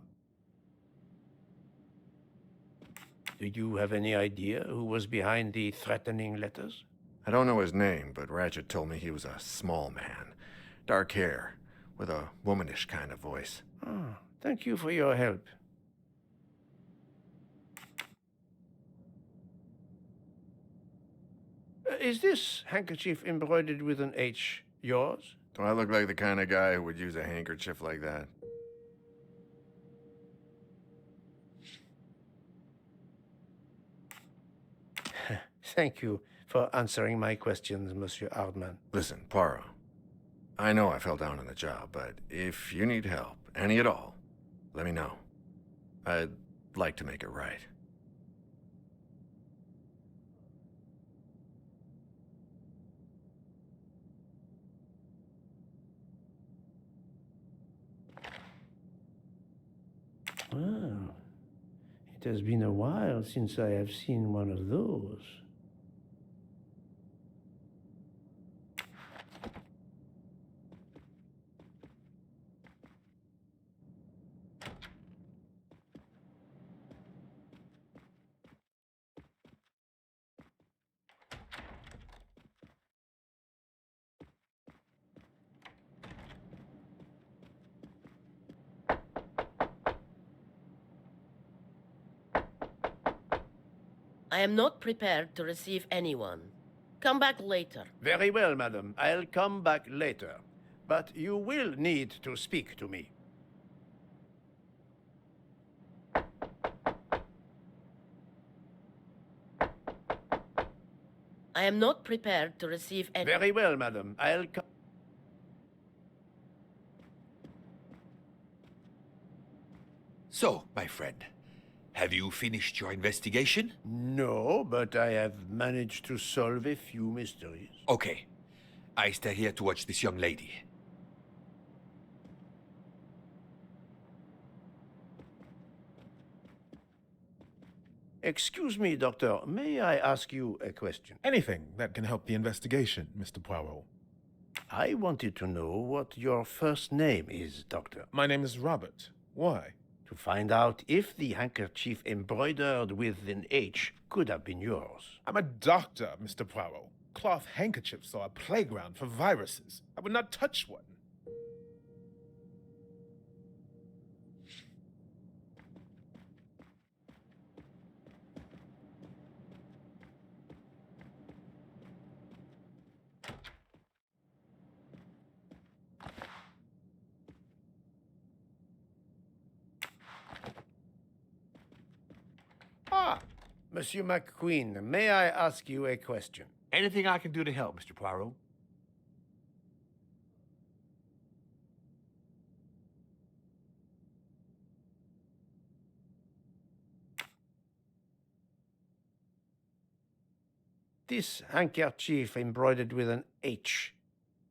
Do you have any idea who was behind the threatening letters? I don't know his name, but Ratchet told me he was a small man. Dark hair, with a womanish kind of voice. Oh, thank you for your help. Is this handkerchief embroidered with an H yours? Do I look like the kind of guy who would use a handkerchief like that? Thank you for answering my questions, Monsieur Hardman. Listen, Poirot. I know I fell down on the job, but if you need help, any at all, let me know. I'd like to make it right. Well, it has been a while since I have seen one of those. I am not prepared to receive anyone. Come back later. Very well, madam. I'll come back later. But you will need to speak to me. I am not prepared to receive any... Very well, madam. I'll come... So, my friend, have you finished your investigation? No, but I have managed to solve a few mysteries. Okay. I stay here to watch this young lady. Excuse me, Doctor. May I ask you a question? Anything that can help the investigation, Mr. Poirot. I wanted to know what your first name is, Doctor. My name is Robert. Why? To find out if the handkerchief embroidered with an H could have been yours. I'm a doctor, Mr. Poirot. Cloth handkerchiefs are a playground for viruses. I would not touch one. Ah, Monsieur McQueen, may I ask you a question? Anything I can do to help, Mr. Poirot? This handkerchief embroidered with an H,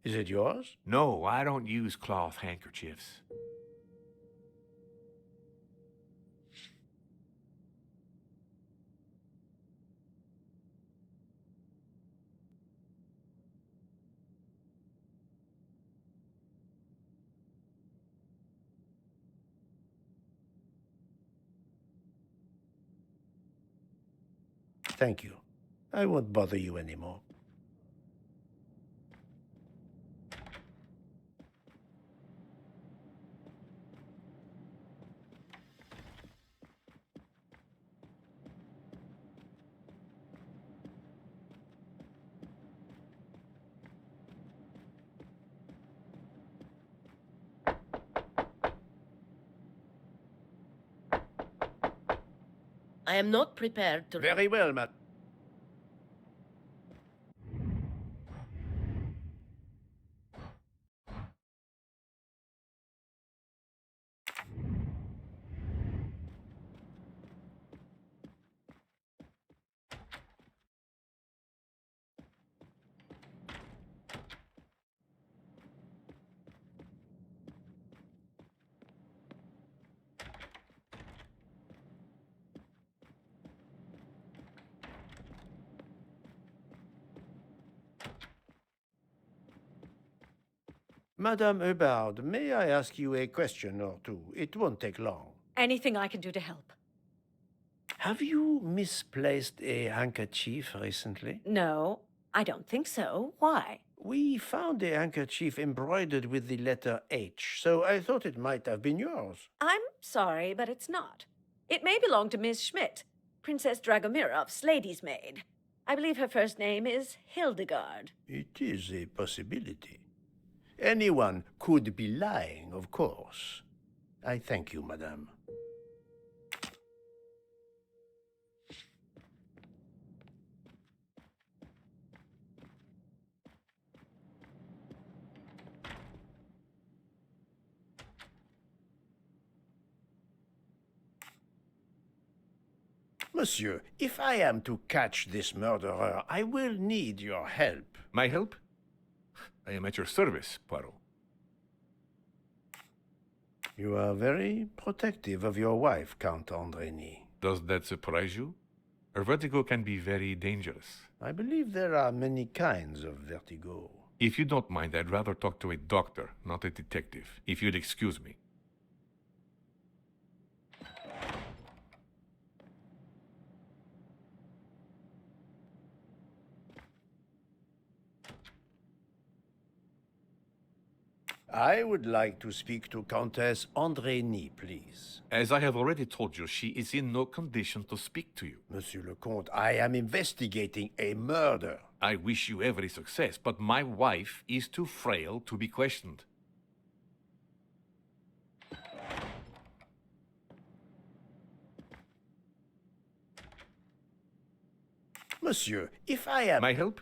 is it yours? No, I don't use cloth handkerchiefs. Thank you. I won't bother you anymore. I am not prepared to... Very well, madam. Madame Hubbard, may I ask you a question or two? It won't take long. Anything I can do to help? Have you misplaced a handkerchief recently? No, I don't think so. Why? We found a handkerchief embroidered with the letter H, so I thought it might have been yours. I'm sorry, but it's not. It may belong to Miss Schmidt, Princess Dragomirov's lady's maid. I believe her first name is Hildegard. It is a possibility. Anyone could be lying, of course. I thank you, madame. Monsieur, if I am to catch this murderer, I will need your help. My help? I am at your service, Poirot. You are very protective of your wife, Count Andrény. Does that surprise you? Her vertigo can be very dangerous. I believe there are many kinds of vertigo. If you don't mind, I'd rather talk to a doctor, not a detective, if you'd excuse me. I would like to speak to Countess Andrény, please. As I have already told you, she is in no condition to speak to you. Monsieur le Comte, I am investigating a murder. I wish you every success, but my wife is too frail to be questioned. Monsieur, if I am... My help?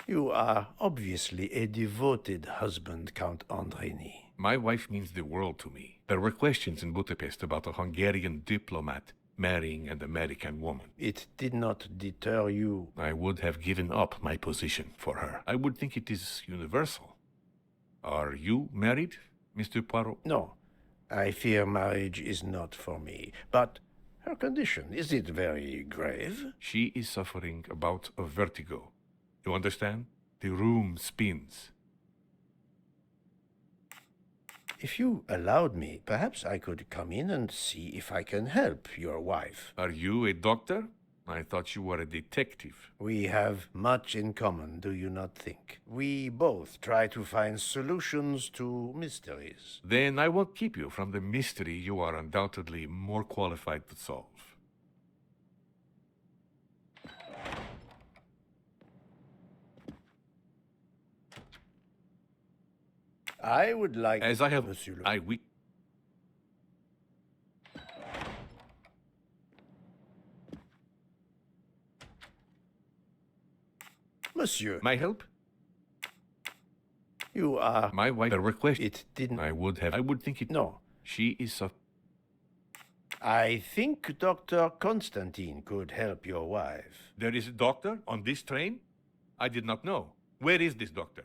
You are obviously a devoted husband, Count Andrény. My wife means the world to me. There were questions in Budapest about a Hungarian diplomat marrying an American woman. It did not deter you. I would have given up my position for her. I would think it is universal. Are you married, Mr. Poirot? No, I fear marriage is not for me. But her condition, is it very grave? She is suffering a bout of vertigo. You understand? The room spins. If you allowed me, perhaps I could come in and see if I can help your wife. Are you a doctor? I thought you were a detective. We have much in common, do you not think? We both try to find solutions to mysteries. Then I won't keep you from the mystery you are undoubtedly more qualified to solve. I would like... As I have... Monsieur le... Monsieur. My help? You are... My wife a request. It didn't... I would think it... No. She is a... I think Dr. Constantine could help your wife. There is a doctor on this train? I did not know. Where is this doctor?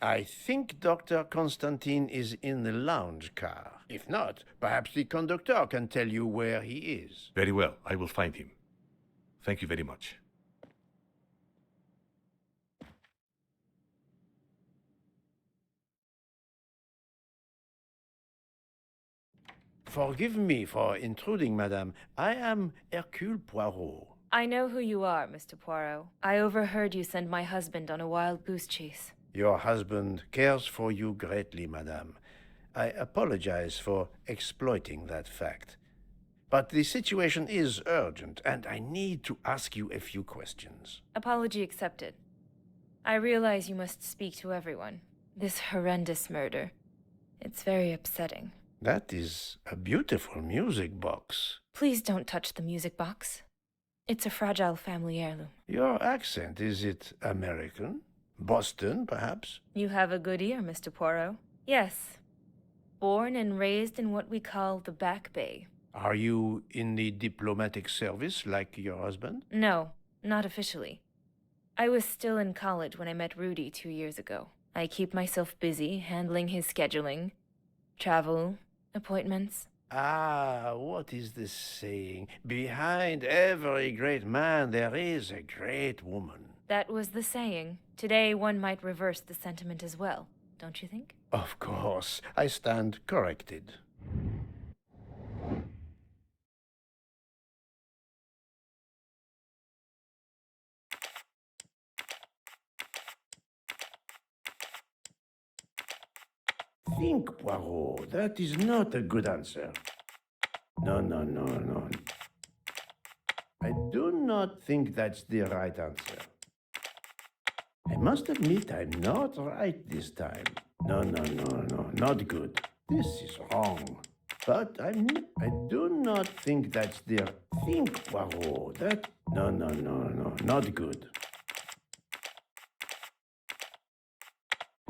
I think Dr. Constantine is in the lounge car. If not, perhaps the conductor can tell you where he is. Very well. I will find him. Thank you very much. Forgive me for intruding, madame. I am Hercule Poirot. I know who you are, Mr. Poirot. I overheard you send my husband on a wild goose chase. Your husband cares for you greatly, madame. I apologize for exploiting that fact. But the situation is urgent, and I need to ask you a few questions. Apology accepted. I realize you must speak to everyone. This horrendous murder. It's very upsetting. That is a beautiful music box. Please don't touch the music box. It's a fragile family heirloom. Your accent, is it American? Boston, perhaps? You have a good ear, Mr. Poirot. Yes. Born and raised in what we call the Back Bay. Are you in the diplomatic service like your husband? No, not officially. I was still in college when I met Rudy 2 years ago. I keep myself busy handling his scheduling, travel, appointments. Ah, what is the saying? Behind every great man there is a great woman. That was the saying. Today one might reverse the sentiment as well, don't you think? Of course, I stand corrected. Think, Poirot. That is not a good answer. No, no, no, no. I do not think that's the right answer. I must admit I'm not right this time. No, no, no, no, not good. This is wrong. But I do not think that's the... Think, Poirot. That... No, no, no, no, not good.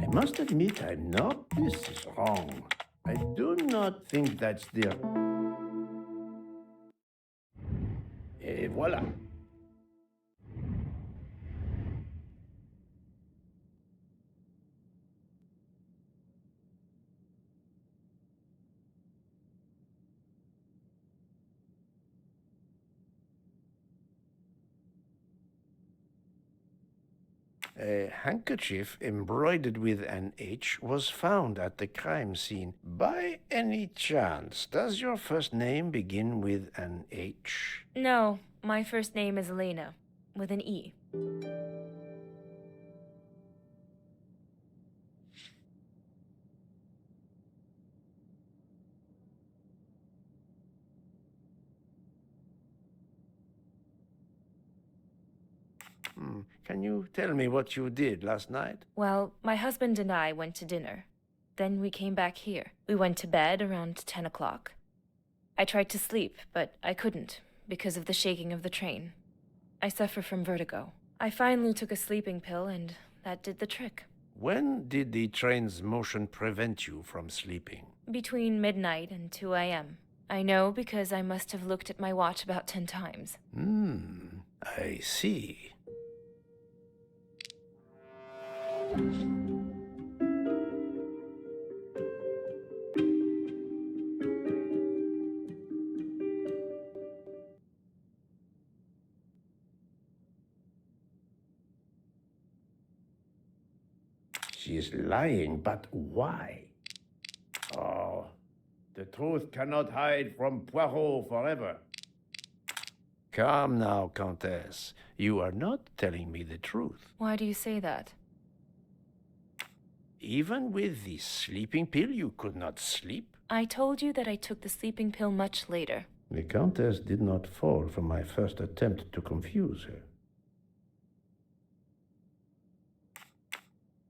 I must admit I'm not... This is wrong. I do not think that's the... Et voilà. A handkerchief embroidered with an H was found at the crime scene. By any chance, does your first name begin with an H? No, my first name is Elena, with an E. Can you tell me what you did last night? Well, my husband and I went to dinner. Then we came back here. We went to bed around 10 o'clock. I tried to sleep, but I couldn't, because of the shaking of the train. I suffer from vertigo. I finally took a sleeping pill, and that did the trick. When did the train's motion prevent you from sleeping? Between midnight and 2 a.m. I know because I must have looked at my watch about 10 times. I see. She is lying, but why? Oh, the truth cannot hide from Poirot forever. Calm now, Countess. You are not telling me the truth. Why do you say that? Even with the sleeping pill, you could not sleep? I told you that I took the sleeping pill much later. The Countess did not fall for my first attempt to confuse her.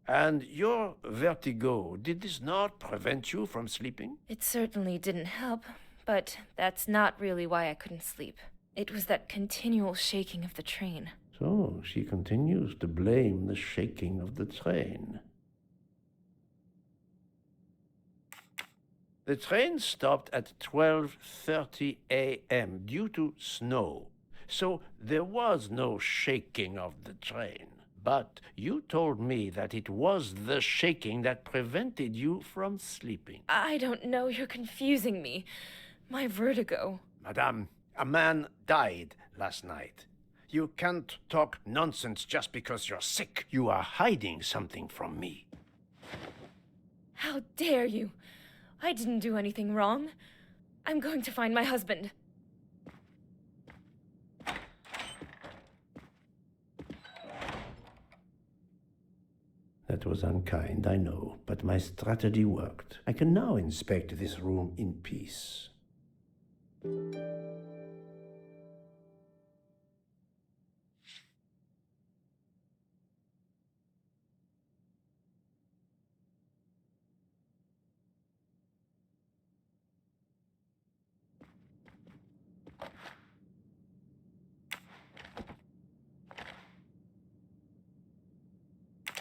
And your vertigo, did this not prevent you from sleeping? It certainly didn't help, but that's not really why I couldn't sleep. It was that continual shaking of the train. So she continues to blame the shaking of the train. The train stopped at 12:30 a.m. due to snow, so there was no shaking of the train. But you told me that it was the shaking that prevented you from sleeping. I don't know, you're confusing me. My vertigo. Madame, a man died last night. You can't talk nonsense just because you're sick. You are hiding something from me. How dare you? I didn't do anything wrong. I'm going to find my husband. That was unkind, I know, but my strategy worked. I can now inspect this room in peace.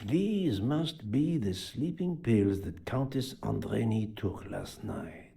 These must be the sleeping pills that Countess Andreni took last night.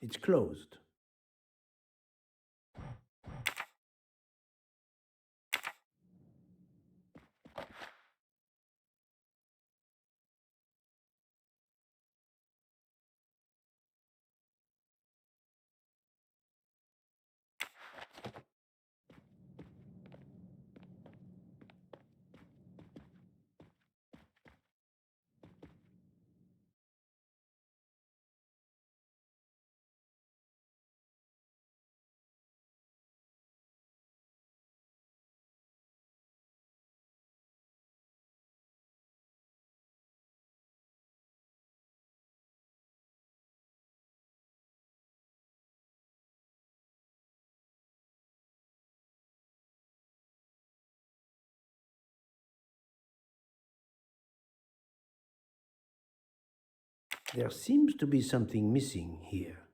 It's closed. There seems to be something missing here.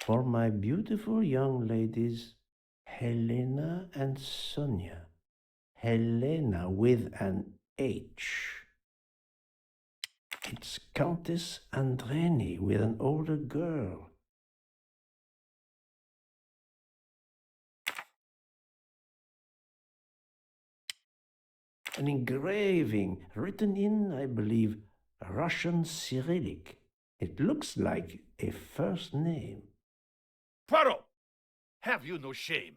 For my beautiful young ladies, Helena and Sonia. Helena with an H. It's Countess Andreni with an older girl. An engraving written in, I believe, Russian Cyrillic. It looks like a first name. Poirot! Have you no shame?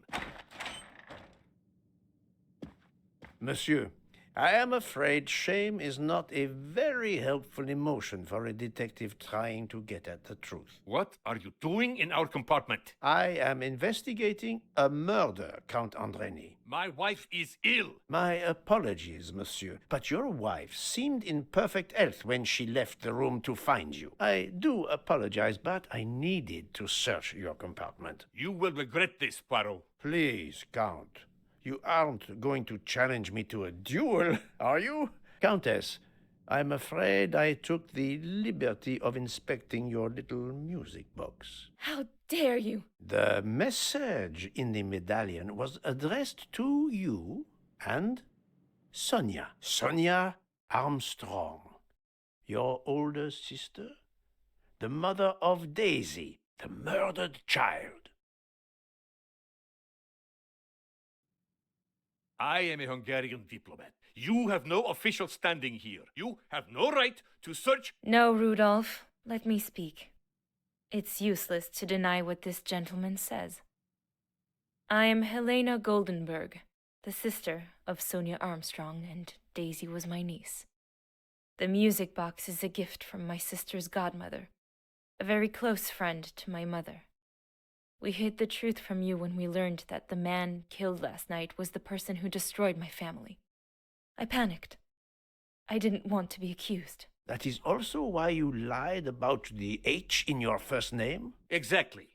Monsieur, I am afraid shame is not a very helpful emotion for a detective trying to get at the truth. What are you doing in our compartment? I am investigating a murder, Count Andreni. My wife is ill. My apologies, monsieur, but your wife seemed in perfect health when she left the room to find you. I do apologize, but I needed to search your compartment. You will regret this, Poirot. Please, Count. You aren't going to challenge me to a duel, are you? Countess, I'm afraid I took the liberty of inspecting your little music box. How dare you? The message in the medallion was addressed to you and Sonia. Sonia Armstrong, your older sister, the mother of Daisy, the murdered child. I am a Hungarian diplomat. You have no official standing here. You have no right to search. No, Rudolph. Let me speak. It's useless to deny what this gentleman says. I am Helena Goldenberg, the sister of Sonia Armstrong, and Daisy was my niece. The music box is a gift from my sister's godmother, a very close friend to my mother. We hid the truth from you when we learned that the man killed last night was the person who destroyed my family. I panicked. I didn't want to be accused. That is also why you lied about the H in your first name? Exactly.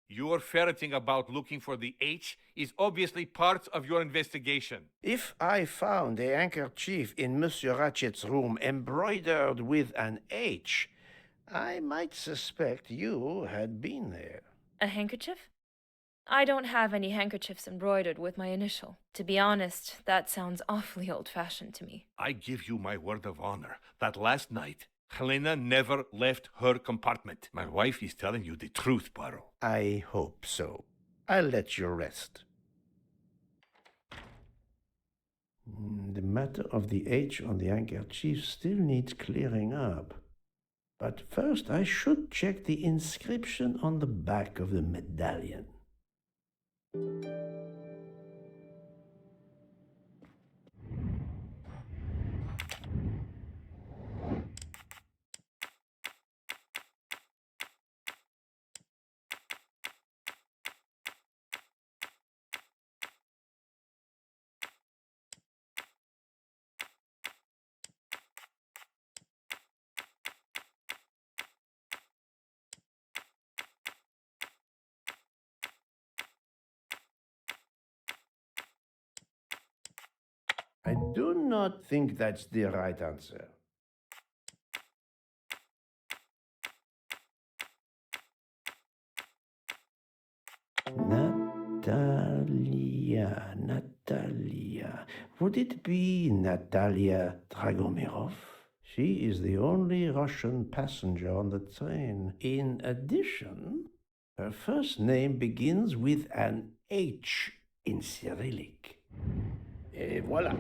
Your ferreting about looking for the H is obviously part of your investigation. If I found a handkerchief in Monsieur Ratchet's room embroidered with an H, I might suspect you had been there. A handkerchief? I don't have any handkerchiefs embroidered with my initial. To be honest, that sounds awfully old-fashioned to me. I give you my word of honor that last night, Helena never left her compartment. My wife is telling you the truth, Poirot. I hope so. I'll let you rest. The matter of the H on the handkerchief still needs clearing up. But first I should check the inscription on the back of the medallion. I do not think that's the right answer. Natalia. Would it be Natalia Dragomirov? She is the only Russian passenger on the train. In addition, her first name begins with an H in Cyrillic. Et voilà.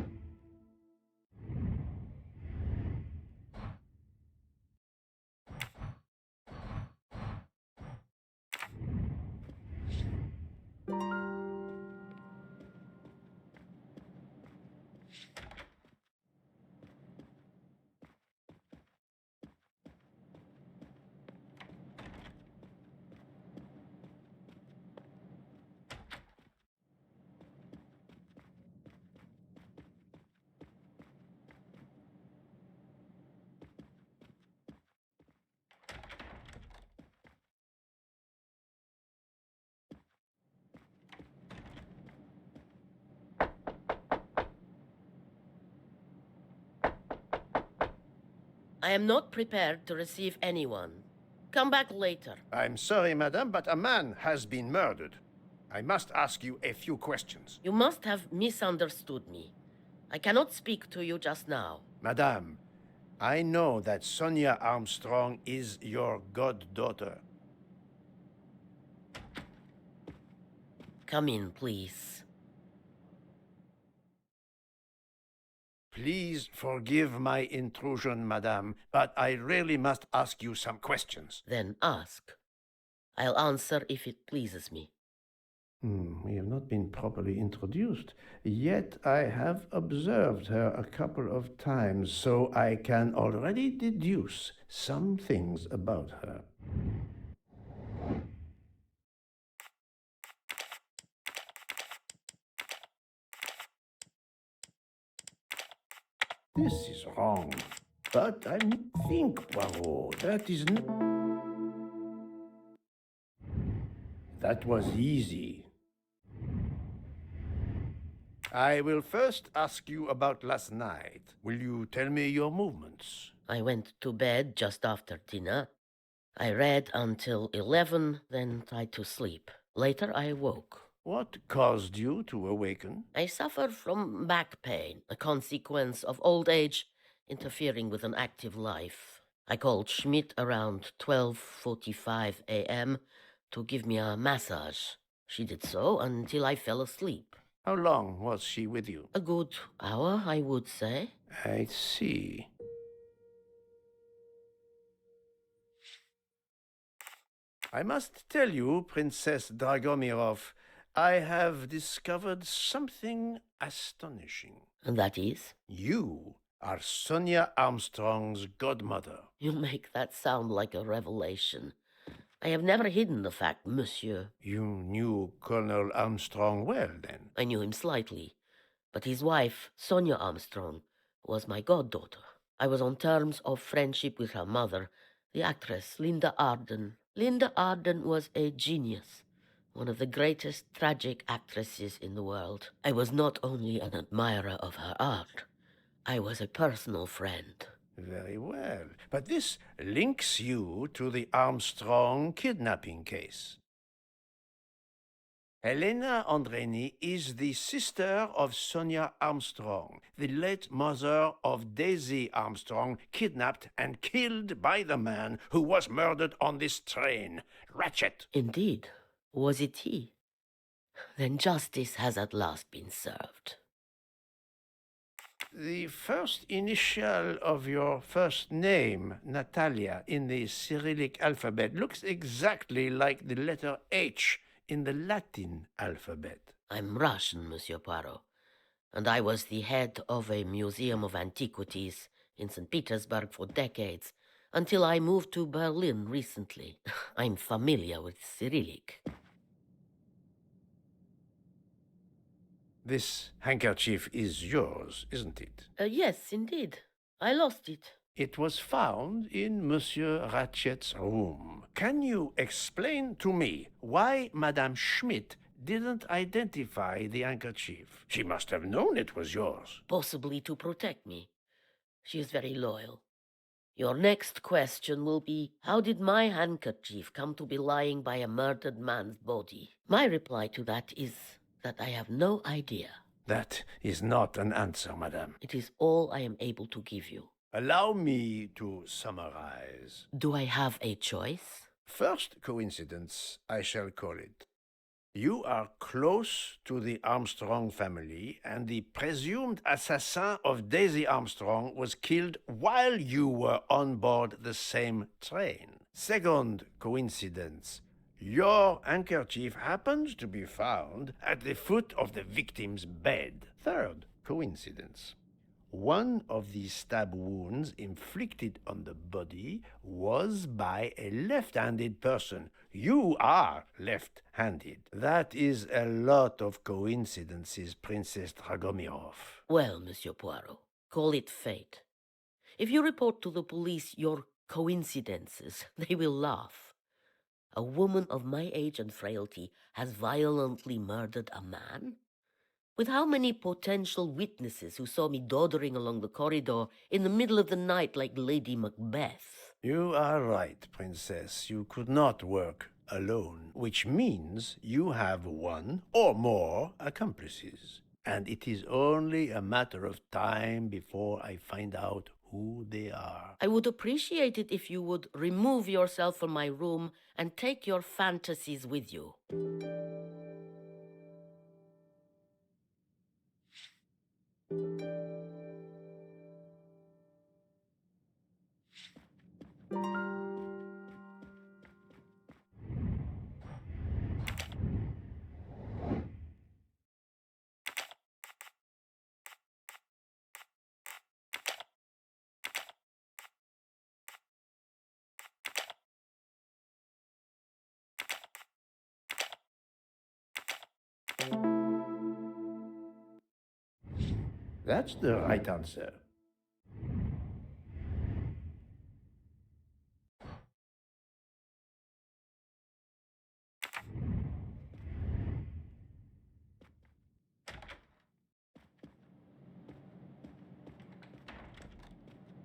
I am not prepared to receive anyone. Come back later. I'm sorry, madame, but a man has been murdered. I must ask you a few questions. You must have misunderstood me. I cannot speak to you just now. Madame, I know that Sonia Armstrong is your goddaughter. Come in, please. Please forgive my intrusion, madame, but I really must ask you some questions. Then ask. I'll answer if it pleases me. We have not been properly introduced, yet I have observed her a couple of times, so I can already deduce some things about her. This is wrong, but I think, Poirot, that was easy. I will first ask you about last night. Will you tell me your movements? I went to bed just after dinner. I read until 11, then tried to sleep. Later I woke. What caused you to awaken? I suffer from back pain, a consequence of old age interfering with an active life. I called Schmidt around 12:45 a.m. to give me a massage. She did so until I fell asleep. How long was she with you? A good hour, I would say. I see. I must tell you, Princess Dragomirov, I have discovered something astonishing. And that is? You are Sonia Armstrong's godmother. You make that sound like a revelation. I have never hidden the fact, monsieur. You knew Colonel Armstrong well, then? I knew him slightly, but his wife, Sonia Armstrong, was my goddaughter. I was on terms of friendship with her mother, the actress Linda Arden. Linda Arden was a genius, one of the greatest tragic actresses in the world. I was not only an admirer of her art, I was a personal friend. Very well. But this links you to the Armstrong kidnapping case. Helena Andreni is the sister of Sonia Armstrong, the late mother of Daisy Armstrong, kidnapped and killed by the man who was murdered on this train, Ratchet. Indeed. Was it he? Then justice has at last been served. The first initial of your first name, Natalia, in the Cyrillic alphabet looks exactly like the letter H in the Latin alphabet. I'm Russian, Monsieur Poirot, and I was the head of a museum of antiquities in St. Petersburg for decades, until I moved to Berlin recently. I'm familiar with Cyrillic. This handkerchief is yours, isn't it? Yes, indeed. I lost it. It was found in Monsieur Ratchet's room. Can you explain to me why Madame Schmidt didn't identify the handkerchief? She must have known it was yours. Possibly to protect me. She is very loyal. Your next question will be, how did my handkerchief come to be lying by a murdered man's body? My reply to that is that I have no idea. That is not an answer, madame. It is all I am able to give you. Allow me to summarize. Do I have a choice? First coincidence, I shall call it. You are close to the Armstrong family, and the presumed assassin of Daisy Armstrong was killed while you were on board the same train. Second coincidence. Your handkerchief happens to be found at the foot of the victim's bed. Third coincidence. One of the stab wounds inflicted on the body was by a left-handed person. You are left-handed. That is a lot of coincidences, Princess Dragomirov. Well, Monsieur Poirot, call it fate. If you report to the police your coincidences, they will laugh. A woman of my age and frailty has violently murdered a man? With how many potential witnesses who saw me doddering along the corridor in the middle of the night like Lady Macbeth? You are right, Princess. You could not work alone, which means you have one or more accomplices. And it is only a matter of time before I find out who they are. I would appreciate it if you would remove yourself from my room and take your fantasies with you. That's the right answer.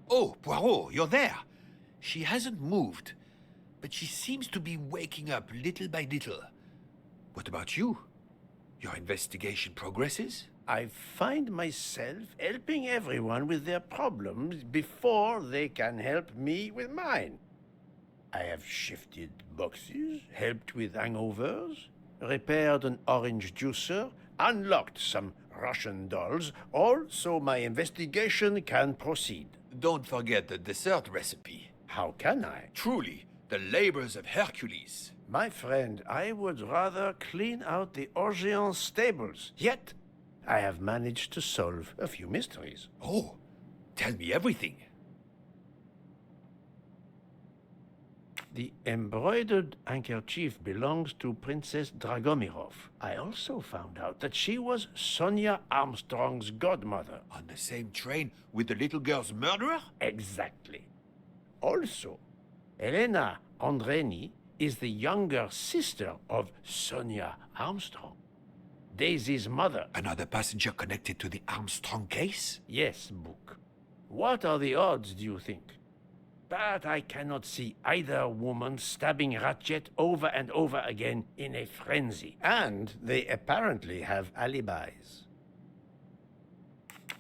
Oh, Poirot, you're there. She hasn't moved, but she seems to be waking up little by little. What about you? Your investigation progresses? I find myself helping everyone with their problems before they can help me with mine. I have shifted boxes, helped with hangovers, repaired an orange juicer, unlocked some Russian dolls, all so my investigation can proceed. Don't forget the dessert recipe. How can I? Truly, the labors of Hercules. My friend, I would rather clean out the Orient stables. Yet, I have managed to solve a few mysteries. Oh, tell me everything. The embroidered handkerchief belongs to Princess Dragomirov. I also found out that she was Sonia Armstrong's godmother. On the same train with the little girl's murderer? Exactly. Also, Elena Andreni is the younger sister of Sonia Armstrong, Daisy's mother. Another passenger connected to the Armstrong case? Yes, Book. What are the odds, do you think? But I cannot see either woman stabbing Ratchet over and over again in a frenzy. And they apparently have alibis.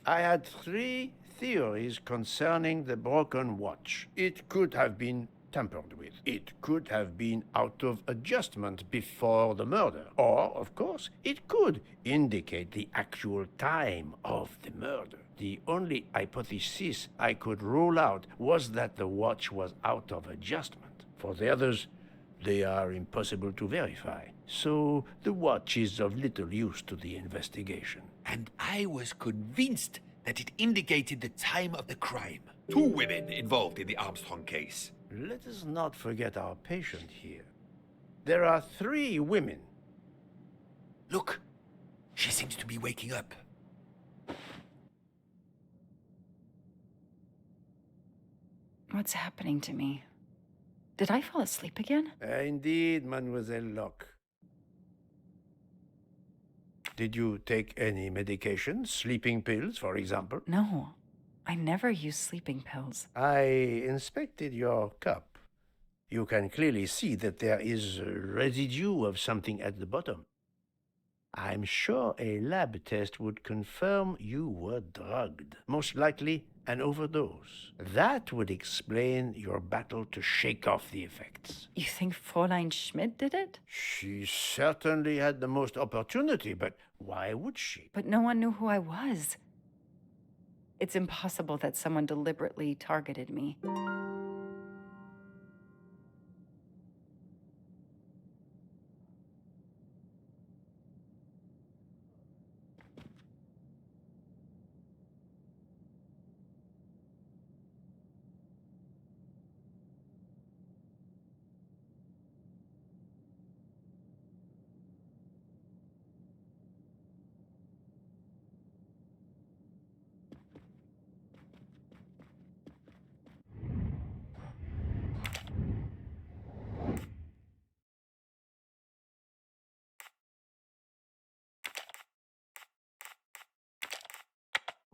I had 3 theories concerning the broken watch. It could have been tampered with. It could have been out of adjustment before the murder. Or, of course, it could indicate the actual time of the murder. The only hypothesis I could rule out was that the watch was out of adjustment. For the others, they are impossible to verify. So the watch is of little use to the investigation. And I was convinced that it indicated the time of the crime. 2 women involved in the Armstrong case. Let us not forget our patient here. There are 3 women. Look, she seems to be waking up. What's happening to me? Did I fall asleep again? Indeed, Mademoiselle Locke. Did you take any medication? Sleeping pills, for example? No, I never use sleeping pills. I inspected your cup. You can clearly see that there is a residue of something at the bottom. I'm sure a lab test would confirm you were drugged. Most likely an overdose. That would explain your battle to shake off the effects. You think Fräulein Schmidt did it? She certainly had the most opportunity, but why would she? But no one knew who I was. It's impossible that someone deliberately targeted me.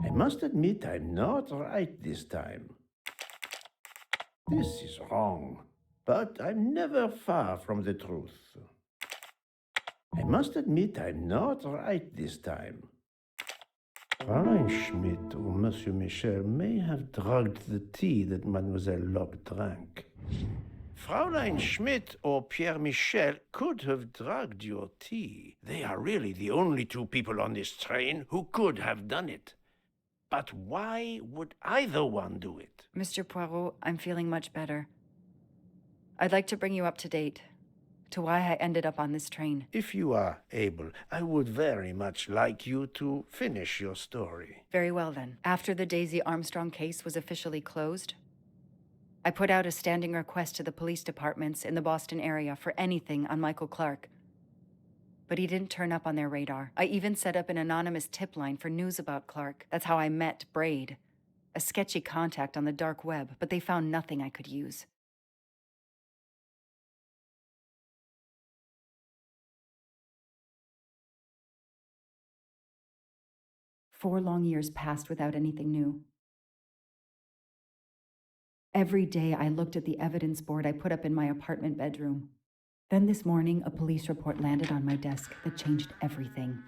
I must admit I'm not right this time. This is wrong, but I'm never far from the truth. I must admit I'm not right this time. Fräulein Schmidt or Monsieur Michel may have drugged the tea that Mademoiselle Locke drank. Fräulein Schmidt or Pierre Michel could have drugged your tea. They are really the only two people on this train who could have done it. But why would either one do it? Mr. Poirot, I'm feeling much better. I'd like to bring you up to date to why I ended up on this train. If you are able, I would very much like you to finish your story. Very well, then. After the Daisy Armstrong case was officially closed, I put out a standing request to the police departments in the Boston area for anything on Michael Clark. But he didn't turn up on their radar. I even set up an anonymous tip line for news about Clark. That's how I met Braid, a sketchy contact on the dark web, but they found nothing I could use. Four long years passed without anything new. Every day I looked at the evidence board I put up in my apartment bedroom. Then this morning, a police report landed on my desk that changed everything.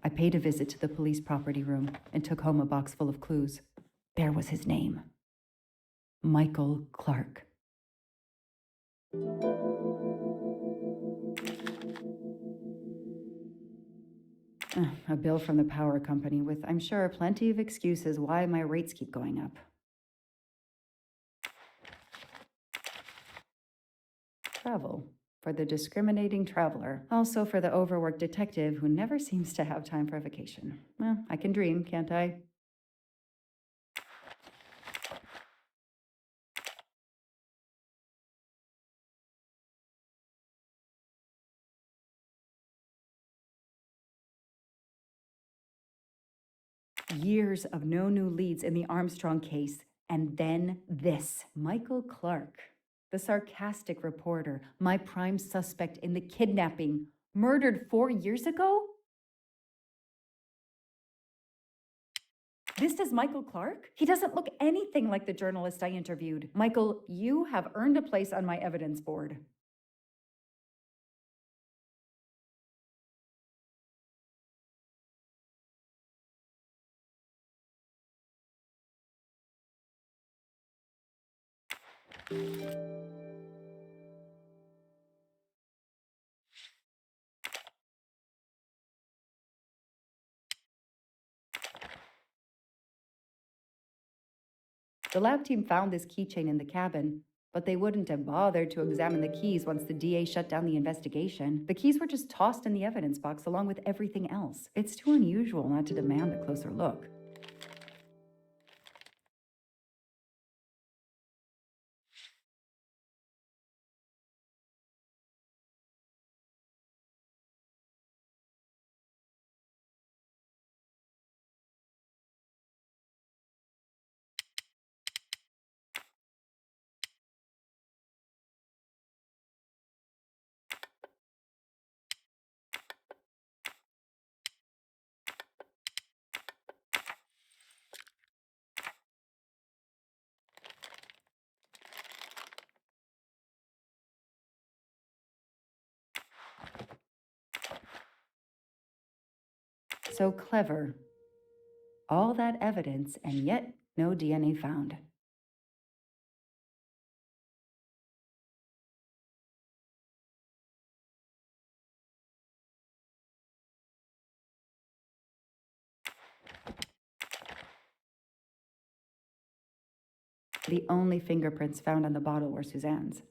I paid a visit to the police property room and took home a box full of clues. There was his name. Michael Clark. A bill from the power company with, I'm sure, plenty of excuses why my rates keep going up. Travel. For the discriminating traveler. Also for the overworked detective who never seems to have time for a vacation. Well, I can dream, can't I? Years of no new leads in the Armstrong case, and then this. Michael Clark, the sarcastic reporter, my prime suspect in the kidnapping, murdered 4 years ago? This is Michael Clark? He doesn't look anything like the journalist I interviewed. Michael, you have earned a place on my evidence board. The lab team found this keychain in the cabin, but they wouldn't have bothered to examine the keys once the DA shut down the investigation. The keys were just tossed in the evidence box along with everything else. It's too unusual not to demand a closer look. So clever. All that evidence, and yet no DNA found. The only fingerprints found on the bottle were Suzanne's.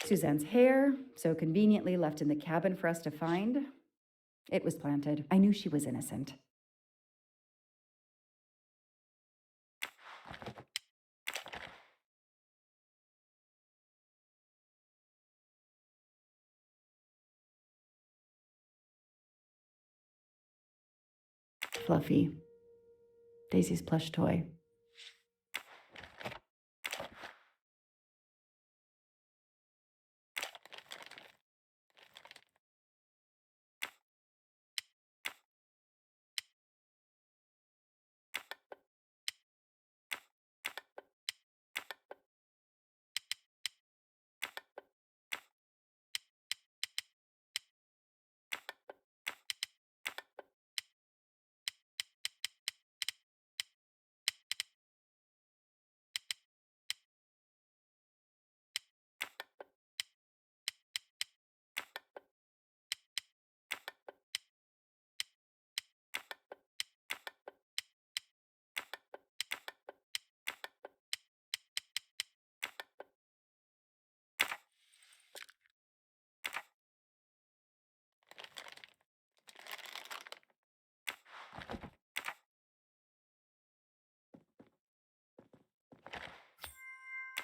Suzanne's hair, so conveniently left in the cabin for us to find. It was planted. I knew she was innocent. Fluffy. Daisy's plush toy.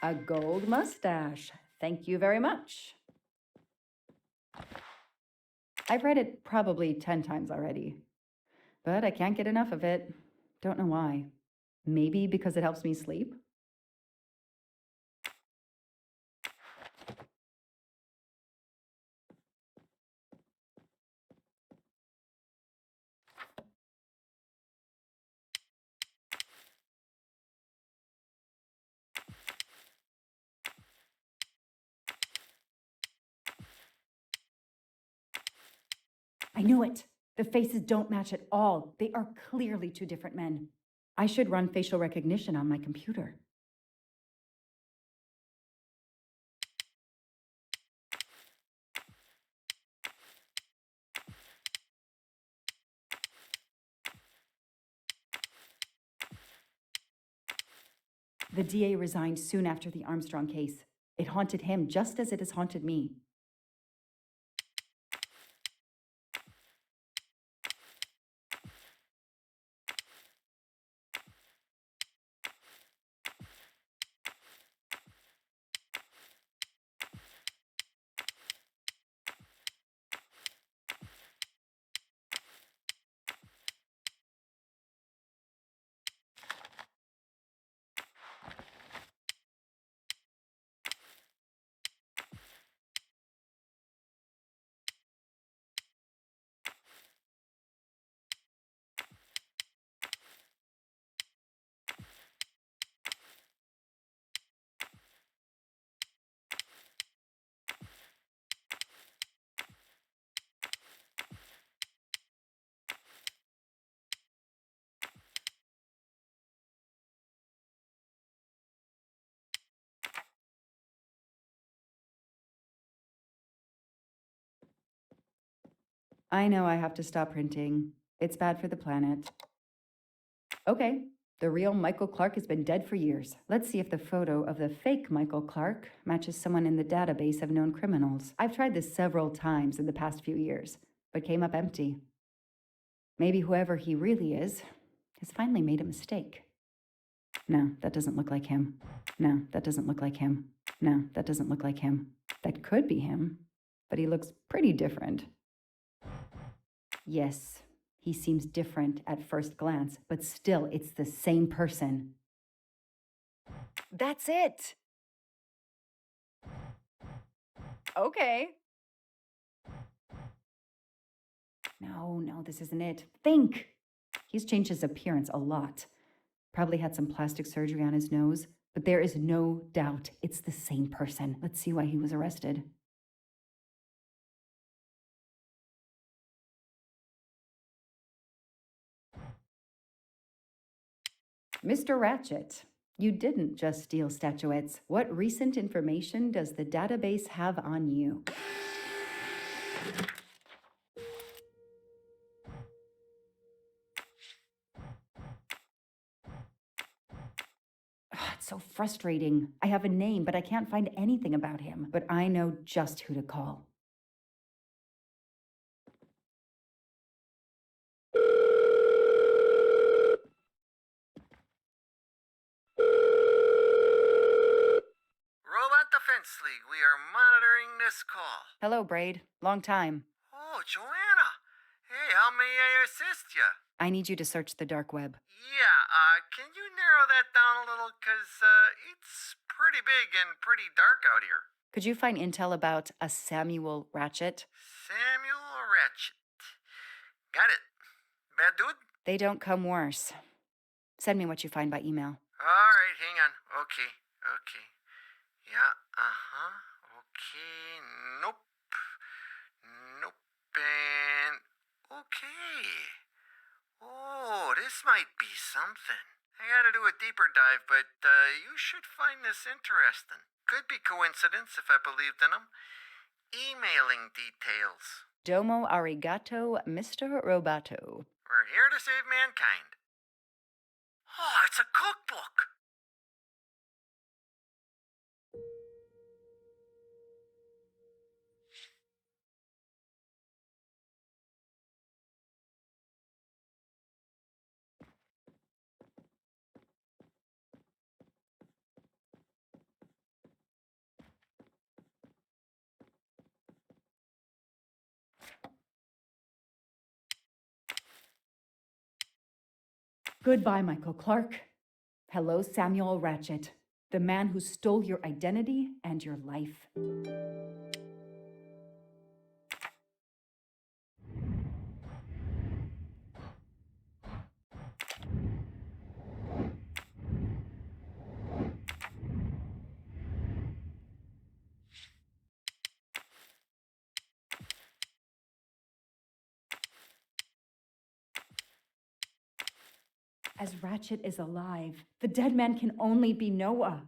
A gold mustache. Thank you very much. I've read it probably 10 times already, but I can't get enough of it. Don't know why. Maybe because it helps me sleep? I knew it. The faces don't match at all. They are clearly two different men. I should run facial recognition on my computer. The DA resigned soon after the Armstrong case. It haunted him just as it has haunted me. I know I have to stop printing. It's bad for the planet. Okay, the real Michael Clark has been dead for years. Let's see if the photo of the fake Michael Clark matches someone in the database of known criminals. I've tried this several times in the past few years, but came up empty. Maybe whoever he really is has finally made a mistake. No, that doesn't look like him. No, that doesn't look like him. No, that doesn't look like him. That could be him, but he looks pretty different. Yes, he seems different at first glance, but still, it's the same person. That's it! Okay. No, this isn't it. Think! He's changed his appearance a lot. Probably had some plastic surgery on his nose, but there is no doubt it's the same person. Let's see why he was arrested. Mr. Ratchet, you didn't just steal statuettes. What recent information does the database have on you? It's so frustrating. I have a name, but I can't find anything about him. But I know just who to call. Robot Defense League, we are monitoring this call. Hello, Braid. Long time. Oh, Joanna. Hey, how may I assist you? I need you to search the dark web. Yeah, can you narrow that down a little? Cause, it's pretty big and pretty dark out here. Could you find intel about a Samuel Ratchet? Samuel Ratchet. Got it. Bad dude? They don't come worse. Send me what you find by email. Alright, hang on. Okay. Yeah, uh-huh. Okay, nope. Nope, and... Okay. Oh, this might be something. I gotta do a deeper dive, but you should find this interesting. Could be coincidence if I believed in them. Emailing details. Domo arigato, Mr. Roboto. We're here to save mankind. Oh, it's a cookbook! Goodbye, Michael Clark. Hello, Samuel Ratchet, the man who stole your identity and your life. As Ratchet is alive, the dead man can only be Noah.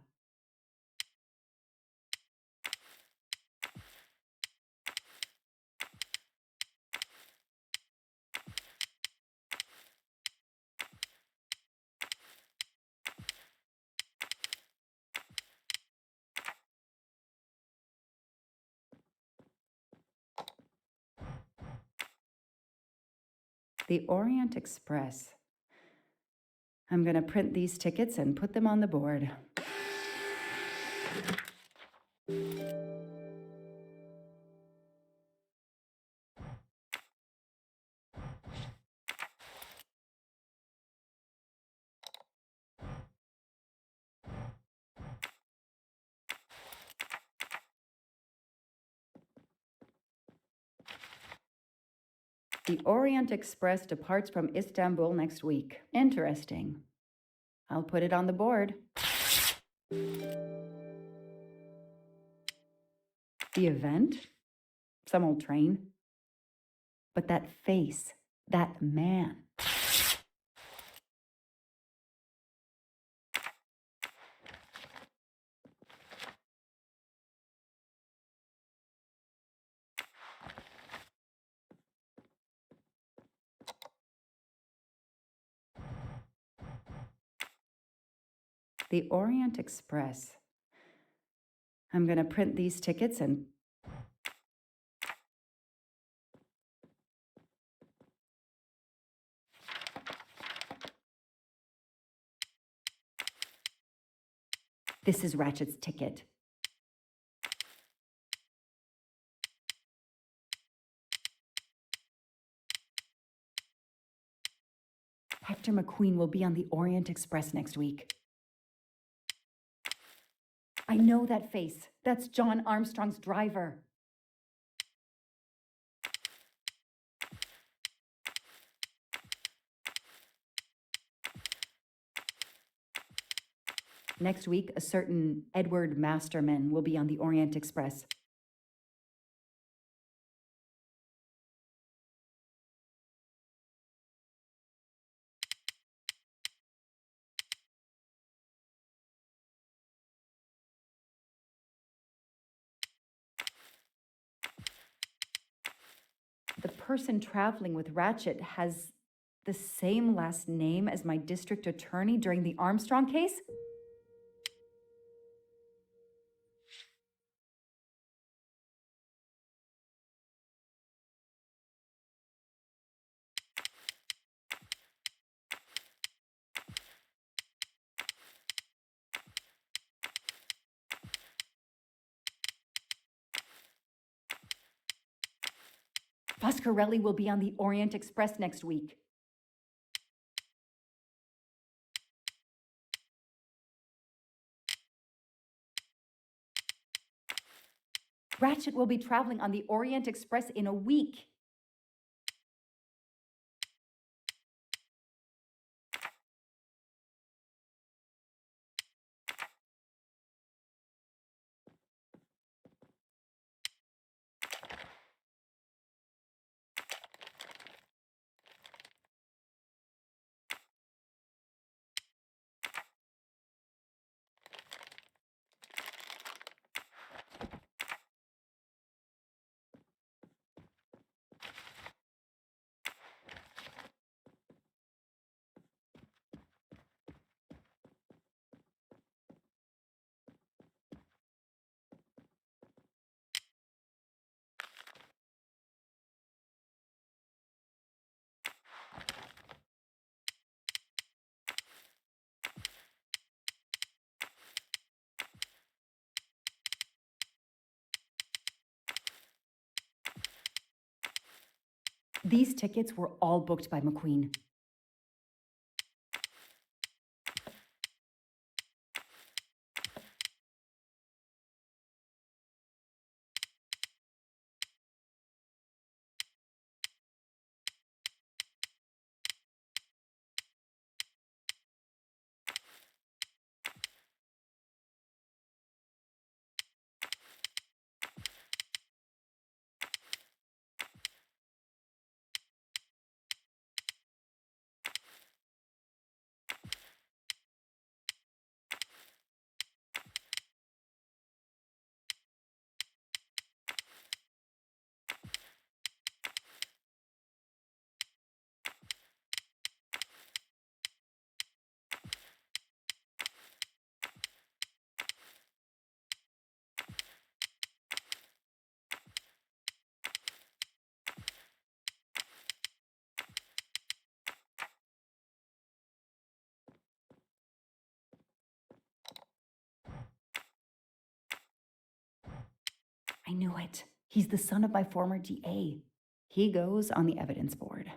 The Orient Express. I'm gonna print these tickets and put them on the board. The Orient Express departs from Istanbul next week. Interesting. I'll put it on the board. The event? Some old train. But that face, that man. The Orient Express. I'm gonna print these tickets and... This is Ratchet's ticket. Hector McQueen will be on the Orient Express next week. I know that face. That's John Armstrong's driver. Next week, a certain Edward Masterman will be on the Orient Express. The person traveling with Ratchet has the same last name as my district attorney during the Armstrong case? Foscarelli will be on the Orient Express next week. Ratchet will be traveling on the Orient Express in a week. These tickets were all booked by McQueen. I knew it. He's the son of my former DA. He goes on the evidence board.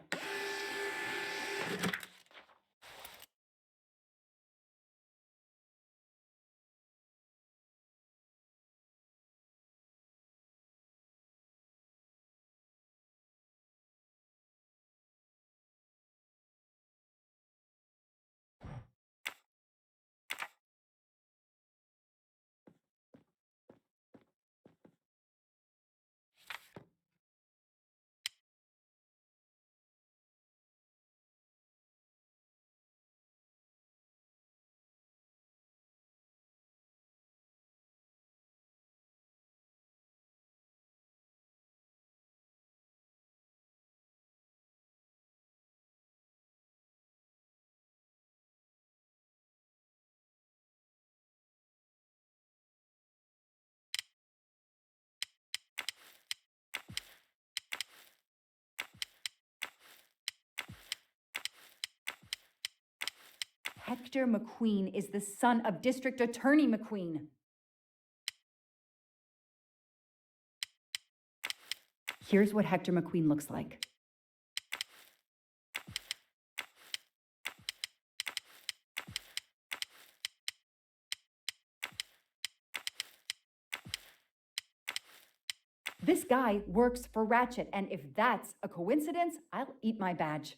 Hector McQueen is the son of District Attorney McQueen. Here's what Hector McQueen looks like. This guy works for Ratchet, and if that's a coincidence, I'll eat my badge.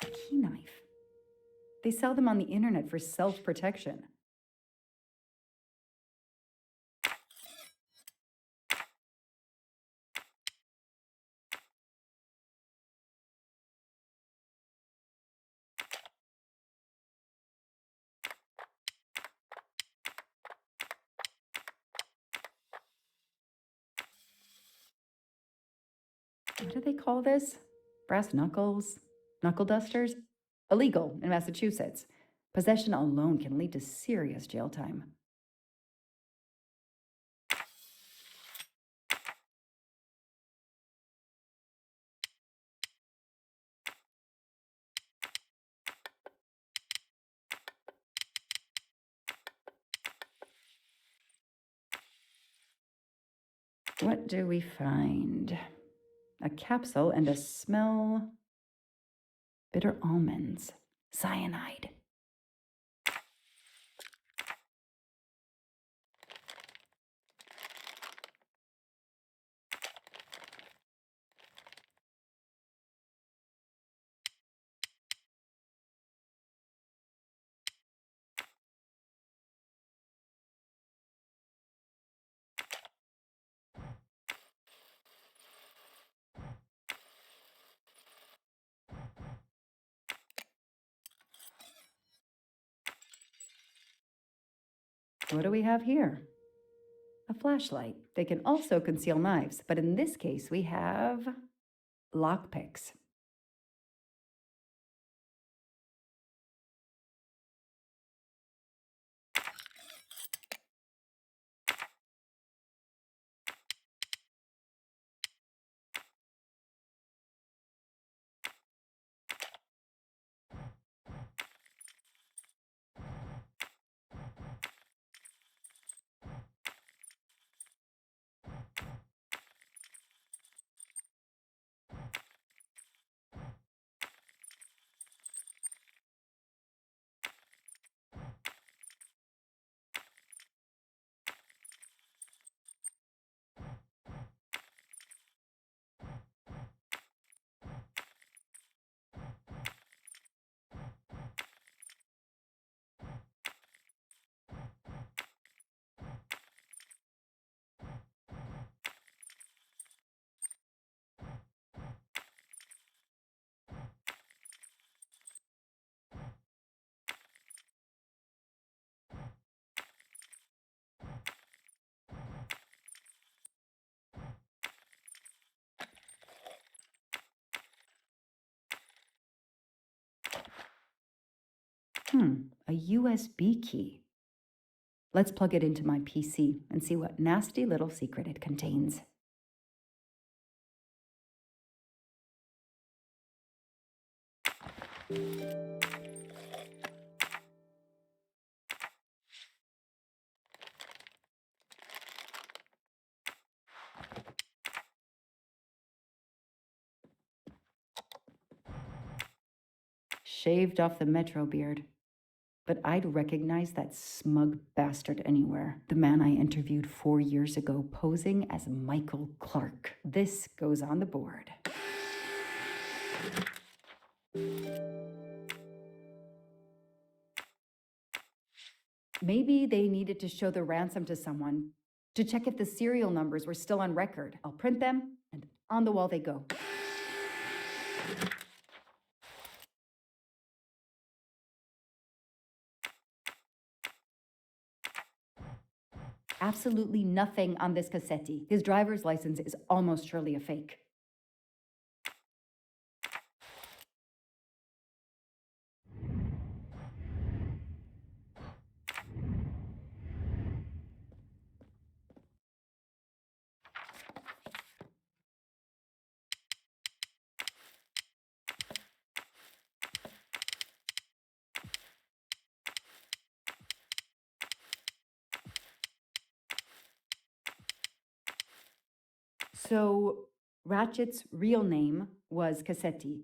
A key knife. They sell them on the internet for self-protection. What do they call this? Brass knuckles? Knuckle dusters? Illegal in Massachusetts. Possession alone can lead to serious jail time. What do we find? A capsule and a smell. Bitter almonds. Cyanide. What do we have here? A flashlight. They can also conceal knives, but in this case we have lockpicks. A USB key. Let's plug it into my PC and see what nasty little secret it contains. Shaved off the Metro beard. But I'd recognize that smug bastard anywhere. The man I interviewed 4 years ago posing as Michael Clark. This goes on the board. Maybe they needed to show the ransom to someone to check if the serial numbers were still on record. I'll print them, and on the wall they go. Absolutely nothing on this Cassetti. His driver's license is almost surely a fake. So, Ratchet's real name was Cassetti.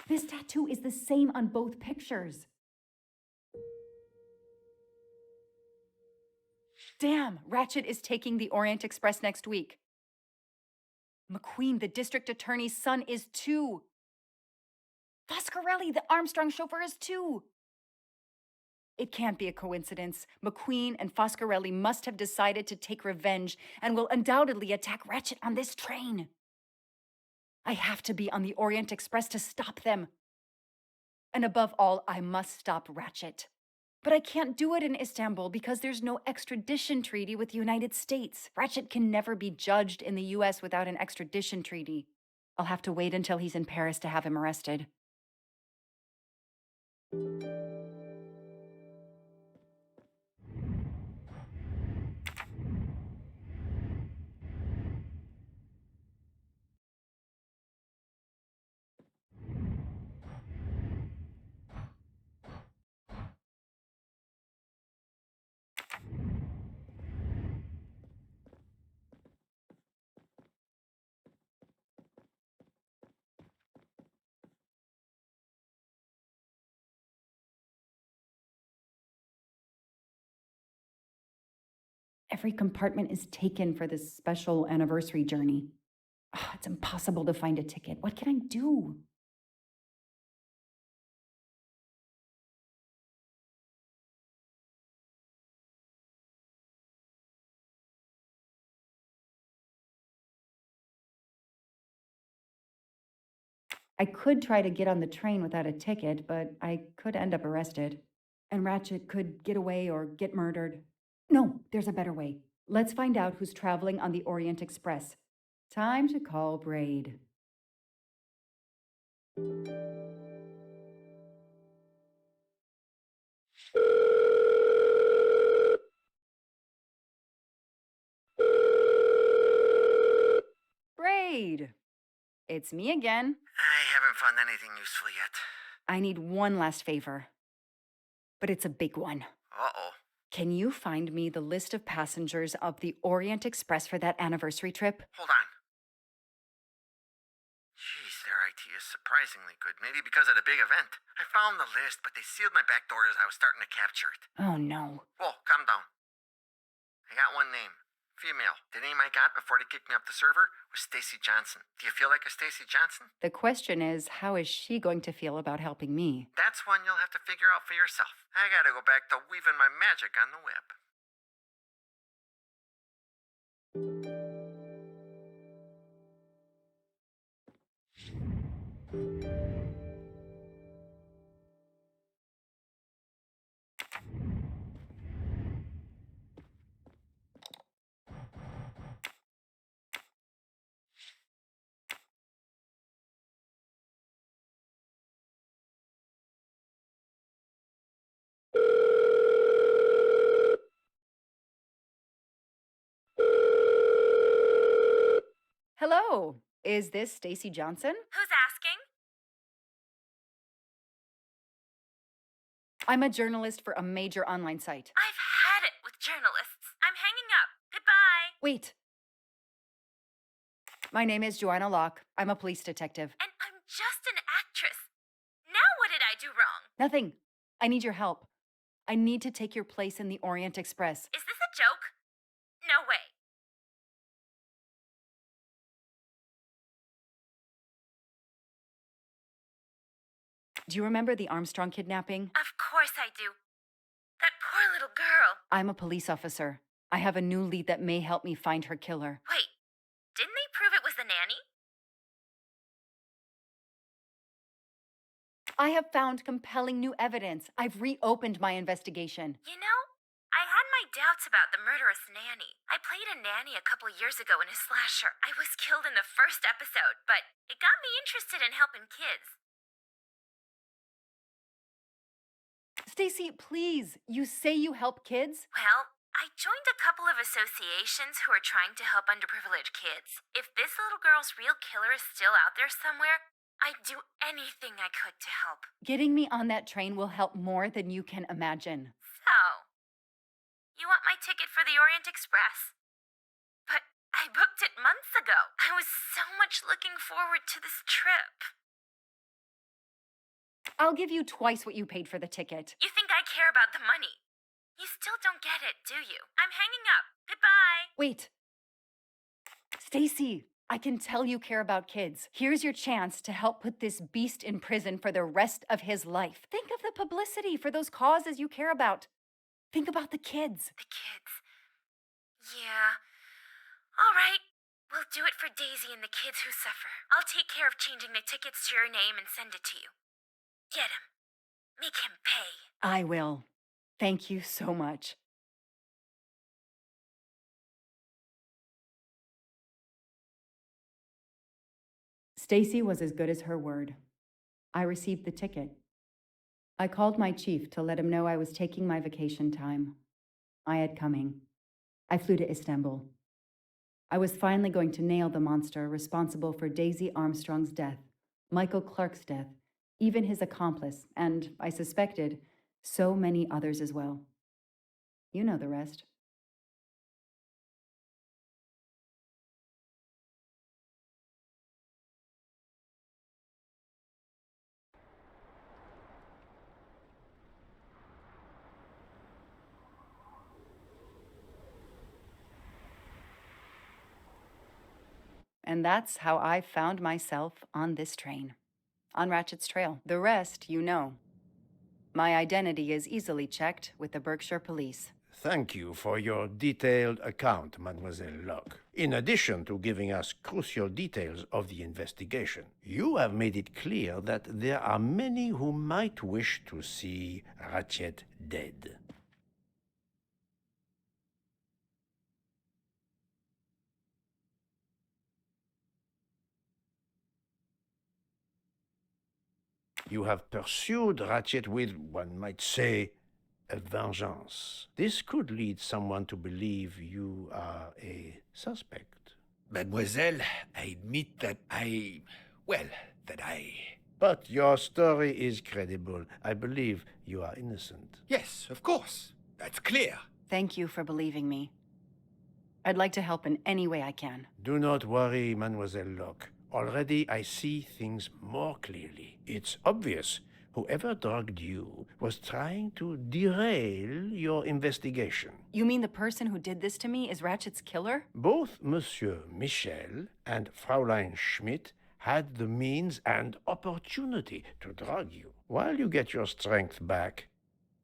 This tattoo is the same on both pictures. Damn, Ratchet is taking the Orient Express next week. McQueen, the district attorney's son, is too. Foscarelli, the Armstrong chauffeur, is too. It can't be a coincidence. McQueen and Foscarelli must have decided to take revenge and will undoubtedly attack Ratchet on this train. I have to be on the Orient Express to stop them. And above all, I must stop Ratchet. But I can't do it in Istanbul because there's no extradition treaty with the United States. Ratchet can never be judged in the US without an extradition treaty. I'll have to wait until he's in Paris to have him arrested. Every compartment is taken for this special anniversary journey. It's impossible to find a ticket. What can I do? I could try to get on the train without a ticket, but I could end up arrested. And Ratchet could get away or get murdered. No, there's a better way. Let's find out who's traveling on the Orient Express. Time to call Braid. Braid! It's me again. I haven't found anything useful yet. I need one last favor. But it's a big one. Uh-oh. Can you find me the list of passengers of the Orient Express for that anniversary trip? Hold on. Jeez, their IT is surprisingly good. Maybe because of the big event. I found the list, but they sealed my back door as I was starting to capture it. Oh, no. Whoa, calm down. I got one name. Female. The name I got before they kicked me off the server was Stacy Johnson. Do you feel like a Stacy Johnson? The question is, how is she going to feel about helping me? That's one you'll have to figure out for yourself. I gotta go back to weaving my magic on the web. Hello, is this Stacy Johnson? Who's asking? I'm a journalist for a major online site. I've had it with journalists. I'm hanging up. Goodbye. Wait. My name is Joanna Locke. I'm a police detective. And I'm just an actress. Now what did I do wrong? Nothing. I need your help. I need to take your place in the Orient Express. Is this a joke? No way. Do you remember the Armstrong kidnapping? Of course I do. That poor little girl. I'm a police officer. I have a new lead that may help me find her killer. Wait, didn't they prove it was the nanny? I have found compelling new evidence. I've reopened my investigation. You know, I had my doubts about the murderous nanny. I played a nanny a couple years ago in a slasher. I was killed in the first episode, but it got me interested in helping kids. Stacy, please, you say you help kids? Well, I joined a couple of associations who are trying to help underprivileged kids. If this little girl's real killer is still out there somewhere, I'd do anything I could to help. Getting me on that train will help more than you can imagine. So, you want my ticket for the Orient Express? But I booked it months ago. I was so much looking forward to this trip. I'll give you twice what you paid for the ticket. You think I care about the money? You still don't get it, do you? I'm hanging up. Goodbye. Wait. Stacy, I can tell you care about kids. Here's your chance to help put this beast in prison for the rest of his life. Think of the publicity for those causes you care about. Think about the kids. The kids. Yeah. All right. We'll do it for Daisy and the kids who suffer. I'll take care of changing the tickets to your name and send it to you. Get him. Make him pay. I will. Thank you so much. Stacy was as good as her word. I received the ticket. I called my chief to let him know I was taking my vacation time. I had coming. I flew to Istanbul. I was finally going to nail the monster responsible for Daisy Armstrong's death, Michael Clark's death, even his accomplice, and, I suspected, so many others as well. You know the rest. And that's how I found myself on this train, on Ratchet's trail. The rest, you know. My identity is easily checked with the Berkshire Police. Thank you for your detailed account, Mademoiselle Locke. In addition to giving us crucial details of the investigation, you have made it clear that there are many who might wish to see Ratchet dead. You have pursued Ratchet with, one might say, a vengeance. This could lead someone to believe you are a suspect. Mademoiselle, I admit that But your story is credible. I believe you are innocent. Yes, of course. That's clear. Thank you for believing me. I'd like to help in any way I can. Do not worry, Mademoiselle Locke. Already I see things more clearly. It's obvious whoever drugged you was trying to derail your investigation. You mean the person who did this to me is Ratchet's killer? Both Monsieur Michel and Fraulein Schmidt had the means and opportunity to drug you. While you get your strength back,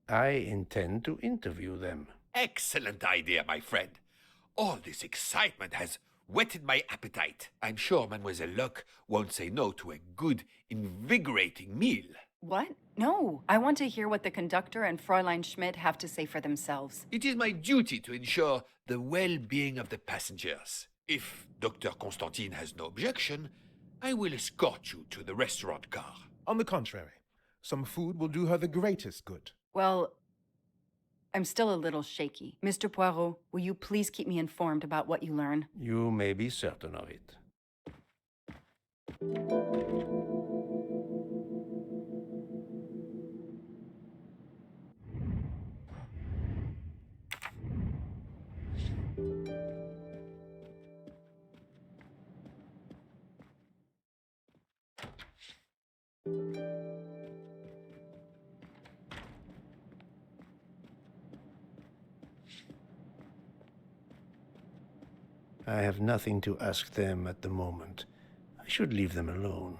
I intend to interview them. Excellent idea, my friend. All this excitement has whetted my appetite. I'm sure Mademoiselle Locke won't say no to a good, invigorating meal. What? No. I want to hear what the conductor and Fräulein Schmidt have to say for themselves. It is my duty to ensure the well-being of the passengers. If Dr. Constantine has no objection, I will escort you to the restaurant car. On the contrary, some food will do her the greatest good. Well, I'm still a little shaky. Mr. Poirot, will you please keep me informed about what you learn? You may be certain of it. I have nothing to ask them at the moment. I should leave them alone.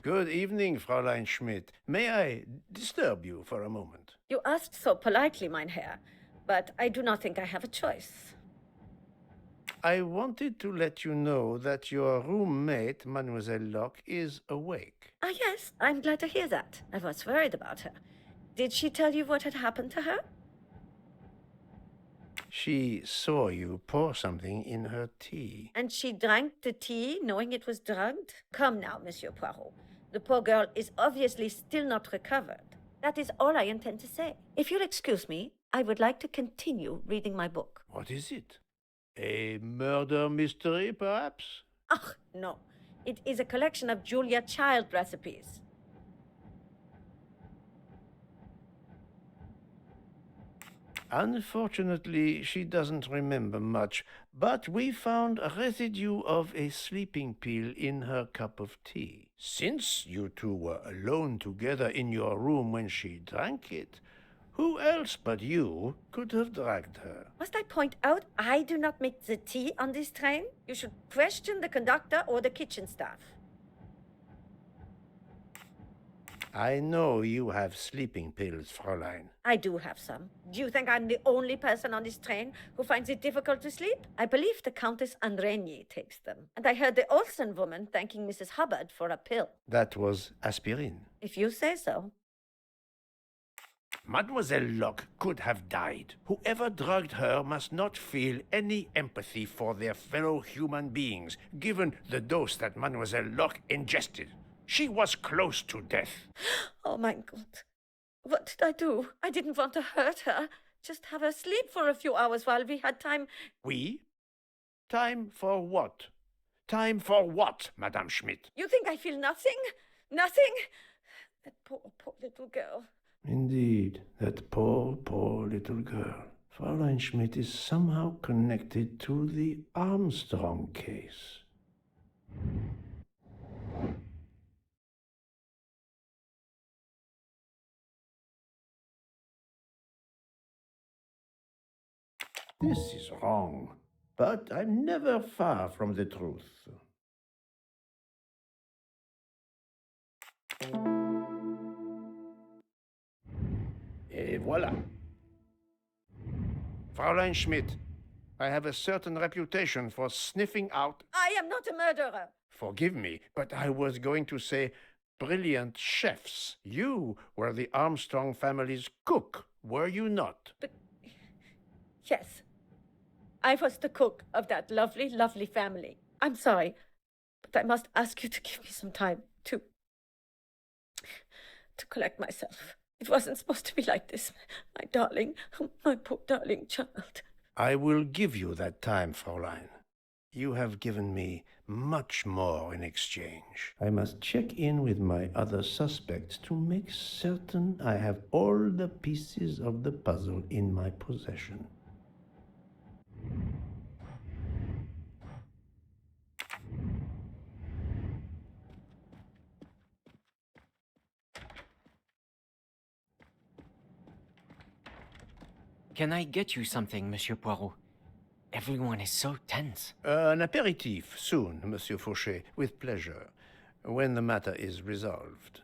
Good evening, Fräulein Schmidt. May I disturb you for a moment? You asked so politely, mein Herr, but I do not think I have a choice. I wanted to let you know that your roommate, Mademoiselle Locke, is awake. Ah, yes, I'm glad to hear that. I was worried about her. Did she tell you what had happened to her? She saw you pour something in her tea. And she drank the tea knowing it was drugged? Come now, Monsieur Poirot. The poor girl is obviously still not recovered. That is all I intend to say. If you'll excuse me, I would like to continue reading my book. What is it? A murder mystery, perhaps? Ah, no. It is a collection of Julia Child recipes. Unfortunately, she doesn't remember much, but we found a residue of a sleeping pill in her cup of tea. Since you two were alone together in your room when she drank it, who else but you could have dragged her? Must I point out I do not make the tea on this train? You should question the conductor or the kitchen staff. I know you have sleeping pills, Fräulein. I do have some. Do you think I'm the only person on this train who finds it difficult to sleep? I believe the Countess Andrenier takes them. And I heard the Olsen woman thanking Mrs. Hubbard for a pill. That was aspirin. If you say so. Mademoiselle Locke could have died. Whoever drugged her must not feel any empathy for their fellow human beings, given the dose that Mademoiselle Locke ingested. She was close to death. Oh my God. What did I do? I didn't want to hurt her. Just have her sleep for a few hours while we had time. We? Time for what? Time for what, Madame Schmidt? You think I feel nothing? Nothing? That poor little girl. Indeed, that poor little girl. Fräulein Schmidt is somehow connected to the Armstrong case. This is wrong, but I'm never far from the truth. Et voilà. Fräulein Schmidt, I have a certain reputation for sniffing out... I am not a murderer. Forgive me, but I was going to say brilliant chefs. You were the Armstrong family's cook, were you not? But... Yes. I was the cook of that lovely, lovely family. I'm sorry, but I must ask you to give me some time to collect myself. It wasn't supposed to be like this, my darling, my poor darling child. I will give you that time, Fräulein. You have given me much more in exchange. I must check in with my other suspects to make certain I have all the pieces of the puzzle in my possession. Can I get you something, Monsieur Poirot? Everyone is so tense. An aperitif soon, Monsieur Fauchet, with pleasure, when the matter is resolved.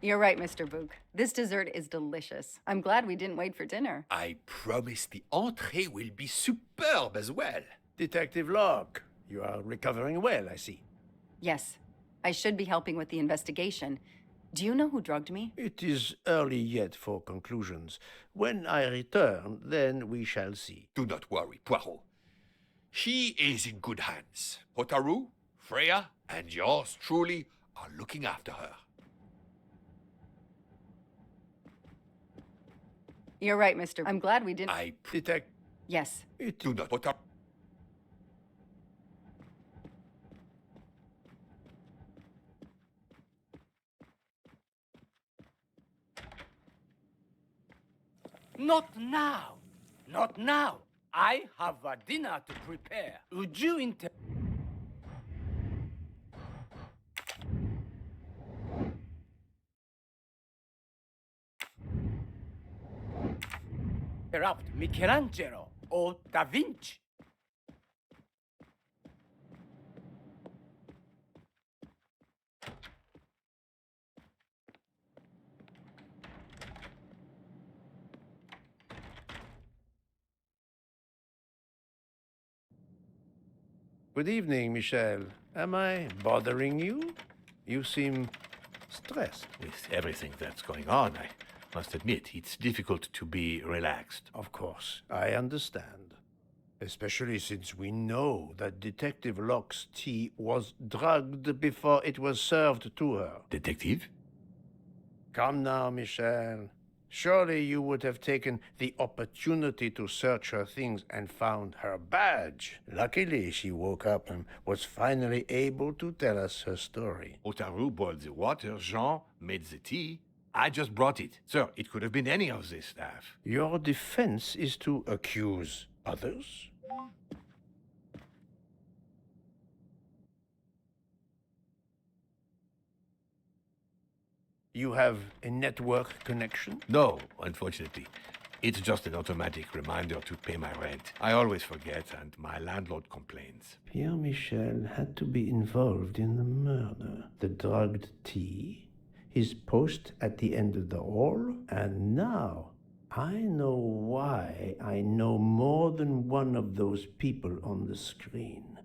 You're right, Mr. Book. This dessert is delicious. I'm glad we didn't wait for dinner. I promise the entrée will be superb as well. Detective Locke, you are recovering well, I see. Yes. I should be helping with the investigation. Do you know who drugged me? It is early yet for conclusions. When I return, then we shall see. Do not worry, Poirot. She is in good hands. Hotaru, Freya, and yours truly are looking after her. You're right, Mr. I'm glad we didn't... I detect... Yes. Do not... Hotaru. Not now. Not now. I have a dinner to prepare. Would you interrupt Michelangelo or Da Vinci? Good evening, Michel. Am I bothering you? You seem stressed. With everything that's going on, I must admit, it's difficult to be relaxed. Of course, I understand. Especially since we know that Detective Locke's tea was drugged before it was served to her. Detective? Come now, Michel. Surely you would have taken the opportunity to search her things and found her badge. Luckily, she woke up and was finally able to tell us her story. Hotaru boiled the water, Jean made the tea. I just brought it. Sir, it could have been any of the staff. Your defense is to accuse others? You have a network connection? No, unfortunately. It's just an automatic reminder to pay my rent. I always forget, and my landlord complains. Pierre Michel had to be involved in the murder. The drugged tea, his post at the end of the hall, and now I know why I know more than one of those people on the screen.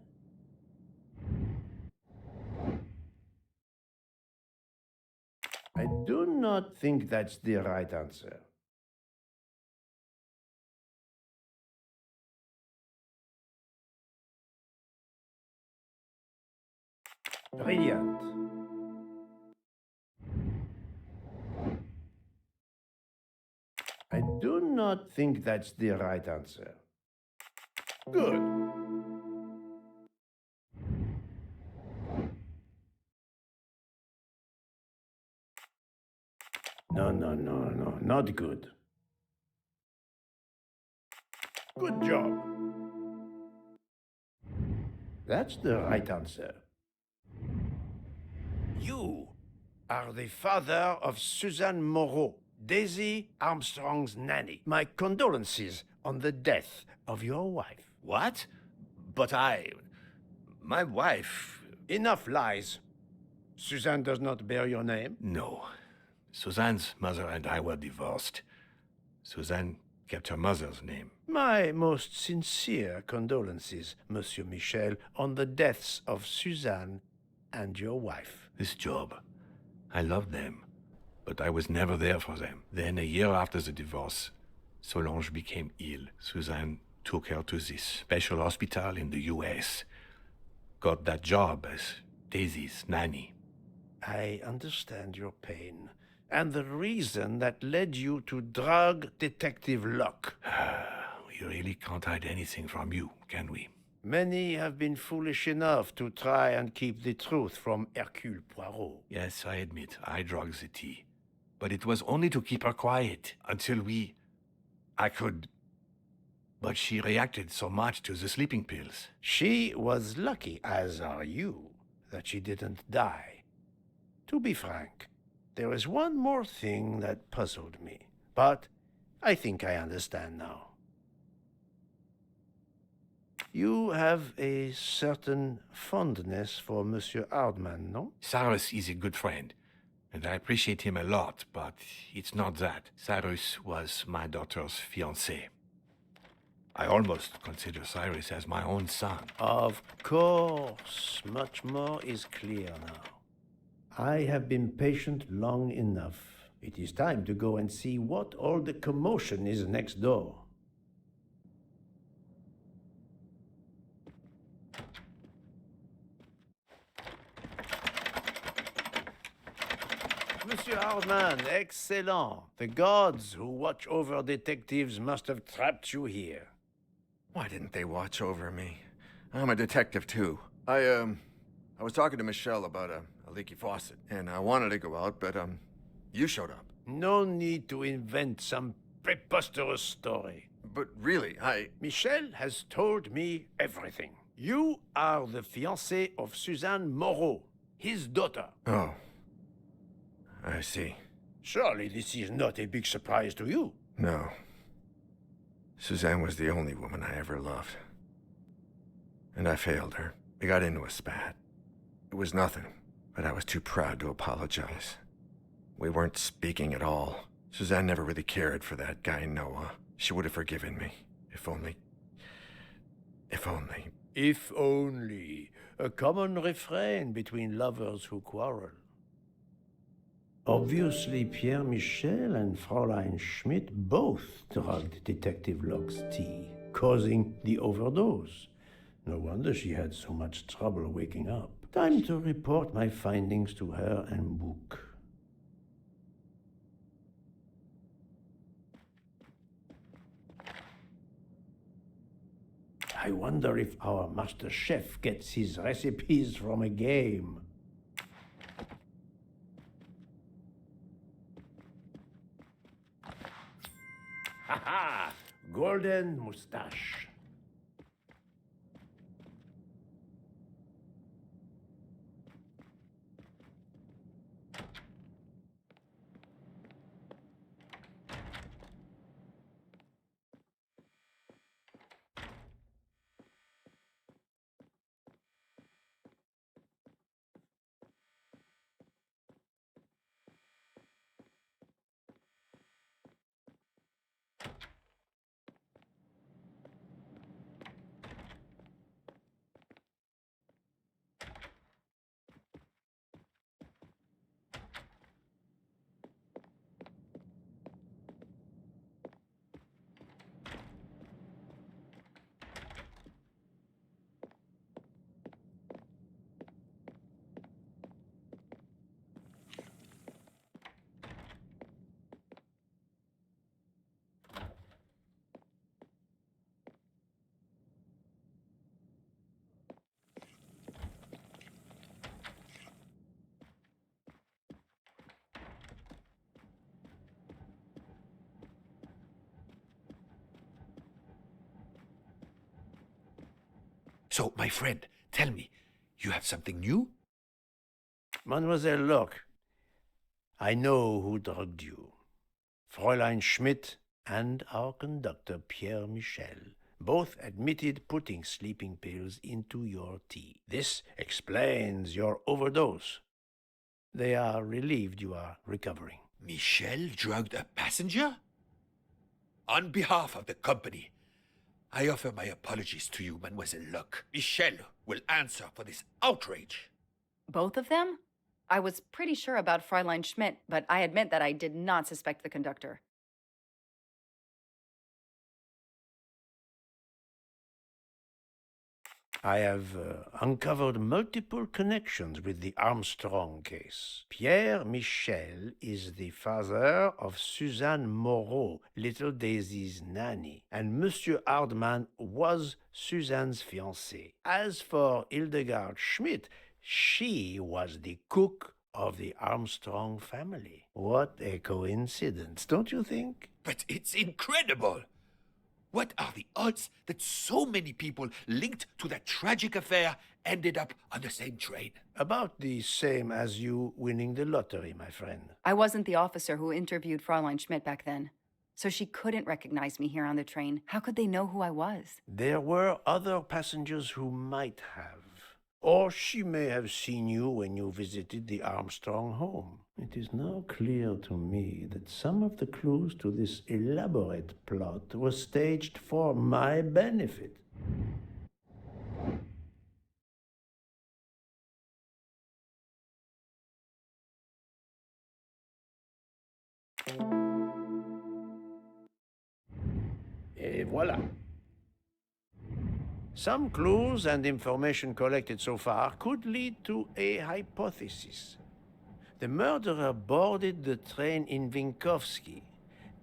I do not think that's the right answer. Brilliant. I do not think that's the right answer. Good. No, not good. Good job. That's the right answer. You are the father of Suzanne Moreau, Daisy Armstrong's nanny. My condolences on the death of your wife. What? But my wife... Enough lies. Suzanne does not bear your name? No. Suzanne's mother and I were divorced. Suzanne kept her mother's name. My most sincere condolences, Monsieur Michel, on the deaths of Suzanne and your wife. This job, I loved them, but I was never there for them. Then, a year after the divorce, Solange became ill. Suzanne took her to this special hospital in the US. Got that job as Daisy's nanny. I understand your pain, and the reason that led you to drug Detective Locke. We really can't hide anything from you, can we? Many have been foolish enough to try and keep the truth from Hercule Poirot. Yes, I admit, I drugged the tea. But it was only to keep her quiet, until I could... But she reacted so much to the sleeping pills. She was lucky, as are you, that she didn't die. To be frank, there is one more thing that puzzled me, but I think I understand now. You have a certain fondness for Monsieur Hardman, no? Cyrus is a good friend, and I appreciate him a lot, but it's not that. Cyrus was my daughter's fiancé. I almost consider Cyrus as my own son. Of course, much more is clear now. I have been patient long enough. It is time to go and see what all the commotion is next door. Monsieur Hardman, excellent. The gods who watch over detectives must have trapped you here. Why didn't they watch over me? I'm a detective, too. I was talking to Michelle about a leaky faucet, and I wanted to go out, but, you showed up. No need to invent some preposterous story. But really, Michelle has told me everything. You are the fiancé of Suzanne Moreau, his daughter. Oh. I see. Surely this is not a big surprise to you. No. Suzanne was the only woman I ever loved. And I failed her. We got into a spat. It was nothing, but I was too proud to apologize. We weren't speaking at all. Suzanne never really cared for that guy, Noah. She would have forgiven me. If only... If only... If only. A common refrain between lovers who quarrel. Obviously, Pierre Michel and Fräulein Schmidt both drugged Detective Locke's tea, causing the overdose. No wonder she had so much trouble waking up. Time to report my findings to her and Book. I wonder if our master chef gets his recipes from a game. Ha-ha! Golden mustache. So, my friend, tell me, you have something new? Mademoiselle, look. I know who drugged you. Fräulein Schmidt and our conductor, Pierre Michel, both admitted putting sleeping pills into your tea. This explains your overdose. They are relieved you are recovering. Michel drugged a passenger? On behalf of the company, I offer my apologies to you, Mademoiselle Locke. Michel will answer for this outrage. Both of them? I was pretty sure about Fräulein Schmidt, but I admit that I did not suspect the conductor. I have uncovered multiple connections with the Armstrong case. Pierre Michel is the father of Suzanne Moreau, little Daisy's nanny, and Monsieur Hardman was Suzanne's fiancé. As for Hildegard Schmidt, she was the cook of the Armstrong family. What a coincidence, don't you think? But it's incredible! What are the odds that so many people linked to that tragic affair ended up on the same train? About the same as you winning the lottery, my friend. I wasn't the officer who interviewed Fräulein Schmidt back then, so she couldn't recognize me here on the train. How could they know who I was? There were other passengers who might have. Or she may have seen you when you visited the Armstrong home. It is now clear to me that some of the clues to this elaborate plot were staged for my benefit. Et voilà. Some clues and information collected so far could lead to a hypothesis. The murderer boarded the train in Vinkovsky,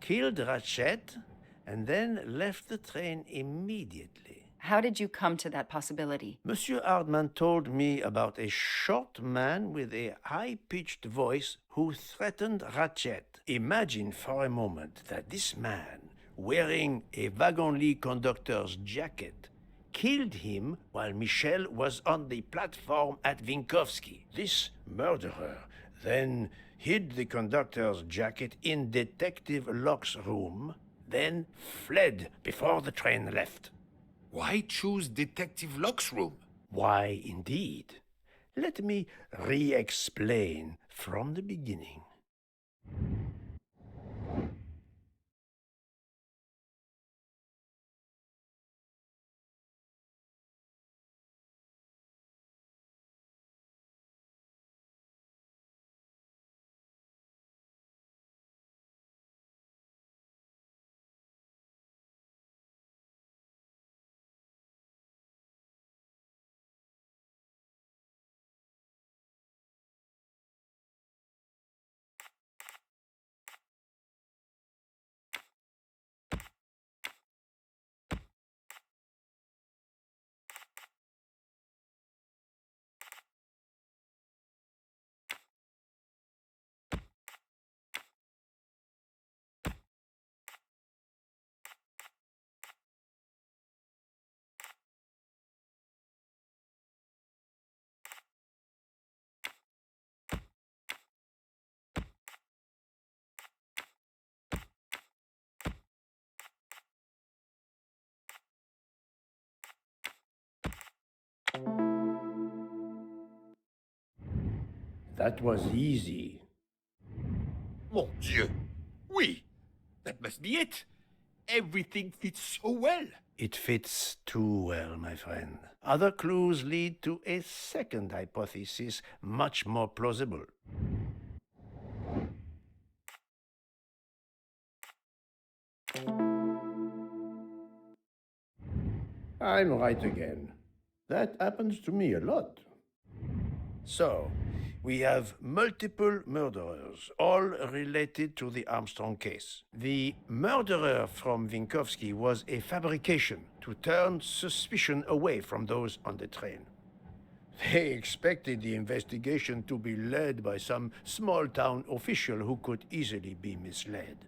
killed Ratchet, and then left the train immediately. How did you come to that possibility? Monsieur Hardman told me about a short man with a high-pitched voice who threatened Ratchet. Imagine for a moment that this man, wearing a wagon-lit conductor's jacket, killed him while Michel was on the platform at Vinkovsky. This murderer then hid the conductor's jacket in Detective Locke's room, then fled before the train left. Why choose Detective Locke's room? Why, indeed. Let me re-explain from the beginning. That was easy. Mon Dieu! Oui! That must be it! Everything fits so well! It fits too well, my friend. Other clues lead to a second hypothesis, much more plausible. I'm right again. That happens to me a lot. So, we have multiple murderers, all related to the Armstrong case. The murderer from Vinkovsky was a fabrication to turn suspicion away from those on the train. They expected the investigation to be led by some small-town official who could easily be misled.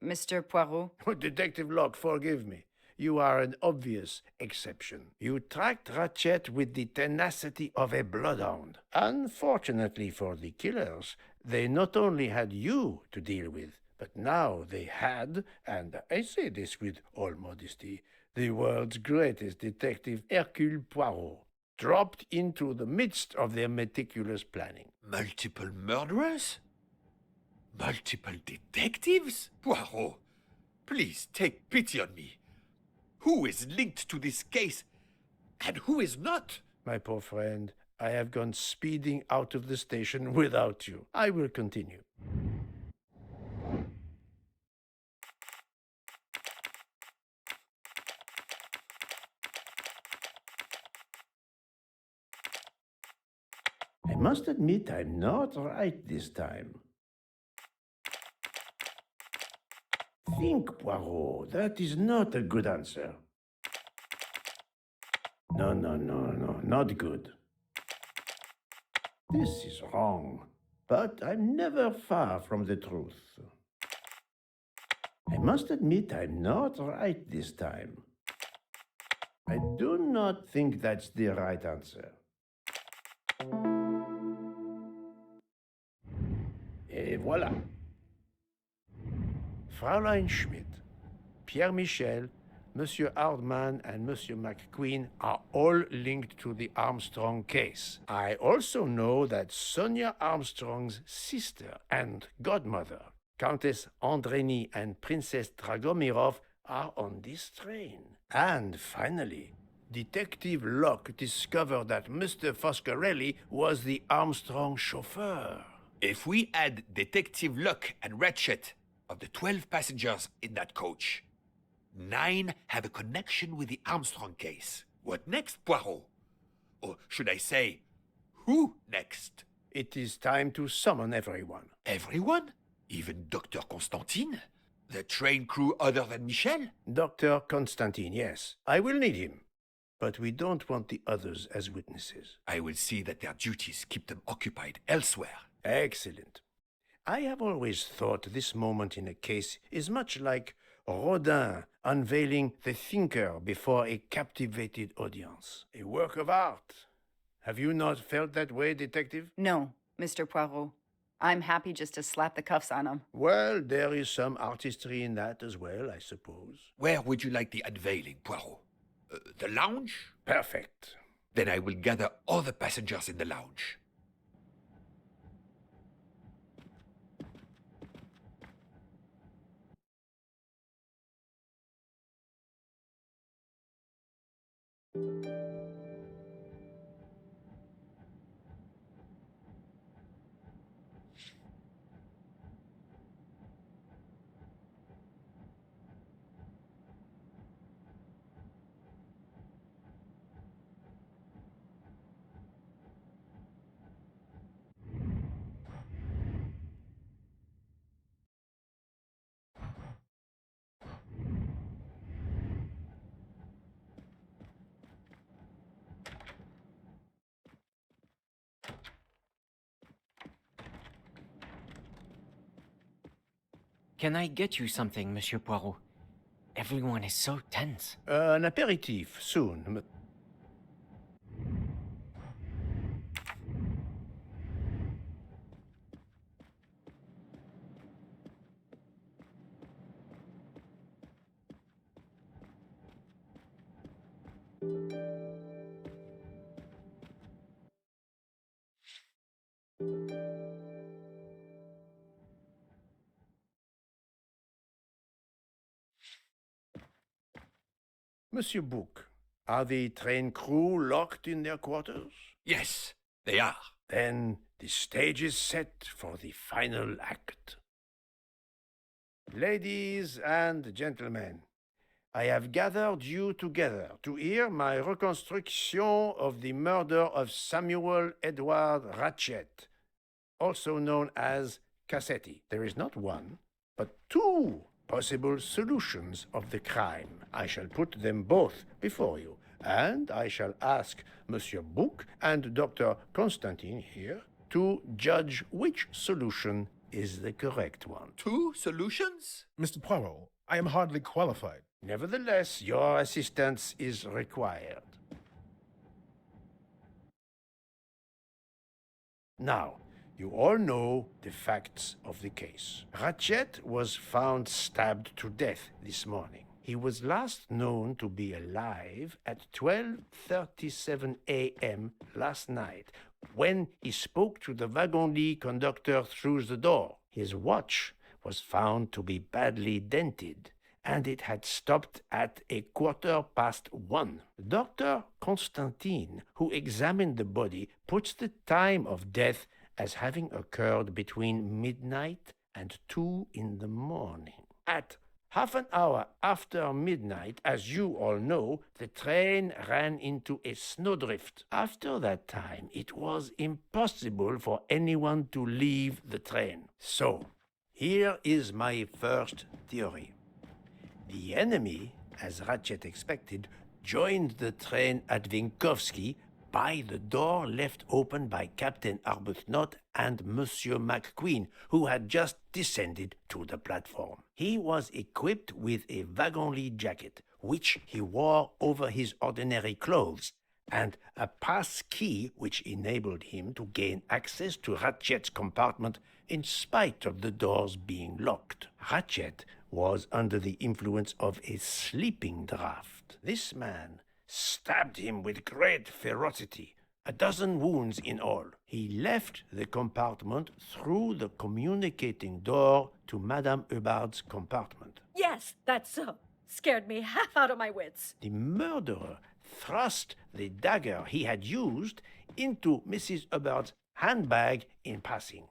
Mr. Poirot? Detective Locke, forgive me. you are an obvious exception. You tracked Ratchet with the tenacity of a bloodhound. Unfortunately for the killers, they not only had you to deal with, but now they had, and I say this with all modesty, the world's greatest detective, Hercule Poirot, dropped into the midst of their meticulous planning. Multiple murderers? Multiple detectives? Poirot, please take pity on me. Who is linked to this case and who is not? My poor friend, I have gone speeding out of the station without you. I will continue. I must admit I'm not right this time. Think, Poirot. That is not a good answer. No, not good. This is wrong, but I'm never far from the truth. I must admit I'm not right this time. I do not think that's the right answer. Et voilà. Fräulein Schmidt, Pierre Michel, Monsieur Hardman, and Monsieur McQueen are all linked to the Armstrong case. I also know that Sonia Armstrong's sister and godmother, Countess Andreni and Princess Dragomirov, are on this train. And finally, Detective Locke discovered that Mr. Foscarelli was the Armstrong chauffeur. If we add Detective Locke and Ratchet, of the 12 passengers in that coach, 9 have a connection with the Armstrong case. What next, Poirot? Or should I say, who next? It is time to summon everyone. Everyone? Even Dr. Constantine? The train crew other than Michel? Dr. Constantine, yes. I will need him. But we don't want the others as witnesses. I will see that their duties keep them occupied elsewhere. Excellent. I have always thought this moment in a case is much like Rodin unveiling the thinker before a captivated audience. A work of art. Have you not felt that way, Detective? No, Mr. Poirot. I'm happy just to slap the cuffs on him. Well, there is some artistry in that as well, I suppose. Where would you like the unveiling, Poirot? The lounge? Perfect. Then I will gather all the passengers in the lounge. Can I get you something, Monsieur Poirot? Everyone is so tense. An aperitif, soon. Monsieur Bouc, are the train crew locked in their quarters? Yes, they are. Then the stage is set for the final act. Ladies and gentlemen, I have gathered you together to hear my reconstruction of the murder of Samuel Edward Ratchet, also known as Cassetti. There is not one, but 2 possible solutions of the crime. I shall put them both before you, and I shall ask Monsieur Bouc and Dr. Constantine here to judge which solution is the correct one. 2 solutions? Mr. Poirot, I am hardly qualified. Nevertheless, your assistance is required. Now, you all know the facts of the case. Ratchet was found stabbed to death this morning. He was last known to be alive at 12:37 a.m. last night, when he spoke to the wagon-lit conductor through the door. His watch was found to be badly dented, and it had stopped at 1:15. Dr. Constantine, who examined the body, puts the time of death as having occurred between midnight and 2 in the morning. At half an hour after midnight, as you all know, the train ran into a snowdrift. After that time, it was impossible for anyone to leave the train. So, here is my first theory. The enemy, as Ratchet expected, joined the train at Vinkovsky by the door left open by Captain Arbuthnot and Monsieur McQueen, who had just descended to the platform. He was equipped with a wagon-lit jacket, which he wore over his ordinary clothes, and a pass key which enabled him to gain access to Ratchet's compartment in spite of the doors being locked. Ratchet was under the influence of a sleeping draught. This man stabbed him with great ferocity, 12 wounds in all. He left the compartment through the communicating door to Madame Hubbard's compartment. Yes, that's so. Scared me half out of my wits. The murderer thrust the dagger he had used into Mrs. Hubbard's handbag in passing.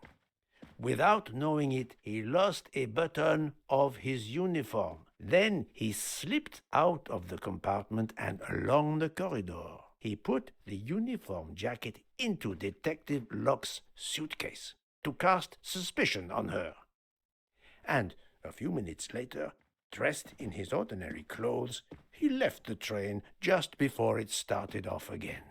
Without knowing it, he lost a button of his uniform. Then he slipped out of the compartment and along the corridor. He put the uniform jacket into Detective Locke's suitcase to cast suspicion on her. And a few minutes later, dressed in his ordinary clothes, he left the train just before it started off again,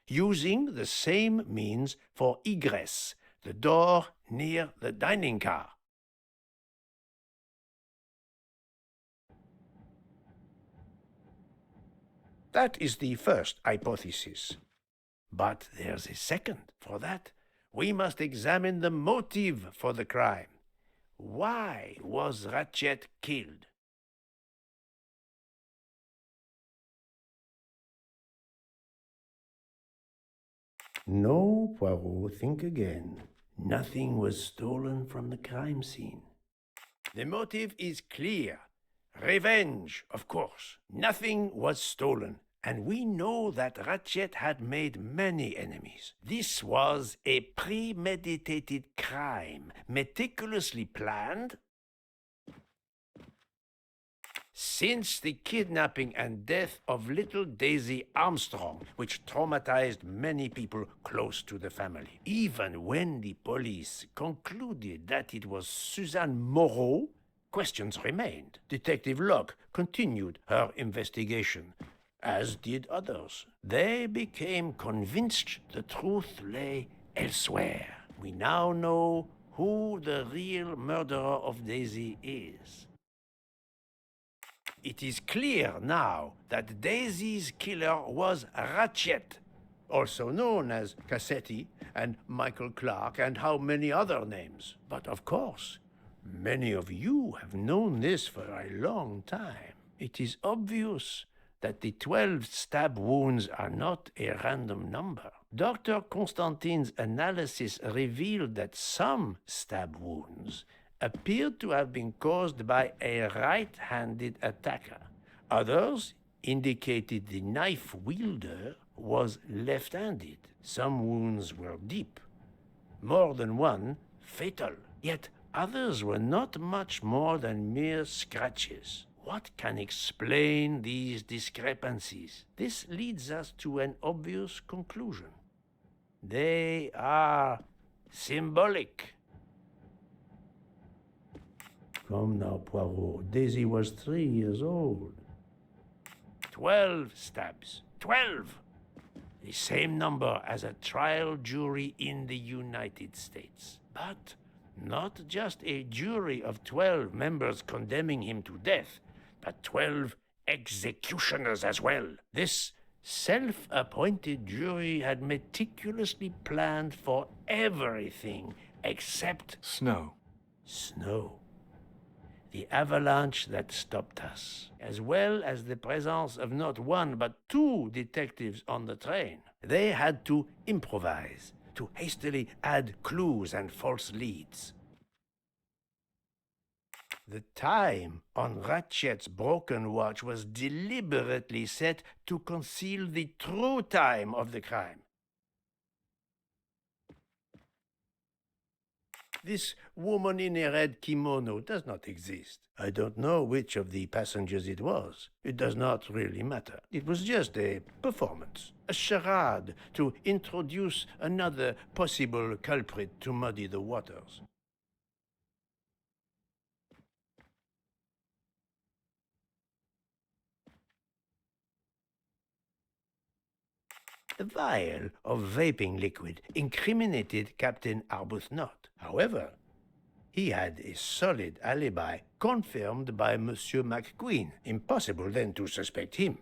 using the same means for egress, the door near the dining car. That is the first hypothesis. But there's a second. For that, we must examine the motive for the crime. Why was Ratchet killed? No, Poirot, think again. Nothing was stolen from the crime scene. The motive is clear. Revenge, of course. Nothing was stolen, and we know that Ratchet had made many enemies. This was a premeditated crime, meticulously planned since the kidnapping and death of little Daisy Armstrong, which traumatized many people close to the family. Even when the police concluded that it was Suzanne Moreau, questions remained. Detective Locke continued her investigation, as did others. They became convinced the truth lay elsewhere. We now know who the real murderer of Daisy is. It is clear now that Daisy's killer was Ratchet, also known as Cassetti and Michael Clark and how many other names. But of course, many of you have known this for a long time. It is obvious that the 12 stab wounds are not a random number. Dr. Constantine's analysis revealed that some stab wounds appeared to have been caused by a right-handed attacker. Others indicated the knife wielder was left-handed. Some wounds were deep, more than one fatal. Yet others were not much more than mere scratches. What can explain these discrepancies? This leads us to an obvious conclusion. They are symbolic. Come now, Poirot. Daisy was 3 years old. 12 stabs. 12! The same number as a trial jury in the United States. But Not just a jury of 12 members condemning him to death, but 12 executioners as well. This self-appointed jury had meticulously planned for everything except Snow. Snow. The avalanche that stopped us, as well as the presence of not one but two detectives on the train. They had to improvise, to hastily add clues and false leads. The time on Ratchet's broken watch was deliberately set to conceal the true time of the crime. This woman in a red kimono does not exist. I don't know which of the passengers it was. It does not really matter. It was just a performance, a charade to introduce another possible culprit to muddy the waters. The vial of vaping liquid incriminated Captain Arbuthnot. However, he had a solid alibi confirmed by Monsieur McQueen. Impossible then to suspect him.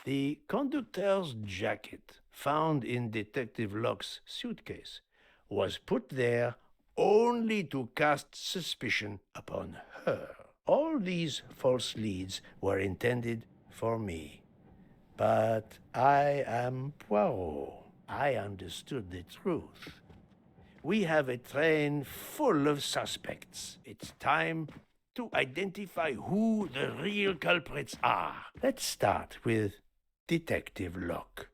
The conductor's jacket, found in Detective Locke's suitcase, was put there only to cast suspicion upon her. All these false leads were intended for me. But I am Poirot. I understood the truth. We have a train full of suspects. It's time to identify who the real culprits are. Let's start with Detective Locke.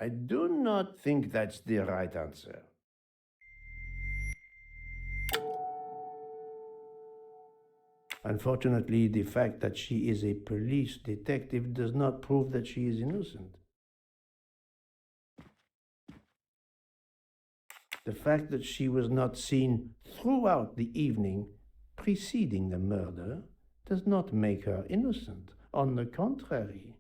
I do not think that's the right answer. Unfortunately, the fact that she is a police detective does not prove that she is innocent. The fact that she was not seen throughout the evening preceding the murder does not make her innocent. On the contrary.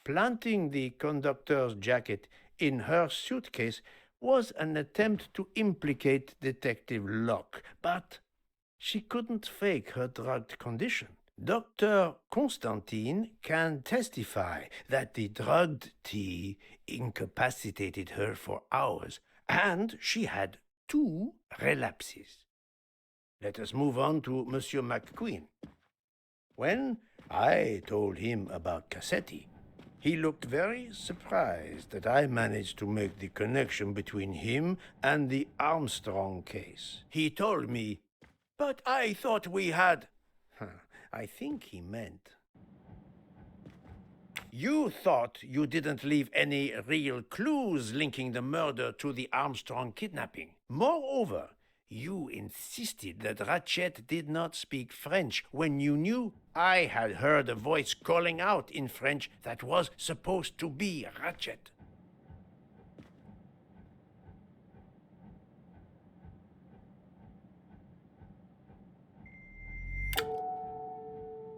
Planting the conductor's jacket in her suitcase was an attempt to implicate Detective Locke, but she couldn't fake her drugged condition. Dr. Constantine can testify that the drugged tea incapacitated her for hours, and she had 2 relapses. Let us move on to Monsieur McQueen. When I told him about Cassetti, he looked very surprised that I managed to make the connection between him and the Armstrong case. He told me, "But I thought we had..." I think he meant, "You thought you didn't leave any real clues linking the murder to the Armstrong kidnapping. Moreover, you insisted that Ratchet did not speak French when you knew I had heard a voice calling out in French that was supposed to be Ratchet."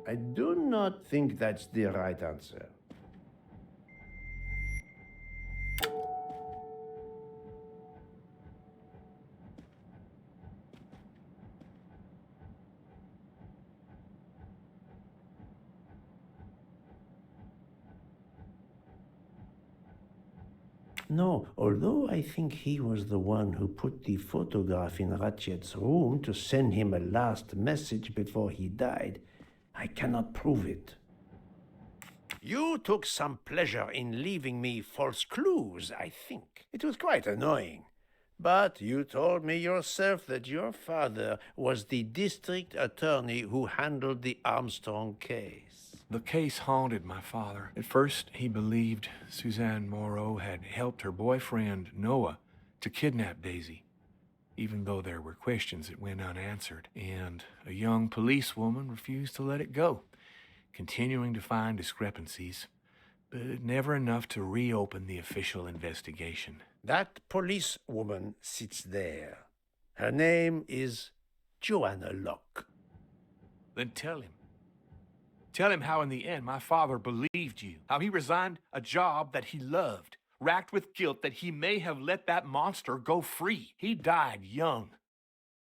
I do not think that's the right answer. No, although I think he was the one who put the photograph in Ratchet's room to send him a last message before he died, I cannot prove it. You took some pleasure in leaving me false clues, I think. It was quite annoying. But you told me yourself that your father was the district attorney who handled the Armstrong case. The case haunted my father. At first, he believed Suzanne Moreau had helped her boyfriend, Noah, to kidnap Daisy, even though there were questions that went unanswered, and a young policewoman refused to let it go, continuing to find discrepancies. but never enough to reopen the official investigation. That policewoman sits there. Her name is Joanna Locke. Then tell him. Tell him how in the end my father believed you, how he resigned a job that he loved, racked with guilt that he may have let that monster go free. He died young,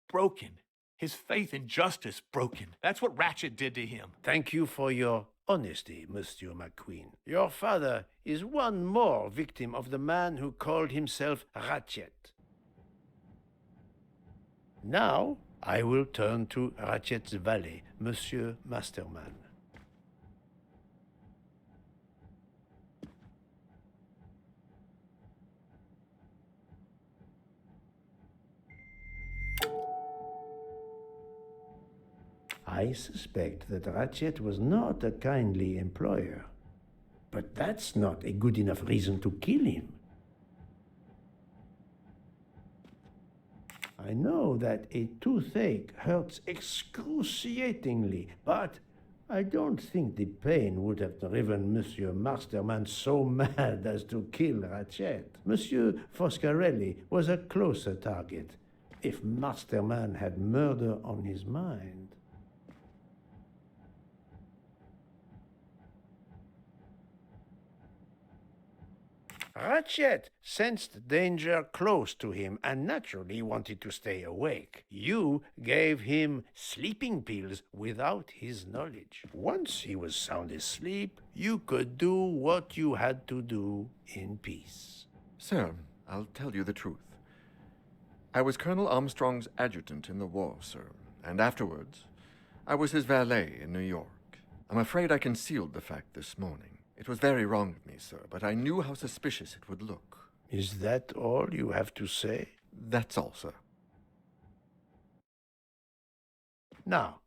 broken, his faith in justice broken. That's what Ratchet did to him. Thank you for your honesty, Monsieur McQueen. Your father is one more victim of the man who called himself Ratchet. Now, I will turn to Ratchet's valet, Monsieur Masterman. I suspect that Ratchet was not a kindly employer. But that's not a good enough reason to kill him. I know that a toothache hurts excruciatingly, but I don't think the pain would have driven Monsieur Masterman so mad as to kill Ratchet. Monsieur Foscarelli was a closer target, if Masterman had murder on his mind. Ratchet sensed danger close to him and naturally wanted to stay awake. You gave him sleeping pills without his knowledge. Once he was sound asleep, you could do what you had to do in peace. Sir, I'll tell you the truth. I was Colonel Armstrong's adjutant in the war, sir, and afterwards, I was his valet in New York. I'm afraid I concealed the fact this morning. It was very wrong of me, sir, but I knew how suspicious it would look. Is that all you have to say? That's all, sir. Now,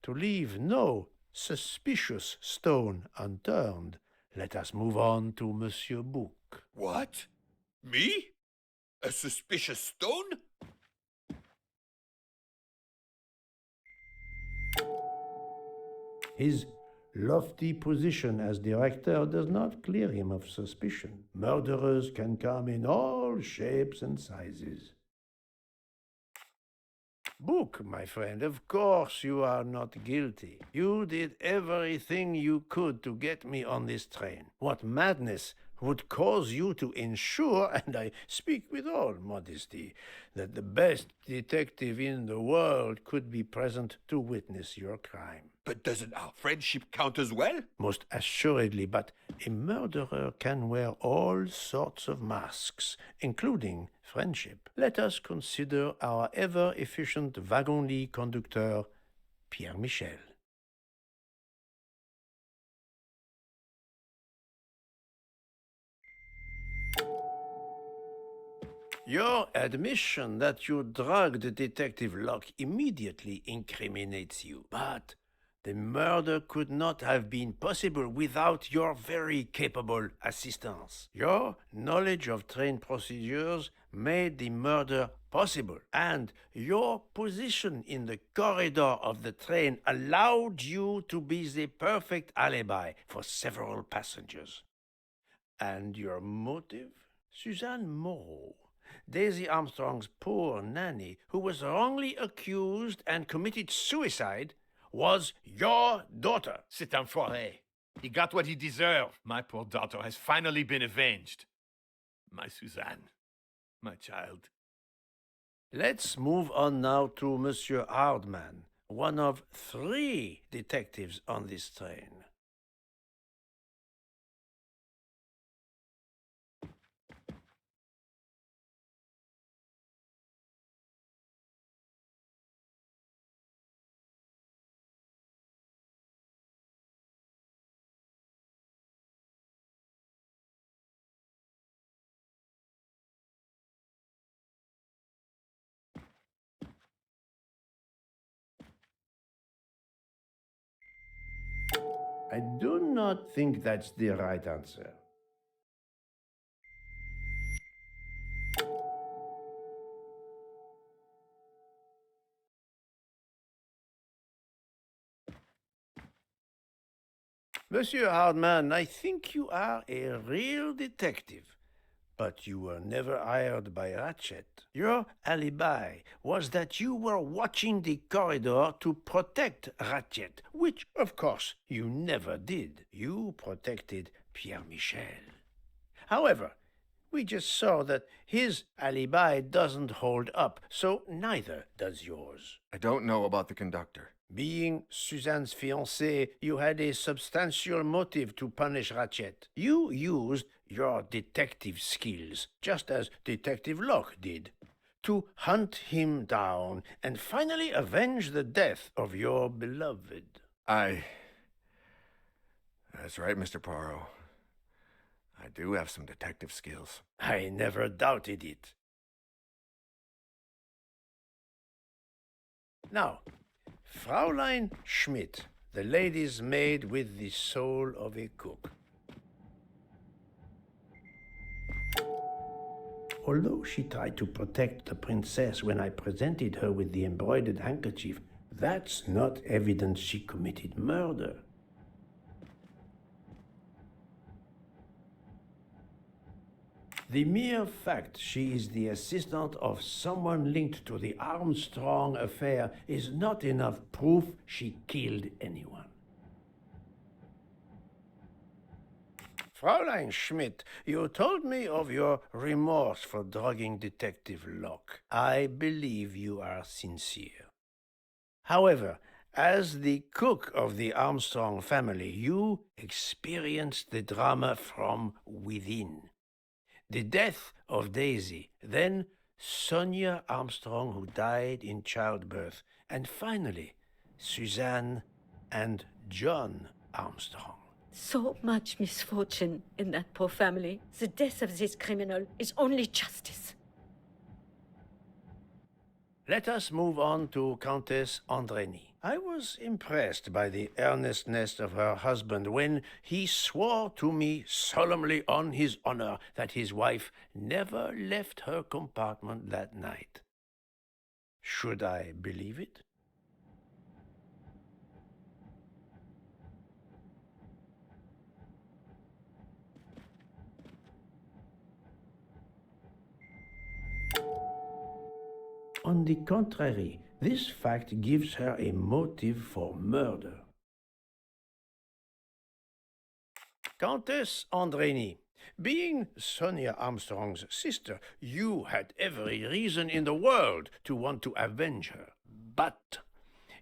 to leave no suspicious stone unturned, let us move on to Monsieur Book. What? Me? A suspicious stone? His lofty position as director does not clear him of suspicion. Murderers can come in all shapes and sizes. Book, my friend, of course you are not guilty. You did everything you could to get me on this train. What madness would cause you to ensure, and I speak with all modesty, that the best detective in the world could be present to witness your crime? But doesn't our friendship count as well? Most assuredly, but a murderer can wear all sorts of masks, including friendship. Let us consider our ever-efficient wagon-lit conductor, Pierre Michel. Your admission that you drugged Detective Locke immediately incriminates you. But the murder could not have been possible without your very capable assistance. Your knowledge of train procedures made the murder possible, and your position in the corridor of the train allowed you to be the perfect alibi for several passengers. And your motive? Suzanne Moreau, Daisy Armstrong's poor nanny, who was wrongly accused and committed suicide, was your daughter. C'est un foiré. He got what he deserved. My poor daughter has finally been avenged. My Suzanne. My child. Let's move on now to Monsieur Hardman, one of 3 detectives on this train. I do not think that's the right answer. Monsieur Hardman, I think you are a real detective. But you were never hired by Ratchet. Your alibi was that you were watching the corridor to protect Ratchet, which, of course, you never did. You protected Pierre Michel. However, we just saw that his alibi doesn't hold up, so neither does yours. I don't know about the conductor. Being Suzanne's fiancé, you had a substantial motive to punish Ratchet. You used your detective skills, just as Detective Locke did, to hunt him down and finally avenge the death of your beloved. That's right, Mr. Poirot. I do have some detective skills. I never doubted it. Now, Fraulein Schmidt, the lady's maid with the soul of a cook. Although she tried to protect the princess when I presented her with the embroidered handkerchief, that's not evidence she committed murder. The mere fact she is the assistant of someone linked to the Armstrong affair is not enough proof she killed anyone. Fraulein Schmidt, you told me of your remorse for drugging Detective Locke. I believe you are sincere. However, as the cook of the Armstrong family, you experienced the drama from within. The death of Daisy, then Sonia Armstrong, who died in childbirth, and finally Suzanne and John Armstrong. So much misfortune in that poor family. The death of this criminal is only justice. Let us move on to Countess Andreny. I was impressed by the earnestness of her husband when he swore to me solemnly on his honor that his wife never left her compartment that night. Should I believe it? On the contrary, this fact gives her a motive for murder. Countess Andreny, being Sonia Armstrong's sister, you had every reason in the world to want to avenge her. But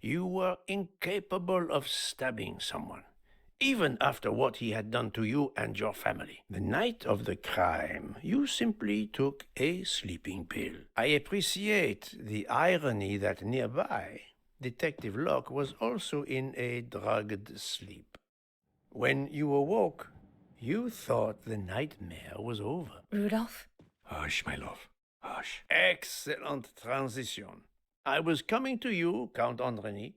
you were incapable of stabbing someone, even after what he had done to you and your family. The night of the crime, you simply took a sleeping pill. I appreciate the irony that nearby, Detective Locke was also in a drugged sleep. When you awoke, you thought the nightmare was over. Rudolph? Hush, my love. Hush. Excellent transition. I was coming to you, Count Andreny.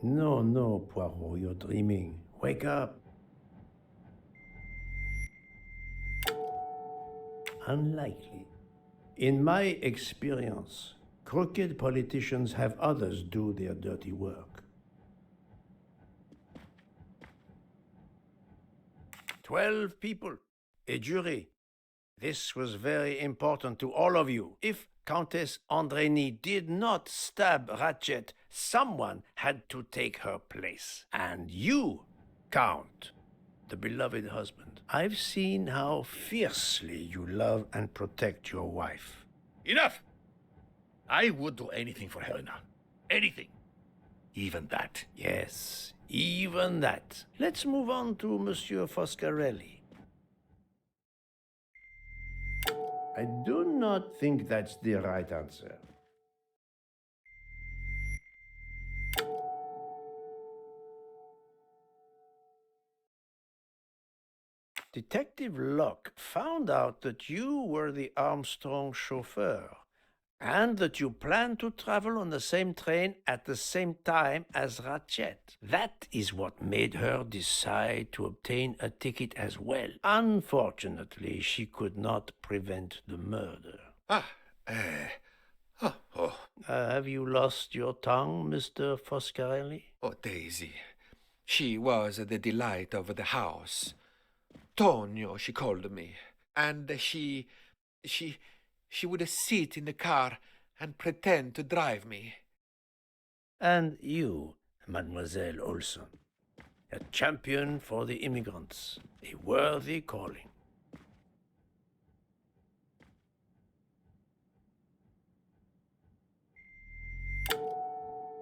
No, Poirot, you're dreaming. Wake up. Unlikely. In my experience, crooked politicians have others do their dirty work. 12 people, a jury. This was very important to all of you. If Countess Andreny did not stab Ratchet, someone had to take her place. And you, Count, the beloved husband. I've seen how fiercely you love and protect your wife. Enough! I would do anything for Helena. Anything. Even that. Yes, even that. Let's move on to Monsieur Foscarelli. I do not think that's the right answer. Detective Locke found out that you were the Armstrong chauffeur and that you planned to travel on the same train at the same time as Ratchet. That is what made her decide to obtain a ticket as well. Unfortunately, she could not prevent the murder. Have you lost your tongue, Mr. Foscarelli? Oh, Daisy. She was the delight of the house. Tonio, she called me. And she would sit in the car and pretend to drive me. And you, Mademoiselle Olson, a champion for the immigrants, a worthy calling.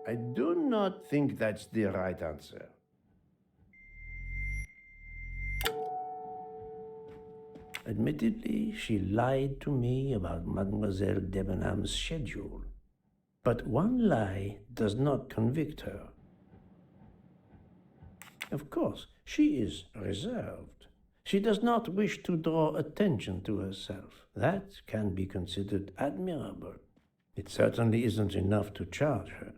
I do not think that's the right answer. Admittedly, she lied to me about Mademoiselle Debenham's schedule. But one lie does not convict her. Of course, she is reserved. She does not wish to draw attention to herself. That can be considered admirable. It certainly isn't enough to charge her.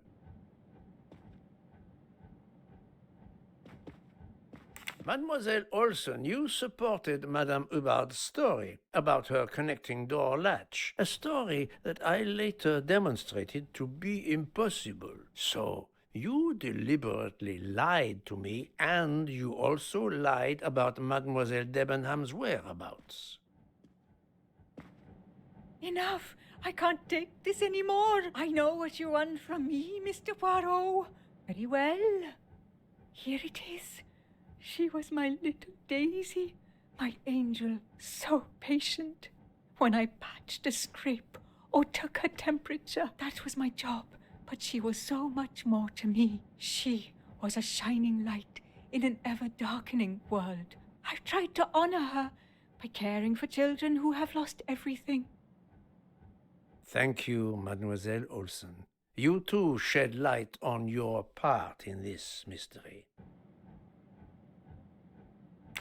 Mademoiselle Olson, you supported Madame Hubbard's story about her connecting door latch, a story that I later demonstrated to be impossible. So, you deliberately lied to me, and you also lied about Mademoiselle Debenham's whereabouts. Enough! I can't take this anymore. I know what you want from me, Mr. Poirot. Very well. Here it is. She was my little Daisy, my angel, so patient. When I patched a scrape or took her temperature, that was my job. But she was so much more to me. She was a shining light in an ever-darkening world. I've tried to honor her by caring for children who have lost everything. Thank you, Mademoiselle Olson. You too shed light on your part in this mystery.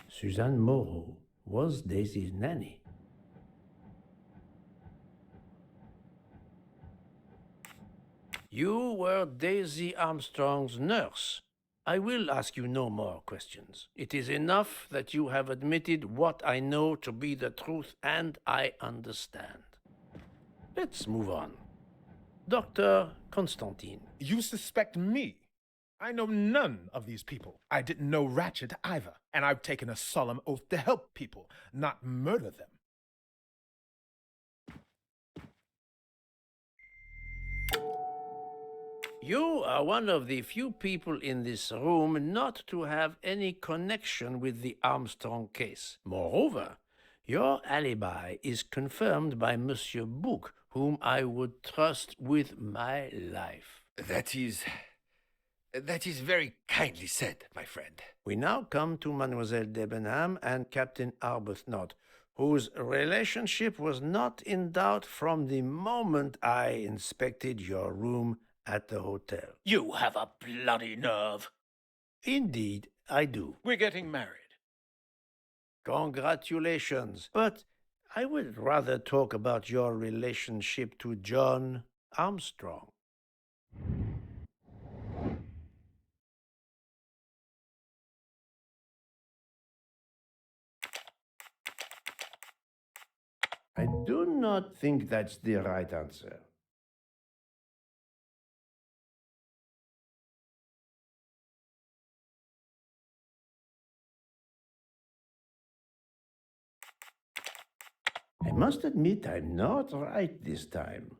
Suzanne Moreau was Daisy's nanny. You were Daisy Armstrong's nurse. I will ask you no more questions. It is enough that you have admitted what I know to be the truth, and I understand. Let's move on. Dr. Constantine. You suspect me? I know none of these people. I didn't know Ratchet either, and I've taken a solemn oath to help people, not murder them. You are one of the few people in this room not to have any connection with the Armstrong case. Moreover, your alibi is confirmed by Monsieur Bouc, whom I would trust with my life. That is very kindly said, my friend. We now come to Mademoiselle Debenham and Captain Arbuthnot, whose relationship was not in doubt from the moment I inspected your room at the hotel. You have a bloody nerve. Indeed, I do. We're getting married. Congratulations. But I would rather talk about your relationship to John Armstrong. I do not think that's the right answer. I must admit I'm not right this time.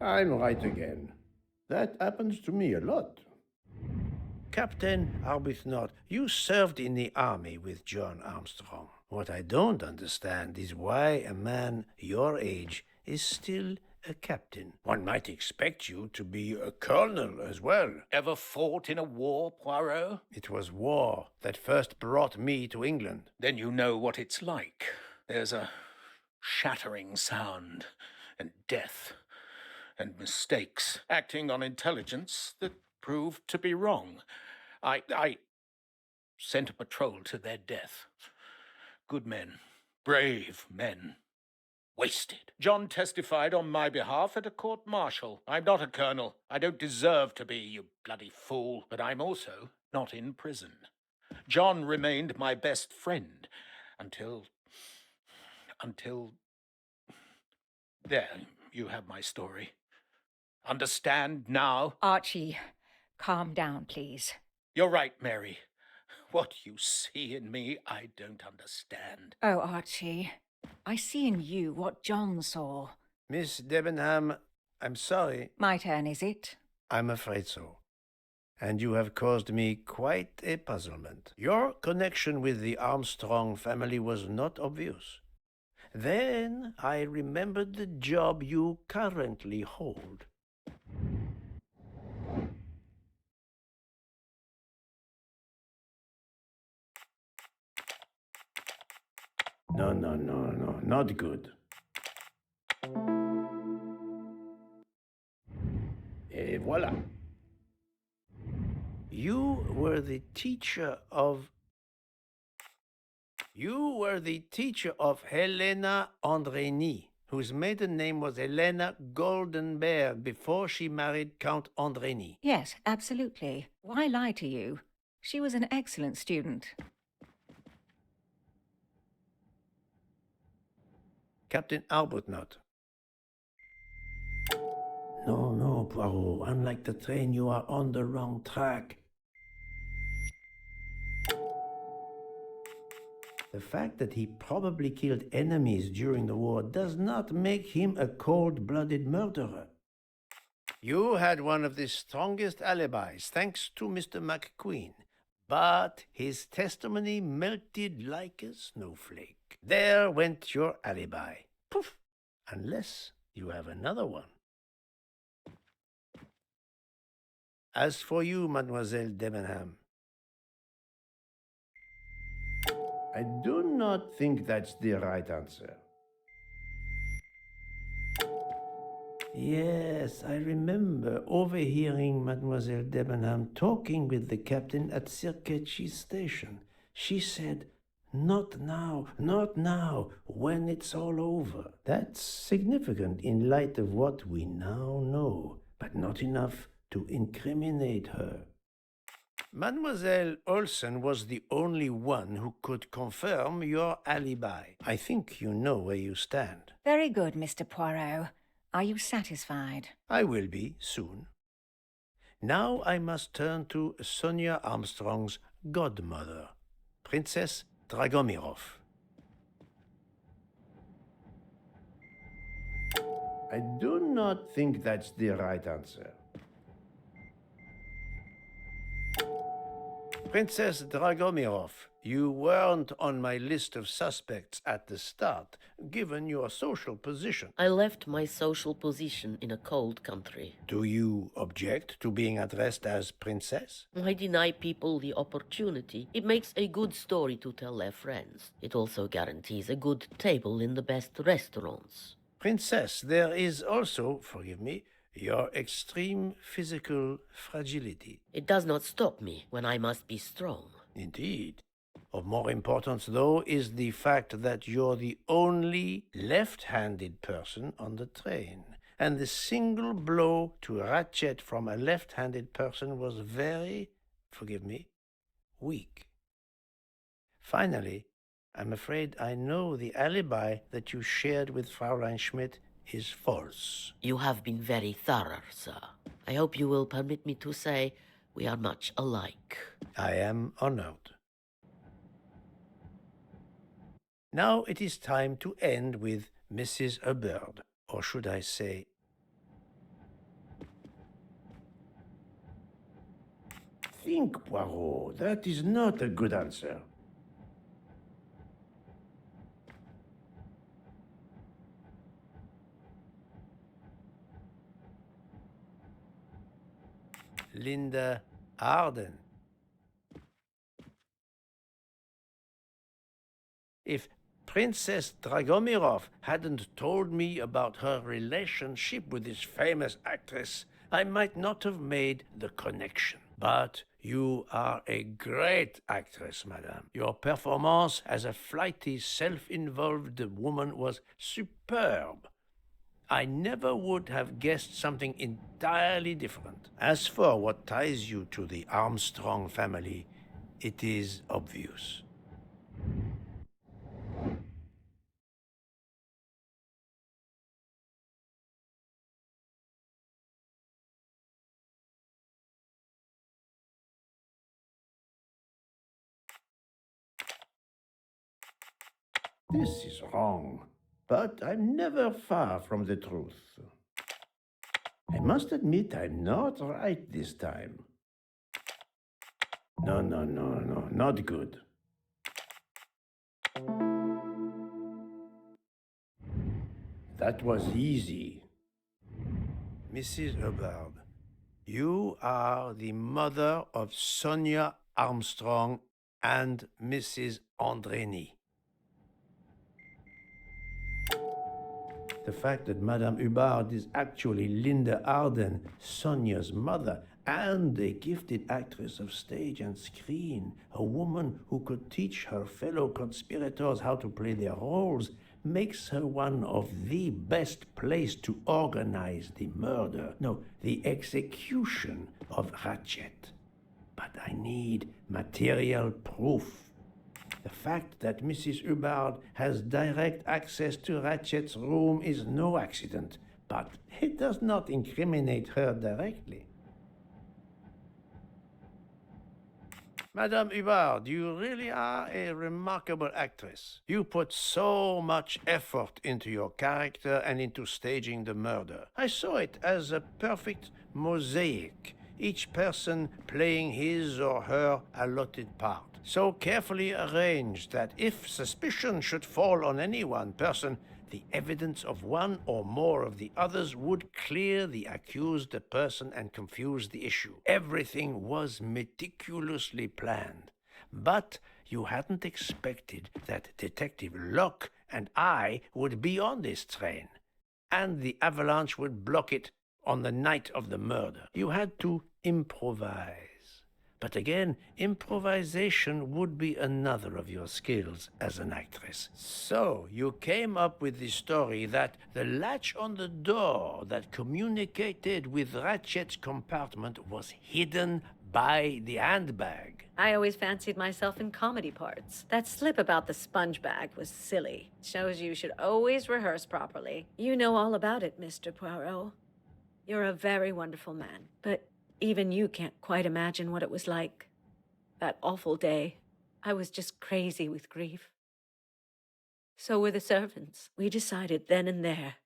I'm right again. That happens to me a lot. Captain Arbuthnot, you served in the army with John Armstrong. What I don't understand is why a man your age is still a captain. One might expect you to be a colonel as well. Ever fought in a war, Poirot? It was war that first brought me to England. Then you know what it's like. There's a shattering sound, and death, and mistakes, acting on intelligence that proved to be wrong. I sent a patrol to their death. Good men, brave men, wasted. John testified on my behalf at a court-martial. I'm not a colonel. I don't deserve to be, you bloody fool. But I'm also not in prison. John remained my best friend until until... There, you have my story. Understand now? Archie, calm down, please. You're right, Mary. What you see in me, I don't understand. Oh, Archie, I see in you what John saw. Miss Debenham, I'm sorry. My turn, is it? I'm afraid so. And you have caused me quite a puzzlement. Your connection with the Armstrong family was not obvious. Then I remembered the job you currently hold. No, not good. Et voilà. You were the teacher of Helena Andrény, whose maiden name was Helena Goldenberg before she married Count Andrény. Yes, absolutely. Why lie to you? She was an excellent student. Captain Arbuthnot. No, Poirot. Unlike the train, you are on the wrong track. The fact that he probably killed enemies during the war does not make him a cold-blooded murderer. You had one of the strongest alibis, thanks to Mr. McQueen, but his testimony melted like a snowflake. There went your alibi. Poof! Unless you have another one. As for you, Mademoiselle Debenham, I do not think that's the right answer. Yes, I remember overhearing Mademoiselle Debenham talking with the captain at Circetchi station. She said, "Not now, when it's all over." That's significant in light of what we now know, but not enough to incriminate her. Mademoiselle Olsen was the only one who could confirm your alibi. I think you know where you stand. Very good, Mr. Poirot. Are you satisfied? I will be soon. Now I must turn to Sonia Armstrong's godmother, Princess Dragomirov. I do not think that's the right answer. Princess Dragomirov, you weren't on my list of suspects at the start, given your social position. I left my social position in a cold country. Do you object to being addressed as Princess? I deny people the opportunity. It makes a good story to tell their friends. It also guarantees a good table in the best restaurants. Princess, there is also, forgive me, your extreme physical fragility. It does not stop me when I must be strong. Indeed. Of more importance, though, is the fact that you're the only left-handed person on the train. And the single blow to ratchet from a left-handed person was very, forgive me, weak. Finally, I'm afraid I know the alibi that you shared with Fraulein Schmidt is false. You have been very thorough, sir. I hope you will permit me to say we are much alike. I am honored. Now it is time to end with Mrs. Hubbard, or should I say... Think, Poirot, that is not a good answer. Linda Arden. If Princess Dragomirov hadn't told me about her relationship with this famous actress, I might not have made the connection. But you are a great actress, madame. Your performance as a flighty, self-involved woman was superb. I never would have guessed something entirely different. As for what ties you to the Armstrong family, it is obvious. This is wrong, but I'm never far from the truth. I must admit I'm not right this time. No, not good. That was easy. Mrs. Hubbard, you are the mother of Sonia Armstrong and Mrs. Andreni. The fact that Madame Hubbard is actually Linda Arden, Sonia's mother, and a gifted actress of stage and screen, a woman who could teach her fellow conspirators how to play their roles, makes her one of the best placed to organize the murder, no, the execution of Ratchet. But I need material proof. The fact that Mrs. Hubbard has direct access to Ratchet's room is no accident, but it does not incriminate her directly. Madame Hubbard, you really are a remarkable actress. You put so much effort into your character and into staging the murder. I saw it as a perfect mosaic, each person playing his or her allotted part, so carefully arranged that if suspicion should fall on any one person, the evidence of one or more of the others would clear the accused person and confuse the issue. Everything was meticulously planned. But you hadn't expected that Detective Locke and I would be on this train, and the avalanche would block it on the night of the murder. You had to improvise. But again, improvisation would be another of your skills as an actress. So you came up with the story that the latch on the door that communicated with Ratchet's compartment was hidden by the handbag. I always fancied myself in comedy parts. That slip about the sponge bag was silly. Shows you should always rehearse properly. You know all about it, Mr. Poirot. You're a very wonderful man, but even you can't quite imagine what it was like. That awful day. I was just crazy with grief. So were the servants. We decided then and there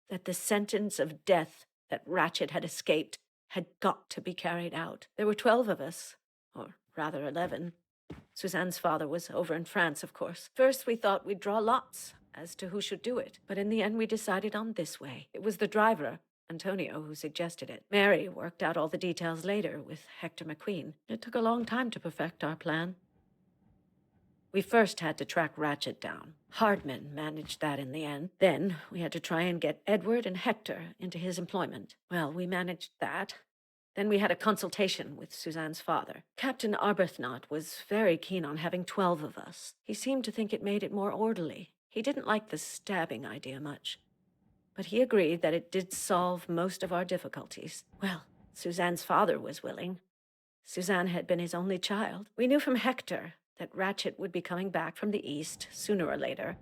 that the sentence of death that Ratchet had escaped had got to be carried out. There were 12 of us, or rather 11. Suzanne's father was over in France, of course. First, we thought we'd draw lots as to who should do it, but in the end we decided on this way. It was the driver, Antonio, who suggested it. Mary worked out all the details later with Hector McQueen. It took a long time to perfect our plan. We first had to track Ratchet down. Hardman managed that in the end. Then we had to try and get Edward and Hector into his employment. Well, we managed that. Then we had a consultation with Suzanne's father. Captain Arbuthnot was very keen on having 12 of us. He seemed to think it made it more orderly. He didn't like the stabbing idea much, but he agreed that it did solve most of our difficulties. Well, Suzanne's father was willing. Suzanne had been his only child. We knew from Hector that Ratchet would be coming back from the east, sooner or later,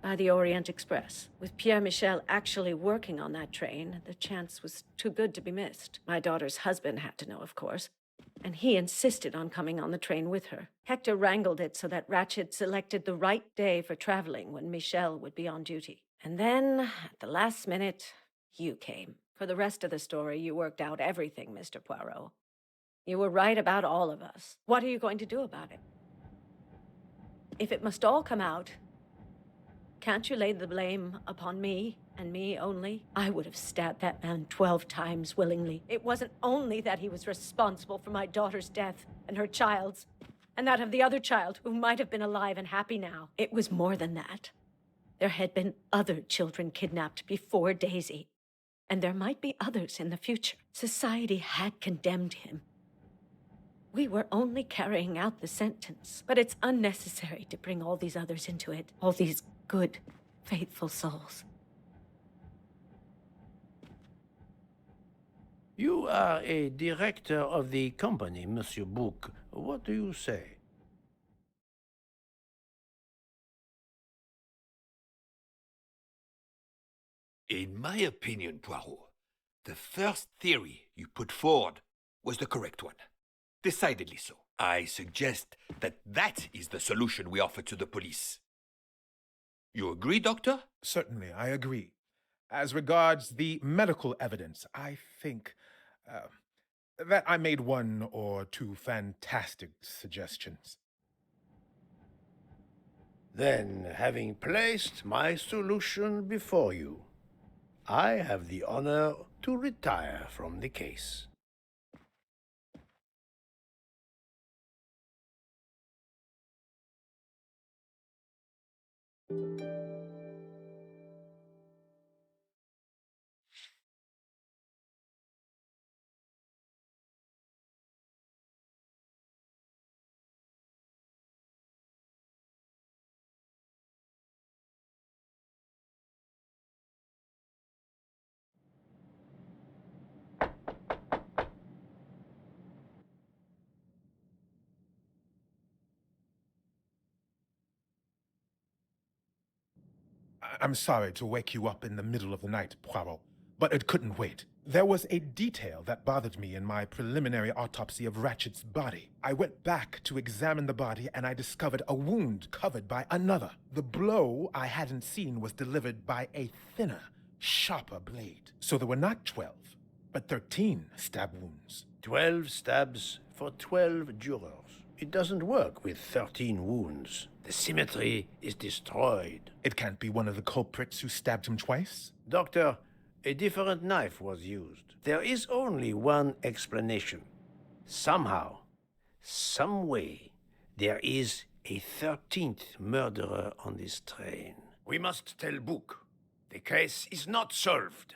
by the Orient Express. With Pierre Michel actually working on that train, the chance was too good to be missed. My daughter's husband had to know, of course, and he insisted on coming on the train with her. Hector wrangled it so that Ratchet selected the right day for traveling when Michel would be on duty. And then, at the last minute, you came. For the rest of the story, you worked out everything, Mr. Poirot. You were right about all of us. What are you going to do about it? If it must all come out, can't you lay the blame upon me, and me only? I would have stabbed that man 12 times willingly. It wasn't only that he was responsible for my daughter's death and her child's, and that of the other child who might have been alive and happy now. It was more than that. There had been other children kidnapped before Daisy, and there might be others in the future. Society had condemned him. We were only carrying out the sentence, but it's unnecessary to bring all these others into it, all these good, faithful souls. You are a director of the company, Monsieur Bouc. What do you say? In my opinion, Poirot, the first theory you put forward was the correct one. Decidedly so. I suggest that is the solution we offer to the police. You agree, Doctor? Certainly, I agree. As regards the medical evidence, I think that I made one or two fantastic suggestions. Then, having placed my solution before you, I have the honor to retire from the case. I'm sorry to wake you up in the middle of the night, Poirot, but it couldn't wait. There was a detail that bothered me in my preliminary autopsy of Ratchet's body. I went back to examine the body and I discovered a wound covered by another. The blow I hadn't seen was delivered by a thinner, sharper blade. So there were not 12, but 13 stab wounds. 12 stabs for 12 jurors. It doesn't work with 13 wounds. The symmetry is destroyed. It can't be one of the culprits who stabbed him twice? Doctor, a different knife was used. There is only one explanation. Somehow, some way, there is a 13th murderer on this train. We must tell Book. The case is not solved.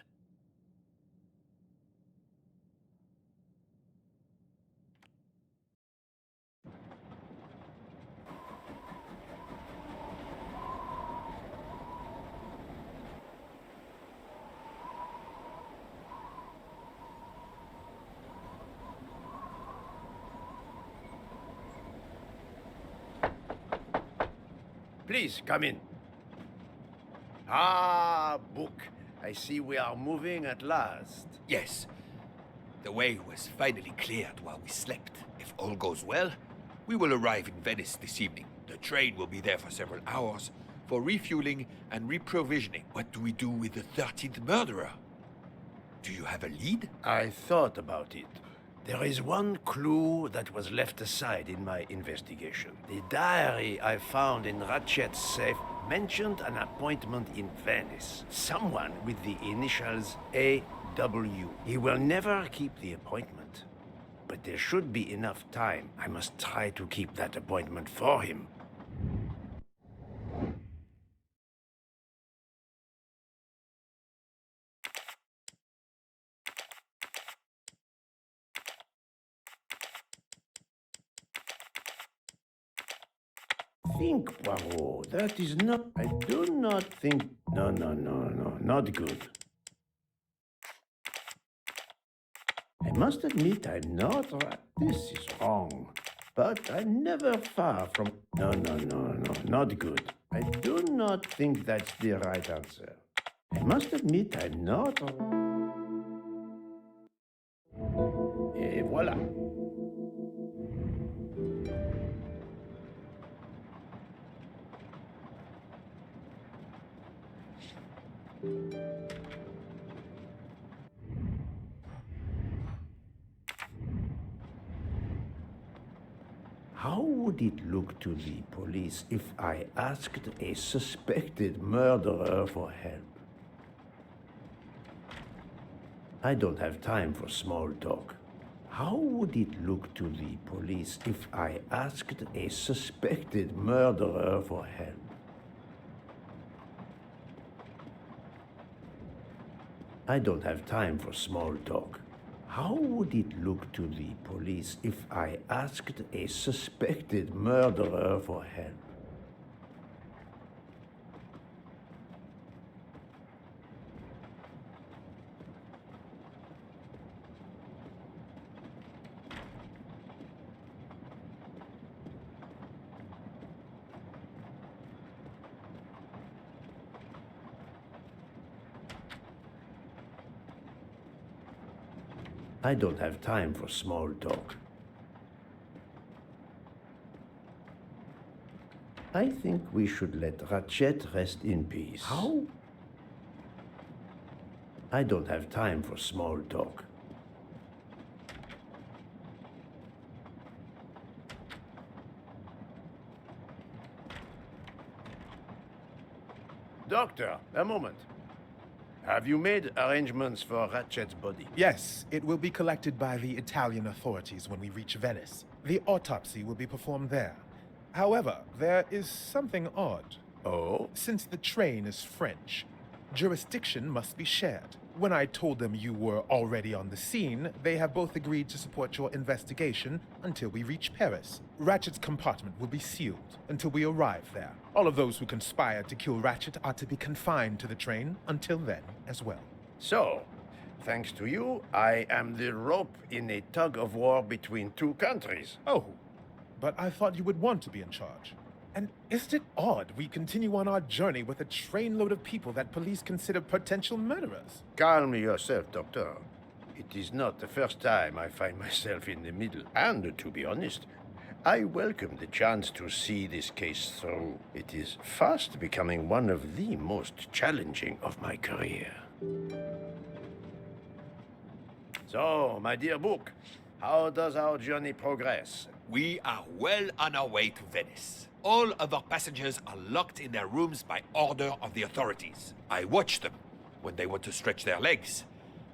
Please, come in. Ah, Book. I see we are moving at last. Yes. The way was finally cleared while we slept. If all goes well, we will arrive in Venice this evening. The train will be there for several hours for refueling and reprovisioning. What do we do with the 13th murderer? Do you have a lead? I thought about it. There is one clue that was left aside in my investigation. The diary I found in Ratchet's safe mentioned an appointment in Venice. Someone with the initials A.W. He will never keep the appointment. But there should be enough time. I must try to keep that appointment for him. Think, Poirot. That is not... I do not think... No, not good. I must admit I'm not right. This is wrong. But I'm never far from... No, not good. I do not think that's the right answer. I must admit I'm not... Et voilà. How would it look to the police if I asked a suspected murderer for help? I don't have time for small talk. How would it look to the police if I asked a suspected murderer for help? I don't have time for small talk. How would it look to the police if I asked a suspected murderer for help? I don't have time for small talk. I think we should let Ratchet rest in peace. How? I don't have time for small talk. Doctor, a moment. Have you made arrangements for Ratchet's body? Yes, it will be collected by the Italian authorities when we reach Venice. The autopsy will be performed there. However, there is something odd. Oh? Since the train is French, jurisdiction must be shared. When I told them you were already on the scene, they have both agreed to support your investigation until we reach Paris. Ratchet's compartment will be sealed until we arrive there. All of those who conspired to kill Ratchet are to be confined to the train until then as well. So, thanks to you, I am the rope in a tug-of-war between two countries. Oh, but I thought you would want to be in charge. And isn't it odd we continue on our journey with a trainload of people that police consider potential murderers? Calm yourself, Doctor. It is not the first time I find myself in the middle. And, to be honest, I welcome the chance to see this case through. It is fast becoming one of the most challenging of my career. So, my dear book, how does our journey progress? We are well on our way to Venice. All of our passengers are locked in their rooms by order of the authorities. I watch them when they want to stretch their legs,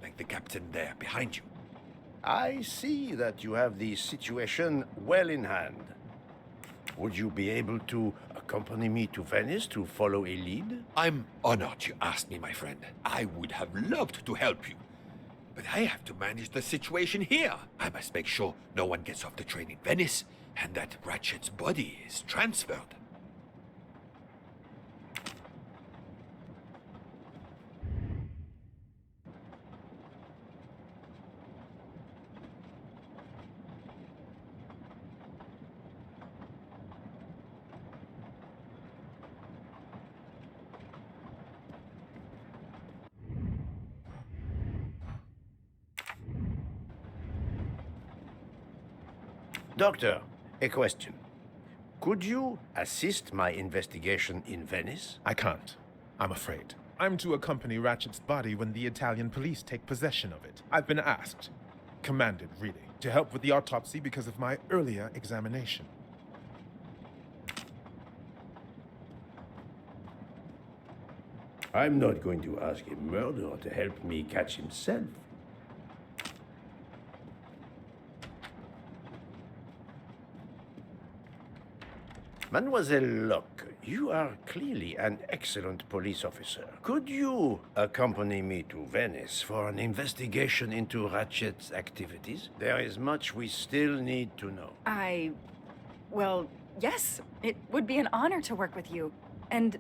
like the captain there behind you. I see that you have the situation well in hand. Would you be able to accompany me to Venice to follow a lead? I'm honored you asked me, my friend. I would have loved to help you. But I have to manage the situation here. I must make sure no one gets off the train in Venice and that Ratchet's body is transferred. Doctor, a question. Could you assist my investigation in Venice? I can't. I'm afraid. I'm to accompany Ratchet's body when the Italian police take possession of it. I've been asked, commanded really, to help with the autopsy because of my earlier examination. I'm not going to ask a murderer to help me catch himself. Mademoiselle Locke, you are clearly an excellent police officer. Could you accompany me to Venice for an investigation into Ratchet's activities? There is much we still need to know. Well, yes. It would be an honor to work with you. And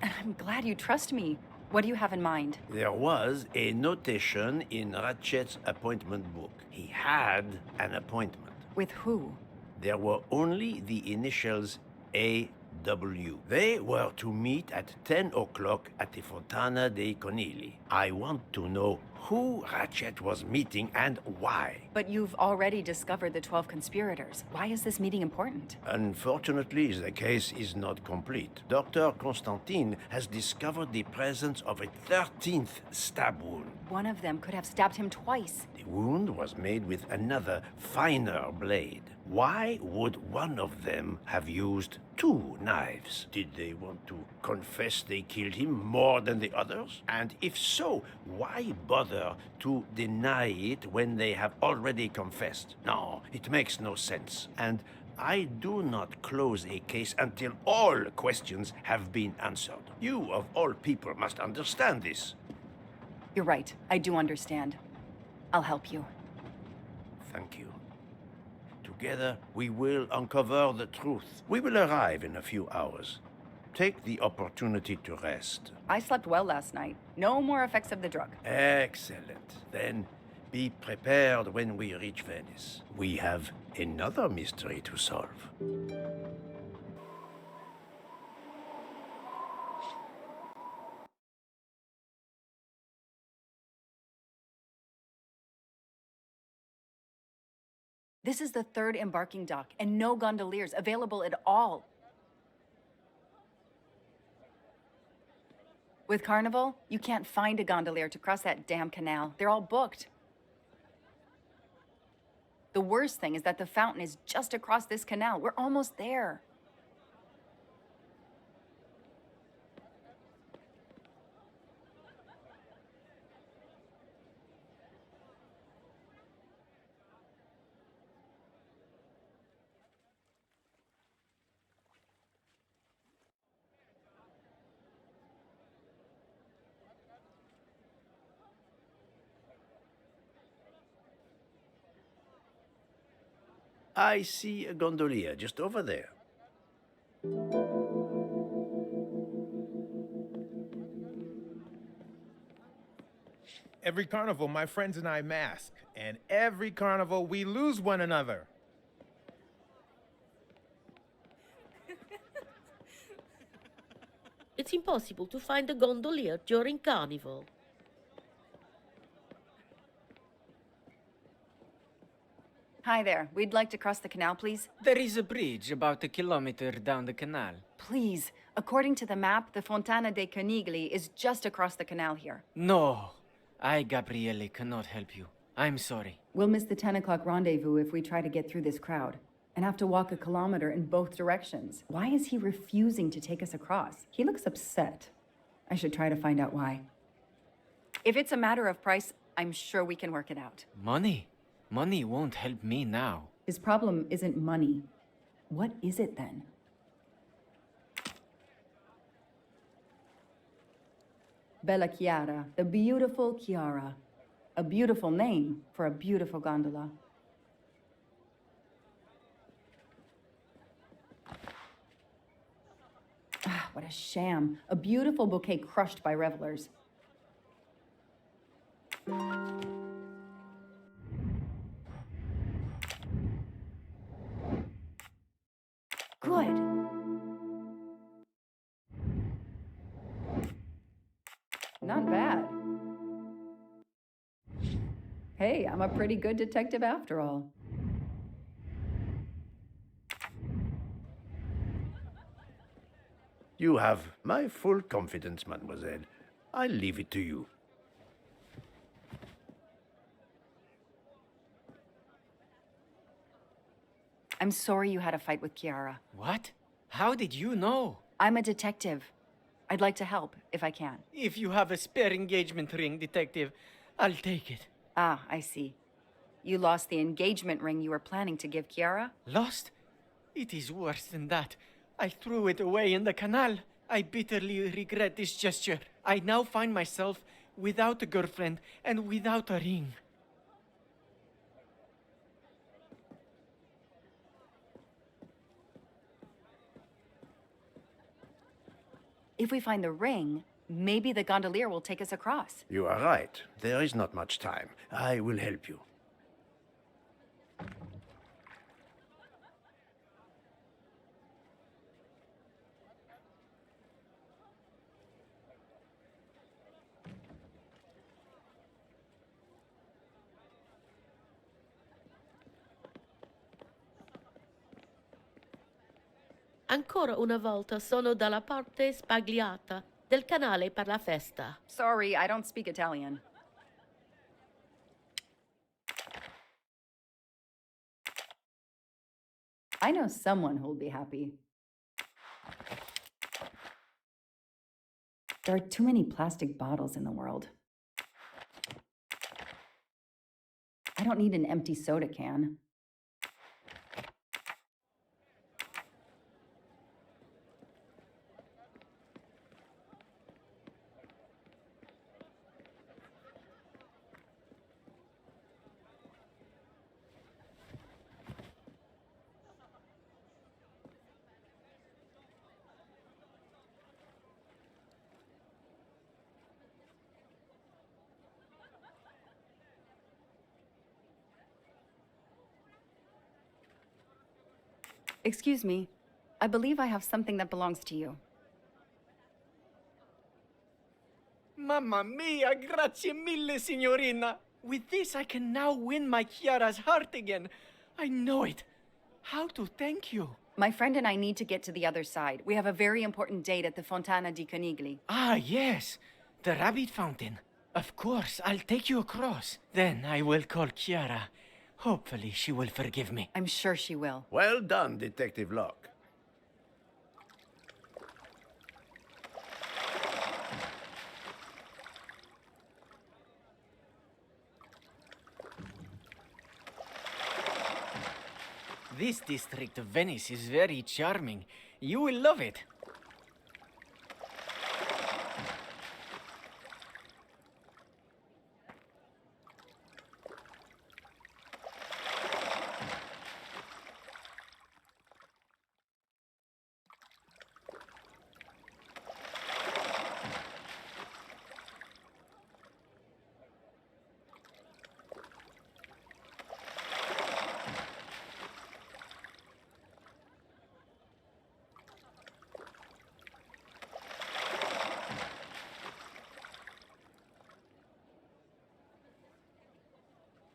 I'm glad you trust me. What do you have in mind? There was a notation in Ratchet's appointment book. He had an appointment. With who? There were only the initials A.W. They were to meet at 10 o'clock at the Fontana dei Conigli. I want to know who Ratchet was meeting and why. But you've already discovered the 12 conspirators. Why is this meeting important? Unfortunately, the case is not complete. Dr. Constantine has discovered the presence of a 13th stab wound. One of them could have stabbed him twice. The wound was made with another, finer blade. Why would one of them have used two knives? Did they want to confess they killed him more than the others? And if so, why bother to deny it when they have already confessed? No, it makes no sense. And I do not close a case until all questions have been answered. You, of all people, must understand this. You're right. I do understand. I'll help you. Thank you. Together, we will uncover the truth. We will arrive in a few hours. Take the opportunity to rest. I slept well last night. No more effects of the drug. Excellent. Then be prepared when we reach Venice. We have another mystery to solve. This is the third embarking dock, and no gondoliers available at all. With Carnival, you can't find a gondolier to cross that damn canal. They're all booked. The worst thing is that the fountain is just across this canal. We're almost there. I see a gondolier just over there. Every carnival, my friends and I mask, and every carnival, we lose one another. It's impossible to find a gondolier during Carnival. Hi there. We'd like to cross the canal, please. There is a bridge about a kilometer down the canal. Please. According to the map, the Fontana dei Conigli is just across the canal here. No, I, Gabriele, cannot help you. I'm sorry. We'll miss the 10 o'clock rendezvous if we try to get through this crowd, and have to walk a kilometer in both directions. Why is he refusing to take us across? He looks upset. I should try to find out why. If it's a matter of price, I'm sure we can work it out. Money? Money won't help me now. His problem isn't money. What is it then? Bella Chiara, the beautiful Chiara. A beautiful name for a beautiful gondola. Ah, what a sham. A beautiful bouquet crushed by revelers. Good. Not bad. Hey, I'm a pretty good detective after all. You have my full confidence, mademoiselle. I'll leave it to you. I'm sorry you had a fight with Chiara. What? How did you know? I'm a detective. I'd like to help, if I can. If you have a spare engagement ring, detective, I'll take it. Ah, I see. You lost the engagement ring you were planning to give Chiara? Lost? It is worse than that. I threw it away in the canal. I bitterly regret this gesture. I now find myself without a girlfriend and without a ring. If we find the ring, maybe the gondolier will take us across. You are right. There is not much time. I will help you. Ancora una volta sono dalla parte spagliata del canale per la festa. Sorry, I don't speak Italian. I know someone who'll be happy. There are too many plastic bottles in the world. I don't need an empty soda can. Excuse me. I believe I have something that belongs to you. Mamma mia, grazie mille, signorina. With this, I can now win my Chiara's heart again. I know it. How to thank you? My friend and I need to get to the other side. We have a very important date at the Fontana di Conigli. Ah, yes. The rabbit fountain. Of course, I'll take you across. Then I will call Chiara. Hopefully she will forgive me. I'm sure she will. Well done, Detective Locke. This district of Venice is very charming. You will love it.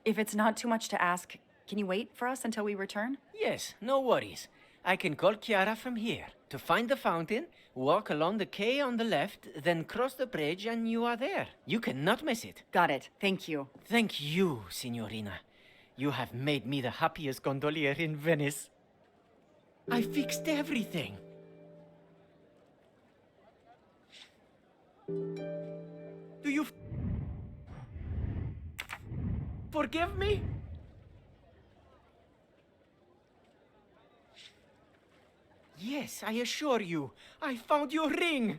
If it's not too much to ask, can you wait for us until we return? Yes, no worries. I can call Chiara from here. To find the fountain, walk along the quay on the left, then cross the bridge and you are there. You cannot miss it. Got it. Thank you. Thank you, Signorina. You have made me the happiest gondolier in Venice. I fixed everything. Do you forgive me? Yes, I assure you. I found your ring.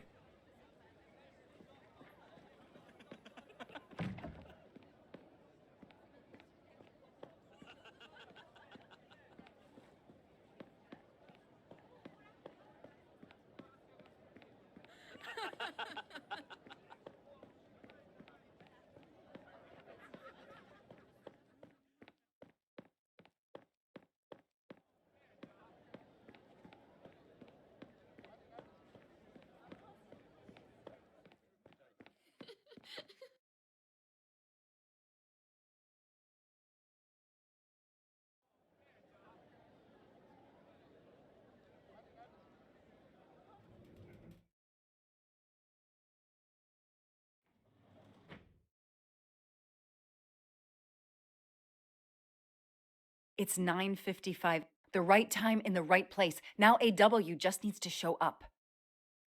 It's 9:55. The right time in the right place. Now AW just needs to show up.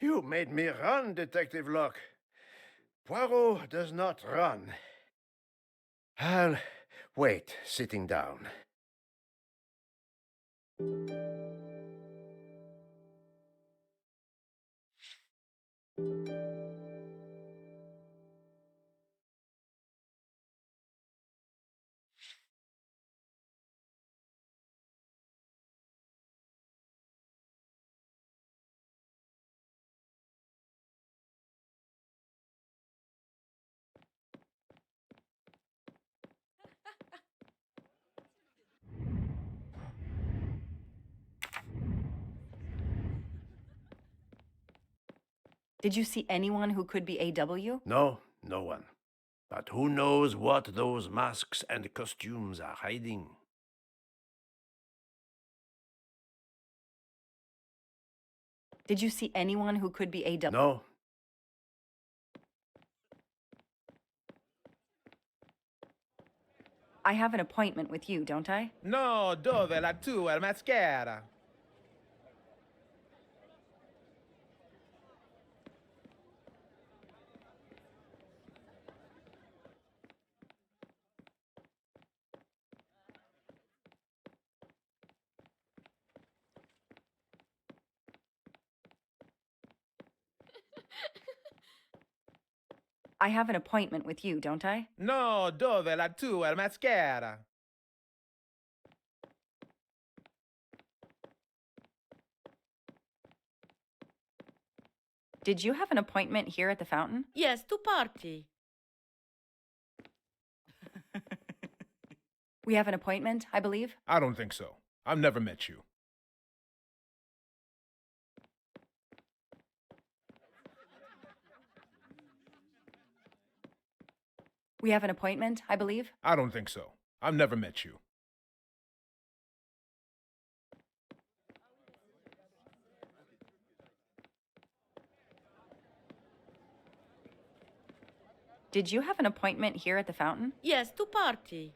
You made me run, Detective Locke. Poirot does not run. I'll wait, sitting down. Did you see anyone who could be AW? No, no one. But who knows what those masks and costumes are hiding? Did you see anyone who could be AW? No. I have an appointment with you, don't I? No, dove la tua maschera? I have an appointment with you, don't I? No, dove la tua maschera? Did you have an appointment here at the fountain? Yes, to party. We have an appointment, I believe? I don't think so. I've never met you. We have an appointment, I believe? I don't think so. I've never met you. Did you have an appointment here at the fountain? Yes, to party.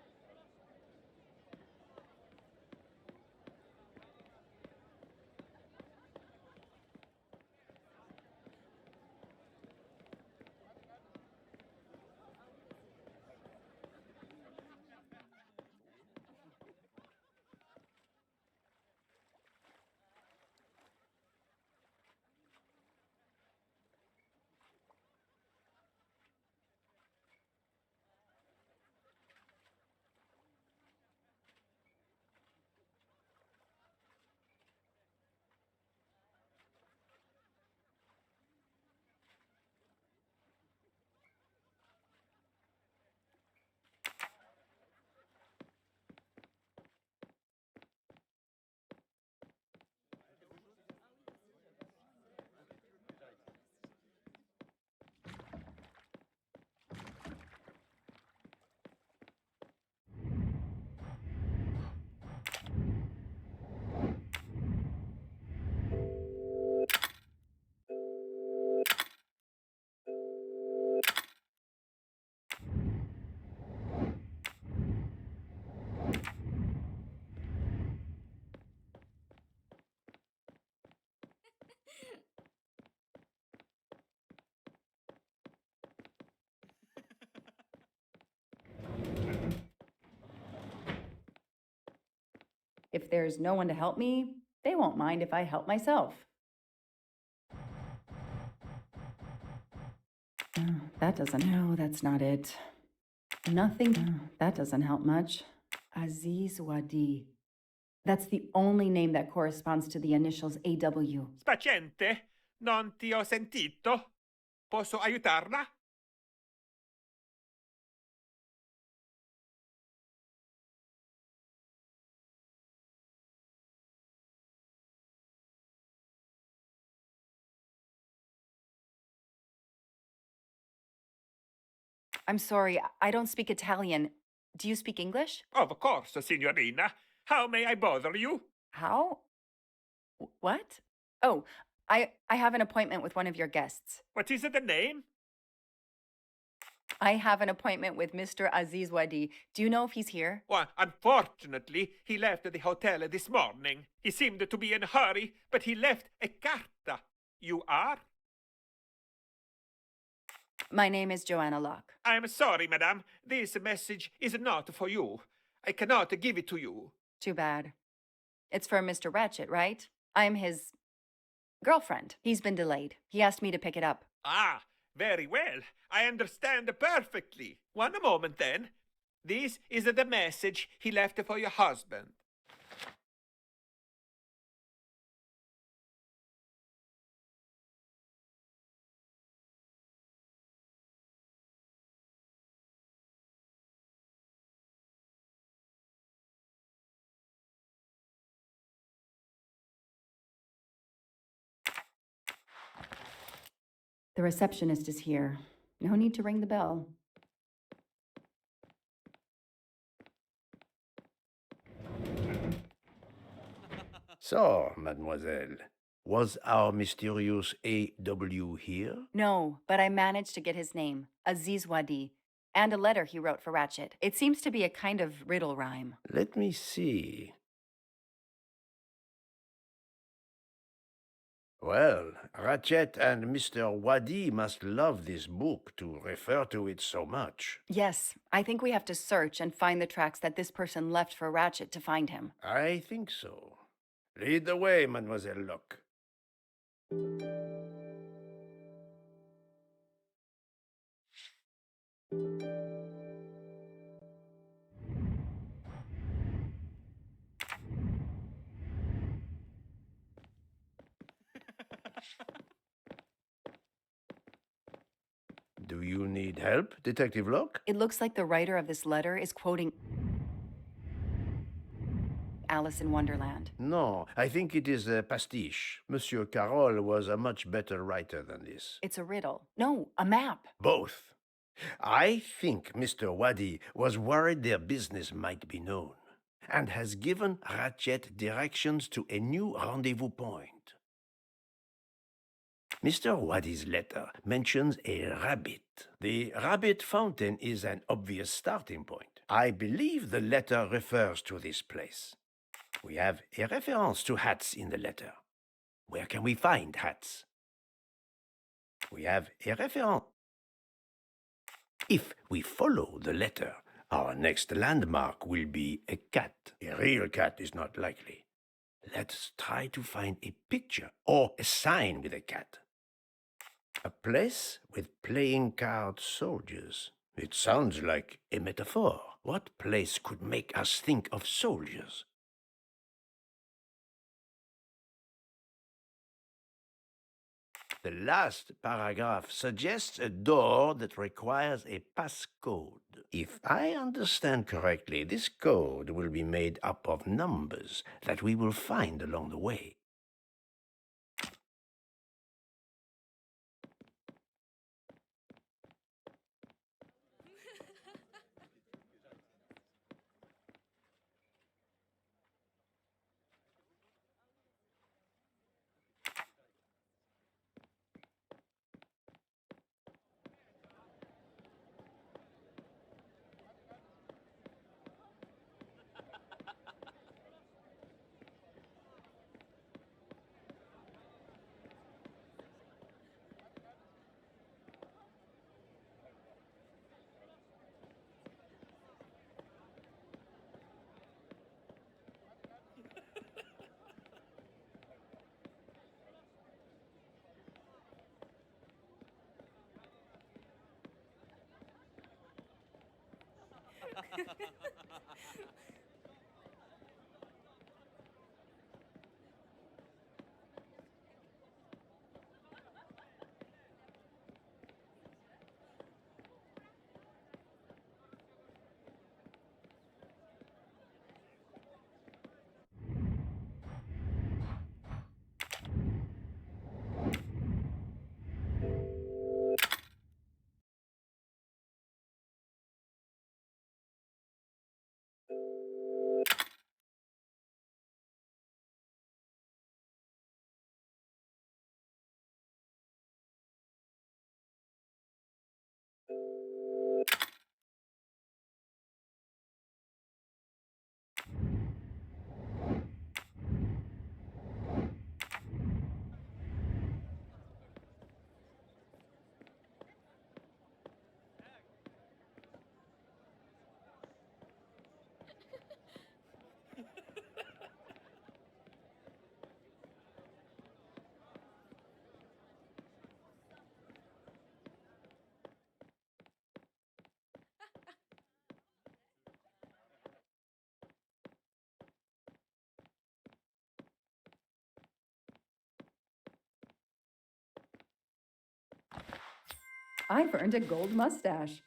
If there's no one to help me, they won't mind if I help myself. That doesn't. No, that's not it. Nothing. That doesn't help much. Aziz Wadi. That's the only name that corresponds to the initials AW. Spaziente, non ti ho sentito. Posso aiutarla? I'm sorry, I don't speak Italian. Do you speak English? Of course, signorina. How may I bother you? How? What? Oh, I have an appointment with one of your guests. What is the name? I have an appointment with Mr. Aziz Wadi. Do you know if he's here? Well, unfortunately, he left the hotel this morning. He seemed to be in a hurry, but he left a carta. You are? My name is Joanna Locke. I am sorry, madame. This message is not for you. I cannot give it to you. Too bad. It's for Mr. Ratchet, right? I'm his girlfriend. He's been delayed. He asked me to pick it up. Ah, very well. I understand perfectly. One moment, then. This is the message he left for your husband. The receptionist is here. No need to ring the bell. So, mademoiselle, was our mysterious AW here? No, but I managed to get his name, Aziz Wadi, and a letter he wrote for Ratchet. It seems to be a kind of riddle rhyme. Let me see. Well, Ratchet and Mr. Wadi must love this book to refer to it so much. Yes, I think we have to search and find the tracks that this person left for Ratchet to find him. I think so. Lead the way, Mademoiselle Locke. Do you need help, Detective Locke? It looks like the writer of this letter is quoting Alice in Wonderland. No, I think it is a pastiche. Monsieur Carroll was a much better writer than this. It's a riddle. No, a map. Both. I think Mr. Wadi was worried their business might be known, and has given Ratchet directions to a new rendezvous point. Mr. Waddy's letter mentions a rabbit. The rabbit fountain is an obvious starting point. I believe the letter refers to this place. We have a reference to hats in the letter. Where can we find hats? We have a reference. If we follow the letter, our next landmark will be a cat. A real cat is not likely. Let's try to find a picture or a sign with a cat. A place with playing card soldiers. It sounds like a metaphor. What place could make us think of soldiers? The last paragraph suggests a door that requires a passcode. If I understand correctly, this code will be made up of numbers that we will find along the way. I've earned a gold mustache.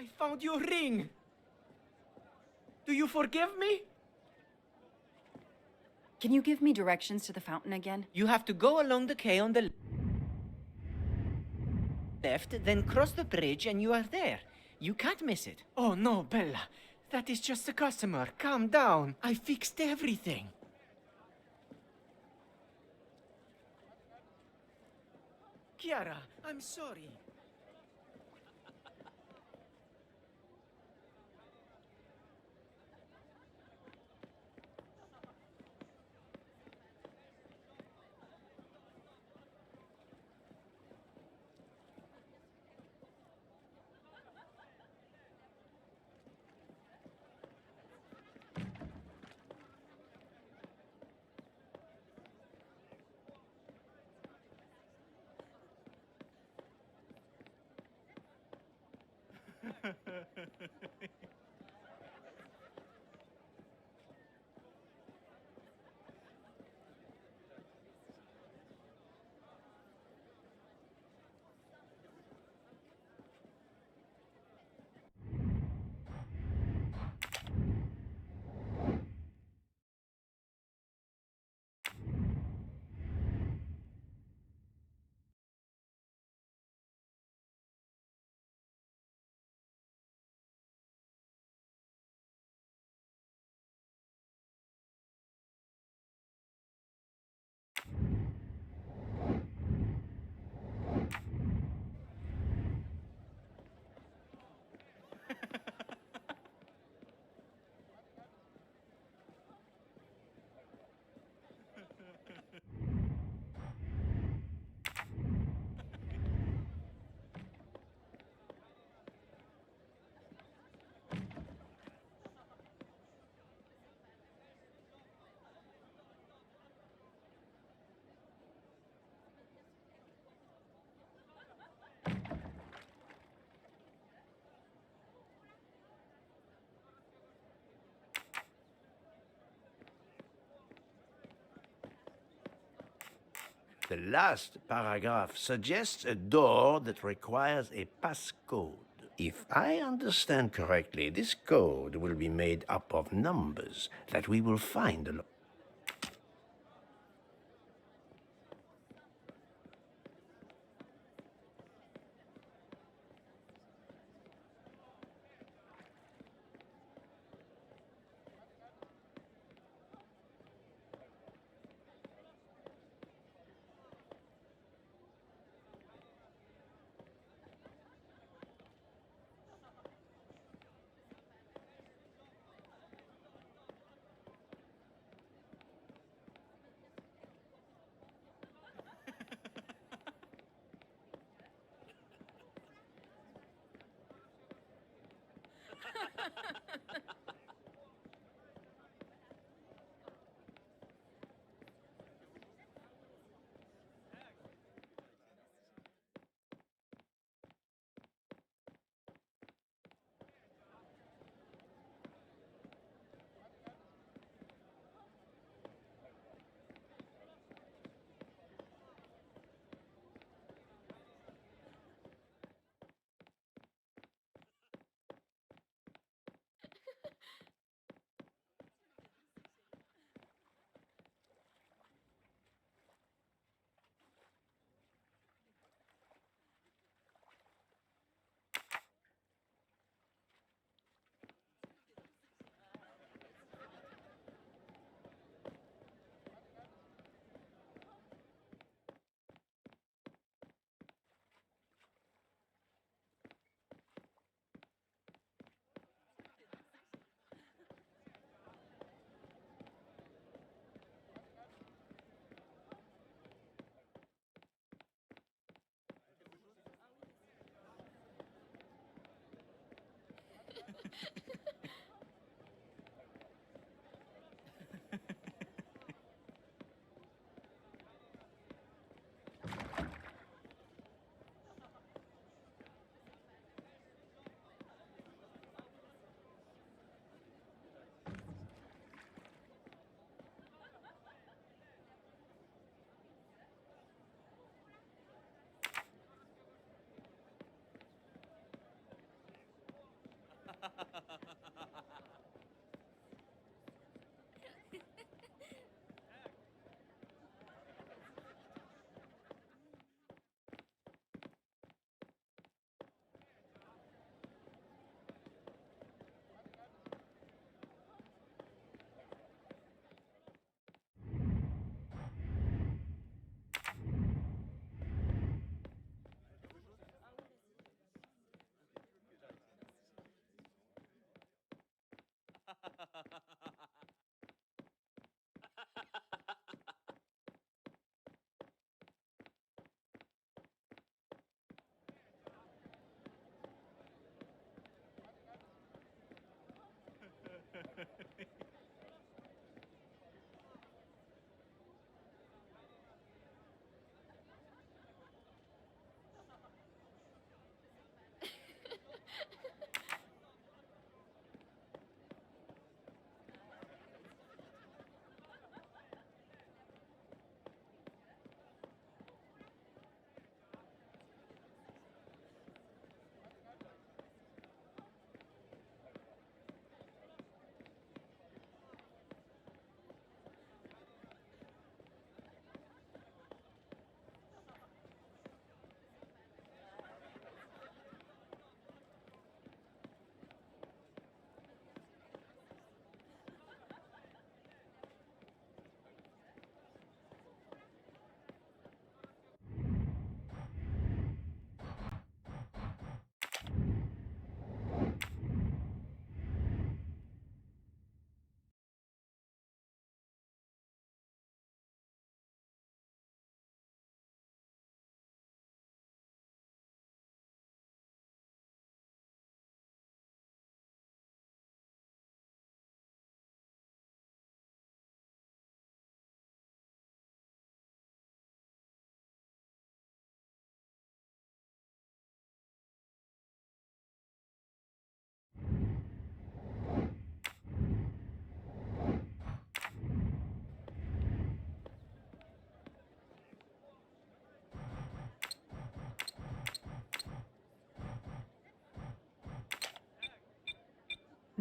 I found your ring. Do you forgive me? Can you give me directions to the fountain again? You have to go along the quay on the left, then cross the bridge and you are there. You can't miss it. Oh no, Bella. That is just a customer. Calm down. I fixed everything. Chiara, I'm sorry. The last paragraph suggests a door that requires a passcode. If I understand correctly, this code will be made up of numbers that we will find along.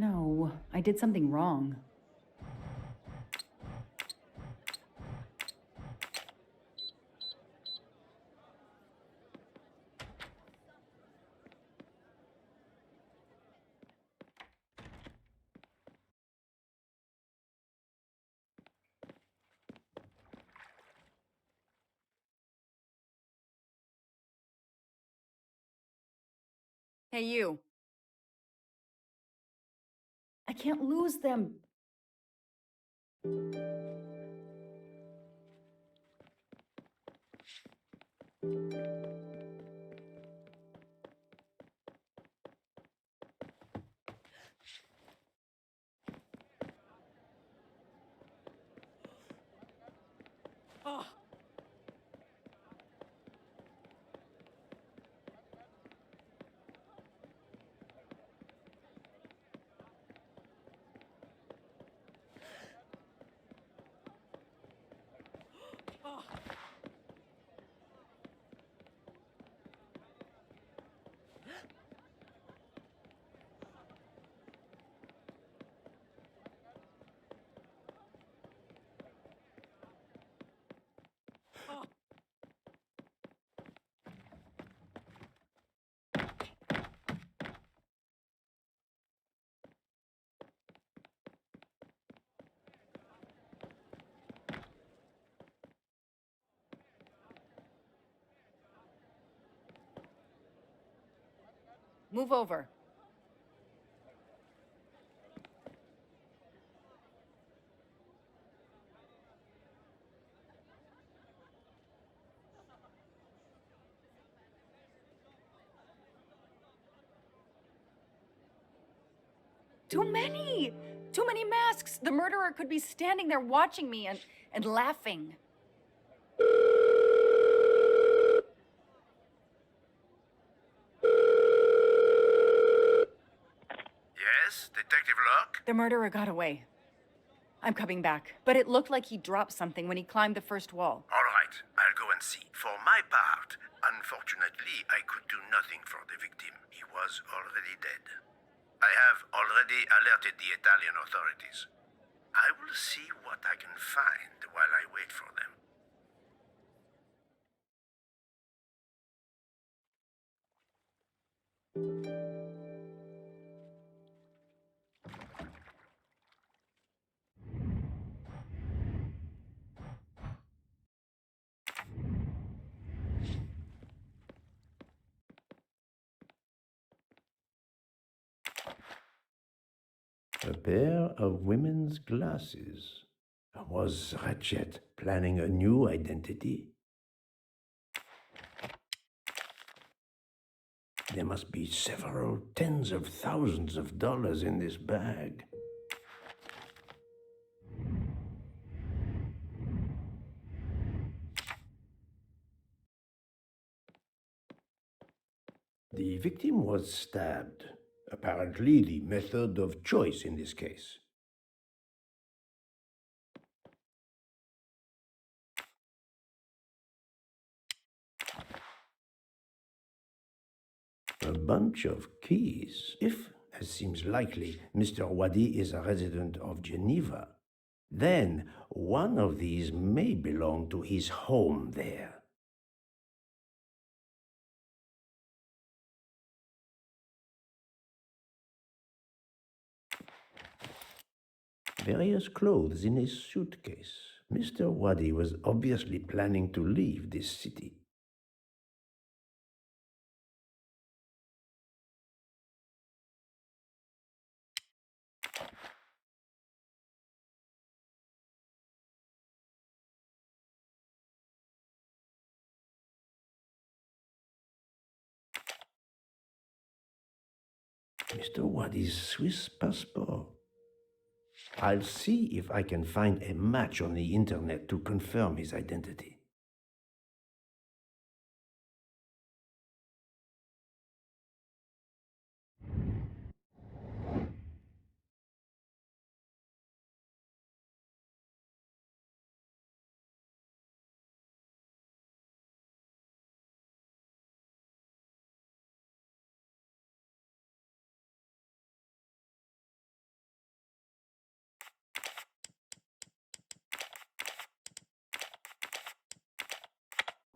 No, I did something wrong. Hey, you. I can't lose them. Oh. Move over. Too many! Too many masks! The murderer could be standing there watching me and laughing. Yes, Detective Locke? The murderer got away. I'm coming back. But it looked like he dropped something when he climbed the first wall. All right, I'll go and see. For my part, unfortunately, I could do nothing for the victim. He was already dead. I have already alerted the Italian authorities. I will see what I can find while I wait for them. A pair of women's glasses. Was Ratchet planning a new identity? There must be several tens of thousands of dollars in this bag. The victim was stabbed. Apparently the method of choice in this case. A bunch of keys. If, as seems likely, Mr. Wadi is a resident of Geneva, then one of these may belong to his home there. Various clothes in his suitcase. Mr. Wadi was obviously planning to leave this city. Mr. Wadi's Swiss passport. I'll see if I can find a match on the internet to confirm his identity.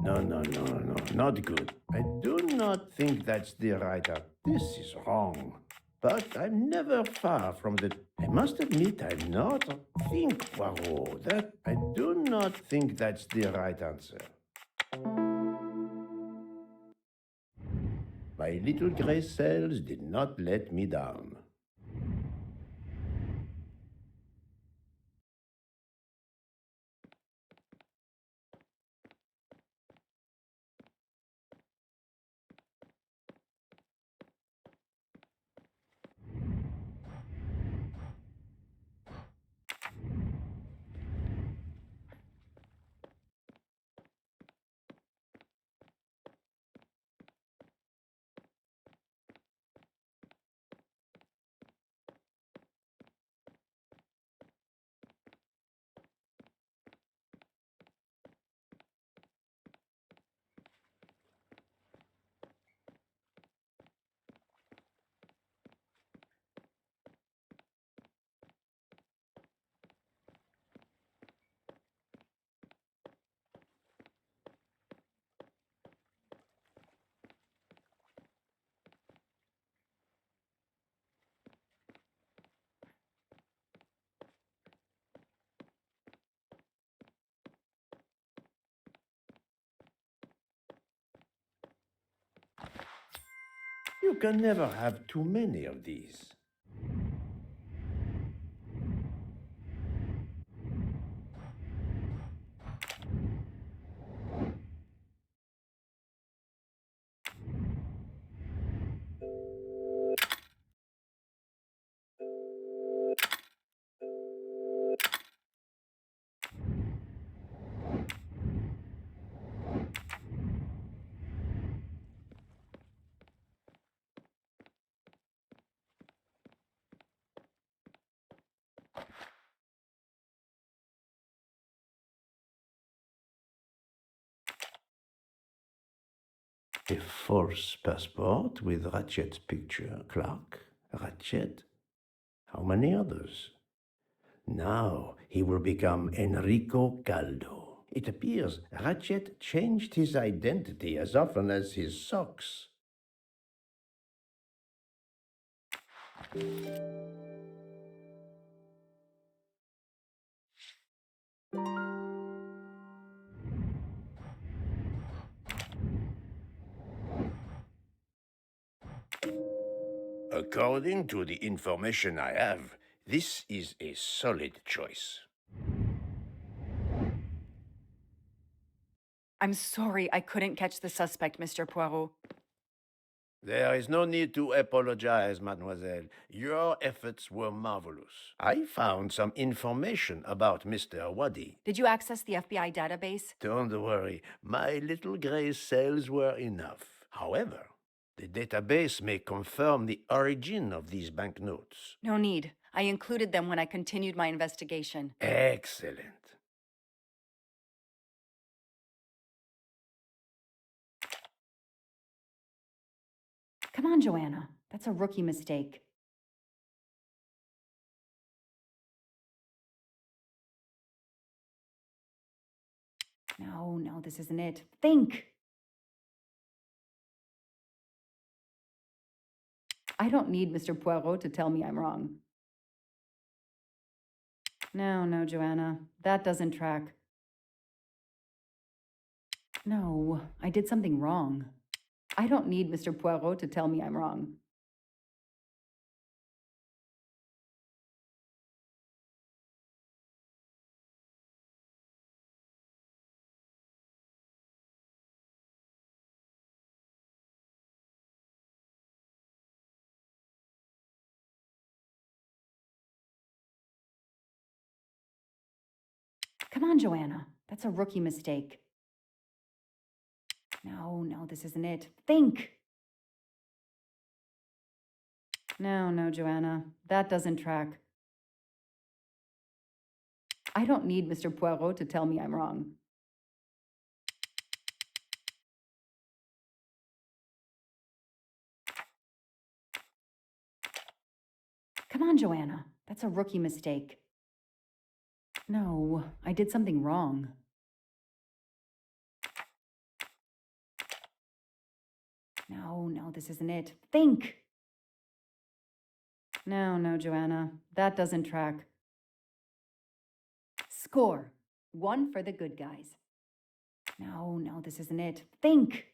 No, no, no, no, not good. I do not think that's the right answer. This is wrong. But I'm never far from the... I must admit I'm not. Think, Poirot, that I do not think that's the right answer. My little gray cells did not let me down. You can never have too many of these. A false passport with Ratchet's picture. Clark? Ratchet? How many others? Now he will become Enrico Caldo. It appears Ratchet changed his identity as often as his socks. According to the information I have, this is a solid choice. I'm sorry I couldn't catch the suspect, Mr. Poirot. There is no need to apologize, mademoiselle. Your efforts were marvelous. I found some information about Mr. Waddy. Did you access the FBI database? Don't worry, my little gray cells were enough. However, the database may confirm the origin of these banknotes. No need. I included them when I continued my investigation. Excellent. Come on, Joanna. That's a rookie mistake. No, no, this isn't it. Think! I don't need Mr. Poirot to tell me I'm wrong. No, no, Joanna. That doesn't track. No, I did something wrong. I don't need Mr. Poirot to tell me I'm wrong. Come on, Joanna. That's a rookie mistake. No, no, this isn't it. Think! No, no, Joanna. That doesn't track. I don't need Mr. Poirot to tell me I'm wrong. Come on, Joanna. That's a rookie mistake. No, I did something wrong. No, this isn't it. Think! No, Joanna. That doesn't track. Score. 1 for the good guys. No, this isn't it. Think!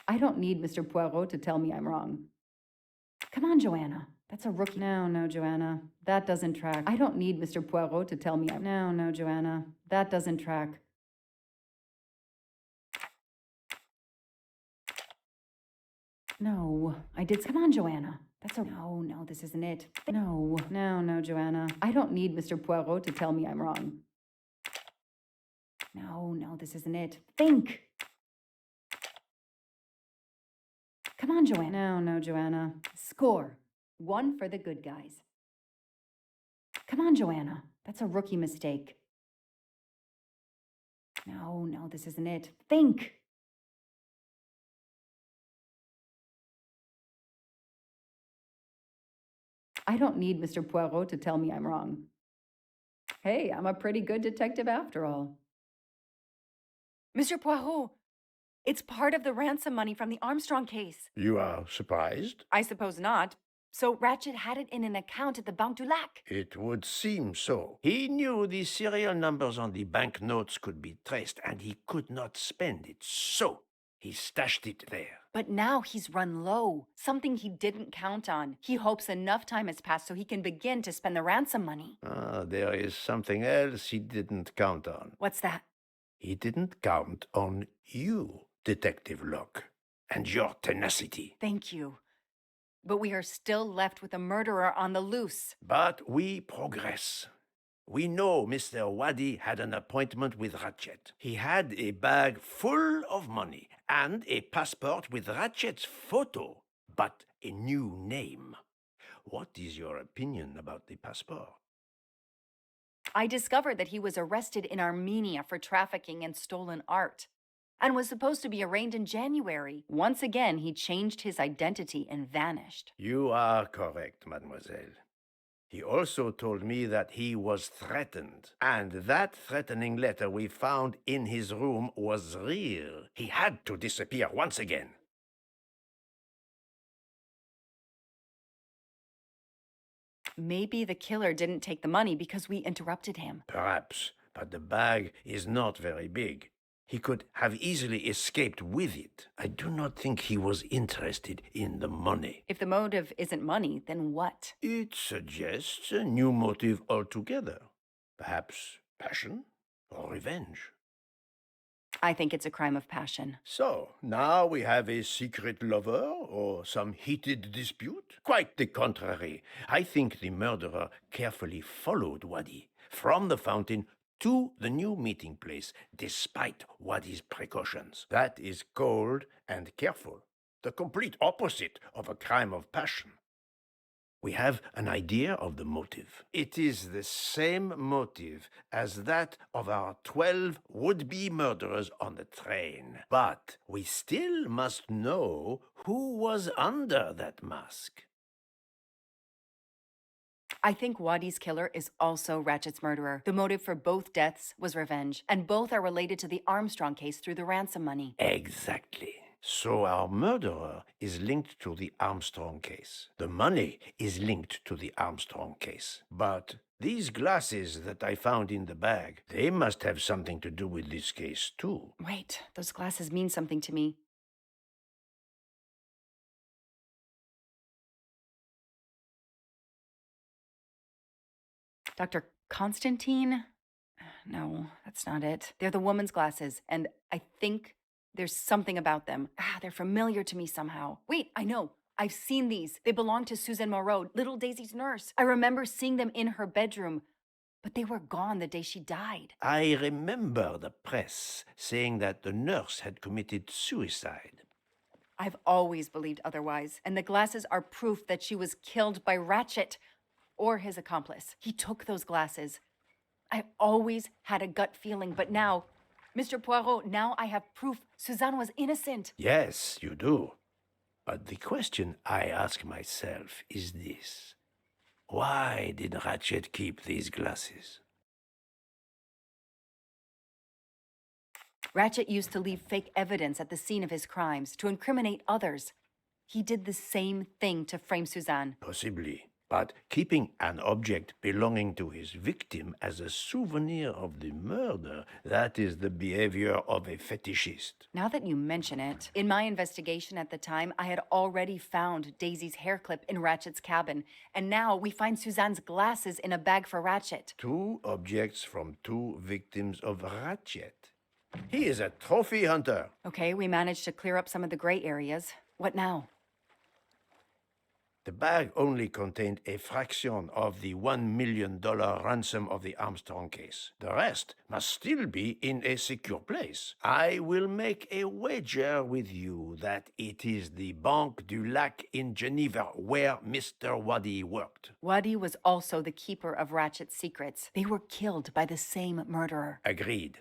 I don't need Mr. Poirot to tell me I'm wrong. Come on, Joanna. That's a rookie. No, Joanna. That doesn't track. I don't need Mr. Poirot to tell me I'm... No, Joanna. That doesn't track. No, I did... Come on, Joanna. That's a... No, this isn't it. No, Joanna. I don't need Mr. Poirot to tell me I'm wrong. No, this isn't it. Think! Come on, Joanna. No, Joanna. Score. 1 for the good guys. Come on, Joanna. That's a rookie mistake. No, this isn't it. Think! I don't need Mr. Poirot to tell me I'm wrong. Hey, I'm a pretty good detective after all. Mr. Poirot, it's part of the ransom money from the Armstrong case. You are surprised? I suppose not. So Ratchet had it in an account at the Banque du Lac. It would seem so. He knew the serial numbers on the banknotes could be traced, and he could not spend it, so he stashed it there. But now he's run low, something he didn't count on. He hopes enough time has passed so he can begin to spend the ransom money. There is something else he didn't count on. What's that? He didn't count on you, Detective Locke, and your tenacity. Thank you. But we are still left with a murderer on the loose. But we progress. We know Mr. Waddy had an appointment with Ratchet. He had a bag full of money and a passport with Ratchet's photo, but a new name. What is your opinion about the passport? I discovered that he was arrested in Armenia for trafficking in stolen art and was supposed to be arraigned in January. Once again, he changed his identity and vanished. You are correct, mademoiselle. He also told me that he was threatened, and that threatening letter we found in his room was real. He had to disappear once again. Maybe the killer didn't take the money because we interrupted him. Perhaps, but the bag is not very big. He could have easily escaped with it. I do not think he was interested in the money. If the motive isn't money, then what? It suggests a new motive altogether. Perhaps passion or revenge. I think it's a crime of passion. So, now we have a secret lover or some heated dispute? Quite the contrary. I think the murderer carefully followed Waddy from the fountain to the new meeting place, despite Waddy's precautions. That is cold and careful, the complete opposite of a crime of passion. We have an idea of the motive. It is the same motive as that of our 12 would-be murderers on the train. But we still must know who was under that mask. I think Waddy's killer is also Ratchet's murderer. The motive for both deaths was revenge, and both are related to the Armstrong case through the ransom money. Exactly. So our murderer is linked to the Armstrong case. The money is linked to the Armstrong case. But these glasses that I found in the bag, they must have something to do with this case too. Wait, those glasses mean something to me. Dr. Constantine? No, that's not it. They're the woman's glasses, and I think there's something about them. They're familiar to me somehow. Wait, I know. I've seen these. They belong to Suzanne Moreau, little Daisy's nurse. I remember seeing them in her bedroom, but they were gone the day she died. I remember the press saying that the nurse had committed suicide. I've always believed otherwise, and the glasses are proof that she was killed by Ratchet or his accomplice. He took those glasses. I always had a gut feeling, but now, Mr. Poirot, now I have proof Suzanne was innocent. Yes, you do. But the question I ask myself is this. Why did Ratchet keep these glasses? Ratchet used to leave fake evidence at the scene of his crimes to incriminate others. He did the same thing to frame Suzanne. Possibly. But keeping an object belonging to his victim as a souvenir of the murder, that is the behavior of a fetishist. Now that you mention it, in my investigation at the time, I had already found Daisy's hair clip in Ratchet's cabin, and now we find Suzanne's glasses in a bag for Ratchet. 2 objects from 2 victims of Ratchet. He is a trophy hunter. Okay, we managed to clear up some of the gray areas. What now? The bag only contained a fraction of the $1 million ransom of the Armstrong case. The rest must still be in a secure place. I will make a wager with you that it is the Banque du Lac in Geneva where Mr. Waddy worked. Waddy was also the keeper of Ratchet's secrets. They were killed by the same murderer. Agreed.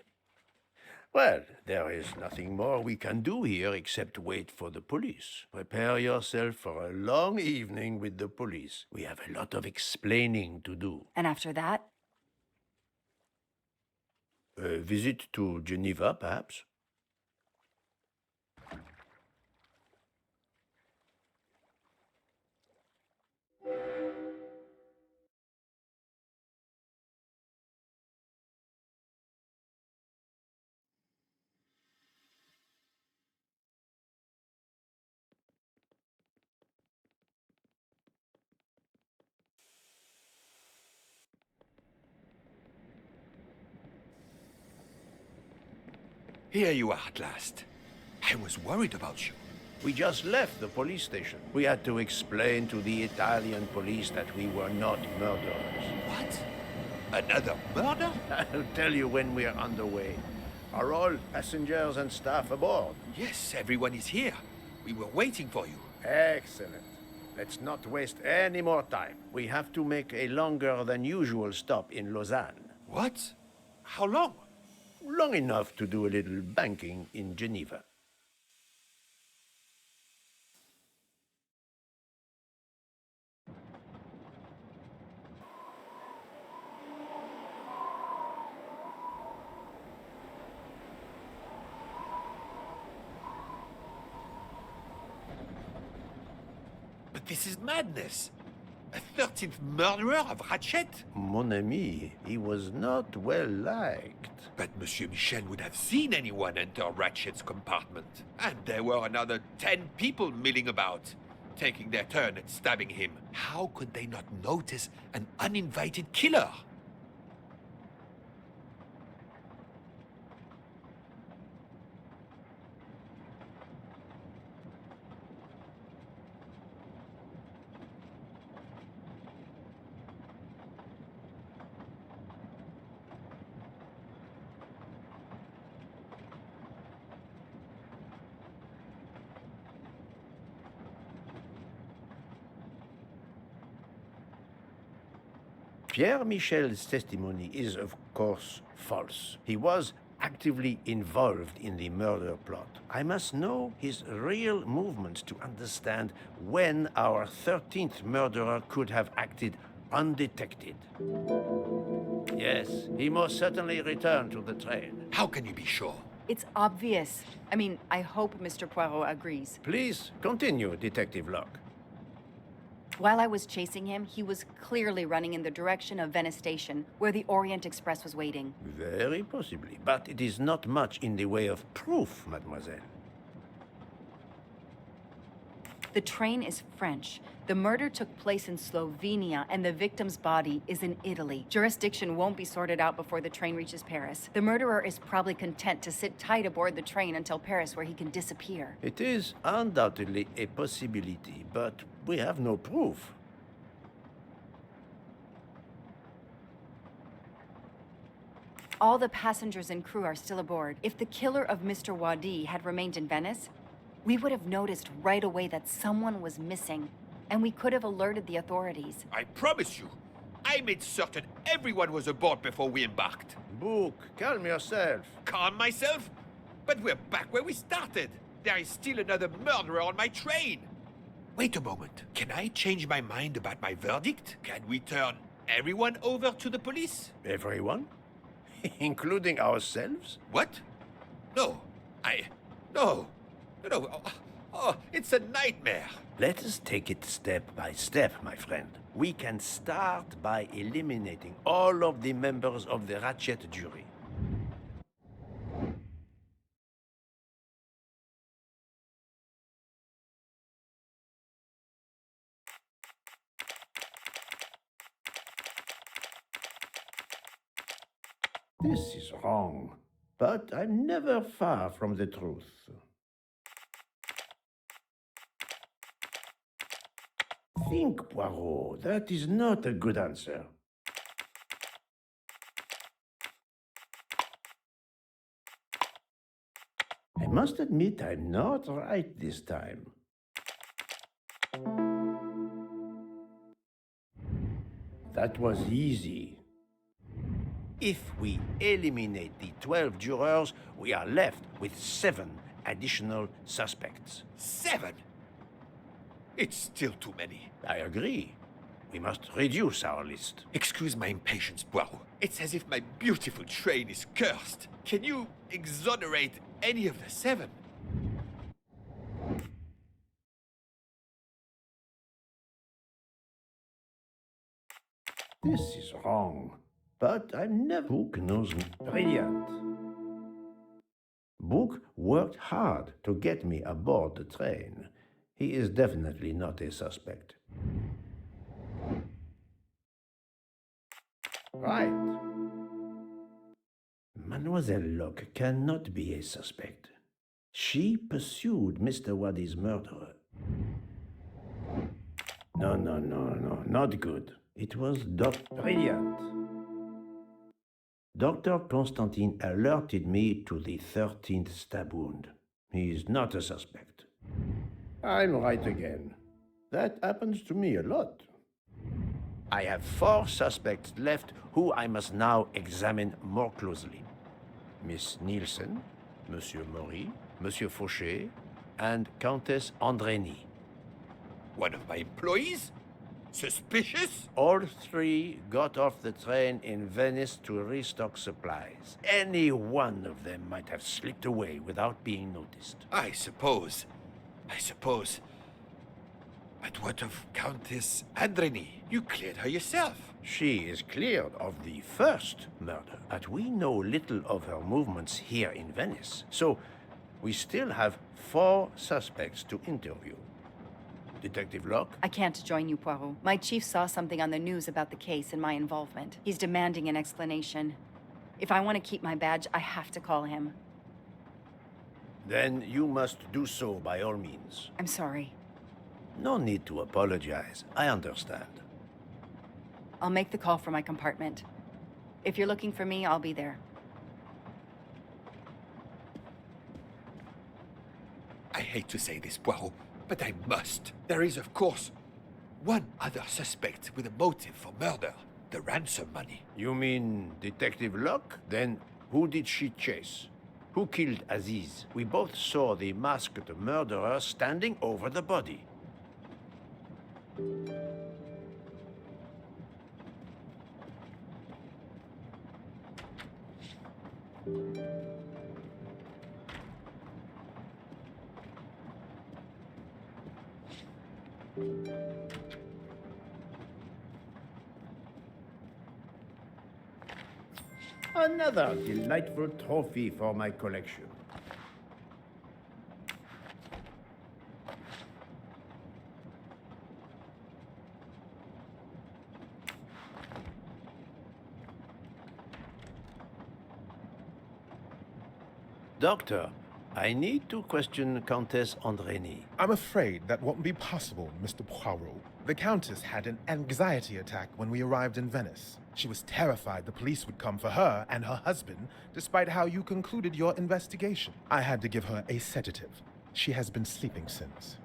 Well, there is nothing more we can do here except wait for the police. Prepare yourself for a long evening with the police. We have a lot of explaining to do. And after that? A visit to Geneva, perhaps? Here you are at last. I was worried about you. We just left the police station. We had to explain to the Italian police that we were not murderers. What? Another murder? I'll tell you when we're underway. Are all passengers and staff aboard? Yes, everyone is here. We were waiting for you. Excellent. Let's not waste any more time. We have to make a longer than usual stop in Lausanne. What? How long? Long enough to do a little banking in Geneva. But this is madness. A 13th murderer of Ratchet? Mon ami, he was not well liked. But Monsieur Michel would have seen anyone enter Ratchet's compartment. And there were another 10 people milling about, taking their turn at stabbing him. How could they not notice an uninvited killer? Pierre Michel's testimony is, of course, false. He was actively involved in the murder plot. I must know his real movements to understand when our 13th murderer could have acted undetected. Yes, he most certainly returned to the train. How can you be sure? It's obvious. I mean, I hope Mr. Poirot agrees. Please continue, Detective Locke. While I was chasing him, he was clearly running in the direction of Venice Station, where the Orient Express was waiting. Very possibly, but it is not much in the way of proof, mademoiselle. The train is French. The murder took place in Slovenia, and the victim's body is in Italy. Jurisdiction won't be sorted out before the train reaches Paris. The murderer is probably content to sit tight aboard the train until Paris, where he can disappear. It is undoubtedly a possibility, but we have no proof. All the passengers and crew are still aboard. If the killer of Mr. Waddy had remained in Venice, we would have noticed right away that someone was missing, and we could have alerted the authorities. I promise you, I made certain everyone was aboard before we embarked. Book, calm yourself. Calm myself? But we're back where we started. There is still another murderer on my train. Wait a moment. Can I change my mind about my verdict? Can we turn everyone over to the police? Everyone? Including ourselves? What? No, no, no. Oh, it's a nightmare. Let us take it step by step, my friend. We can start by eliminating all of the members of the Ratchet jury. This is wrong, but I'm never far from the truth. Think, Poirot. That is not a good answer. I must admit I'm not right this time. That was easy. If we eliminate the 12 jurors, we are left with 7 additional suspects. 7? It's still too many. I agree. We must reduce our list. Excuse my impatience, Poirot. It's as if my beautiful train is cursed. Can you exonerate any of the 7? This is wrong, but I'm never... Book knows me. Brilliant. Book worked hard to get me aboard the train. He is definitely not a suspect. Right. Mademoiselle Locke cannot be a suspect. She pursued Mr. Waddy's murderer. No, not good. It was brilliant. Dr. Constantine alerted me to the 13th stab wound. He is not a suspect. I'm right again. That happens to me a lot. I have 4 suspects left who I must now examine more closely. Miss Nielsen, Monsieur Maury, Monsieur Fauché, and Countess Andrény. One of my employees? Suspicious? All 3 got off the train in Venice to restock supplies. Any one of them might have slipped away without being noticed. I suppose. But what of Countess Andrény? You cleared her yourself. She is cleared of the first murder, but we know little of her movements here in Venice. So we still have 4 suspects to interview. Detective Locke? I can't join you, Poirot. My chief saw something on the news about the case and my involvement. He's demanding an explanation. If I want to keep my badge, I have to call him. Then you must do so by all means. I'm sorry. No need to apologize. I understand. I'll make the call for my compartment. If you're looking for me, I'll be there. I hate to say this, Poirot, but I must. There is, of course, one other suspect with a motive for murder. The ransom money. You mean Detective Locke? Then who did she chase? Who killed Aziz? We both saw the masked murderer standing over the body. Another delightful trophy for my collection. Doctor, I need to question Countess Andrény. I'm afraid that won't be possible, Mr. Poirot. The Countess had an anxiety attack when we arrived in Venice. She was terrified the police would come for her and her husband, despite how you concluded your investigation. I had to give her a sedative. She has been sleeping since.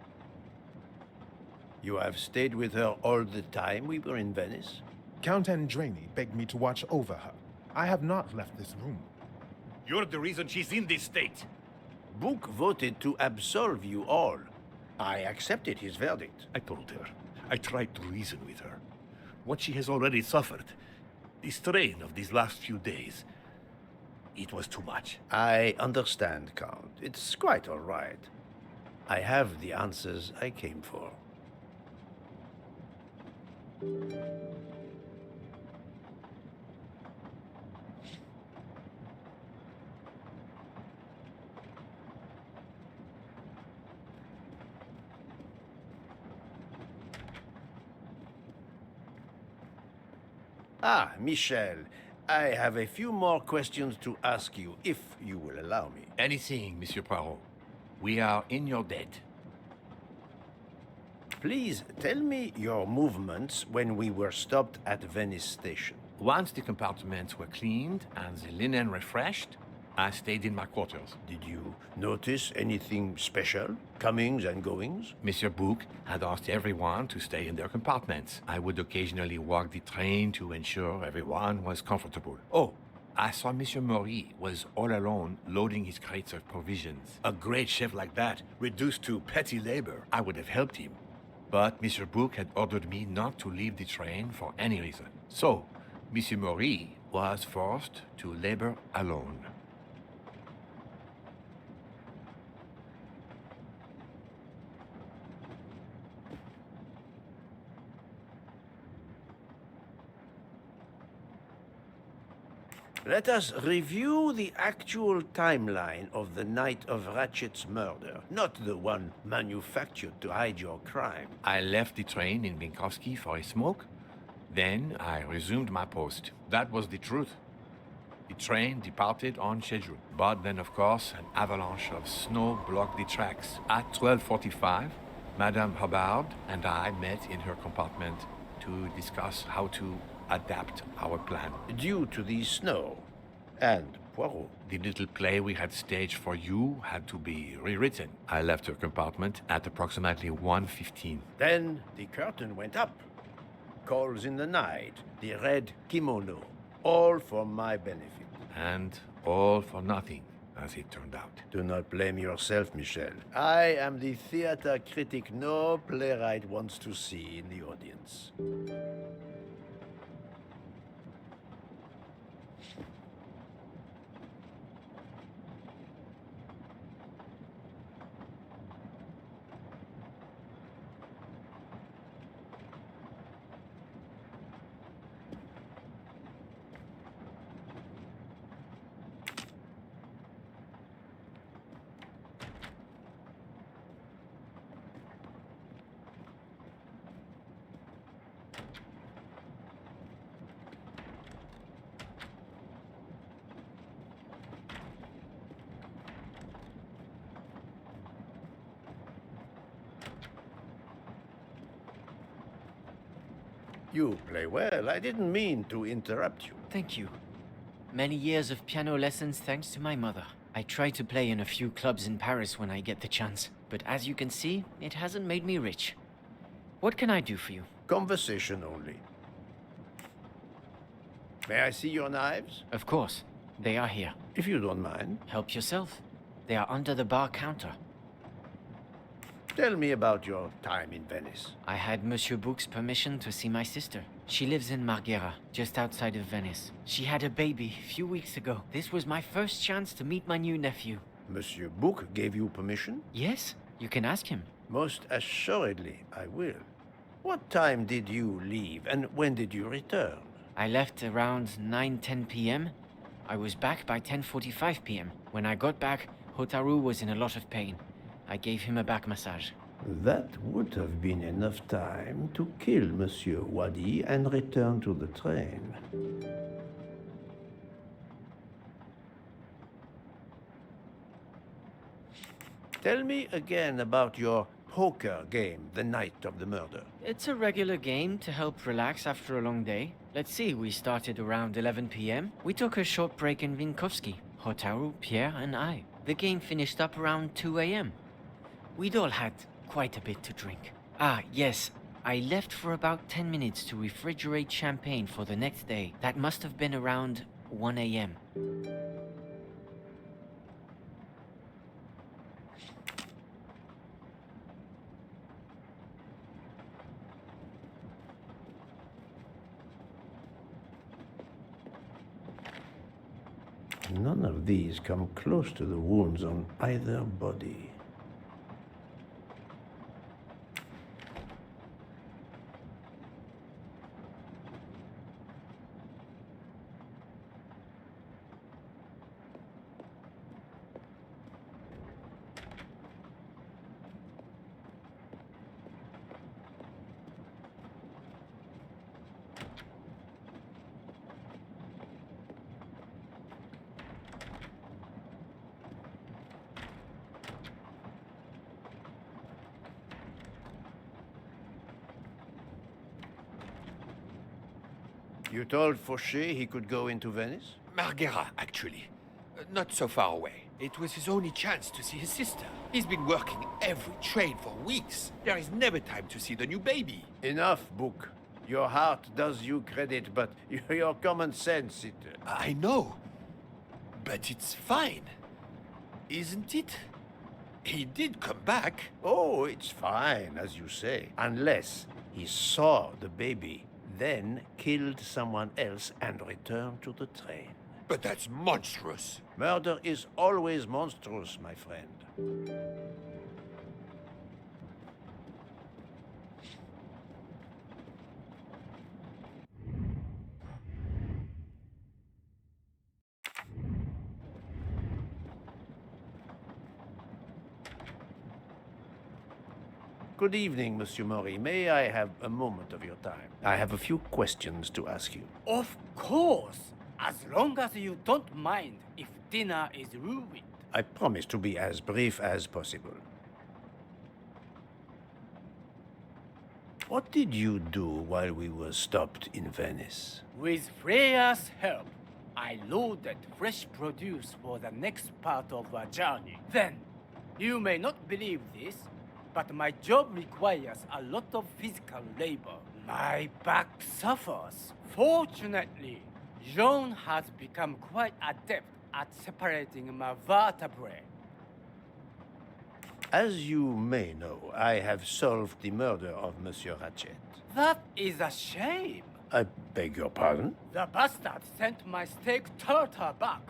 You have stayed with her all the time we were in Venice? Count Andrény begged me to watch over her. I have not left this room. You're the reason she's in this state. Book voted to absolve you all. I accepted his verdict. I told her. I tried to reason with her. What she has already suffered, the strain of these last few days, it was too much. I understand, Count. It's quite all right. I have the answers I came for. Ah, Michel, I have a few more questions to ask you, if you will allow me. Anything, Monsieur Poirot. We are in your debt. Please tell me your movements when we were stopped at Venice Station. Once the compartments were cleaned and the linen refreshed, I stayed in my quarters. Did you notice anything special? Comings and goings? Monsieur Bouc had asked everyone to stay in their compartments. I would occasionally walk the train to ensure everyone was comfortable. Oh, I saw Monsieur Maury was all alone loading his crates of provisions. A great chef like that, reduced to petty labor, I would have helped him. But Monsieur Bouc had ordered me not to leave the train for any reason. So, Monsieur Maury was forced to labor alone. Let us review the actual timeline of the night of Ratchet's murder, not the one manufactured to hide your crime. I left the train in Winkowski for a smoke. Then I resumed my post. That was the truth. The train departed on schedule. But then, of course, an avalanche of snow blocked the tracks. At 12:45, Madame Hubbard and I met in her compartment to discuss how to adapt our plan. Due to the snow and Poirot. The little play we had staged for you had to be rewritten. I left her compartment at approximately 1:15. Then the curtain went up. Calls in the night, the red kimono, all for my benefit. And all for nothing, as it turned out. Do not blame yourself, Michel. I am the theater critic no playwright wants to see in the audience. You play well. I didn't mean to interrupt you. Thank you. Many years of piano lessons thanks to my mother. I try to play in a few clubs in Paris when I get the chance, but as you can see, it hasn't made me rich. What can I do for you? Conversation only. May I see your knives? Of course. They are here. If you don't mind. Help yourself. They are under the bar counter. Tell me about your time in Venice. I had Monsieur Bouc's permission to see my sister. She lives in Marghera, just outside of Venice. She had a baby a few weeks ago. This was my first chance to meet my new nephew. Monsieur Bouc gave you permission? Yes, you can ask him. Most assuredly, I will. What time did you leave, and when did you return? I left around 9:10 p.m. I was back by 10:45 p.m. When I got back, Hotaru was in a lot of pain. I gave him a back massage. That would have been enough time to kill Monsieur Wadi and return to the train. Tell me again about your poker game the night of the murder. It's a regular game to help relax after a long day. Let's see, we started around 11 p.m. We took a short break in Winkowski, Hotaru, Pierre, and I. The game finished up around 2 a.m. We'd all had quite a bit to drink. Ah, yes, I left for about 10 minutes to refrigerate champagne for the next day. That must have been around 1 a.m. None of these come close to the wounds on either body. You told Fauché he could go into Venice? Marghera, actually. Not so far away. It was his only chance to see his sister. He's been working every train for weeks. There is never time to see the new baby. Enough, Book. Your heart does you credit, but your common sense, it... I know. But it's fine. Isn't it? He did come back. Oh, it's fine, as you say. Unless he saw the baby, then killed someone else and returned to the train. But that's monstrous. Murder is always monstrous, my friend. Good evening, Monsieur Maury. May I have a moment of your time? I have a few questions to ask you. Of course, as long as you don't mind if dinner is ruined. I promise to be as brief as possible. What did you do while we were stopped in Venice? With Freya's help, I loaded fresh produce for the next part of our journey. Then, you may not believe this, but my job requires a lot of physical labor. My back suffers. Fortunately, Jean has become quite adept at separating my vertebrae. As you may know, I have solved the murder of Monsieur Ratchet. That is a shame. I beg your pardon? The bastard sent my steak tartar back,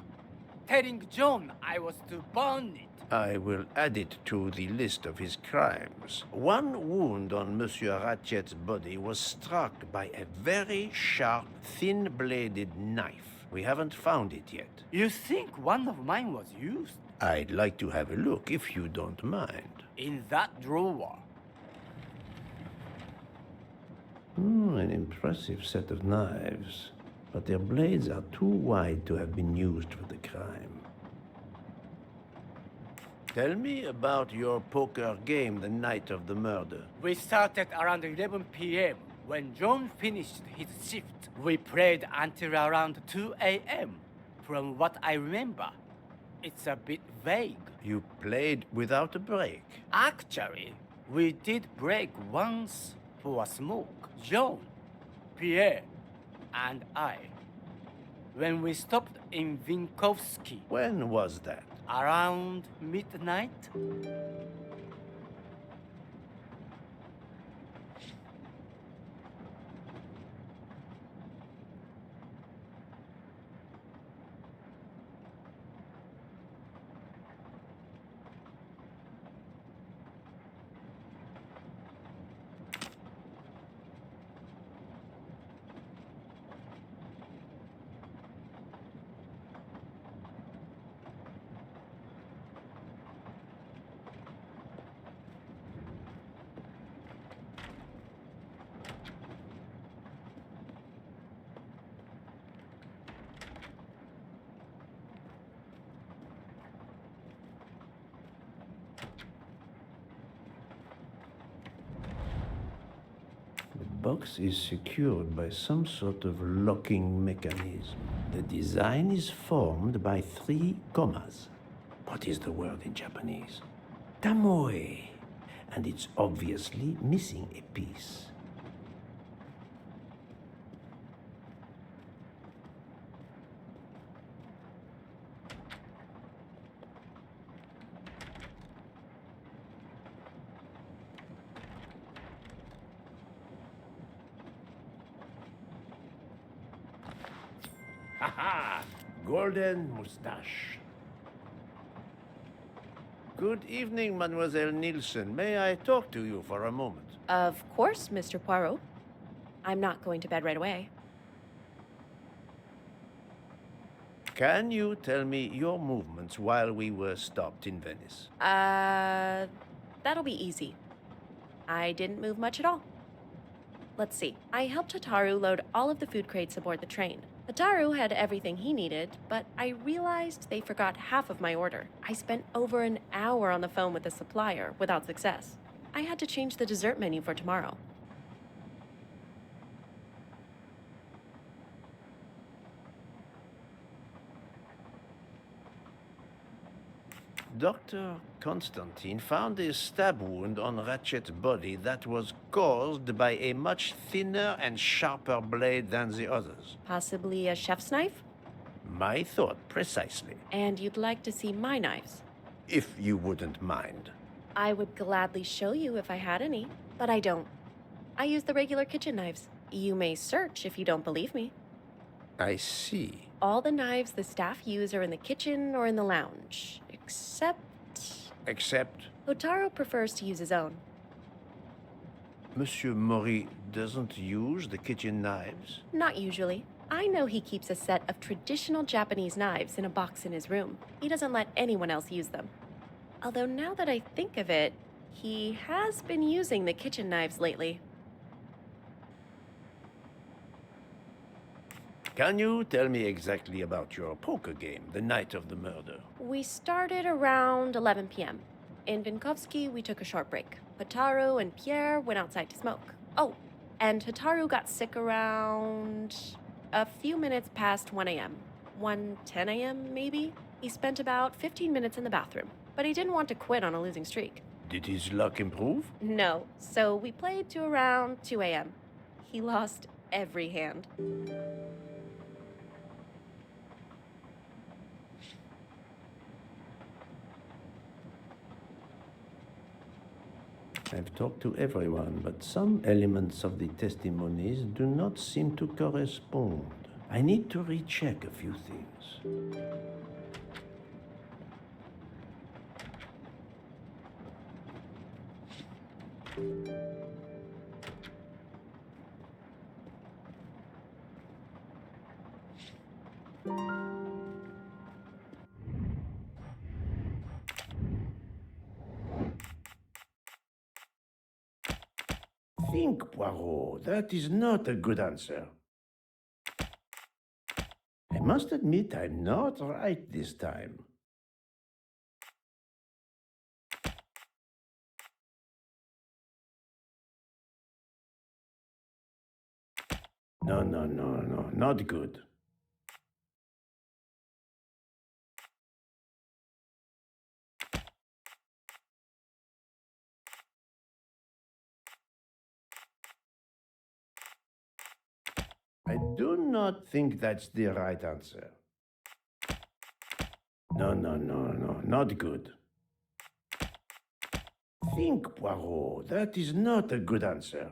telling John I was to burn it. I will add it to the list of his crimes. One wound on Monsieur Ratchet's body was struck by a very sharp, thin-bladed knife. We haven't found it yet. You think one of mine was used? I'd like to have a look, if you don't mind. In that drawer. An impressive set of knives, but their blades are too wide to have been used for the crime. Tell me about your poker game the night of the murder. We started around 11 p.m. When John finished his shift. We played until around 2 a.m. From what I remember, it's a bit vague. You played without a break? Actually, we did break once for a smoke. John, Pierre, and I. When we stopped in Vinkovsky. When was that? Around midnight. The box is secured by some sort of locking mechanism. The design is formed by 3 commas. What is the word in Japanese? Tamoe. And it's obviously missing a piece. golden mustache. Good evening, Mademoiselle Nielsen. May I talk to you for a moment? Of course, Mr. Poirot. I'm not going to bed right away. Can you tell me your movements while we were stopped in Venice? That'll be easy. I didn't move much at all. Let's see. I helped Hotaru load all of the food crates aboard the train. Hotaru had everything he needed, but I realized they forgot half of my order. I spent over an hour on the phone with the supplier without success. I had to change the dessert menu for tomorrow. Dr. Constantine found a stab wound on Ratchet's body that was caused by a much thinner and sharper blade than the others. Possibly a chef's knife? My thought, precisely. And you'd like to see my knives? If you wouldn't mind. I would gladly show you if I had any, but I don't. I use the regular kitchen knives. You may search if you don't believe me. I see. All the knives the staff use are in the kitchen or in the lounge, except... Except? Hotaru prefers to use his own. Monsieur Mori doesn't use the kitchen knives? Not usually. I know he keeps a set of traditional Japanese knives in a box in his room. He doesn't let anyone else use them. Although now that I think of it, he has been using the kitchen knives lately. Can you tell me exactly about your poker game the night of the murder? We started around 11 p.m. In Vinkovsky, we took a short break. Hotaru and Pierre went outside to smoke. Oh, and Hotaru got sick around a few minutes past 1 a.m. 1:10 a.m., maybe? He spent about 15 minutes in the bathroom, but he didn't want to quit on a losing streak. Did his luck improve? No, so we played to around 2 a.m. He lost every hand. I've talked to everyone, but some elements of the testimonies do not seem to correspond. I need to recheck a few things. Think, Poirot. That is not a good answer. I must admit I'm not right this time. No, not good. I do not think that's the right answer. No, not good. Think, Poirot. That is not a good answer.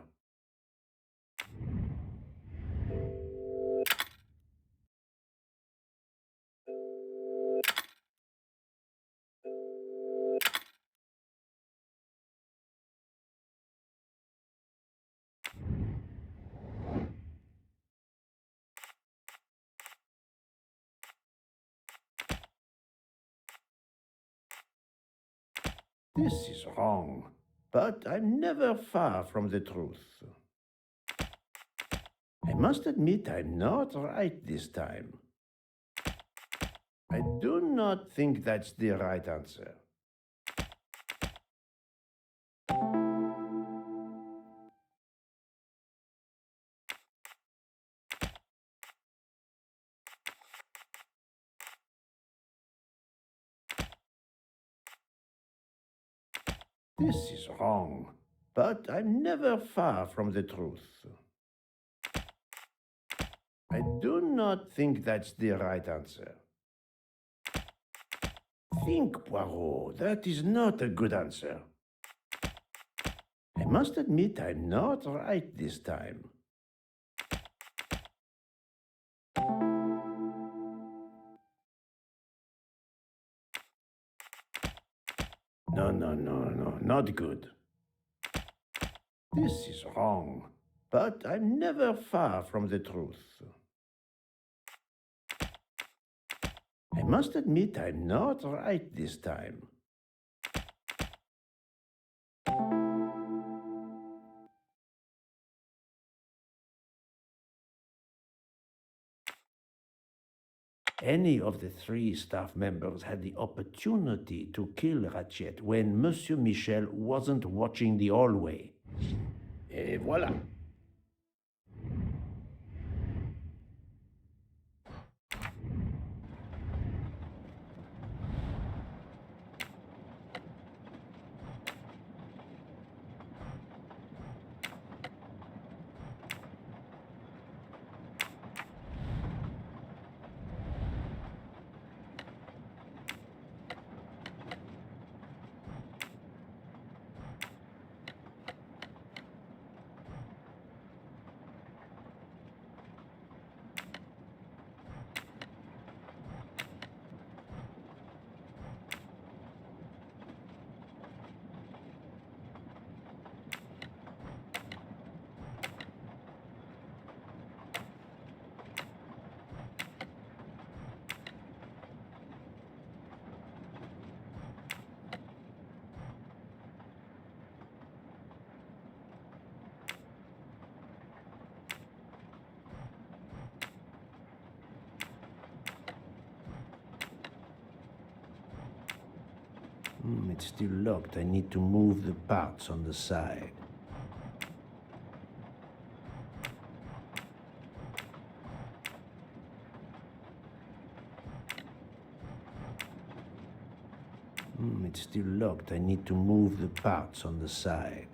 This is wrong, but I'm never far from the truth. I must admit I'm not right this time. I do not think that's the right answer. This is wrong, but I'm never far from the truth. I do not think that's the right answer. Think, Poirot. That is not a good answer. I must admit I'm not right this time. no, not good. This is wrong, but I'm never far from the truth. I must admit I'm not right this time. Any of the three staff members had the opportunity to kill Ratchet when Monsieur Michel wasn't watching the hallway. Et voilà. It's still locked. I need to move the parts on the side. It's still locked. I need to move the parts on the side.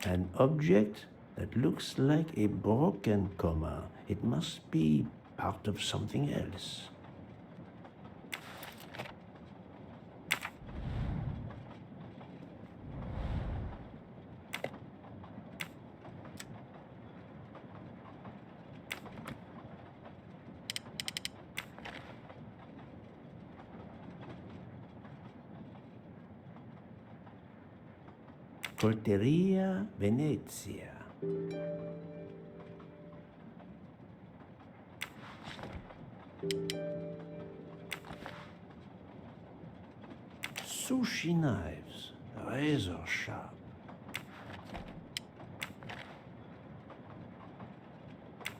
An object that looks like a broken comma. It must be part of something else. Colteria Venezia. Sushi knives, razor sharp.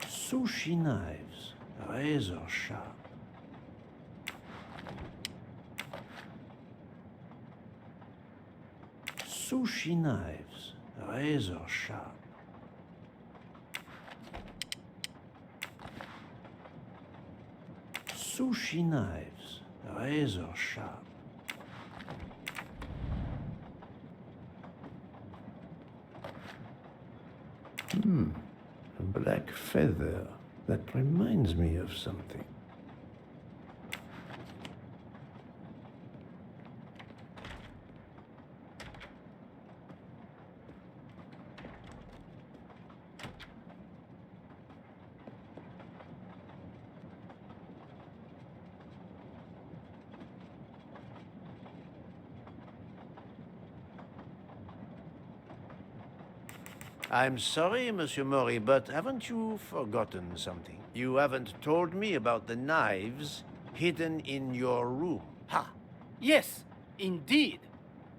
Sushi knives, razor sharp. Sushi knives, razor sharp. Sushi knives, razor sharp. A black feather. That reminds me of something. I'm sorry, Monsieur Mori, but haven't you forgotten something? You haven't told me about the knives hidden in your room. Ha! Yes, indeed.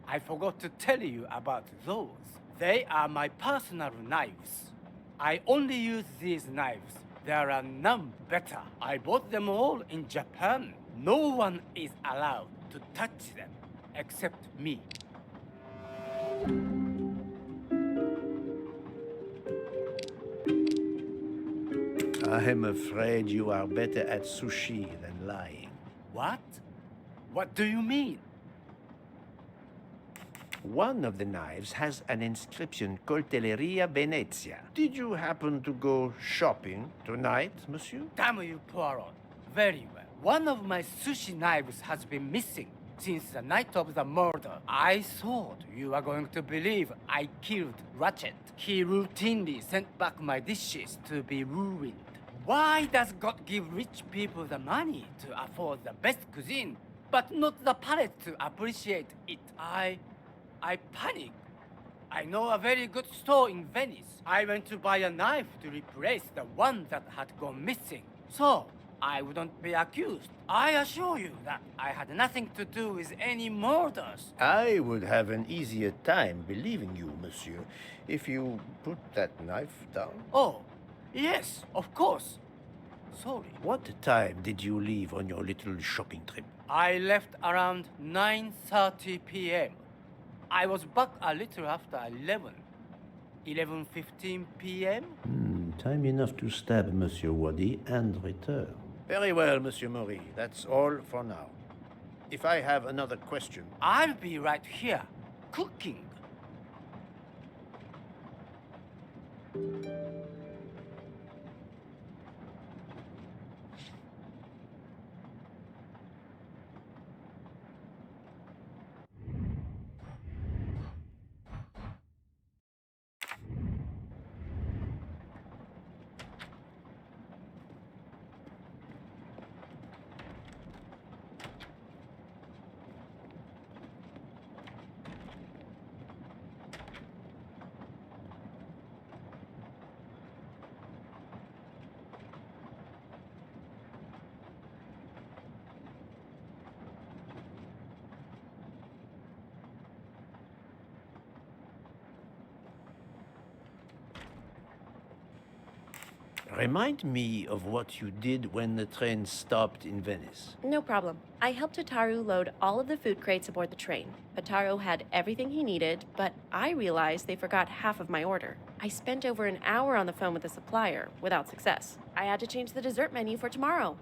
I forgot to tell you about those. They are my personal knives. I only use these knives. There are none better. I bought them all in Japan. No one is allowed to touch them except me. I'm afraid you are better at sushi than lying. What? What do you mean? One of the knives has an inscription, Coltelleria Venezia. Did you happen to go shopping tonight, monsieur? Damn you, Poirot. Very well. One of my sushi knives has been missing since the night of the murder. I thought you were going to believe I killed Ratchet. He routinely sent back my dishes to be ruined. Why does God give rich people the money to afford the best cuisine, but not the palate to appreciate it? I panicked. I know a very good store in Venice. I went to buy a knife to replace the one that had gone missing, so I wouldn't be accused. I assure you that I had nothing to do with any murders. I would have an easier time believing you, monsieur, if you put that knife down. Oh, yes, of course. Sorry. What time did you leave on your little shopping trip? I left around 9:30 p.m. I was back a little after 11. 11:15 p.m.? Time enough to stab Monsieur Wadi and return. Very well, Monsieur Mori. That's all for now. If I have another question... I'll be right here, cooking. Remind me of what you did when the train stopped in Venice. No problem. I helped Hotaru load all of the food crates aboard the train. Hotaru had everything he needed, but I realized they forgot half of my order. I spent over an hour on the phone with the supplier, without success. I had to change the dessert menu for tomorrow.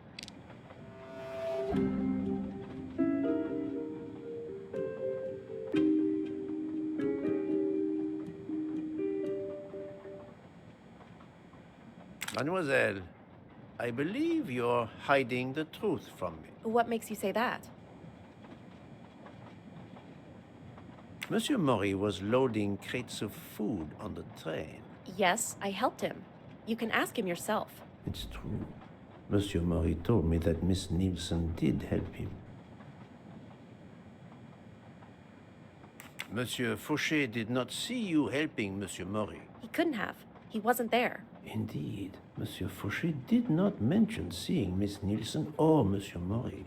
Mademoiselle, I believe you're hiding the truth from me. What makes you say that? Monsieur Maury was loading crates of food on the train. Yes, I helped him. You can ask him yourself. It's true. Monsieur Maury told me that Miss Nielsen did help him. Monsieur Fauché did not see you helping Monsieur Maury. He couldn't have. He wasn't there. Indeed, Monsieur Fauché did not mention seeing Miss Nielsen or Monsieur Maury.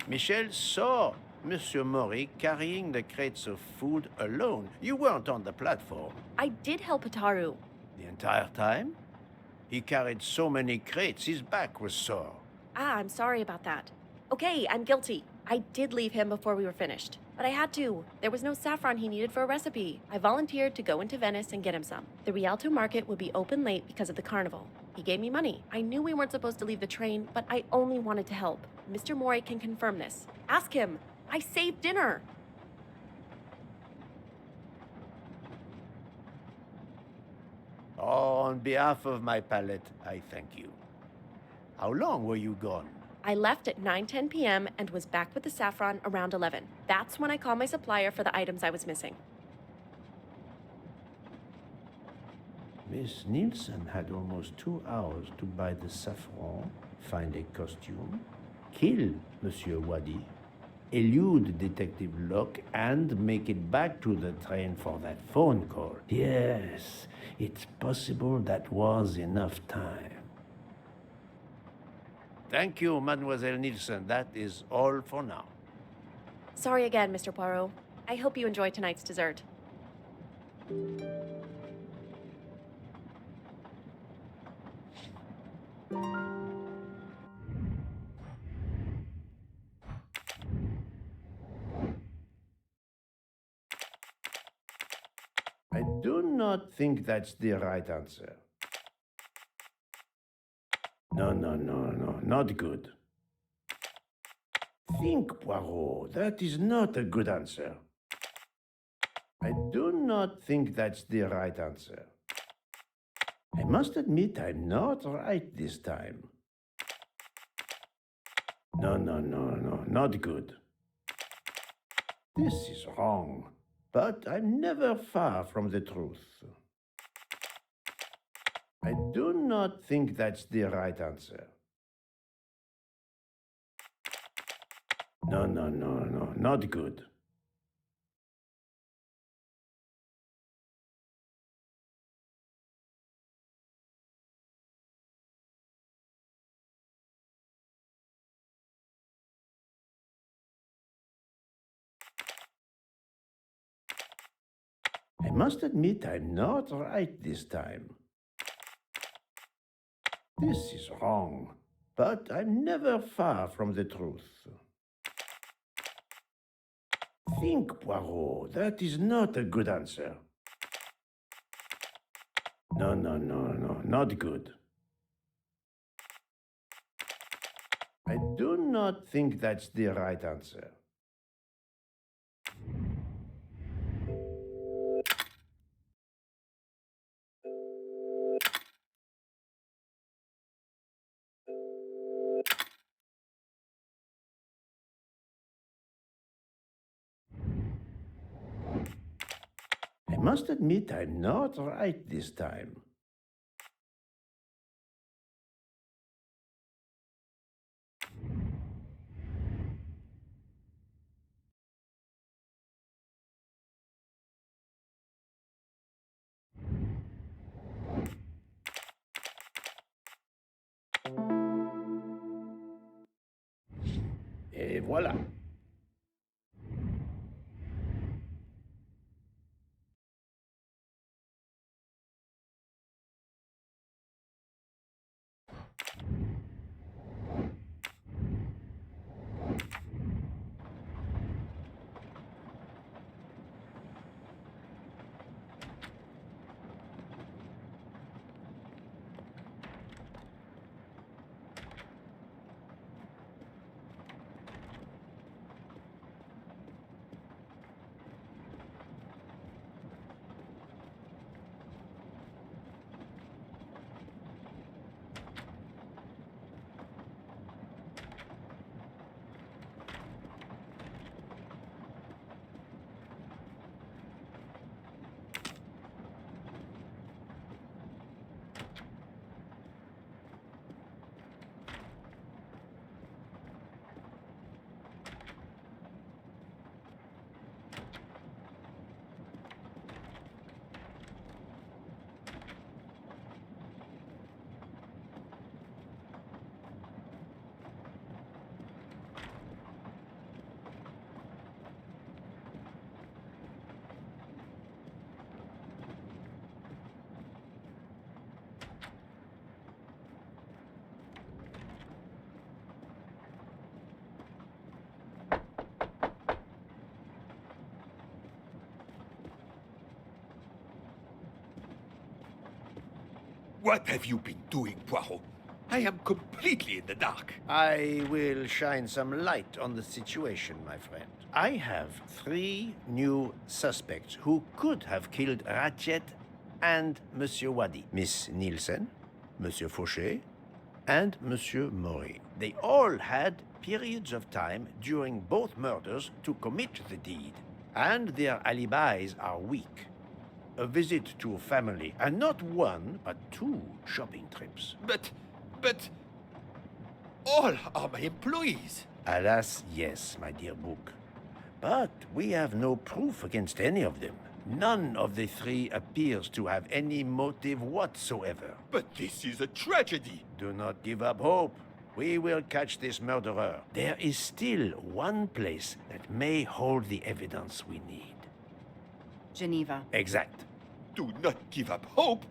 Michel saw Monsieur Maury carrying the crates of food alone. You weren't on the platform. I did help Hotaru. The entire time? He carried so many crates, his back was sore. I'm sorry about that. Okay, I'm guilty. I did leave him before we were finished. But I had to. There was no saffron he needed for a recipe. I volunteered to go into Venice and get him some. The Rialto market would be open late because of the carnival. He gave me money. I knew we weren't supposed to leave the train, but I only wanted to help. Mr. Mori can confirm this. Ask him. I saved dinner. On behalf of my palate, I thank you. How long were you gone? I left at 9:10 p.m. and was back with the saffron around 11. That's when I called my supplier for the items I was missing. Miss Nielsen had almost 2 hours to buy the saffron, find a costume, kill Monsieur Wadi, elude Detective Locke, and make it back to the train for that phone call. Yes, it's possible that was enough time. Thank you, Mademoiselle Nielsen. That is all for now. Sorry again, Mr. Poirot. I hope you enjoy tonight's dessert. I do not think that's the right answer. No, not good. Think, Poirot. That is not a good answer. I do not think that's the right answer. I must admit I'm not right this time. No, not good. This is wrong, but I'm never far from the truth. I do not think that's the right answer. No, not good. I must admit I'm not right this time. This is wrong, but I'm never far from the truth. Think, Poirot. That is not a good answer. No, not good. I do not think that's the right answer. I must admit I'm not right this time. Et voilà. What have you been doing, Poirot? I am completely in the dark. I will shine some light on the situation, my friend. I have 3 new suspects who could have killed Ratchet and Monsieur Wadi. Miss Nielsen, Monsieur Fauché, and Monsieur Maury. They all had periods of time during both murders to commit the deed, and their alibis are weak. A visit to a family, and not 1, but 2 shopping trips. But all are my employees. Alas, yes, my dear book. But we have no proof against any of them. None of the 3 appears to have any motive whatsoever. But this is a tragedy. Do not give up hope. We will catch this murderer. There is still one place that may hold the evidence we need. Geneva. Exact. Do not give up hope?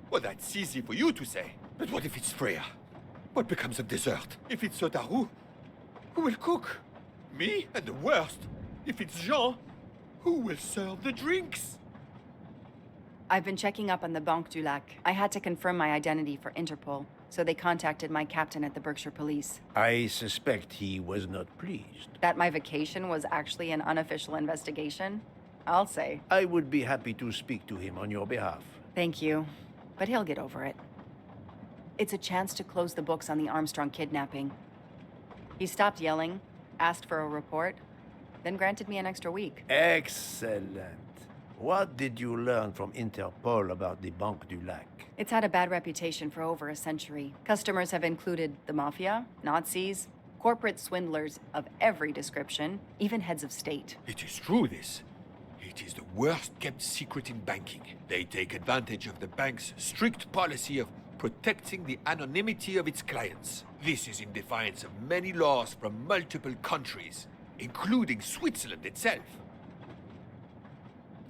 Well, that's easy for you to say. But what if it's Freya? What becomes of dessert? If it's Hotaru, who will cook? Me? And the worst, if it's Jean, who will serve the drinks? I've been checking up on the Banque du Lac. I had to confirm my identity for Interpol, so they contacted my captain at the Berkshire Police. I suspect he was not pleased. That my vacation was actually an unofficial investigation? I'll say. I would be happy to speak to him on your behalf. Thank you, but he'll get over it. It's a chance to close the books on the Armstrong kidnapping. He stopped yelling, asked for a report, then granted me an extra week. Excellent. What did you learn from Interpol about the Banque du Lac? It's had a bad reputation for over a century. Customers have included the mafia, Nazis, corporate swindlers of every description, even heads of state. It is true, this. It is the worst-kept secret in banking. They take advantage of the bank's strict policy of protecting the anonymity of its clients. This is in defiance of many laws from multiple countries, including Switzerland itself.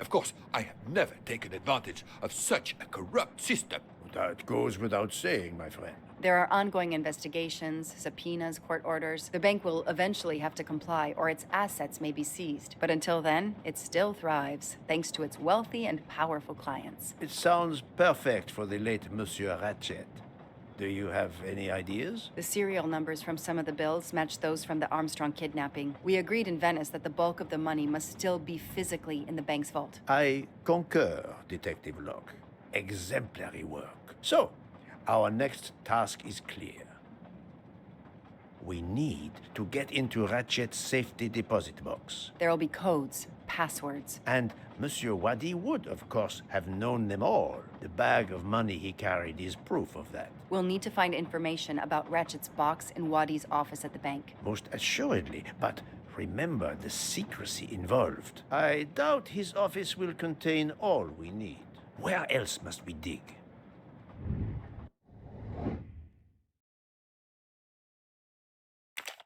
Of course, I have never taken advantage of such a corrupt system. That goes without saying, my friend. There are ongoing investigations, subpoenas, court orders. The bank will eventually have to comply, or its assets may be seized. But until then, it still thrives, thanks to its wealthy and powerful clients. It sounds perfect for the late Monsieur Ratchet. Do you have any ideas? The serial numbers from some of the bills match those from the Armstrong kidnapping. We agreed in Venice that the bulk of the money must still be physically in the bank's vault. I concur, Detective Locke. Exemplary work. So, our next task is clear. We need to get into Ratchet's safety deposit box. There'll be codes, passwords. And Monsieur Wadi would, of course, have known them all. The bag of money he carried is proof of that. We'll need to find information about Ratchet's box in Wadi's office at the bank. Most assuredly, but remember the secrecy involved. I doubt his office will contain all we need. Where else must we dig?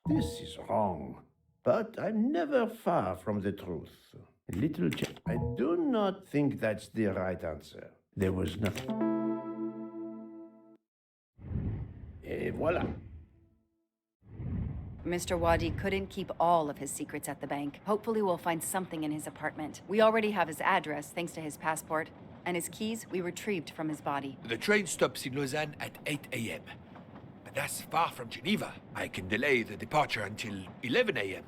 This is wrong, but I'm never far from the truth. Little I do not think that's the right answer. There was nothing. Et voilà. Mr. Wadi couldn't keep all of his secrets at the bank. Hopefully we'll find something in his apartment. We already have his address thanks to his passport, and his keys we retrieved from his body. The train stops in Lausanne at 8 a.m. But that's far from Geneva. I can delay the departure until 11 a.m.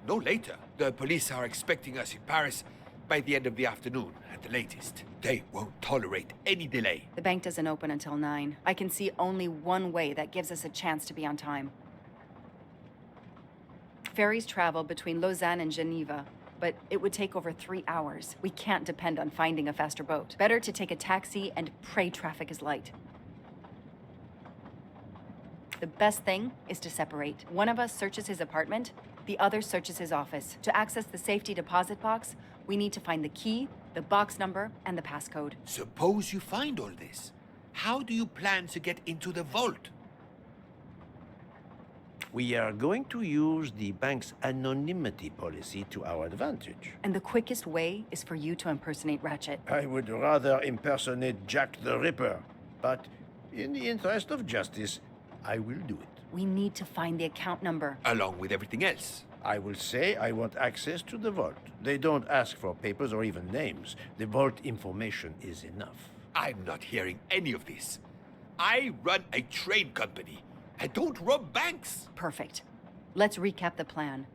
No later. The police are expecting us in Paris by the end of the afternoon at the latest. They won't tolerate any delay. The bank doesn't open until 9. I can see only one way that gives us a chance to be on time. Ferries travel between Lausanne and Geneva, but it would take over 3 hours. We can't depend on finding a faster boat. Better to take a taxi and pray traffic is light. The best thing is to separate. One of us searches his apartment, the other searches his office. To access the safety deposit box, we need to find the key, the box number, and the passcode. Suppose you find all this. How do you plan to get into the vault? We are going to use the bank's anonymity policy to our advantage. And the quickest way is for you to impersonate Ratchet. I would rather impersonate Jack the Ripper, but in the interest of justice, I will do it. We need to find the account number. Along with everything else. I will say I want access to the vault. They don't ask for papers or even names. The vault information is enough. I'm not hearing any of this. I run a train company. I don't rob banks. Perfect. Let's recap the plan.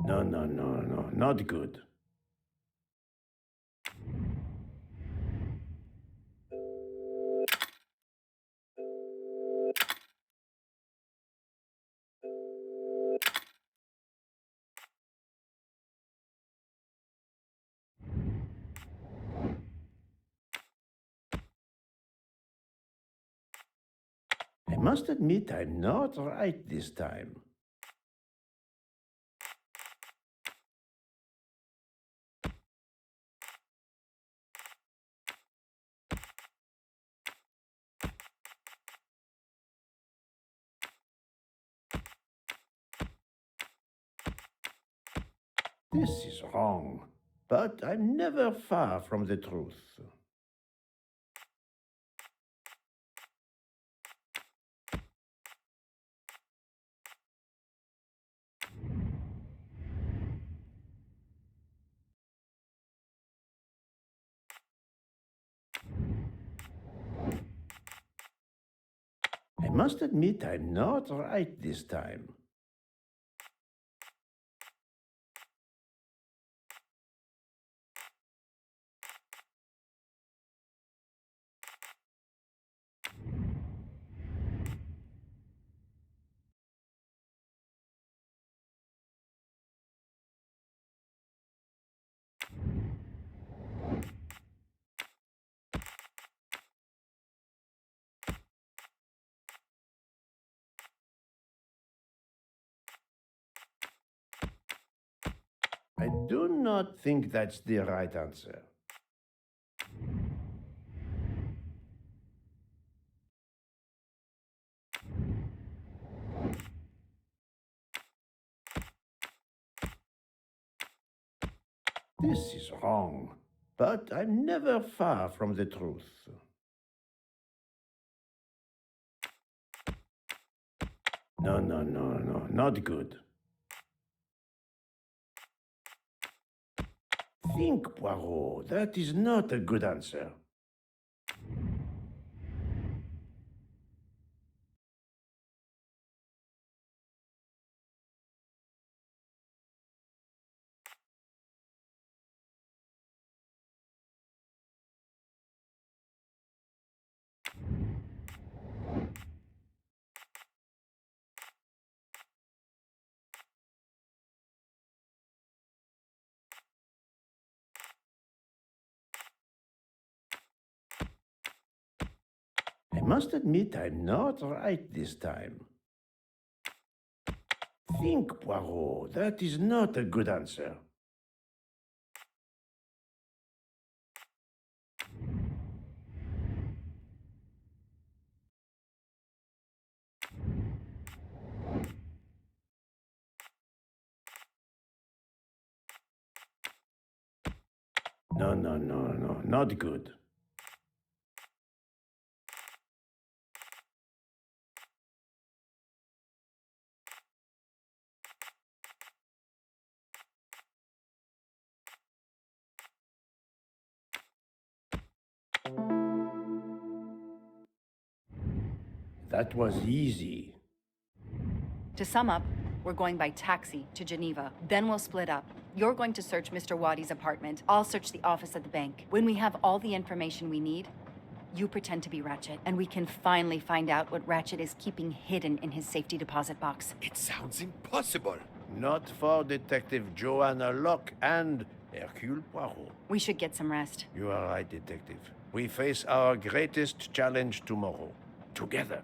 No, no, no, no, not good. I must admit I'm not right this time. This is wrong, but I'm never far from the truth. I must admit I'm not right this time. I do not think that's the right answer. This is wrong, but I'm never far from the truth. No, no, no, no, not good. Think, Poirot. That is not a good answer. I must admit I'm not right this time. Think, Poirot. That is not a good answer. No, no, no, no, not good. That was easy. To sum up, we're going by taxi to Geneva. Then we'll split up. You're going to search Mr. Waddy's apartment. I'll search the office at the bank. When we have all the information we need, you pretend to be Ratchet, and we can finally find out what Ratchet is keeping hidden in his safety deposit box. It sounds impossible. Not for Detective Joanna Locke and Hercule Poirot. We should get some rest. You are right, Detective. We face our greatest challenge tomorrow. Together.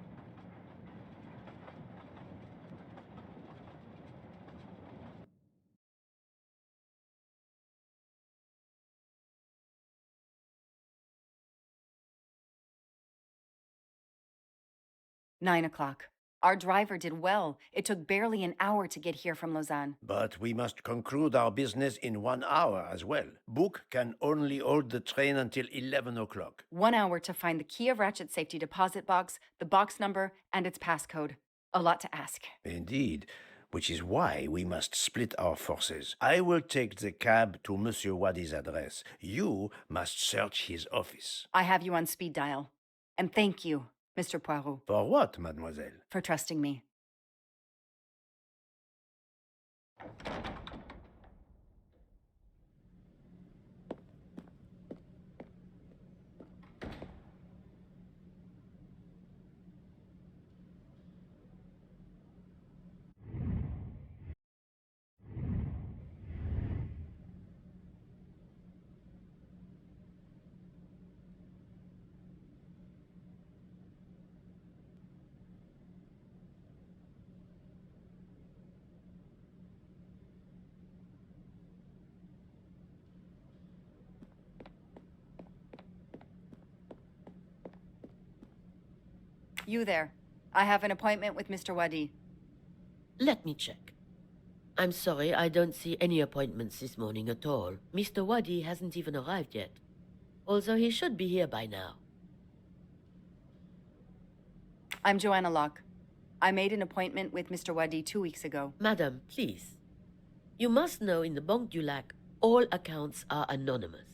Nine o'clock. Our driver did well. It took barely an hour to get here from Lausanne. But we must conclude our business in 1 hour as well. Book can only hold the train until 11 o'clock. 1 hour to find the key of Ratchet's safety deposit box, the box number, and its passcode. A lot to ask. Indeed, which is why we must split our forces. I will take the cab to Monsieur Wadi's address. You must search his office. I have you on speed dial. And thank you, Mr. Poirot. For what, mademoiselle? For trusting me. You there. I have an appointment with Mr. Wadi. Let me check. I'm sorry, I don't see any appointments this morning at all. Mr. Wadi hasn't even arrived yet. Although he should be here by now. I'm Joanna Locke. I made an appointment with Mr. Wadi 2 weeks ago. Madam, please. You must know in the Banque du Lac, all accounts are anonymous.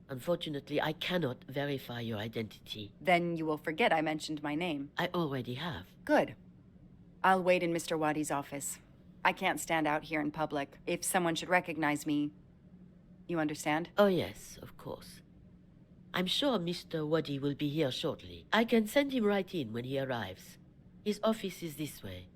Unfortunately, I cannot verify your identity. Then you will forget I mentioned my name. I already have. Good. I'll wait in Mr. Wadi's office. I can't stand out here in public. If someone should recognize me, you understand? Oh yes, of course. I'm sure Mr. Wadi will be here shortly. I can send him right in when he arrives. His office is this way.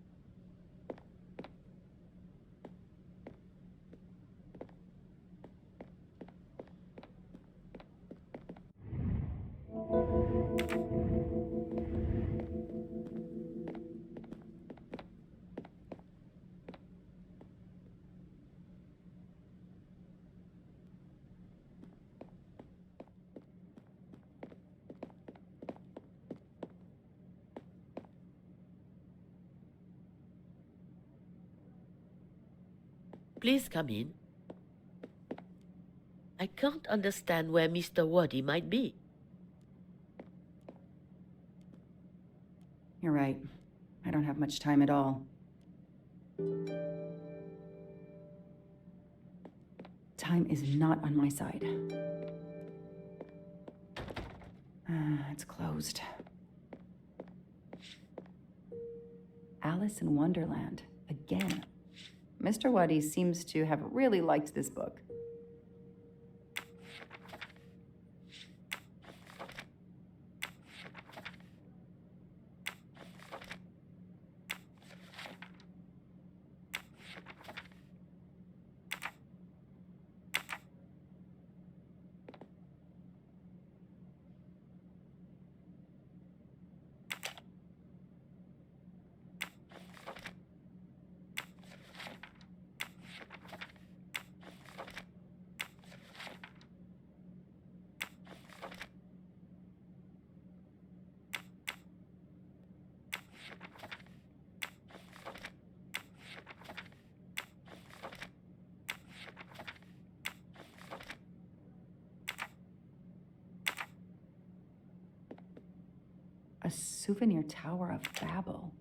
Please come in. I can't understand where Mr. Wadi might be. You're right. I don't have much time at all. Time is not on my side. It's closed. Alice in Wonderland. Again. Mr. Wadi seems to have really liked this book. A souvenir tower of Babel.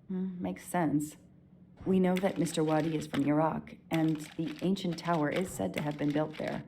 Makes sense. We know that Mr. Wadi is from Iraq, and the ancient tower is said to have been built there.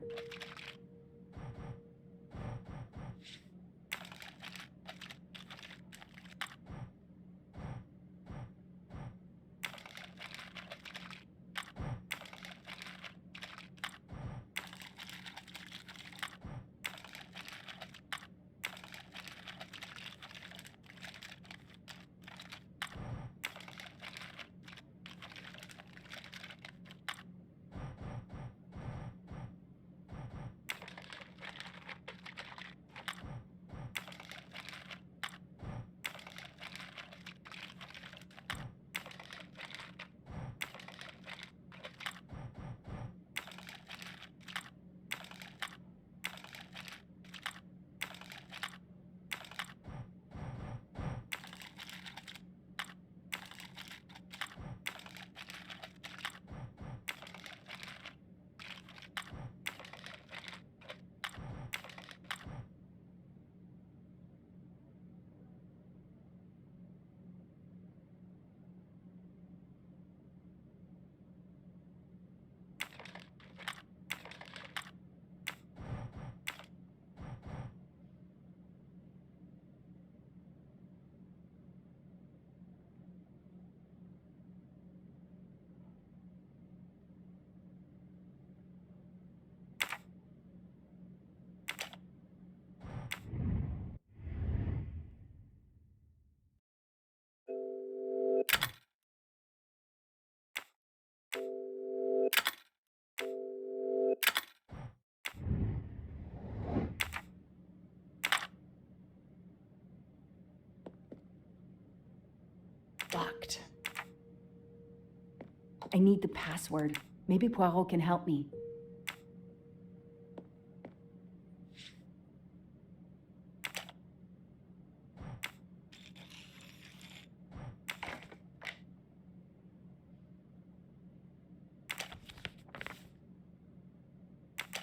I need the password. Maybe Poirot can help me.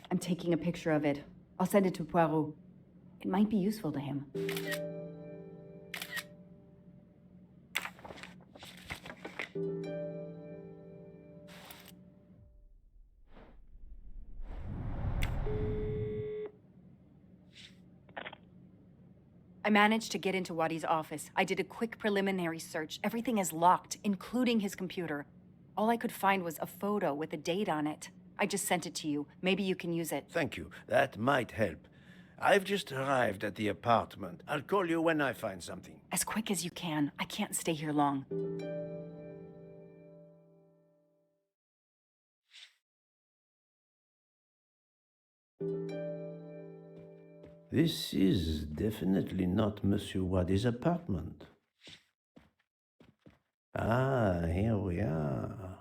I'm taking a picture of it. I'll send it to Poirot. It might be useful to him. I managed to get into Wadi's office. I did a quick preliminary search. Everything is locked, including his computer. All I could find was a photo with a date on it. I just sent it to you. Maybe you can use it. Thank you. That might help. I've just arrived at the apartment. I'll call you when I find something. As quick as you can. I can't stay here long. This is definitely not Monsieur Wadi's apartment. Ah, here we are.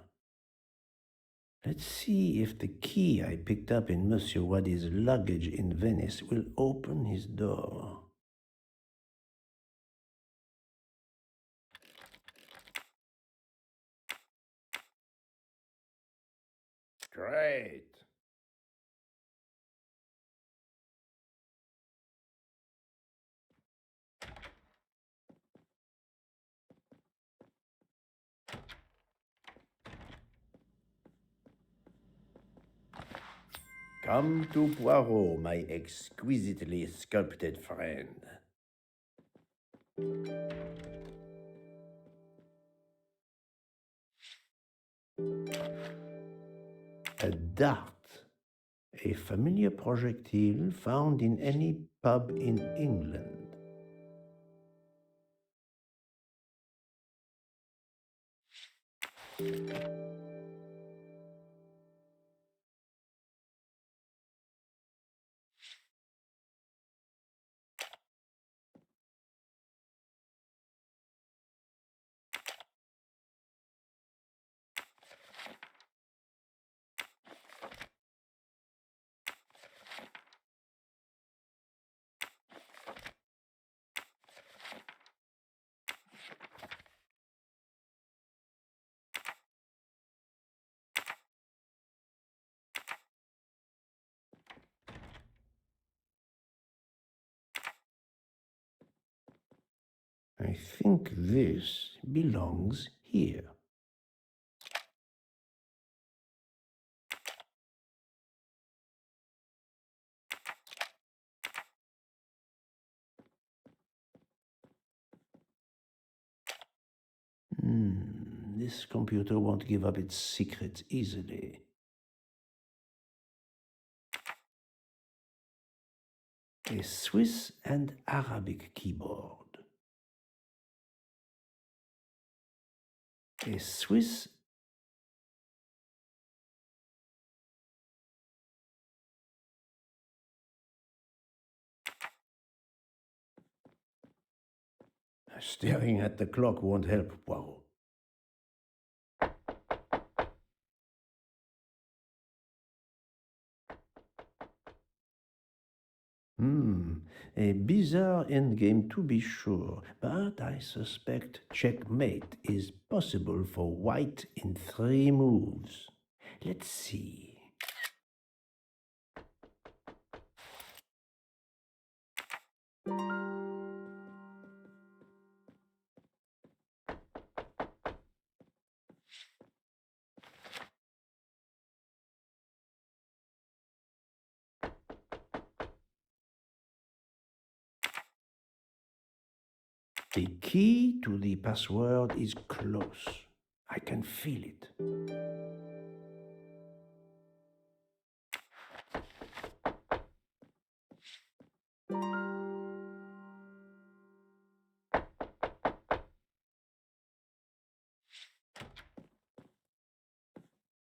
Let's see if the key I picked up in Monsieur Wadi's luggage in Venice will open his door. Great. Come to Poirot, my exquisitely sculpted friend. A dart. A familiar projectile found in any pub in England. I think this belongs here. This computer won't give up its secrets easily. A Swiss and Arabic keyboard. A Swiss Staring at the clock won't help, Poirot. A bizarre endgame to be sure, but I suspect checkmate is possible for white in 3 moves. Let's see. The key to the password is close. I can feel it.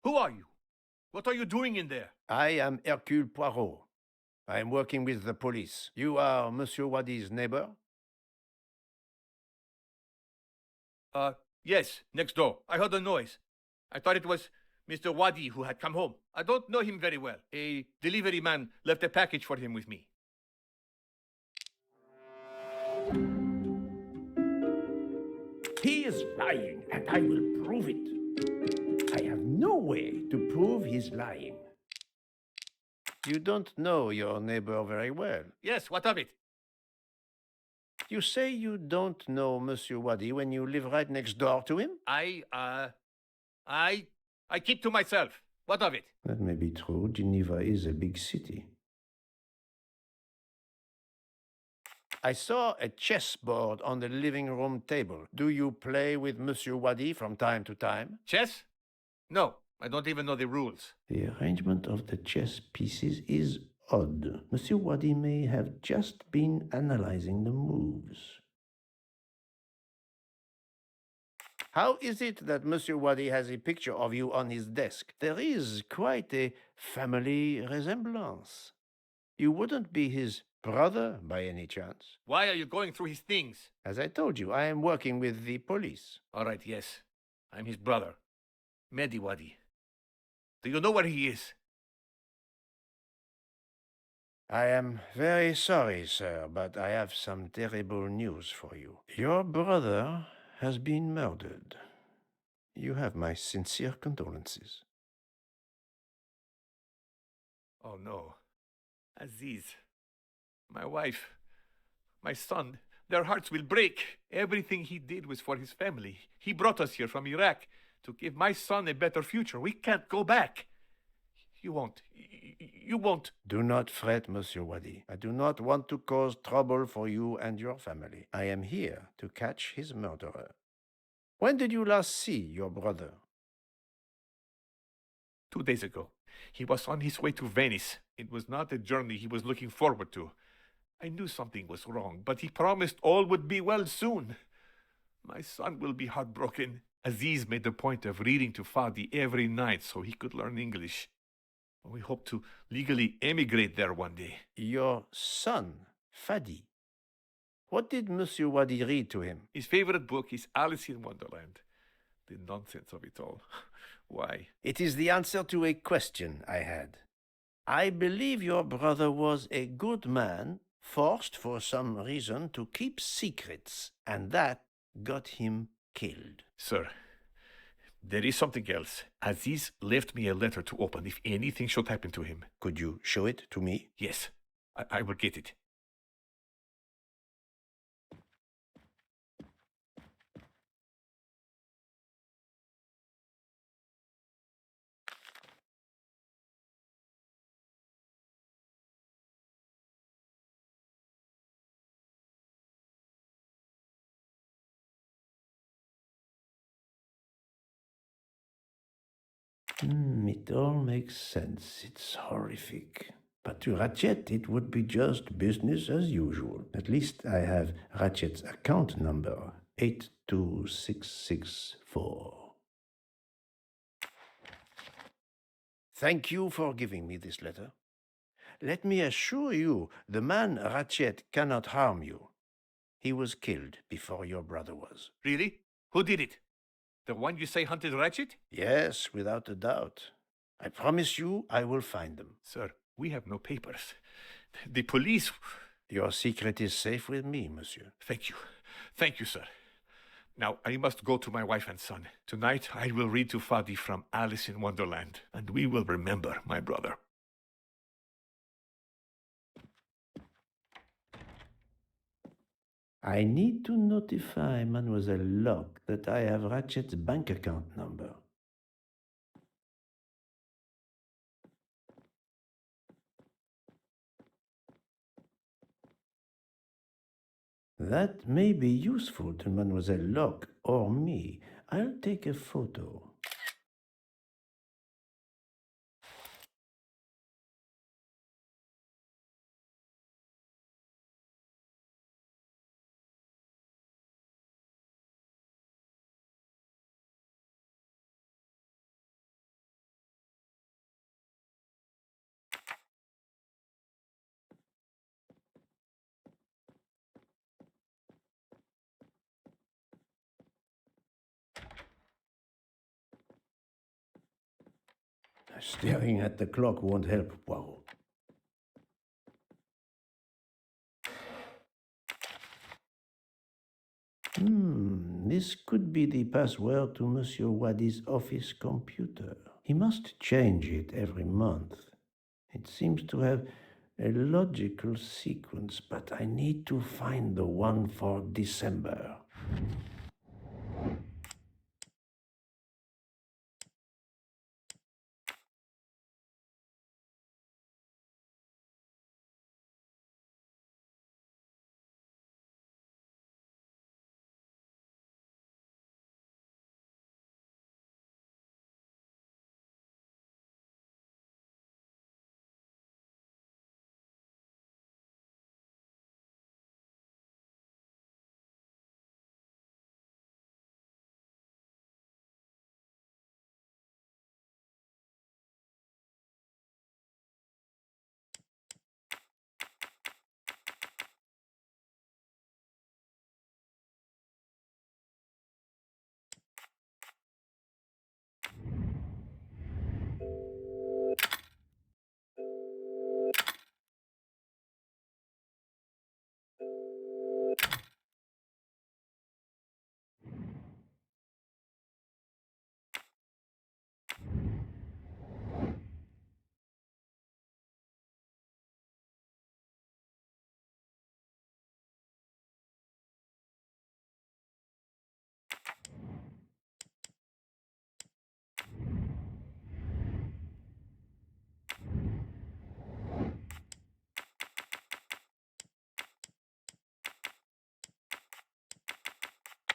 Who are you? What are you doing in there? I am Hercule Poirot. I am working with the police. You are Monsieur Wadi's neighbor? Yes, next door. I heard a noise. I thought it was Mr. Wadi who had come home. I don't know him very well. A delivery man left a package for him with me. He is lying, and I will prove it. I have no way to prove he's lying. You don't know your neighbor very well. Yes, what of it? You say you don't know Monsieur Wadi when you live right next door to him? I keep to myself. What of it? That may be true. Geneva is a big city. I saw a chessboard on the living room table. Do you play with Monsieur Wadi from time to time? Chess? No, I don't even know the rules. The arrangement of the chess pieces is odd. Monsieur Wadi may have just been analyzing the moves. How is it that Monsieur Wadi has a picture of you on his desk? There is quite a family resemblance. You wouldn't be his brother by any chance? Why are you going through his things? As I told you, I am working with the police. All right, yes. I'm his brother, Mehdi Wadi. Do you know where he is? I am very sorry, sir, but I have some terrible news for you. Your brother has been murdered. You have my sincere condolences. Oh no. Aziz, my wife, my son, their hearts will break. Everything he did was for his family. He brought us here from Iraq to give my son a better future. We can't go back. You won't. You won't. Do not fret, Monsieur Wadi. I do not want to cause trouble for you and your family. I am here to catch his murderer. When did you last see your brother? 2 days ago. He was on his way to Venice. It was not a journey he was looking forward to. I knew something was wrong, but he promised all would be well soon. My son will be heartbroken. Aziz made a point of reading to Fadi every night so he could learn English. We hope to legally emigrate there one day. Your son, Fadi. What did Monsieur Wadi read to him? His favorite book is Alice in Wonderland. The nonsense of it all. Why? It is the answer to a question I had. I believe your brother was a good man, forced for some reason to keep secrets, and that got him killed. Sir, there is something else. Aziz left me a letter to open if anything should happen to him. Could you show it to me? Yes, I will get it. It all makes sense. It's horrific. But to Ratchet, it would be just business as usual. At least I have Ratchet's account number, 82664. Thank you for giving me this letter. Let me assure you, the man Ratchet cannot harm you. He was killed before your brother was. Really? Who did it? The one you say hunted Ratchet? Yes, without a doubt. I promise you I will find them. Sir, we have no papers. The police... Your secret is safe with me, monsieur. Thank you. Thank you, sir. Now, I must go to my wife and son. Tonight, I will read to Fadi from Alice in Wonderland, and we will remember my brother. I need to notify Mademoiselle Locke that I have Ratchet's bank account number. That may be useful to Mademoiselle Locke or me. I'll take a photo. Staring at the clock won't help, Poirot. This could be the password to Monsieur Waddy's office computer. He must change it every month. It seems to have a logical sequence, but I need to find the one for December.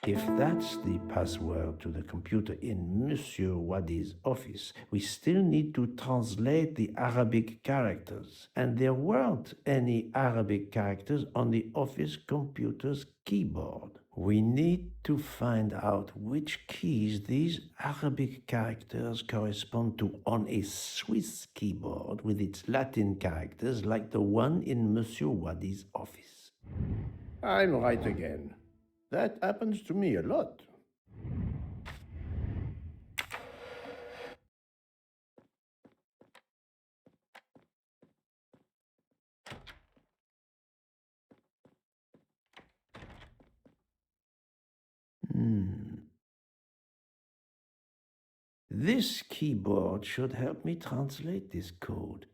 If that's the password to the computer in Monsieur Waddy's office, we still need to translate the Arabic characters. And there weren't any Arabic characters on the office computer's keyboard. We need to find out which keys these Arabic characters correspond to on a Swiss keyboard with its Latin characters like the one in Monsieur Waddy's office. I'm right again. That happens to me a lot. This keyboard should help me translate this code.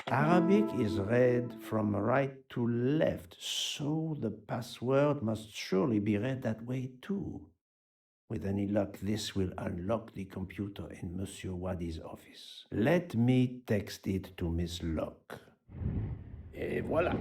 Arabic is read from right to left, so the password must surely be read that way too. With any luck, this will unlock the computer in Monsieur Waddy's office. Let me text it to Miss Locke. Et voilà.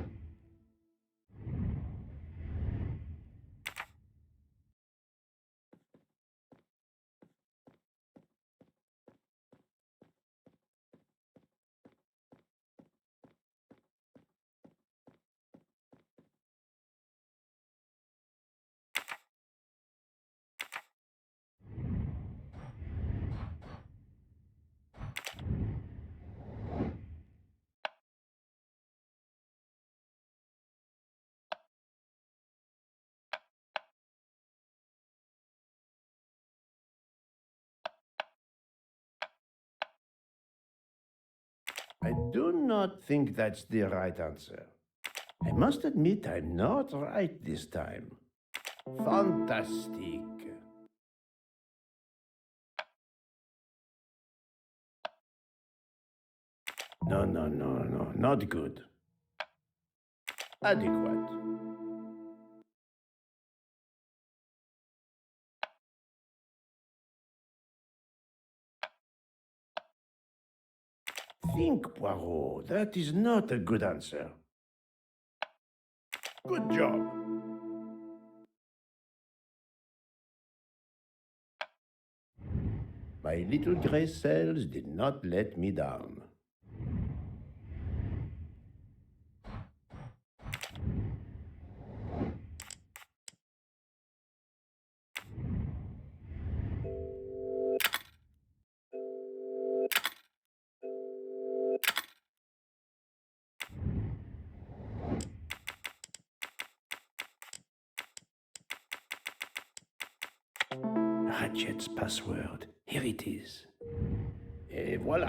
I do not think that's the right answer. I must admit I'm not right this time. Fantastic. No, not good. Adequate. Think, Poirot. That is not a good answer. Good job. My little gray cells did not let me down. Ratchet's password. Here it is. Et voilà.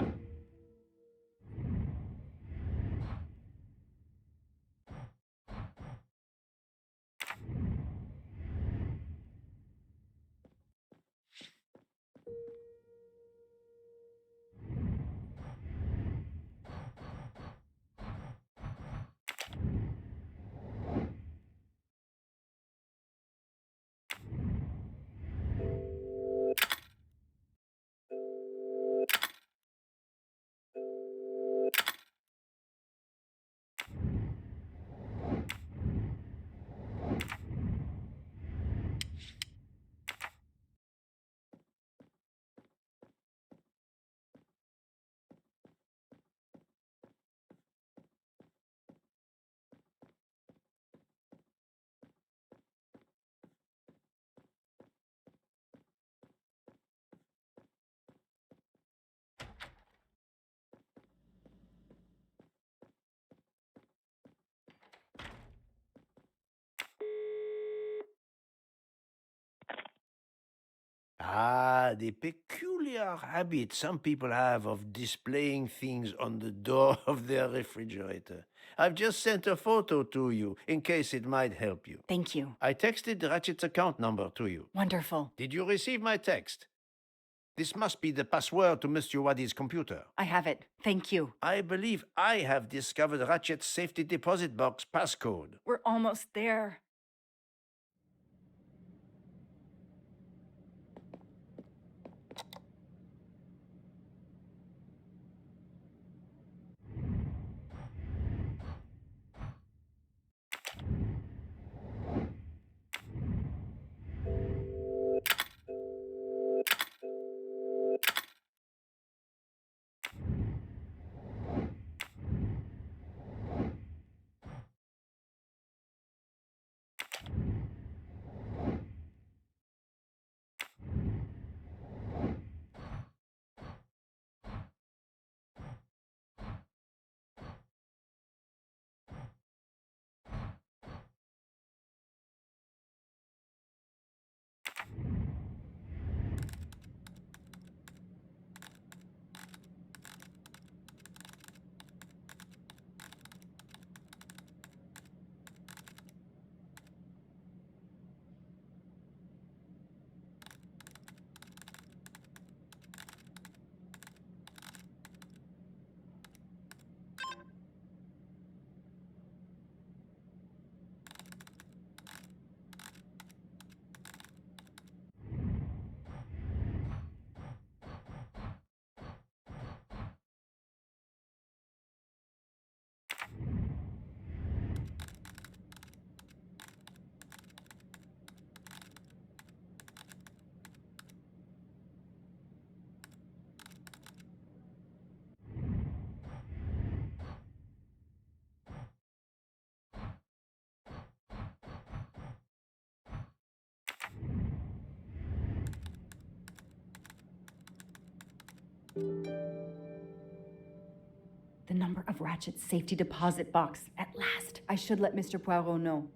Ah, the peculiar habit some people have of displaying things on the door of their refrigerator. I've just sent a photo to you in case it might help you. Thank you. I texted Ratchet's account number to you. Wonderful. Did you receive my text? This must be the password to Mr. Waddy's computer. I have it. Thank you. I believe I have discovered Ratchet's safety deposit box passcode. We're almost there. The number of Ratchet's safety deposit box. At last. I should let Mr. Poirot know.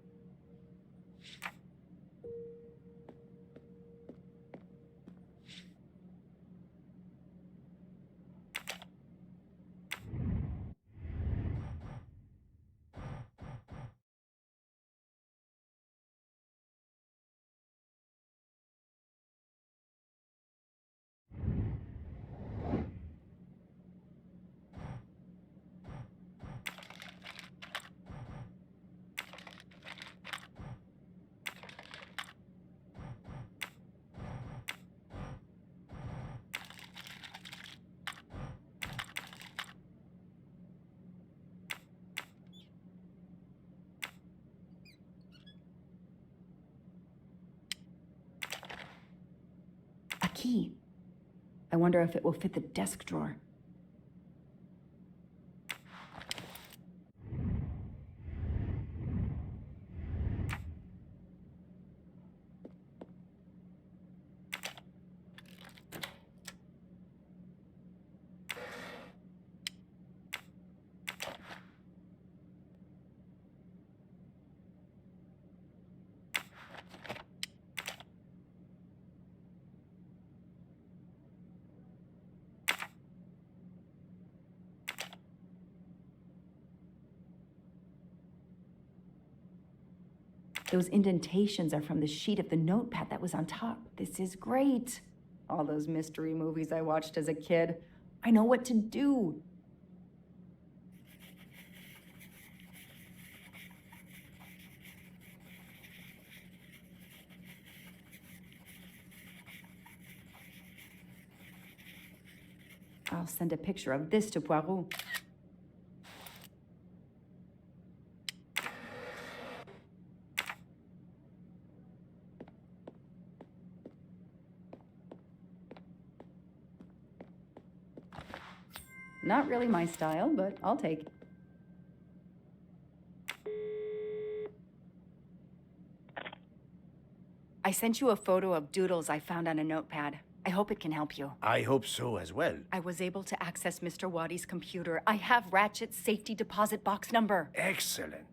key. I wonder if it will fit the desk drawer. Those indentations are from the sheet of the notepad that was on top. This is great. All those mystery movies I watched as a kid. I know what to do. I'll send a picture of this to Poirot. Not really my style, but I'll take. I sent you a photo of doodles I found on a notepad. I hope it can help you. I hope so as well. I was able to access Mr. Waddy's computer. I have Ratchet's safety deposit box number. Excellent.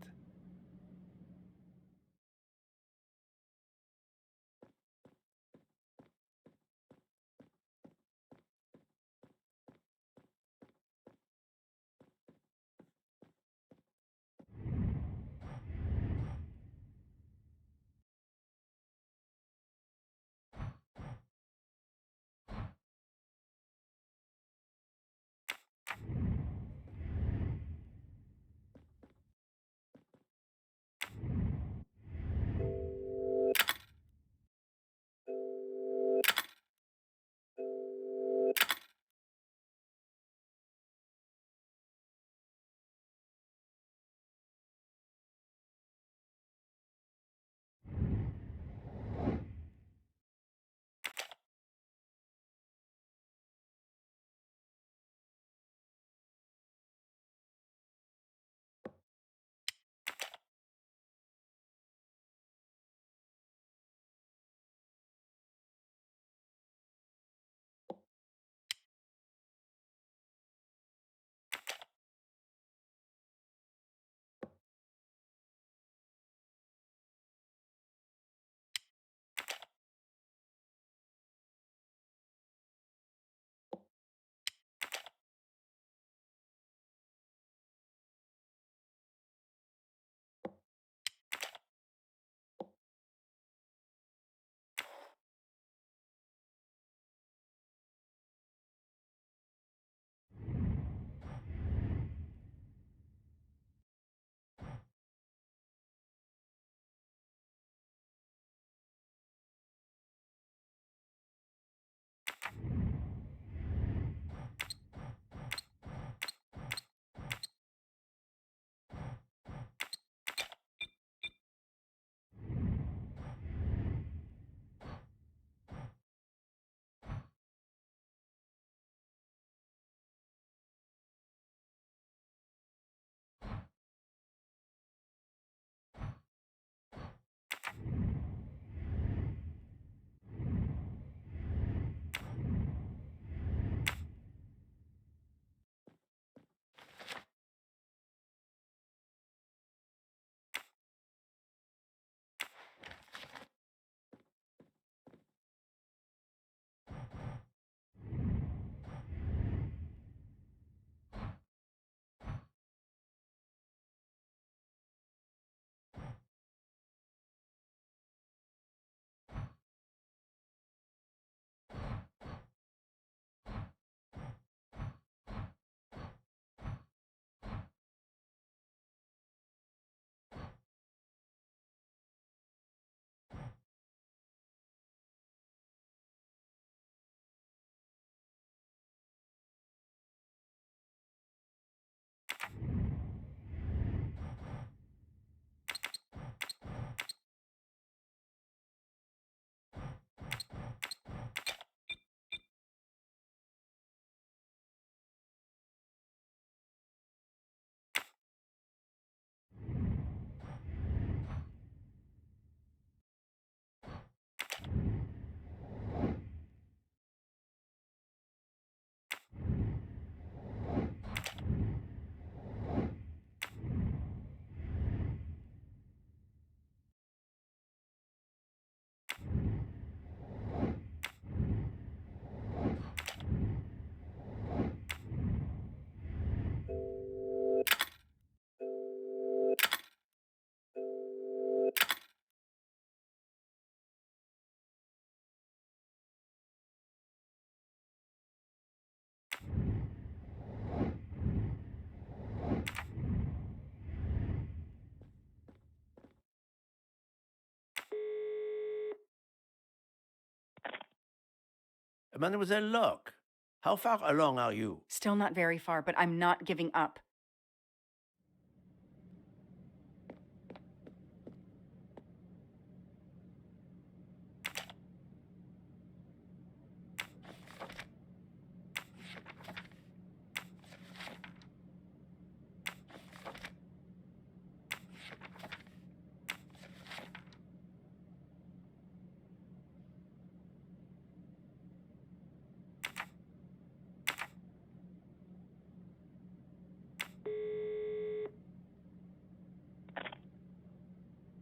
Mademoiselle Locke, how far along are you? Still not very far, but I'm not giving up.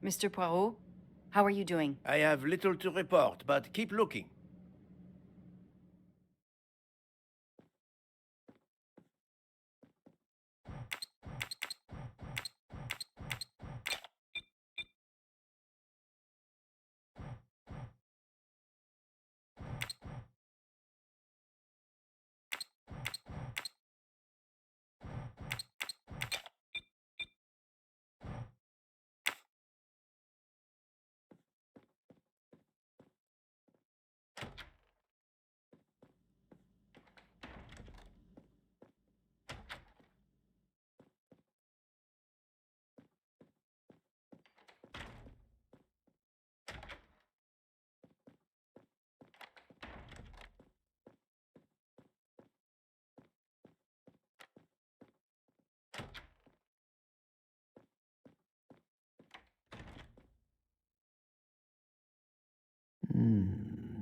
Mr. Poirot, how are you doing? I have little to report, but keep looking.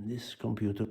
This computer.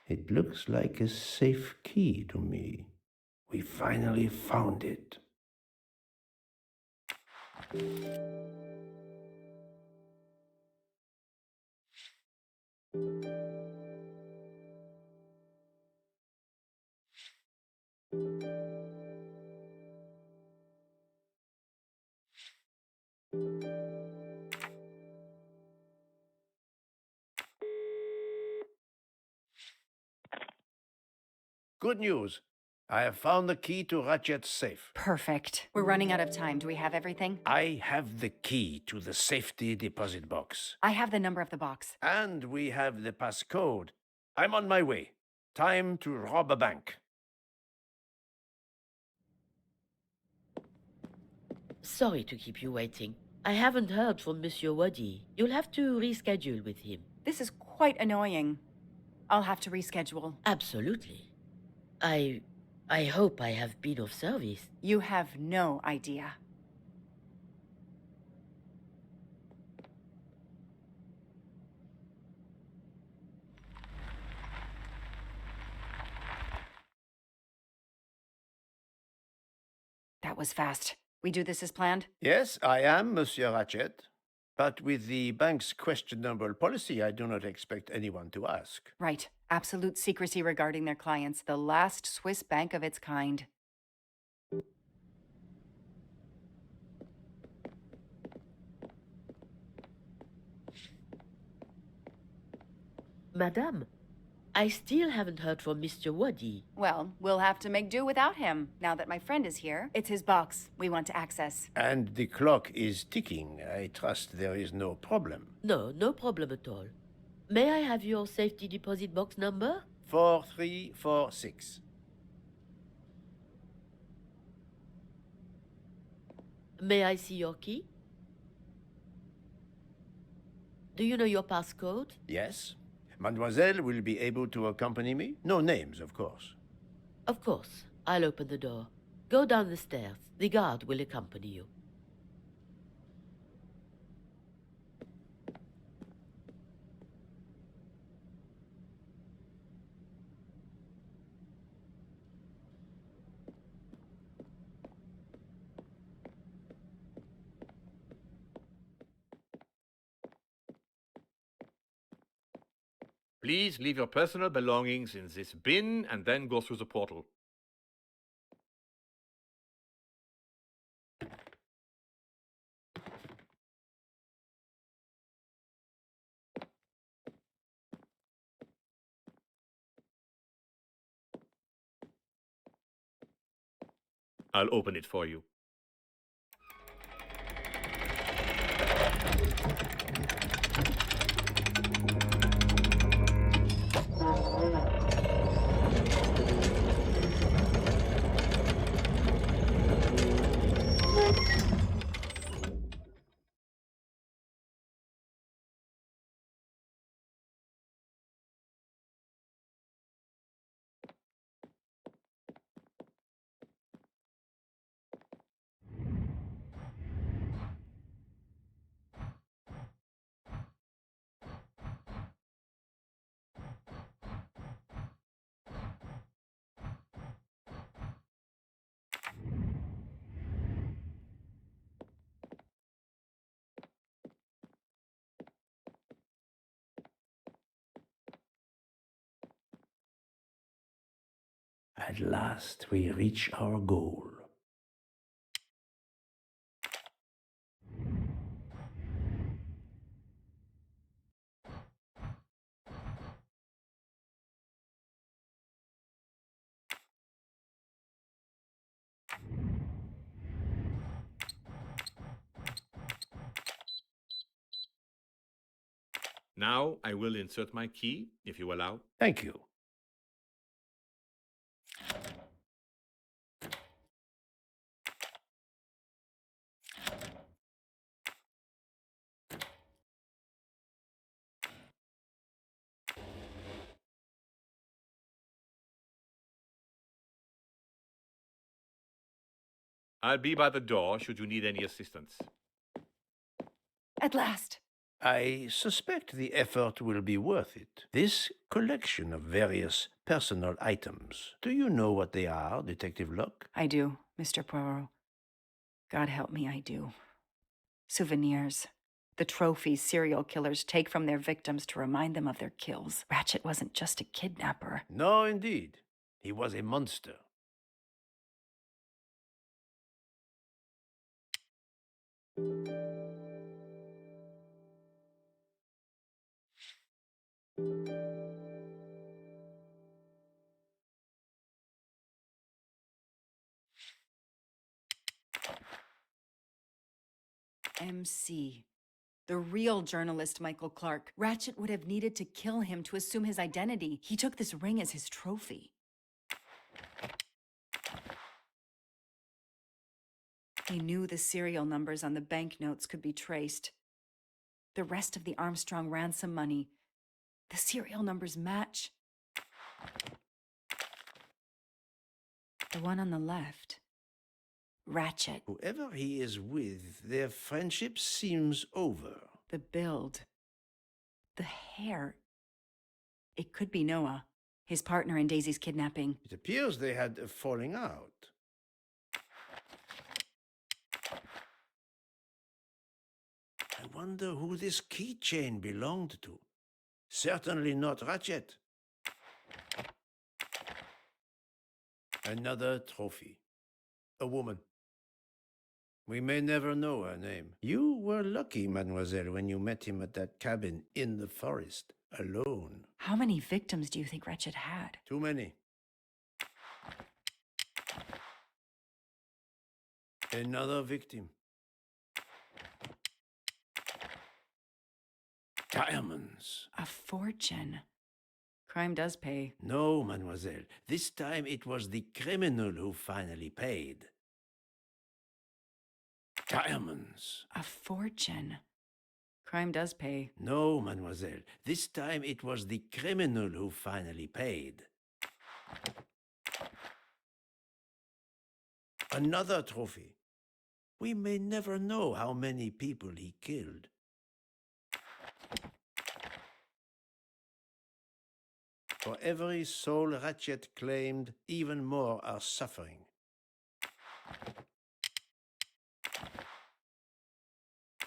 It looks like a safe key to me. We finally found it. Good news. I have found the key to Ratchet's safe. Perfect. We're running out of time. Do we have everything? I have the key to the safety deposit box. I have the number of the box. And we have the passcode. I'm on my way. Time to rob a bank. Sorry to keep you waiting. I haven't heard from Monsieur Waddy. You'll have to reschedule with him. This is quite annoying. I'll have to reschedule. Absolutely. I hope I have been of service. You have no idea. That was fast. We do this as planned? Yes, I am, Monsieur Ratchet. But with the bank's questionable policy, I do not expect anyone to ask. Right. Absolute secrecy regarding their clients. The last Swiss bank of its kind. Madame, I still haven't heard from Mr. Waddy. Well, we'll have to make do without him, now that my friend is here. It's his box we want to access. And the clock is ticking. I trust there is no problem. No, no problem at all. May I have your safety deposit box number? 4346. May I see your key? Do you know your passcode? Yes. Mademoiselle will be able to accompany me? No names, of course. Of course. I'll open the door. Go down the stairs. The guard will accompany you. Please leave your personal belongings in this bin and then go through the portal. I'll open it for you. At last, we reach our goal. Now I will insert my key, if you allow. Thank you. I'll be by the door should you need any assistance. At last. I suspect the effort will be worth it. This collection of various personal items. Do you know what they are, Detective Locke? I do, Mr. Poirot. God help me, I do. Souvenirs. The trophies serial killers take from their victims to remind them of their kills. Ratchet wasn't just a kidnapper. No, indeed. He was a monster. MC. The real journalist Michael Clark. Ratchet would have needed to kill him to assume his identity. He took this ring as his trophy. He knew the serial numbers on the banknotes could be traced. The rest of the Armstrong ransom money. The serial numbers match. The one on the left. Ratchet. Whoever he is with, their friendship seems over. The build. The hair. It could be Noah, his partner in Daisy's kidnapping. It appears they had a falling out. I wonder who this keychain belonged to. Certainly not Ratchet. Another trophy. A woman. We may never know her name. You were lucky, mademoiselle, when you met him at that cabin in the forest, alone. How many victims do you think Ratchet had? Too many. Another victim. Diamonds. A fortune. Crime does pay. No, mademoiselle. This time it was the criminal who finally paid. Diamonds. A fortune. Crime does pay. No, mademoiselle. This time it was the criminal who finally paid. Another trophy. We may never know how many people he killed. For every soul Ratchet claimed, even more are suffering.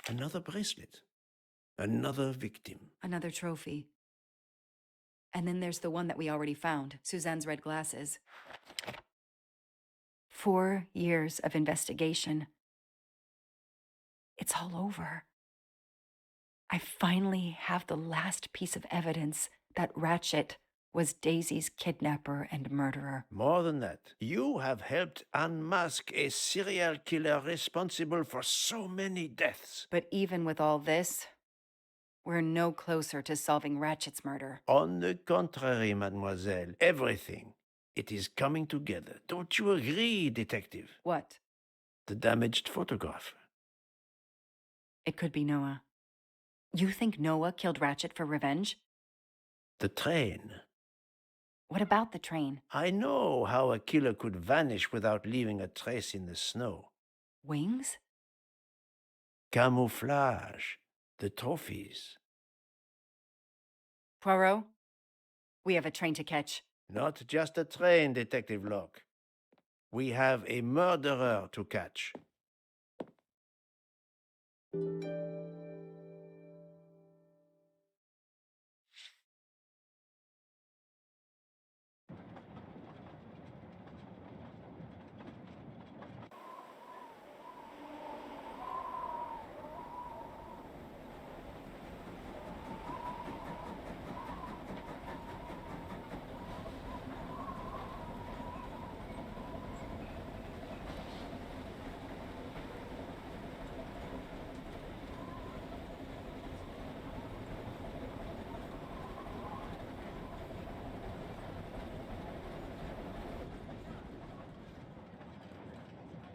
Another bracelet. Another victim. Another trophy. And then there's the one that we already found, Suzanne's red glasses. 4 years of investigation. It's all over. I finally have the last piece of evidence that Ratchet was Daisy's kidnapper and murderer. More than that, you have helped unmask a serial killer responsible for so many deaths. But even with all this, we're no closer to solving Ratchet's murder. On the contrary, mademoiselle, everything. It is coming together. Don't you agree, detective? What? The damaged photograph. It could be Noah. You think Noah killed Ratchet for revenge? The train. What about the train? I know how a killer could vanish without leaving a trace in the snow. Wings? Camouflage. The trophies. Poirot, we have a train to catch. Not just a train, Detective Locke. We have a murderer to catch.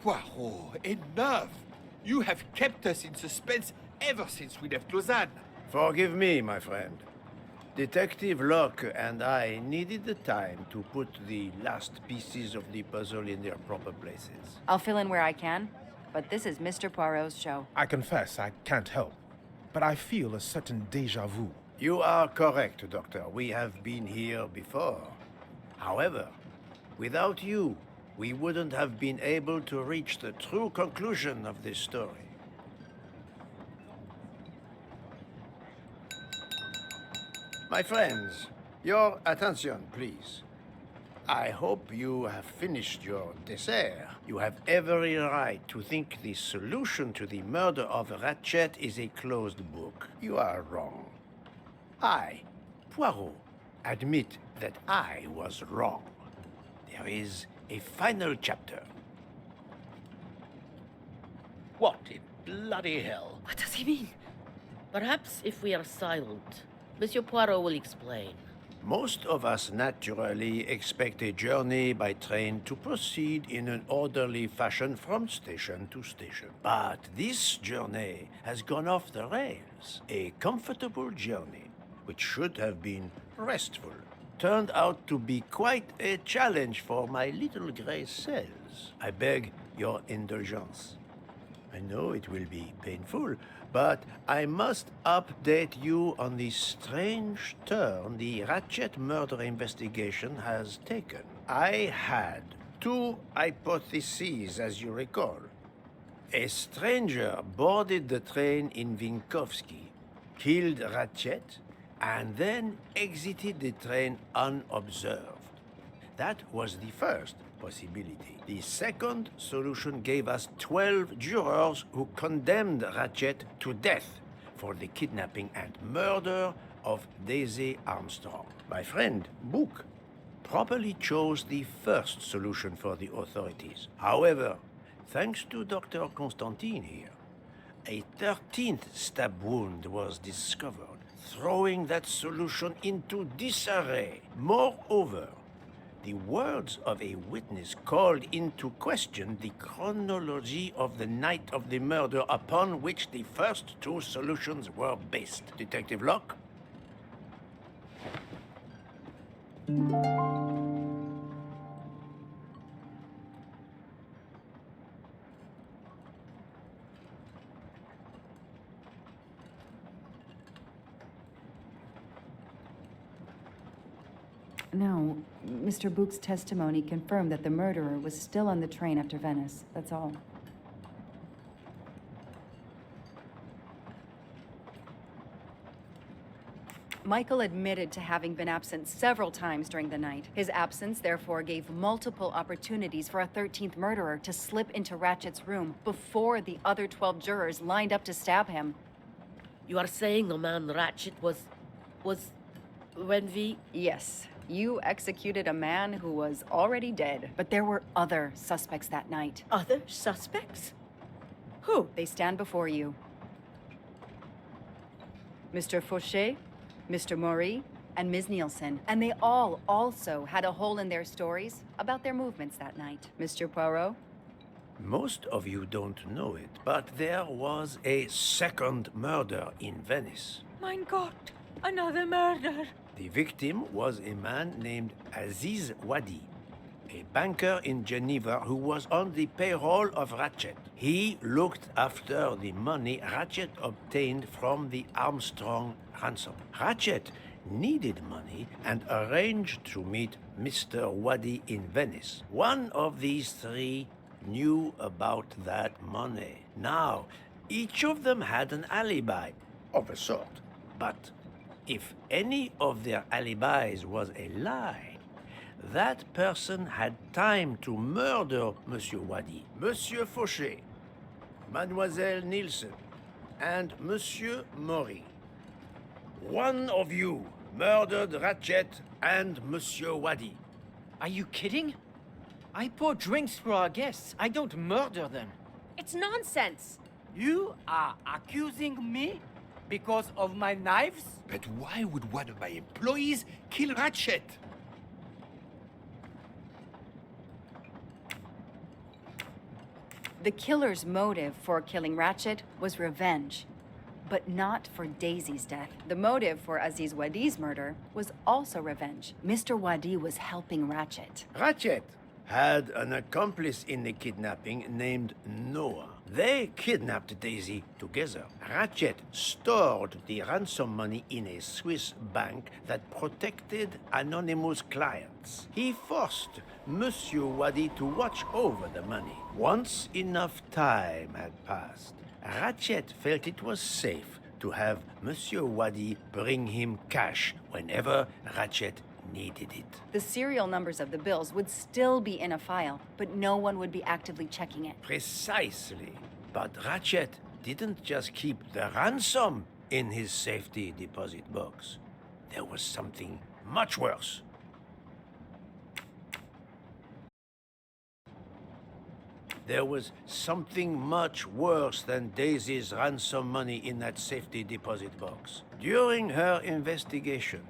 Poirot, enough! You have kept us in suspense ever since we left Lausanne. Forgive me, my friend. Detective Locke and I needed the time to put the last pieces of the puzzle in their proper places. I'll fill in where I can, but this is Mr. Poirot's show. I confess I can't help, but I feel a certain déjà vu. You are correct, Doctor. We have been here before. However, without you, we wouldn't have been able to reach the true conclusion of this story. My friends, your attention, please. I hope you have finished your dessert. You have every right to think the solution to the murder of Ratchet is a closed book. You are wrong. I, Poirot, admit that I was wrong. There is a final chapter. What in bloody hell? What does he mean? Perhaps if we are silent, Monsieur Poirot will explain. Most of us naturally expect a journey by train to proceed in an orderly fashion from station to station. But this journey has gone off the rails. A comfortable journey, which should have been restful, turned out to be quite a challenge for my little gray cells. I beg your indulgence. I know it will be painful, but I must update you on the strange turn the Ratchet murder investigation has taken. I had two hypotheses, as you recall. A stranger boarded the train in Vinkovsky, killed Ratchet, and then exited the train unobserved. That was the first possibility. The second solution gave us 12 jurors who condemned Ratchet to death for the kidnapping and murder of Daisy Armstrong. My friend, Book, properly chose the first solution for the authorities. However, thanks to Dr. Constantine here, a 13th stab wound was discovered, throwing that solution into disarray. Moreover, the words of a witness called into question the chronology of the night of the murder upon which the first two solutions were based. Detective Locke? No, Mr. Book's testimony confirmed that the murderer was still on the train after Venice. That's all. Michael admitted to having been absent several times during the night. His absence, therefore, gave multiple opportunities for a 13th murderer to slip into Ratchet's room before the other 12 jurors lined up to stab him. You are saying the man Ratchet was when we... Yes. You executed a man who was already dead. But there were other suspects that night. Other suspects? Who? They stand before you. Mr. Fauché, Mr. Maury, and Ms. Nielsen. And they all also had a hole in their stories about their movements that night. Mr. Poirot? Most of you don't know it, but there was a second murder in Venice. Mein Gott, another murder. The victim was a man named Aziz Wadi, a banker in Geneva who was on the payroll of Ratchet. He looked after the money Ratchet obtained from the Armstrong ransom. Ratchet needed money and arranged to meet Mr. Wadi in Venice. One of these three knew about that money. Now, each of them had an alibi, of a sort, but if any of their alibis was a lie, that person had time to murder Monsieur Wadi, Monsieur Fauché, Mademoiselle Nielsen, and Monsieur Maury. One of you murdered Ratchet and Monsieur Wadi. Are you kidding? I pour drinks for our guests. I don't murder them. It's nonsense. You are accusing me because of my knives? But why would one of my employees kill Ratchet? The killer's motive for killing Ratchet was revenge, but not for Daisy's death. The motive for Aziz Wadi's murder was also revenge. Mr. Wadi was helping Ratchet. Ratchet had an accomplice in the kidnapping named Noah. They kidnapped Daisy together. Ratchet stored the ransom money in a Swiss bank that protected anonymous clients. He forced Monsieur Wadi to watch over the money. Once enough time had passed, Ratchet felt it was safe to have Monsieur Wadi bring him cash whenever Ratchet needed it. The serial numbers of the bills would still be in a file, but no one would be actively checking it. Precisely. But Ratchet didn't just keep the ransom in his safety deposit box. There was something much worse. There was something much worse than Daisy's ransom money in that safety deposit box. During her investigation,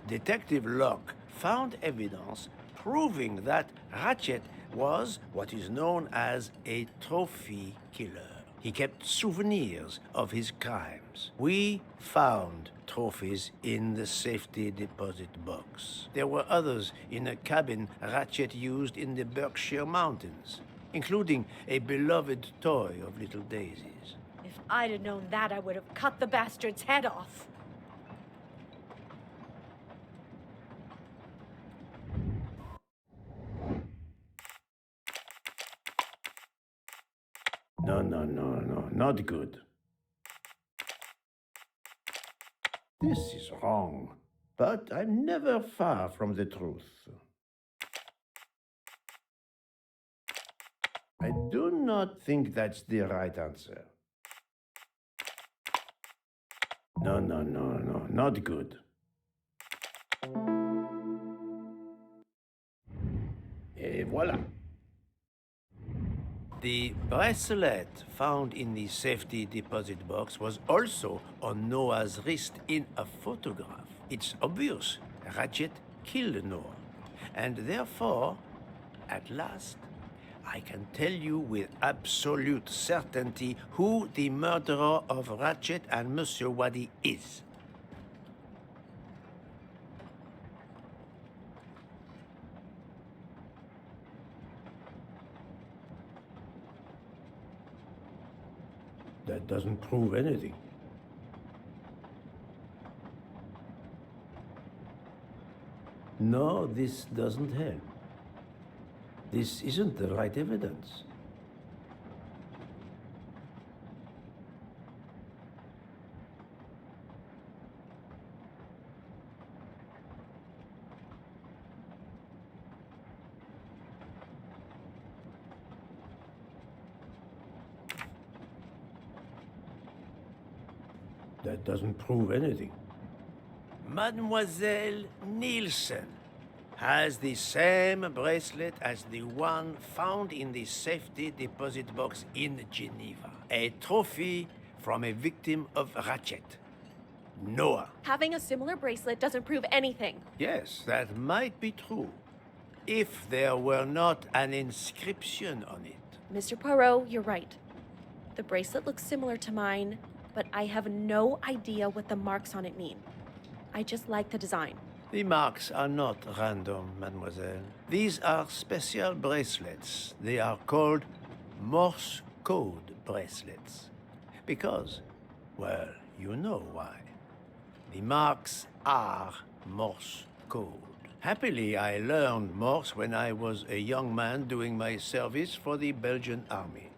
Detective Locke found evidence proving that Ratchet was what is known as a trophy killer. He kept souvenirs of his crimes. We found trophies in the safety deposit box. There were others in a cabin Ratchet used in the Berkshire Mountains, including a beloved toy of little Daisy's. If I'd have known that, I would have cut the bastard's head off. No, not good. This is wrong, but I'm never far from the truth. I do not think that's the right answer. No, no, no, no, not good. Et voilà. The bracelet found in the safety deposit box was also on Noah's wrist in a photograph. It's obvious Ratchet killed Noah. And therefore, at last, I can tell you with absolute certainty who the murderer of Ratchet and Monsieur Wadi is. That doesn't prove anything. No, this doesn't help. This isn't the right evidence. That doesn't prove anything. Mademoiselle Nielsen has the same bracelet as the one found in the safety deposit box in Geneva. A trophy from a victim of Ratchet. Noah. Having a similar bracelet doesn't prove anything. Yes, that might be true. If there were not an inscription on it. Mr. Poirot, you're right. The bracelet looks similar to mine, but I have no idea what the marks on it mean. I just like the design. The marks are not random, mademoiselle. These are special bracelets. They are called Morse code bracelets. Because, well, you know why. The marks are Morse code. Happily, I learned Morse when I was a young man doing my service for the Belgian army.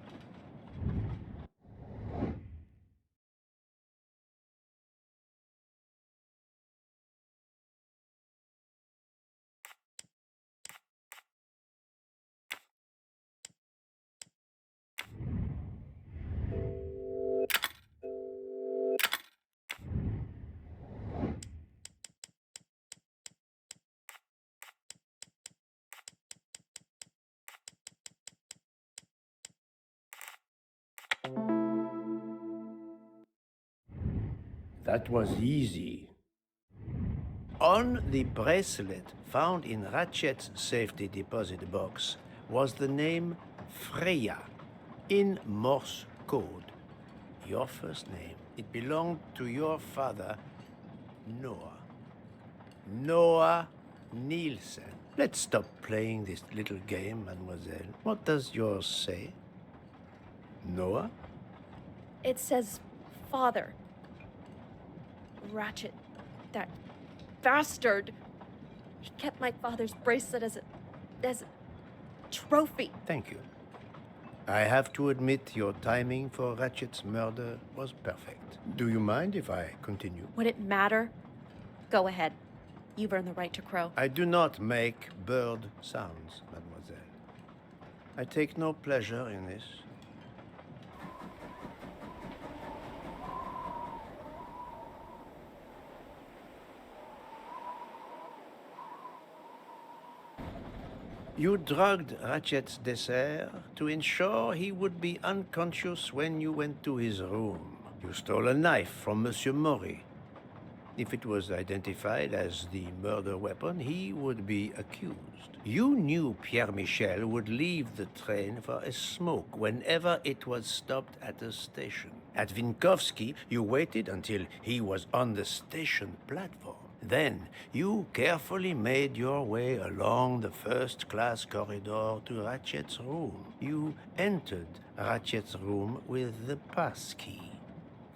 That was easy. On the bracelet found in Ratchet's safety deposit box was the name Freya in Morse code. Your first name. It belonged to your father, Noah. Noah Nielsen. Let's stop playing this little game, mademoiselle. What does yours say? Noah? It says father. Ratchet. That bastard. He kept my father's bracelet as a trophy. Thank you. I have to admit your timing for Ratchet's murder was perfect. Do you mind if I continue? Would it matter? Go ahead. You've earned the right to crow. I do not make bird sounds, mademoiselle. I take no pleasure in this. You drugged Ratchet's dessert to ensure he would be unconscious when you went to his room. You stole a knife from Monsieur Maury. If it was identified as the murder weapon, he would be accused. You knew Pierre Michel would leave the train for a smoke whenever it was stopped at a station. At Vinkovsky, you waited until he was on the station platform. Then, you carefully made your way along the first-class corridor to Ratchet's room. You entered Ratchet's room with the pass key,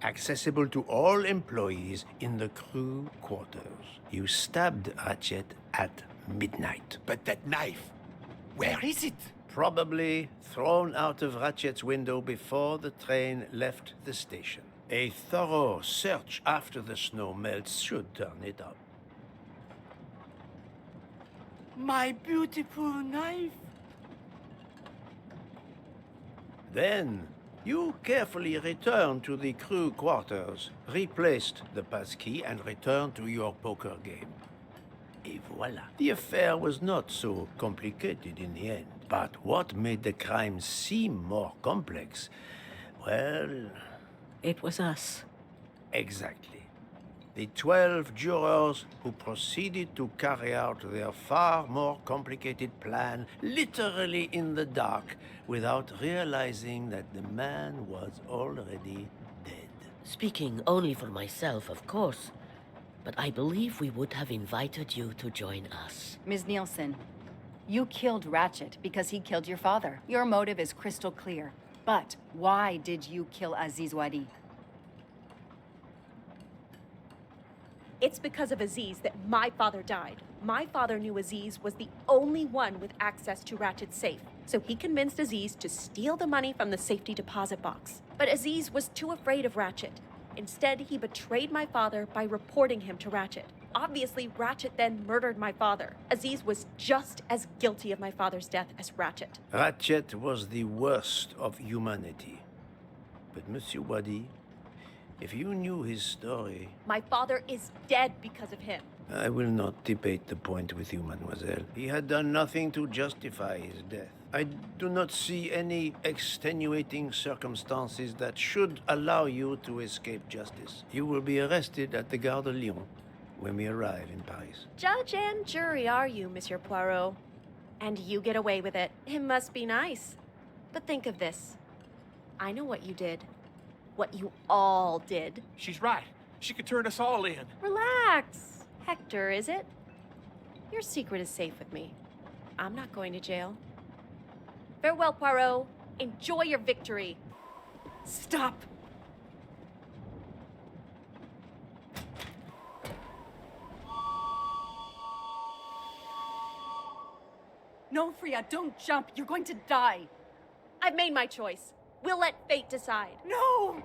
accessible to all employees in the crew quarters. You stabbed Ratchet at midnight. But that knife, where is it? Probably thrown out of Ratchet's window before the train left the station. A thorough search after the snow melts should turn it up. My beautiful knife. Then, you carefully returned to the crew quarters, replaced the passkey, and returned to your poker game. Et voila. The affair was not so complicated in the end. But what made the crime seem more complex? Well... It was us. Exactly. The 12 jurors who proceeded to carry out their far more complicated plan literally in the dark without realizing that the man was already dead. Speaking only for myself, of course, but I believe we would have invited you to join us. Ms. Nielsen, you killed Ratchet because he killed your father. Your motive is crystal clear. But why did you kill Aziz Wadi? It's because of Aziz that my father died. My father knew Aziz was the only one with access to Ratchet's safe, so he convinced Aziz to steal the money from the safety deposit box. But Aziz was too afraid of Ratchet. Instead, he betrayed my father by reporting him to Ratchet. Obviously, Ratchet then murdered my father. Aziz was just as guilty of my father's death as Ratchet. Ratchet was the worst of humanity. But Monsieur Wadi, if you knew his story... My father is dead because of him. I will not debate the point with you, mademoiselle. He had done nothing to justify his death. I do not see any extenuating circumstances that should allow you to escape justice. You will be arrested at the Gare de Lyon when we arrive in Paris. Judge and jury are you, Monsieur Poirot. And you get away with it. It must be nice. But think of this. I know what you did. What you all did. She's right. She could turn us all in. Relax. Hector, is it? Your secret is safe with me. I'm not going to jail. Farewell, Poirot. Enjoy your victory. Stop! No, Freya, don't jump. You're going to die. I've made my choice. We'll let fate decide. No!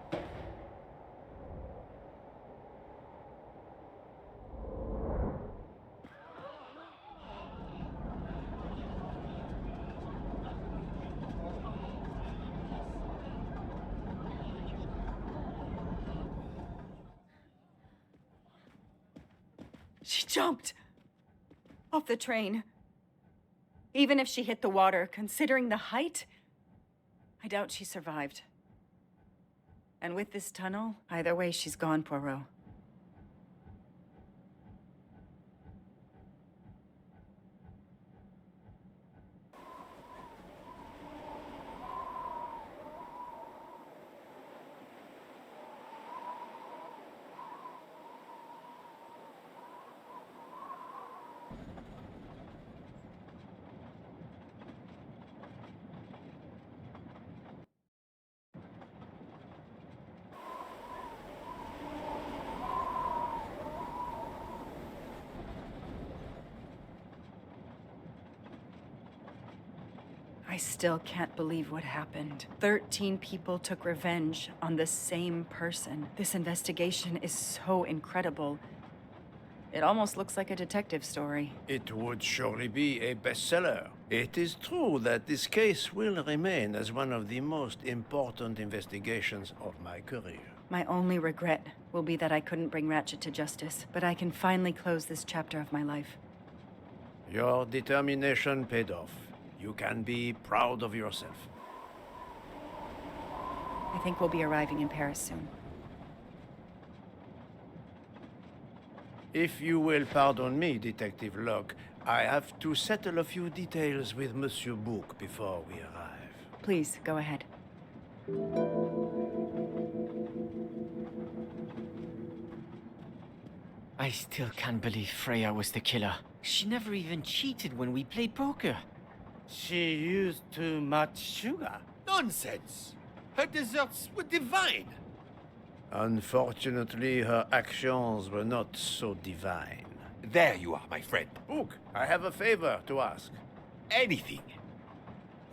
She jumped off the train. Even if she hit the water, considering the height, I doubt she survived. And with this tunnel, either way, she's gone, Poirot. I still can't believe what happened. 13 people took revenge on the same person. This investigation is so incredible. It almost looks like a detective story. It would surely be a bestseller. It is true that this case will remain as one of the most important investigations of my career. My only regret will be that I couldn't bring Ratchet to justice, but I can finally close this chapter of my life. Your determination paid off. You can be proud of yourself. I think we'll be arriving in Paris soon. If you will pardon me, Detective Locke, I have to settle a few details with Monsieur Bouc before we arrive. Please, go ahead. I still can't believe Freya was the killer. She never even cheated when we played poker. She used too much sugar. Nonsense! Her desserts were divine. Unfortunately, her actions were not so divine. There you are, my friend. Bouc, I have a favor to ask. Anything.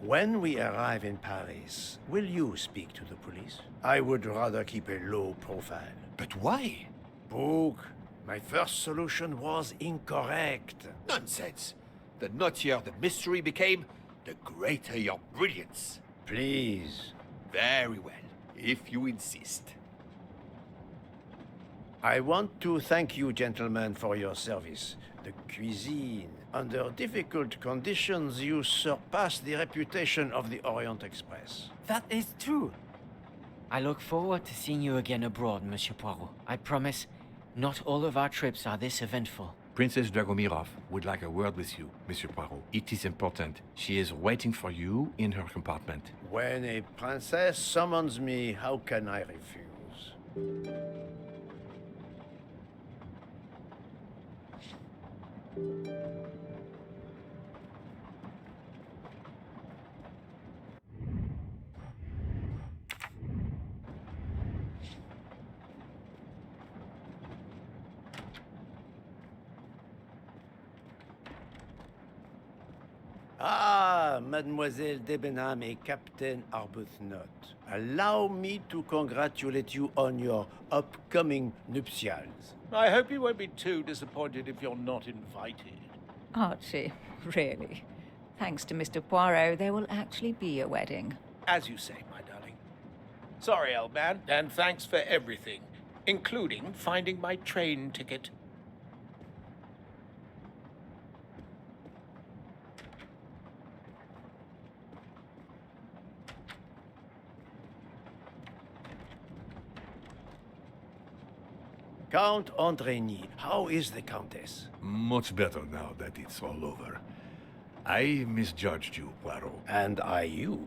When we arrive in Paris, will you speak to the police? I would rather keep a low profile. But why? Bouc, my first solution was incorrect. Nonsense. The nuttier the mystery became, the greater your brilliance. Please, Very well, if you insist. I want to thank you, gentlemen, for your service. The cuisine. Under difficult conditions, you surpass the reputation of the Orient Express. That is true. I look forward to seeing you again abroad, Monsieur Poirot. I promise, not all of our trips are this eventful. Princess Dragomirov would like a word with you, Monsieur Poirot. It is important. She is waiting for you in her compartment. When a princess summons me, how can I refuse? Ah, Mademoiselle Debenham et Captain Arbuthnot. Allow me to congratulate you on your upcoming nuptials. I hope you won't be too disappointed if you're not invited. Archie, really? Thanks to Mr. Poirot, there will actually be a wedding. As you say, my darling. Sorry, old man, and thanks for everything, including finding my train ticket. Count Andrigny, how is the Countess? Much better now that it's all over. I misjudged you, Poirot. And I you.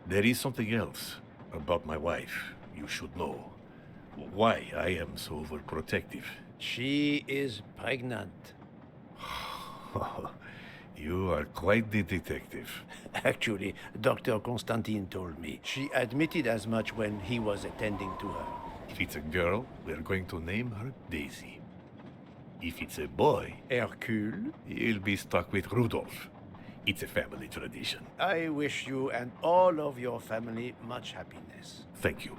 There is something else about my wife you should know. Why I am so overprotective. She is pregnant. You are quite the detective. Actually, Dr. Constantine told me. She admitted as much when he was attending to her. If it's a girl, we're going to name her Daisy. If it's a boy, Hercule, he'll be stuck with Rudolph. It's a family tradition. I wish you and all of your family much happiness. Thank you.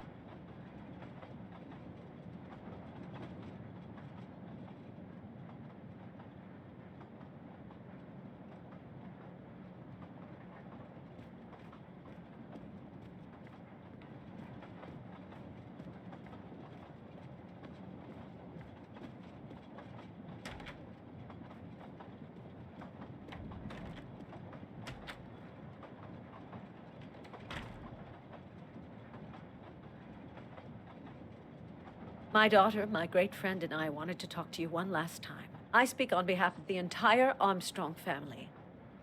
My daughter, my great friend, and I wanted to talk to you one last time. I speak on behalf of the entire Armstrong family,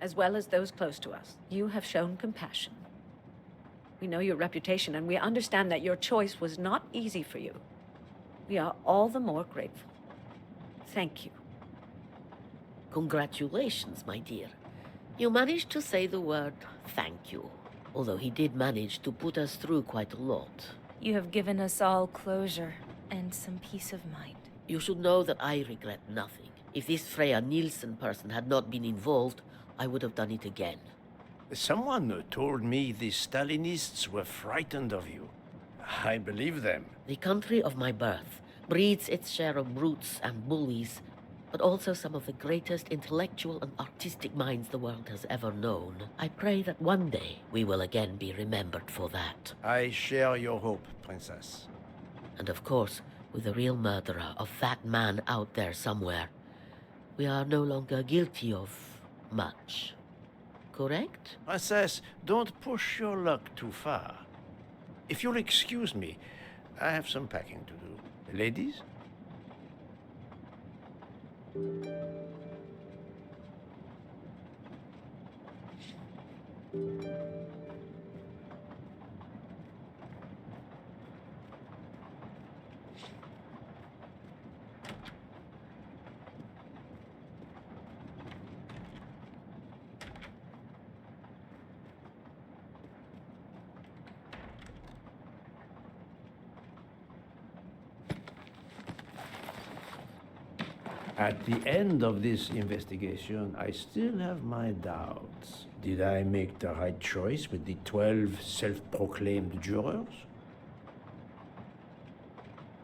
as well as those close to us. You have shown compassion. We know your reputation, and we understand that your choice was not easy for you. We are all the more grateful. Thank you. Congratulations, my dear. You managed to say the word thank you, although he did manage to put us through quite a lot. You have given us all closure and some peace of mind. You should know that I regret nothing. If this Freya Nielsen person had not been involved, I would have done it again. Someone told me the Stalinists were frightened of you. I believe them. The country of my birth breeds its share of brutes and bullies, but also some of the greatest intellectual and artistic minds the world has ever known. I pray that one day we will again be remembered for that. I share your hope, Princess. And of course, with the real murderer of that man out there somewhere, we are no longer guilty of much. Correct? Princess, don't push your luck too far. If you'll excuse me, I have some packing to do. Ladies? At the end of this investigation, I still have my doubts. Did I make the right choice with the 12 self-proclaimed jurors?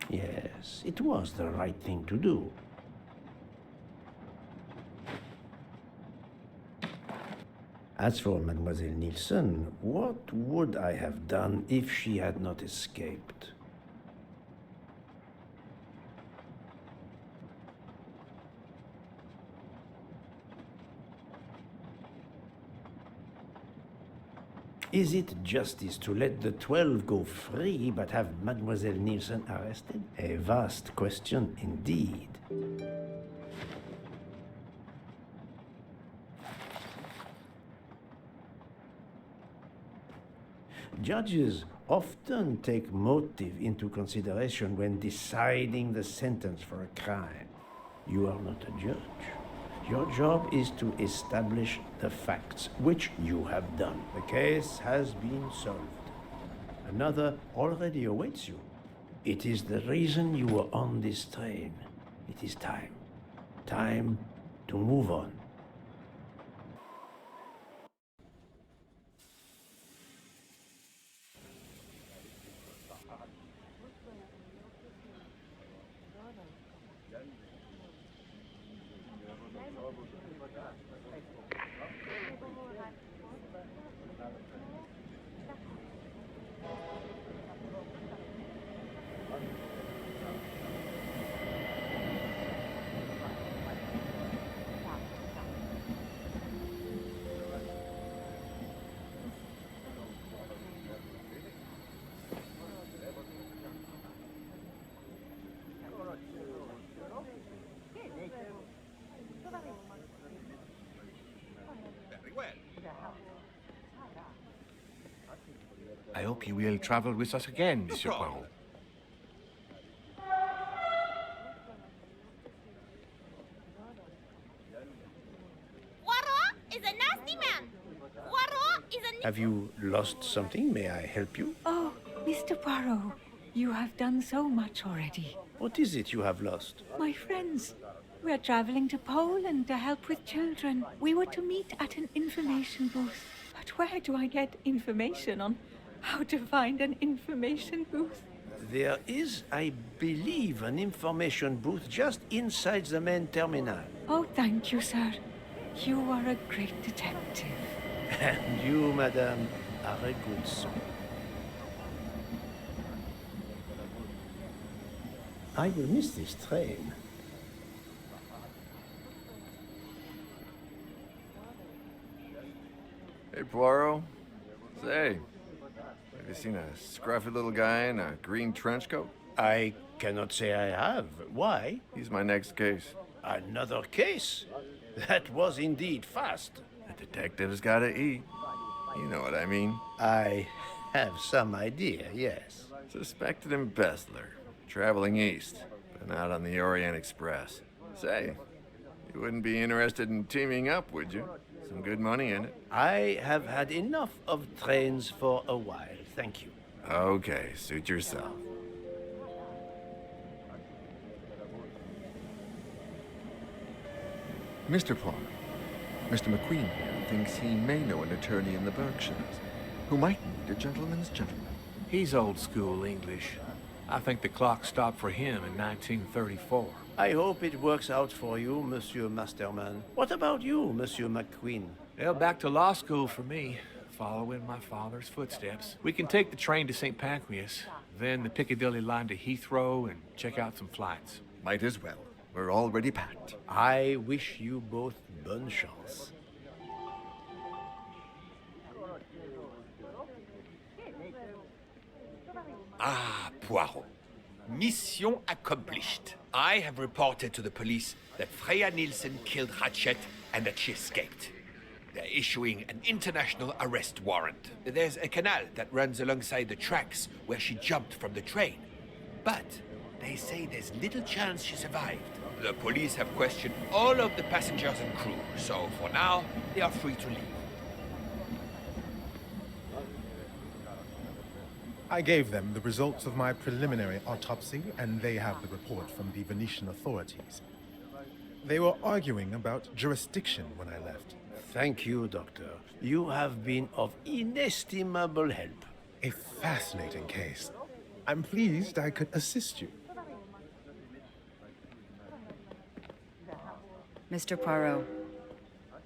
Yes, it was the right thing to do. As for Mademoiselle Nielsen, what would I have done if she had not escaped? Is it justice to let the 12 go free but have Mademoiselle Nielsen arrested? A vast question indeed. Judges often take motive into consideration when deciding the sentence for a crime. You are not a judge. Your job is to establish the facts, which you have done. The case has been solved. Another already awaits you. It is the reason you were on this train. It is time. Time to move on. I hope you will travel with us again, Monsieur Poirot. Poirot is a nasty man. Poirot is a... Have you lost something? May I help you? Oh, Mr. Poirot, you have done so much already. What is it you have lost? My friends, we are traveling to Poland to help with children. We were to meet at an information booth. But where do I get information on how to find an information booth? There is, I believe, an information booth just inside the main terminal. Oh, thank you, sir. You are a great detective. And you, madame, are a good soul. I will miss this train. Hey, Poirot. Say, have you seen a scruffy little guy in a green trench coat? I cannot say I have. Why? He's my next case. Another case? That was indeed fast. The detective's gotta eat. You know what I mean. I have some idea, yes. Suspected embezzler. Traveling east. Been out on the Orient Express. Say, you wouldn't be interested in teaming up, would you? Some good money in it. I have had enough of trains for a while, thank you. Okay, suit yourself. Mr. Poirot, Mr. McQueen here thinks he may know an attorney in the Berkshires who might need a gentleman's gentleman. He's old school English. I think the clock stopped for him in 1934. I hope it works out for you, Monsieur Masterman. What about you, Monsieur McQueen? Well, back to law school for me, following my father's footsteps. We can take the train to St. Pancras, then the Piccadilly line to Heathrow, and check out some flights. Might as well. We're already packed. I wish you both bonne chance. Ah, Poirot. Mission accomplished. I have reported to the police that Freya Nielsen killed Ratchet and that she escaped. They're issuing an international arrest warrant. There's a canal that runs alongside the tracks where she jumped from the train. But they say there's little chance she survived. The police have questioned all of the passengers and crew, so for now, they are free to leave. I gave them the results of my preliminary autopsy, and they have the report from the Venetian authorities. They were arguing about jurisdiction when I left. Thank you, Doctor. You have been of inestimable help. A fascinating case. I'm pleased I could assist you. Mr. Poirot,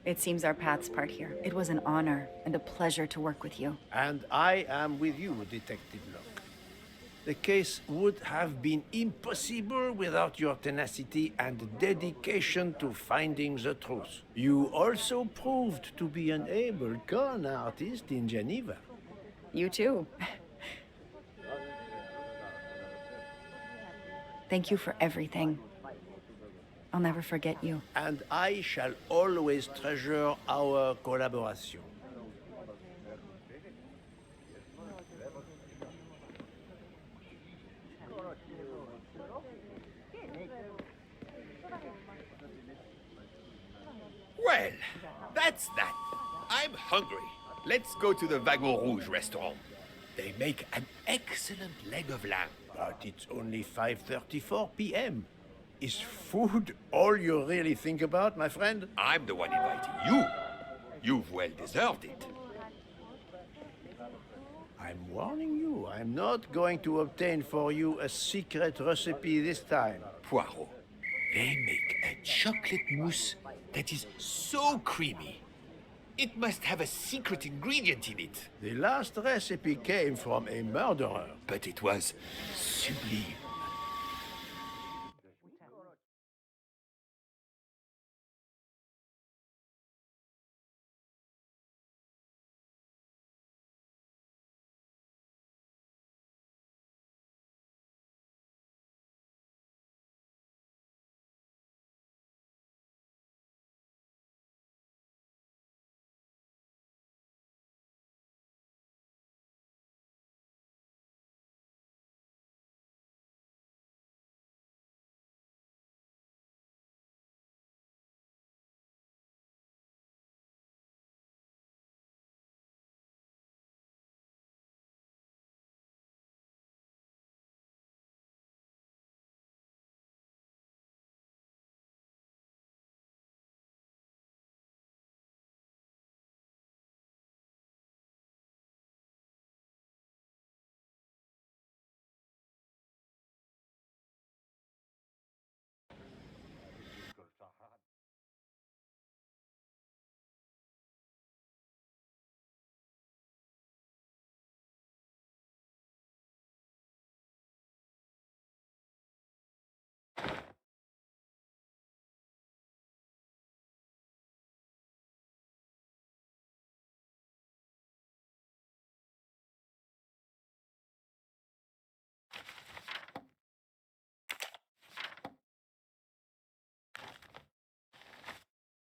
It seems our paths part here. It was an honor and a pleasure to work with you. And I am with you, Detective Locke. The case would have been impossible without your tenacity and dedication to finding the truth. You also proved to be an able con artist in Geneva. You too. Thank you for everything. I'll never forget you. And I shall always treasure our collaboration. Well, that's that. I'm hungry. Let's go to the Wagon Rouge restaurant. They make an excellent leg of lamb. But it's only 5:34 p.m. Is food all you really think about, my friend? I'm the one inviting you. You've well deserved it. I'm warning you, I'm not going to obtain for you a secret recipe this time. Poirot, they make a chocolate mousse that is so creamy. It must have a secret ingredient in it. The last recipe came from a murderer. But it was sublime.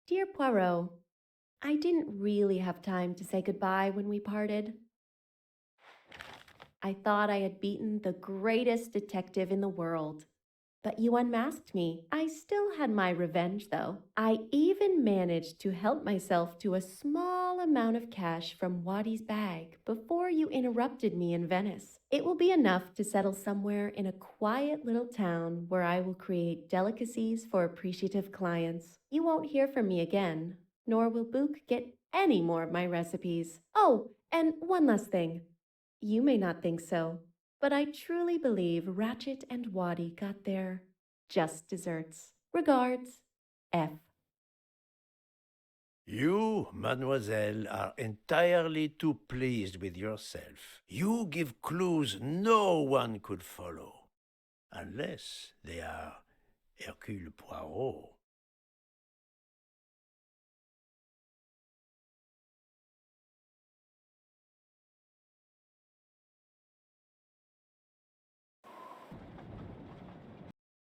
Dear Poirot, I didn't really have time to say goodbye when we parted. I thought I had beaten the greatest detective in the world. But you unmasked me. I still had my revenge, though. I even managed to help myself to a small amount of cash from Waddy's bag before you interrupted me in Venice. It will be enough to settle somewhere in a quiet little town where I will create delicacies for appreciative clients. You won't hear from me again, nor will Book get any more of my recipes. Oh, and one last thing. You may not think so, but I truly believe Ratchet and Waddy got their just desserts. Regards, F. You, mademoiselle, are entirely too pleased with yourself. You give clues no one could follow, unless they are Hercule Poirot.